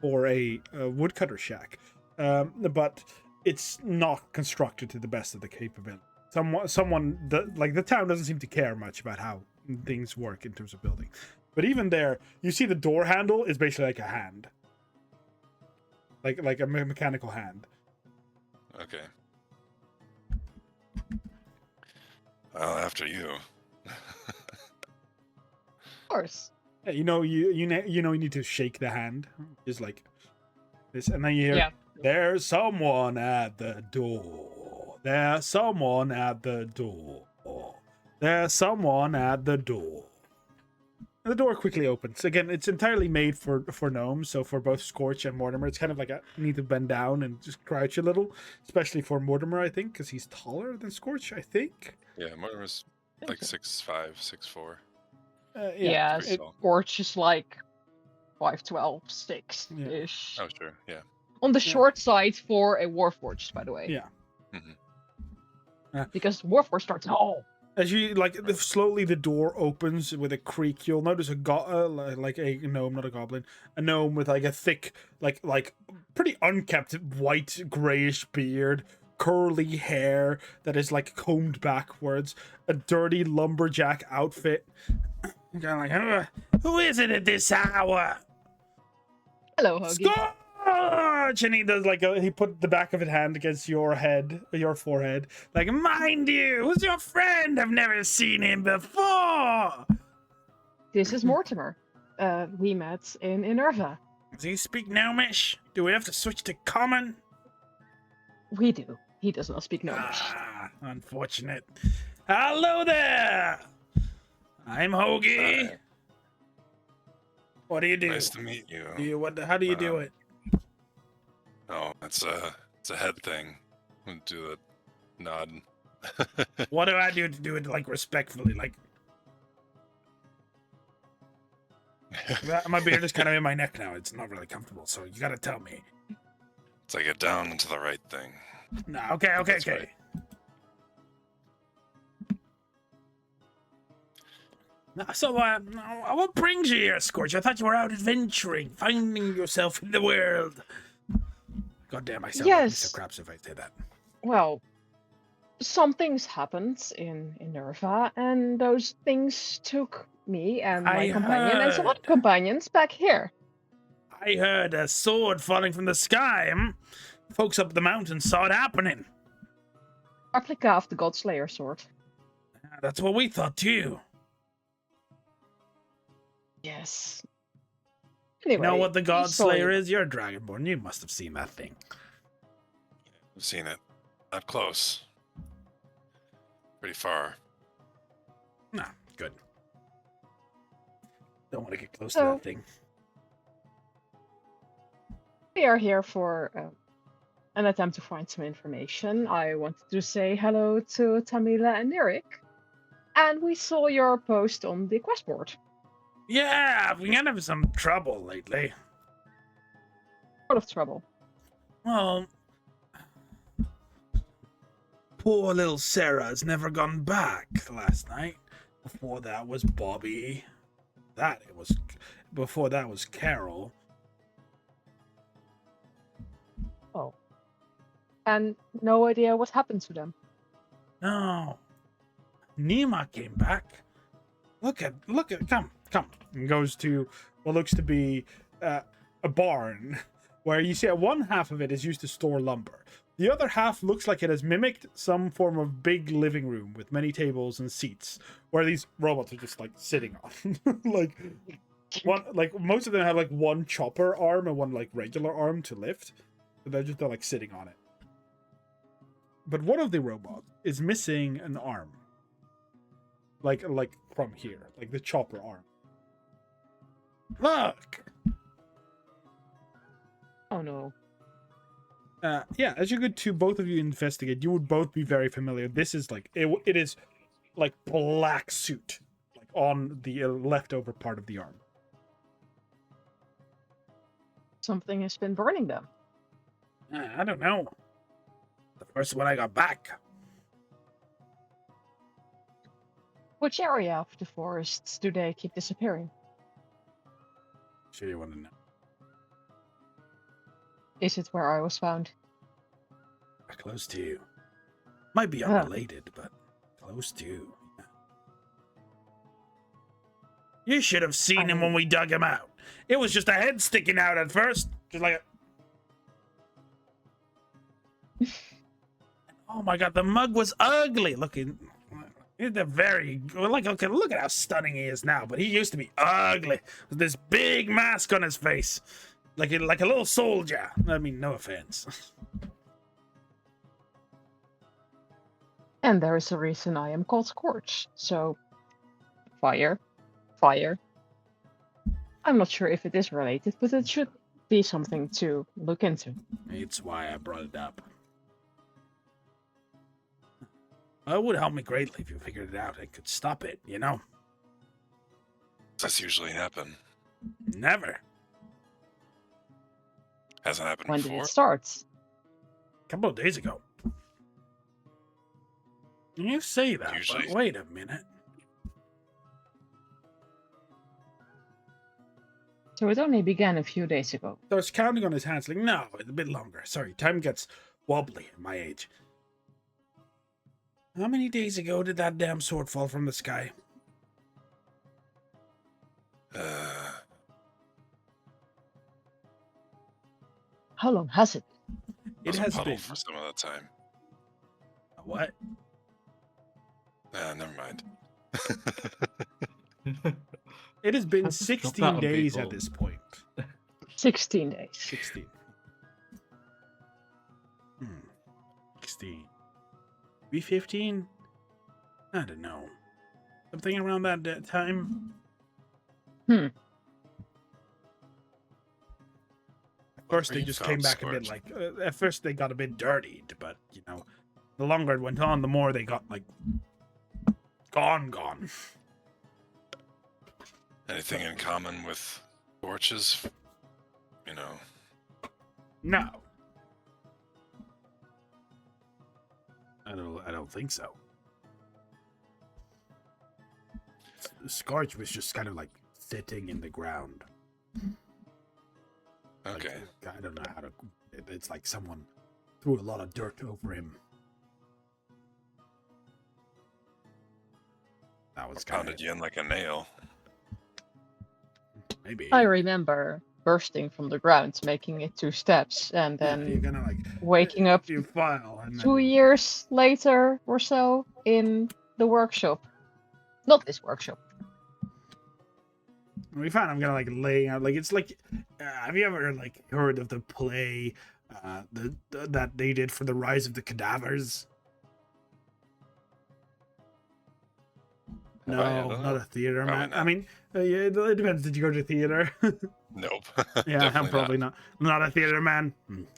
[SPEAKER 1] for a woodcutter shack, but it's not constructed to the best of the capability. The town doesn't seem to care much about how things work in terms of building. But even there, you see the door handle is basically like a hand, like a mechanical hand.
[SPEAKER 2] Okay. Well, after you.
[SPEAKER 6] Of course.
[SPEAKER 1] Yeah, you need to shake the hand, just like this, and then you hear,
[SPEAKER 6] Yeah.
[SPEAKER 1] "There's someone at the door. There's someone at the door. There's someone at the door." And the door quickly opens. Again, it's entirely made for gnomes, so for both Scorch and Mortimer, it's kind of like you need to bend down and just crouch a little, especially for Mortimer, I think, because he's taller than Scorch, I think.
[SPEAKER 2] Yeah, Mortimer's like 6'5", 6'4".
[SPEAKER 6] Yeah,
[SPEAKER 2] pretty tall.
[SPEAKER 6] Scorch is like 5'12", 6-ish.
[SPEAKER 2] Oh, sure, yeah.
[SPEAKER 6] On the short side for a Warforged, by the way.
[SPEAKER 1] Yeah.
[SPEAKER 6] Because Warforged starts tall.
[SPEAKER 1] As you slowly the door opens with a creak, you'll notice a gnome, not a goblin, a gnome with like a thick, like pretty unkempt white grayish beard, curly hair that is like combed backwards, a dirty lumberjack outfit. Kind of like, who is it at this hour?
[SPEAKER 6] Hello, Hoagie.
[SPEAKER 1] Scorch! And he does he put the back of his hand against your forehead. Like, mind you, who's your friend? I've never seen him before.
[SPEAKER 6] This is Mortimer. We met in Minerva.
[SPEAKER 1] Does he speak Gnomish? Do we have to switch to common?
[SPEAKER 6] We do. He does not speak Gnomish.
[SPEAKER 1] Ah, unfortunate. Hello there! I'm Hoagie.
[SPEAKER 2] Hi.
[SPEAKER 1] What do you do?
[SPEAKER 2] Nice to meet you.
[SPEAKER 1] How do you do it?
[SPEAKER 2] Oh, it's a head thing. Do the nod.
[SPEAKER 1] What do I do to do it respectfully? My beard is kind of in my neck now. It's not really comfortable, so you gotta tell me.
[SPEAKER 2] It's like a down and to the right thing.
[SPEAKER 1] No, okay.
[SPEAKER 2] Right.
[SPEAKER 1] So, what brings you here, Scorch? I thought you were out adventuring, finding yourself in the world. God damn, I sound like
[SPEAKER 6] Yes.
[SPEAKER 1] Mr. Krabs if I say that.
[SPEAKER 6] Well, some things happened in Minerva, and those things took me and my
[SPEAKER 1] I
[SPEAKER 6] companion and some
[SPEAKER 1] heard.
[SPEAKER 6] other companions back here.
[SPEAKER 1] I heard a sword falling from the sky. Folks up the mountain saw it happening.
[SPEAKER 6] Replica of the Godslayer sword.
[SPEAKER 1] That's what we thought too.
[SPEAKER 6] Yes.
[SPEAKER 1] You
[SPEAKER 6] Anyway,
[SPEAKER 1] know what the God
[SPEAKER 6] story.
[SPEAKER 1] Slayer is? You're a Dragonborn. You must have seen that thing.
[SPEAKER 2] I've seen it. Up close. Pretty far.
[SPEAKER 1] Nah, good. Don't want to get close
[SPEAKER 6] So-
[SPEAKER 1] to that thing.
[SPEAKER 6] We are here for an attempt to find some information. I wanted to say hello to Tamila and Eric. And we saw your post on the quest board.
[SPEAKER 1] Yeah, I've been having some trouble lately.
[SPEAKER 6] A lot of trouble.
[SPEAKER 1] Well, poor little Sarah's never gone back last night. Before that was Bobby. Before that was Carol.
[SPEAKER 6] Oh. And no idea what happened to them.
[SPEAKER 1] No. Nima came back. Look at, come. And goes to what looks to be a barn, where you see one half of it is used to store lumber. The other half looks like it has mimicked some form of big living room with many tables and seats, where these robots are just like sitting on. Most of them have like one chopper arm and one like regular arm to lift. But they're like sitting on it. But one of the robots is missing an arm. Like from here, like the chopper arm. Look.
[SPEAKER 6] Oh no.
[SPEAKER 1] Yeah, as you go to both of you investigate, you would both be very familiar. This is like it is like black suit, like on the leftover part of the arm.
[SPEAKER 6] Something has been burning them.
[SPEAKER 1] I don't know. The first one I got back.
[SPEAKER 6] Which area of the forests do they keep disappearing?
[SPEAKER 1] Sure you want to know.
[SPEAKER 6] Is it where I was found?
[SPEAKER 1] Close to you. Might be unrelated, but close to. You should have seen him when we dug him out. It was just a head sticking out at first. Just like a... Oh my god, the mug was ugly looking. Look at how stunning he is now, but he used to be ugly with this big mask on his face. Like a little soldier. I mean, no offense.
[SPEAKER 6] And there is a reason I am called Scorch. So, fire. I'm not sure if it is related, but it should be something to look into.
[SPEAKER 1] It's why I brought it up. It would help me greatly if you figured it out and could stop it, you know?
[SPEAKER 2] Does this usually happen?
[SPEAKER 1] Never.
[SPEAKER 2] Hasn't happened
[SPEAKER 6] When
[SPEAKER 2] before?
[SPEAKER 6] did it start?
[SPEAKER 1] A couple of days ago. You say that,
[SPEAKER 2] Usually.
[SPEAKER 1] but wait a minute.
[SPEAKER 6] So it only began a few days ago.
[SPEAKER 1] So I was counting on his hands, like, no, it's a bit longer. Sorry, time gets wobbly at my age. How many days ago did that damn sword fall from the sky?
[SPEAKER 6] How long has it?
[SPEAKER 1] It
[SPEAKER 2] was a
[SPEAKER 1] has
[SPEAKER 2] puddle
[SPEAKER 1] been.
[SPEAKER 2] for some of the time.
[SPEAKER 1] What?
[SPEAKER 2] Never mind.
[SPEAKER 1] It has been
[SPEAKER 5] That's not
[SPEAKER 1] 16
[SPEAKER 5] that
[SPEAKER 1] days
[SPEAKER 5] people.
[SPEAKER 1] at this point.
[SPEAKER 6] 16 days.
[SPEAKER 1] 16. 16. Be 15? I don't know. Something around that time?
[SPEAKER 6] Hmm.
[SPEAKER 1] At first,
[SPEAKER 2] Where
[SPEAKER 1] they
[SPEAKER 2] you
[SPEAKER 1] just
[SPEAKER 2] found
[SPEAKER 1] came back a bit
[SPEAKER 2] Scorch?
[SPEAKER 1] like... at first, they got a bit dirtied, but, you know, the longer it went on, the more they got, like, gone.
[SPEAKER 2] Anything in common with torches? You know,
[SPEAKER 1] No. I don't think so. Scorch was just kind of like sitting in the ground.
[SPEAKER 2] okay.
[SPEAKER 1] Like, I don't know how to... It's like someone threw a lot of dirt over him. That was kind
[SPEAKER 2] Pounded
[SPEAKER 1] of...
[SPEAKER 2] you in like a nail.
[SPEAKER 1] Maybe.
[SPEAKER 6] I remember bursting from the ground, making it 2 steps, and
[SPEAKER 1] You're
[SPEAKER 6] then
[SPEAKER 1] gonna like...
[SPEAKER 6] waking up
[SPEAKER 1] You file and
[SPEAKER 6] 2 years later or so in the workshop. Not this workshop.
[SPEAKER 1] We found I'm gonna like laying out like it's like have you ever like heard of the play that they did for the Rise of the Cadavers? No,
[SPEAKER 2] I don't
[SPEAKER 1] not
[SPEAKER 2] know.
[SPEAKER 1] a theater,
[SPEAKER 2] Probably
[SPEAKER 1] man.
[SPEAKER 2] not.
[SPEAKER 1] I mean, yeah, it depends. Did you go to theater?
[SPEAKER 2] Nope.
[SPEAKER 1] Yeah, I'm
[SPEAKER 2] Definitely
[SPEAKER 1] probably not a theater man.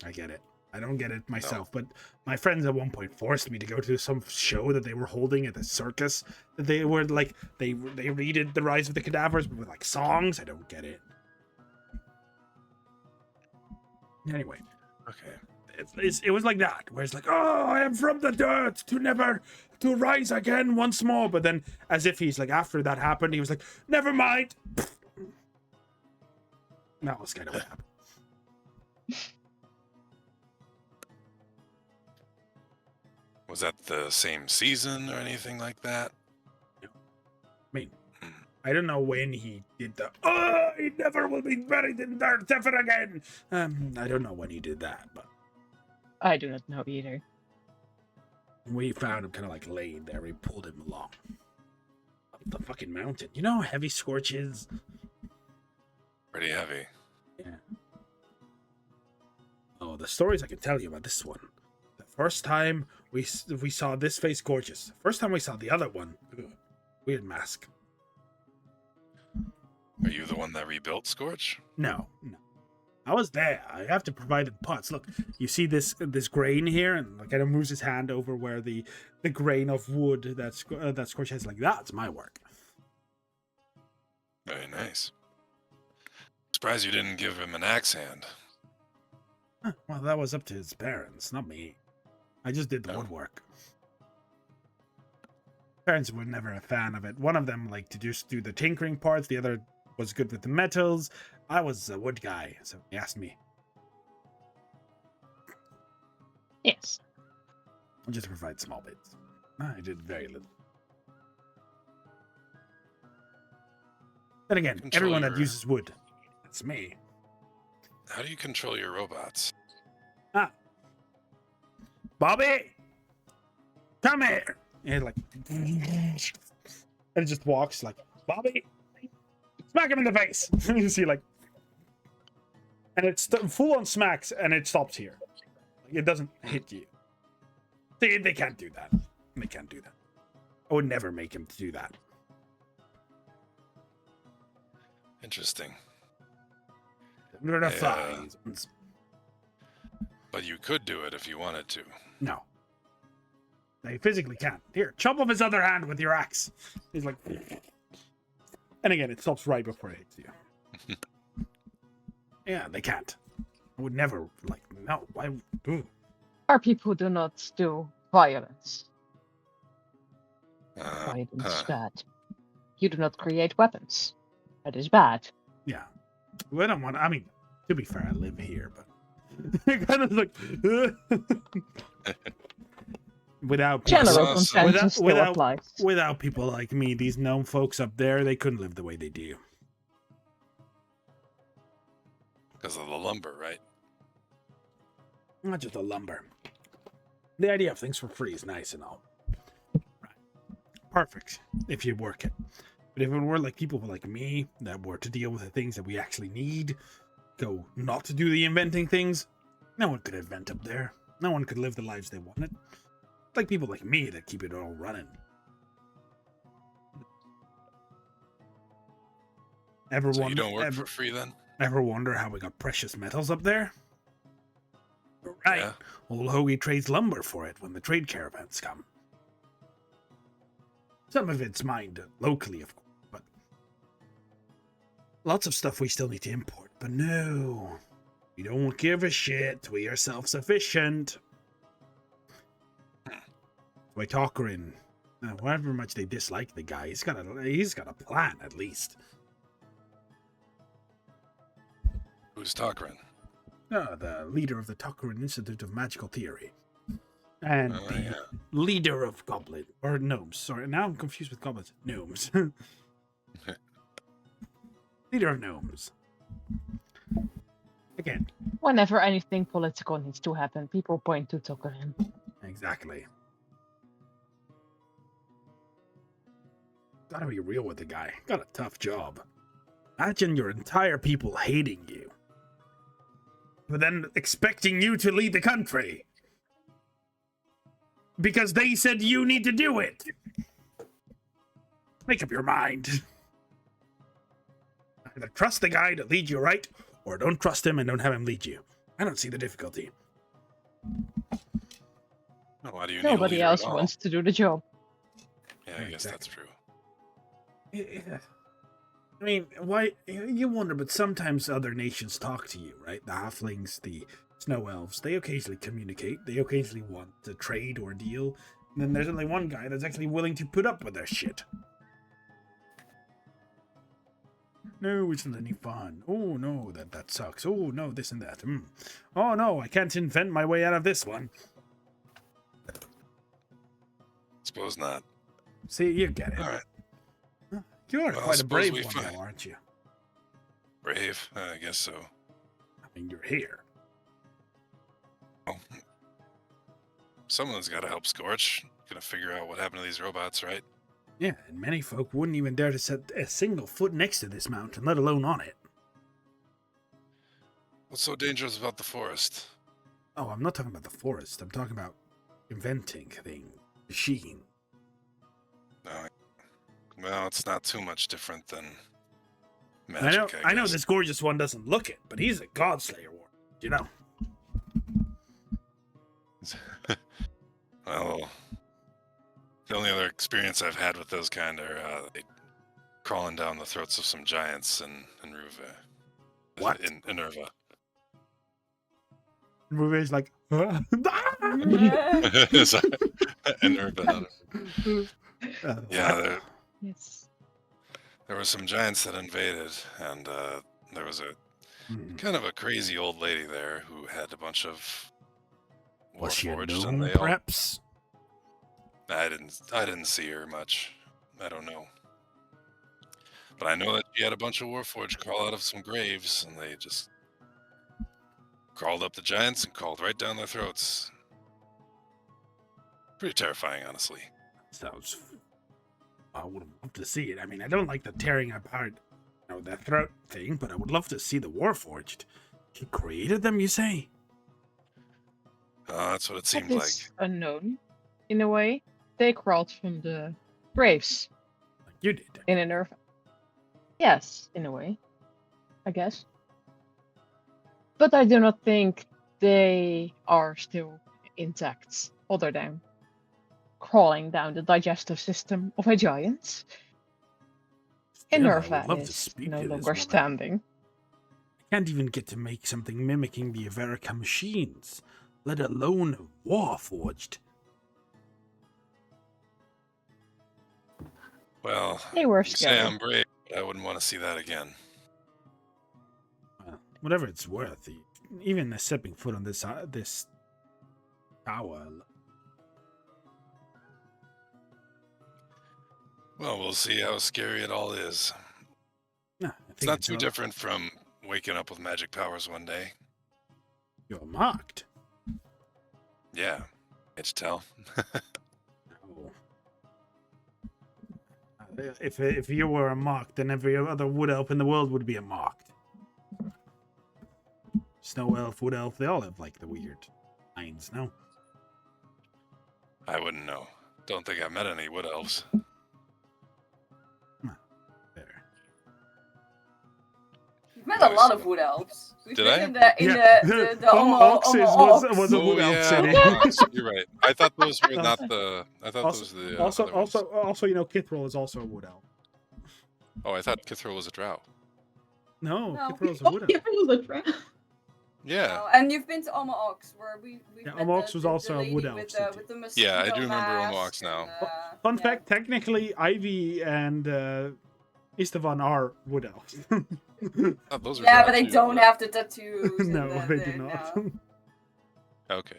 [SPEAKER 1] I get it. I don't get it myself, but my friends at one point forced me to go to some show that they were holding at the circus. That they were like, they redid The Rise of the Cadavers with like songs. I don't get it. Anyway,
[SPEAKER 2] Okay.
[SPEAKER 1] it was like that, where it's like, oh, I am from the dirt to rise again once more. But then, as if he's like, after that happened, he was like, never mind. That was kind of what happened.
[SPEAKER 2] Was that the same season or anything like that?
[SPEAKER 1] I mean, I don't know when he did the, oh, he never will be buried in dirt ever again. I don't know when he did that, but
[SPEAKER 6] I do not know either.
[SPEAKER 1] we found him kind of like laying there. We pulled him along up the fucking mountain. You know how heavy Scorch is?
[SPEAKER 2] Pretty heavy.
[SPEAKER 1] Yeah. Oh, the stories I can tell you about this one. The first time we saw this face, gorgeous. First time we saw the other one, ugh, weird mask.
[SPEAKER 2] Are you the one that rebuilt Scorch?
[SPEAKER 1] No. I was there. I have to provide the pots. Look, you see this grain here, and like kind of moves his hand over where the grain of wood that Scorch has. Like, that's my work.
[SPEAKER 2] Very nice. Surprised you didn't give him an axe hand.
[SPEAKER 1] Huh, well, that was up to his parents, not me. I just did the
[SPEAKER 2] Oh.
[SPEAKER 1] woodwork. Parents were never a fan of it. One of them liked to just do the tinkering parts. The other was good with the metals. I was a wood guy, so he asked me.
[SPEAKER 6] Yes.
[SPEAKER 1] Just to provide small bits. I did very little. Then again,
[SPEAKER 2] Control
[SPEAKER 1] everyone that
[SPEAKER 2] your-
[SPEAKER 1] uses wood, that's me.
[SPEAKER 2] How do you control your robots?
[SPEAKER 1] Bobby, come here. And like, and it just walks like, Bobby, smack him in the face. You see, like, and it's full on smacks, and it stops here. Like, it doesn't hit you. They can't do that. They can't do that. I would never make him do that.
[SPEAKER 2] Interesting.
[SPEAKER 1] They're the
[SPEAKER 2] Yeah.
[SPEAKER 1] flies.
[SPEAKER 2] But you could do it if you wanted to.
[SPEAKER 1] No. They physically can't. Here, chop off his other hand with your axe. He's like... And again, it stops right before it hits you. Yeah, they can't. I would never, like, no. Why? Ooh.
[SPEAKER 6] Our people do not do violence.
[SPEAKER 2] Uh,
[SPEAKER 6] Violence is
[SPEAKER 2] huh.
[SPEAKER 6] bad. You do not create weapons. That is bad.
[SPEAKER 1] Yeah. We don't want... I mean, to be fair, I live here, but... it kind of like... without...
[SPEAKER 6] General
[SPEAKER 2] so-
[SPEAKER 6] consensus still
[SPEAKER 1] without-
[SPEAKER 6] applies.
[SPEAKER 1] Without people like me, these gnome folks up there, they couldn't live the way they do.
[SPEAKER 2] Because of the lumber, right?
[SPEAKER 1] Not just the lumber. The idea of things for free is nice and all. Right. Perfect, if you work it. But if it were like people like me that were to deal with the things that we actually need, go not to do the inventing things, no one could invent up there. No one could live the lives they wanted. Like people like me that keep it all running.
[SPEAKER 2] So you don't work for free then?
[SPEAKER 1] Ever wonder how we got precious metals up there? Right.
[SPEAKER 2] Yeah.
[SPEAKER 1] Old Hoagie trades lumber for it when the trade caravans come. Some of it's mined locally, of course, but lots of stuff we still need to import. But no, we don't give a shit. We are self-sufficient. Why Talkerin, however much they dislike the guy, he's got a plan at least.
[SPEAKER 2] Who's Talkerin?
[SPEAKER 1] The leader of the Talkerin Institute of Magical Theory. And
[SPEAKER 2] Oh,
[SPEAKER 1] the
[SPEAKER 2] yeah.
[SPEAKER 1] leader of goblin or gnomes. Sorry, now I'm confused with goblins. Gnomes. Leader of gnomes. Again,
[SPEAKER 6] Whenever anything political needs to happen, people point to Tokarin.
[SPEAKER 1] exactly. Gotta be real with the guy. Got a tough job. Imagine your entire people hating you, but then expecting you to lead the country. Because they said you need to do it. Make up your mind. Either trust the guy to lead you right, or don't trust him and don't have him lead you. I don't see the difficulty.
[SPEAKER 2] Why do you
[SPEAKER 6] Nobody
[SPEAKER 2] need a leader
[SPEAKER 6] else
[SPEAKER 2] at all?
[SPEAKER 6] wants to do the job.
[SPEAKER 2] Yeah, I guess that's true.
[SPEAKER 1] Yeah. I mean, why you wonder, but sometimes other nations talk to you, right? The halflings, the snow elves, they occasionally communicate. They occasionally want to trade or deal. And then there's only one guy that's actually willing to put up with their shit. No, isn't any fun. Oh no, that sucks. Oh no, this and that. Oh no, I can't invent my way out of this one.
[SPEAKER 2] Suppose not.
[SPEAKER 1] See, you get it.
[SPEAKER 2] All right.
[SPEAKER 1] You are
[SPEAKER 2] Well,
[SPEAKER 1] quite a
[SPEAKER 2] suppose
[SPEAKER 1] brave
[SPEAKER 2] we
[SPEAKER 1] one,
[SPEAKER 2] find-
[SPEAKER 1] though, aren't you?
[SPEAKER 2] Brave? I guess so.
[SPEAKER 1] I mean, you're here.
[SPEAKER 2] Well, someone's got to help Scorch. Gonna figure out what happened to these robots, right?
[SPEAKER 1] Yeah, and many folk wouldn't even dare to set a single foot next to this mountain, let alone on it.
[SPEAKER 2] What's so dangerous about the forest?
[SPEAKER 1] Oh, I'm not talking about the forest. I'm talking about inventing things, machine.
[SPEAKER 2] Well, it's not too much different than magic,
[SPEAKER 1] I know
[SPEAKER 2] guess.
[SPEAKER 1] this gorgeous one doesn't look it, but he's a godslayer warrior, you know.
[SPEAKER 2] Well, the only other experience I've had with those kind are crawling down the throats of some giants in Ruve.
[SPEAKER 1] What?
[SPEAKER 2] In Inerva.
[SPEAKER 1] Ruve's like, huh?
[SPEAKER 2] Sorry. Inerva, not Inerva. Yeah,
[SPEAKER 6] Yes.
[SPEAKER 2] there were some giants that invaded, and there was a kind of a crazy old lady there who had a bunch of
[SPEAKER 1] Was she a
[SPEAKER 2] warforged,
[SPEAKER 1] gnome,
[SPEAKER 2] and they all...
[SPEAKER 1] perhaps?
[SPEAKER 2] I didn't see her much. I don't know. But I know that she had a bunch of warforged crawl out of some graves, and they just crawled up the giants and crawled right down their throats. Pretty terrifying, honestly.
[SPEAKER 1] Sounds... I would love to see it. I mean, I don't like the tearing apart, the throat thing, but I would love to see the warforged. He created them, you say?
[SPEAKER 2] That's what it seemed
[SPEAKER 6] That
[SPEAKER 2] like.
[SPEAKER 6] is unknown, in a way. They crawled from the graves
[SPEAKER 1] Like you did.
[SPEAKER 6] in Inerva. Yes, in a way, I guess. But I do not think they are still intact, other than crawling down the digestive system of a giant.
[SPEAKER 1] Still, I would
[SPEAKER 6] Inerva
[SPEAKER 1] love to
[SPEAKER 6] is
[SPEAKER 1] speak
[SPEAKER 6] no
[SPEAKER 1] to this
[SPEAKER 6] longer
[SPEAKER 1] woman.
[SPEAKER 6] standing.
[SPEAKER 1] I can't even get to make something mimicking the Averica machines, let alone warforged.
[SPEAKER 2] Well,
[SPEAKER 6] They were
[SPEAKER 2] you say
[SPEAKER 6] scary.
[SPEAKER 2] I'm brave, but I wouldn't want to see that again.
[SPEAKER 1] Whatever it's worth, even stepping foot on this tower.
[SPEAKER 2] Well, we'll see how scary it all is.
[SPEAKER 1] Nah, I
[SPEAKER 2] It's
[SPEAKER 1] think
[SPEAKER 2] not too
[SPEAKER 1] all-
[SPEAKER 2] different from waking up with magic powers one day.
[SPEAKER 1] You're mocked.
[SPEAKER 2] Yeah, can't you tell?
[SPEAKER 1] No. If you were a mock, then every other wood elf in the world would be a mocked. Snow elf, wood elf, they all have like the weird lines, no?
[SPEAKER 2] I wouldn't know. Don't think I've met any wood elves.
[SPEAKER 1] There.
[SPEAKER 4] You've met a lot of wood elves. We've
[SPEAKER 2] Did
[SPEAKER 4] been
[SPEAKER 2] I?
[SPEAKER 4] in the
[SPEAKER 1] Oxes was a
[SPEAKER 2] Oh,
[SPEAKER 1] wood elf
[SPEAKER 2] yeah,
[SPEAKER 1] city.
[SPEAKER 2] You're right. I thought those were not the. I thought
[SPEAKER 1] Also,
[SPEAKER 2] those were the.
[SPEAKER 1] also,
[SPEAKER 2] other ones.
[SPEAKER 1] also, Kithril is also a wood elf.
[SPEAKER 2] Oh, I thought Kithril was a drow.
[SPEAKER 1] No,
[SPEAKER 4] No.
[SPEAKER 1] Kithril is a
[SPEAKER 3] Oh,
[SPEAKER 1] wood
[SPEAKER 3] yeah,
[SPEAKER 1] elf.
[SPEAKER 3] it was a trap.
[SPEAKER 2] Yeah.
[SPEAKER 4] And you've been to Oma Ox, where we've
[SPEAKER 1] Yeah,
[SPEAKER 4] met
[SPEAKER 1] Oma Ox
[SPEAKER 4] the-
[SPEAKER 1] was
[SPEAKER 4] the
[SPEAKER 1] also a
[SPEAKER 4] lady
[SPEAKER 1] wood elf
[SPEAKER 4] with,
[SPEAKER 1] city.
[SPEAKER 4] with the mosquito
[SPEAKER 2] Yeah, I do remember Oma
[SPEAKER 4] mask
[SPEAKER 2] Ox now.
[SPEAKER 4] and,
[SPEAKER 1] Fun
[SPEAKER 4] yeah.
[SPEAKER 1] fact, technically, Ivy and Istvan are wood elves.
[SPEAKER 2] Oh, those are
[SPEAKER 4] Yeah,
[SPEAKER 2] drow
[SPEAKER 4] but they
[SPEAKER 2] too,
[SPEAKER 4] don't
[SPEAKER 2] but-
[SPEAKER 4] have the tattoos.
[SPEAKER 1] No,
[SPEAKER 4] and
[SPEAKER 1] they
[SPEAKER 4] the,
[SPEAKER 1] do not.
[SPEAKER 4] no.
[SPEAKER 2] Okay.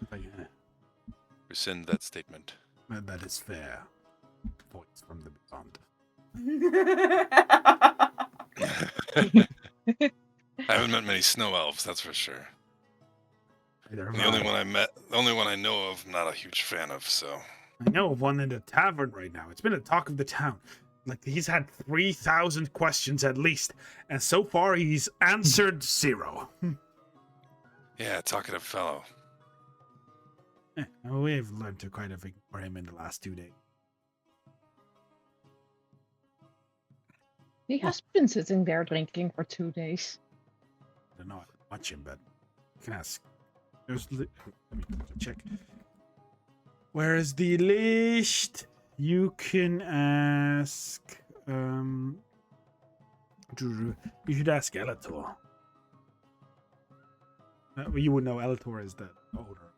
[SPEAKER 1] But yeah,
[SPEAKER 2] Rescind that statement.
[SPEAKER 1] that is fair. Voice from the beyond.
[SPEAKER 2] I haven't met many snow elves, that's for sure.
[SPEAKER 1] Neither
[SPEAKER 2] And
[SPEAKER 1] have
[SPEAKER 2] the
[SPEAKER 1] I.
[SPEAKER 2] only one I know of, I'm not a huge fan of. So
[SPEAKER 1] I know of one in the tavern right now. It's been a talk of the town. Like, he's had 3,000 questions at least, and so far he's answered 0.
[SPEAKER 2] yeah, talkative fellow.
[SPEAKER 1] We've learned to kind of ignore him in the last 2 days.
[SPEAKER 6] He has been sitting there drinking for 2 days.
[SPEAKER 1] I don't know how much him, but can ask. Let me check. Where is the list? You can ask. You should ask Elator. Well, you would know Elator is the owner.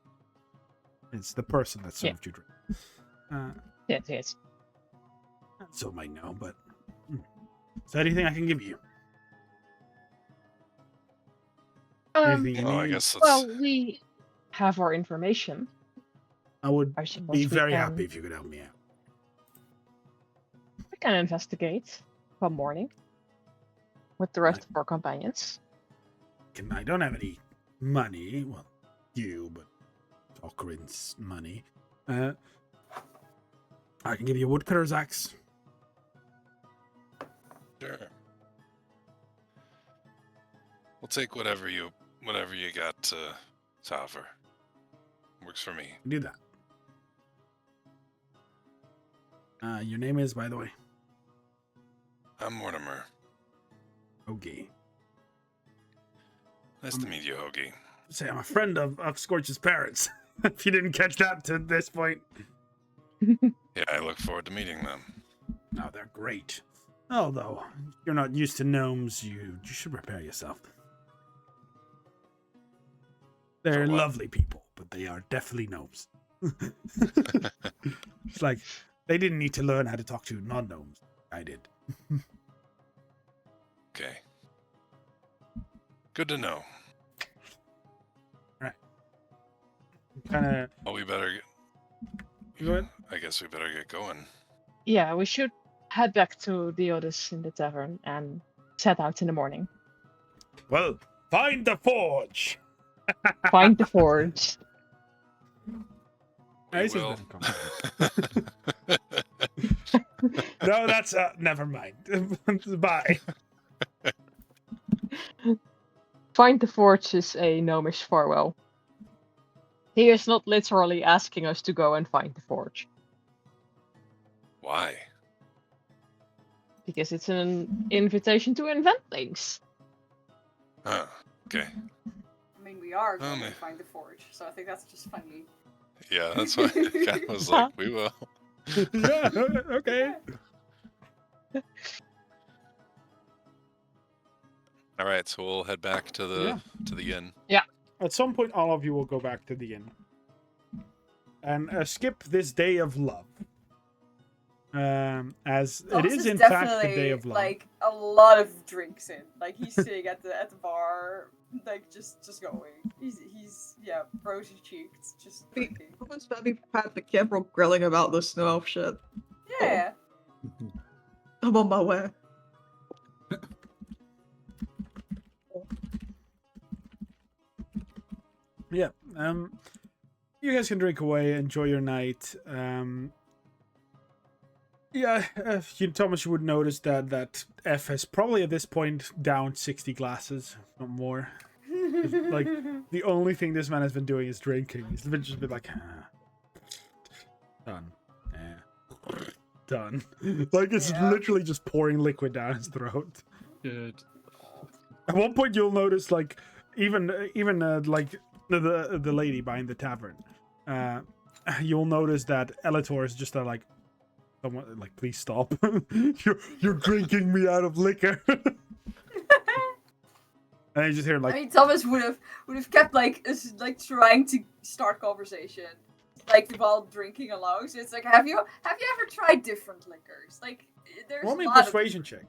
[SPEAKER 1] It's the person that served you drink.
[SPEAKER 6] Yes.
[SPEAKER 1] So might know, but is there anything I can give you? Anything you
[SPEAKER 2] Oh, I
[SPEAKER 1] need?
[SPEAKER 2] guess that's
[SPEAKER 6] Well, we have our information.
[SPEAKER 1] I would
[SPEAKER 6] I suppose
[SPEAKER 1] be
[SPEAKER 6] we
[SPEAKER 1] very
[SPEAKER 6] can-
[SPEAKER 1] happy if you could help me out.
[SPEAKER 6] We can investigate one morning with the rest of our companions.
[SPEAKER 1] I don't have any money. Well, you, but Ocarin's money. I can give you a woodcutter's axe.
[SPEAKER 2] sure. We'll take whatever you got to offer. Works for me.
[SPEAKER 1] Do that. Your name is, by the way?
[SPEAKER 2] I'm Mortimer.
[SPEAKER 1] Hoagie.
[SPEAKER 2] Nice to meet you, Hoagie.
[SPEAKER 1] Say, I'm a friend of Scorch's parents. If you didn't catch that to this point.
[SPEAKER 2] Yeah, I look forward to meeting them.
[SPEAKER 1] Oh, they're great. Although, you're not used to gnomes, you should prepare yourself. They're
[SPEAKER 2] For what?
[SPEAKER 1] lovely people, but they are definitely gnomes. It's like, they didn't need to learn how to talk to non-gnomes. I did.
[SPEAKER 2] Okay. Good to know.
[SPEAKER 1] Kind of.
[SPEAKER 2] Oh, we better
[SPEAKER 1] Go ahead.
[SPEAKER 2] I guess we better get going.
[SPEAKER 6] Yeah, we should head back to the others in the tavern and set out in the morning.
[SPEAKER 1] Well, find the forge.
[SPEAKER 6] Find the forge.
[SPEAKER 2] We
[SPEAKER 1] This has
[SPEAKER 2] will.
[SPEAKER 1] been complicated. No, that's never mind. Bye.
[SPEAKER 6] Find the forge is a gnomish farewell. He is not literally asking us to go and find the forge,
[SPEAKER 2] Why?
[SPEAKER 6] because it's an invitation to invent things.
[SPEAKER 2] Huh. Okay.
[SPEAKER 4] I mean, we are going
[SPEAKER 2] man.
[SPEAKER 4] to find the forge, so I think that's just funny.
[SPEAKER 2] Yeah, that's why I kind of was like, we will.
[SPEAKER 1] Yeah, okay.
[SPEAKER 2] All right, so we'll head back to the inn.
[SPEAKER 1] At some point, all of you will go back to the inn and skip this day of love. As it
[SPEAKER 4] Thomas
[SPEAKER 1] is in fact the
[SPEAKER 4] definitely,
[SPEAKER 1] day of love.
[SPEAKER 4] like a lot of drinks in. Like he's sitting at the bar, like just going. He's rosy cheeked, just drinking.
[SPEAKER 3] Everyone's better be prepared for Kiebrel grilling about the snow elf shit.
[SPEAKER 4] Yeah.
[SPEAKER 3] I'm on my way.
[SPEAKER 1] Yeah. You guys can drink away, enjoy your night. Thomas, you would notice that F has probably at this point downed 60 glasses, if not more. Like the only thing this man has been doing is drinking. He's just been like, done, done. Like it's
[SPEAKER 4] Yeah.
[SPEAKER 1] literally just pouring liquid down his throat.
[SPEAKER 5] Good.
[SPEAKER 1] At one point, you'll notice like even like the lady behind the tavern. You'll notice that Elator is just like, someone like, please stop. you're drinking me out of liquor. And you just hear
[SPEAKER 4] I
[SPEAKER 1] like,
[SPEAKER 4] mean, Thomas would have kept like trying to start conversation, like while drinking along. So it's like, have you ever tried different liquors? Like, there's
[SPEAKER 1] roll me
[SPEAKER 4] a
[SPEAKER 1] a
[SPEAKER 4] lot
[SPEAKER 1] persuasion check.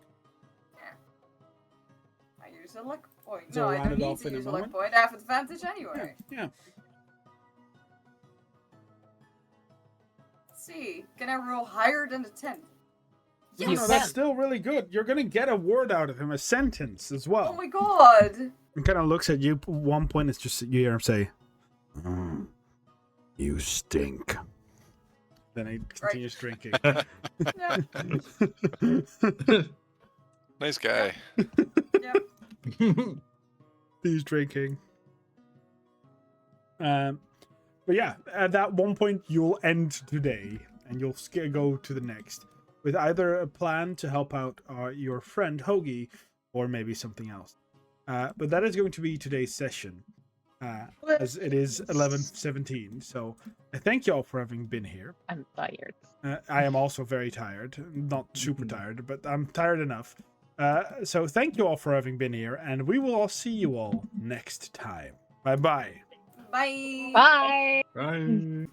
[SPEAKER 4] I use a luck point.
[SPEAKER 1] So
[SPEAKER 4] No,
[SPEAKER 1] I'll
[SPEAKER 4] I
[SPEAKER 1] round
[SPEAKER 4] don't
[SPEAKER 1] it
[SPEAKER 4] need
[SPEAKER 1] off
[SPEAKER 4] to
[SPEAKER 1] in a
[SPEAKER 4] use a luck
[SPEAKER 1] moment.
[SPEAKER 4] point. I have advantage anyway.
[SPEAKER 1] Yeah.
[SPEAKER 4] Let's see, can I roll higher than the 10?
[SPEAKER 1] No,
[SPEAKER 6] You
[SPEAKER 1] no, that's
[SPEAKER 6] can.
[SPEAKER 1] still really good. You're gonna get a word out of him, a sentence as well.
[SPEAKER 4] Oh my god!
[SPEAKER 1] And kind of looks at you. At one point, it's just you hear him say, "You stink." Then he continues drinking.
[SPEAKER 4] Yeah,
[SPEAKER 2] Nice guy.
[SPEAKER 4] yeah.
[SPEAKER 1] He's drinking. But yeah, at that one point, you'll end today, and you'll go to the next with either a plan to help out your friend Hoagie, or maybe something else. But that is going to be today's session. as it is 11:17. So I thank you all for having been here.
[SPEAKER 6] I'm tired.
[SPEAKER 1] I am also very tired. Not super tired, but I'm tired enough. So thank you all for having been here, and we will all see you all next time. Bye-bye.
[SPEAKER 4] Bye.
[SPEAKER 6] Bye.
[SPEAKER 5] Right.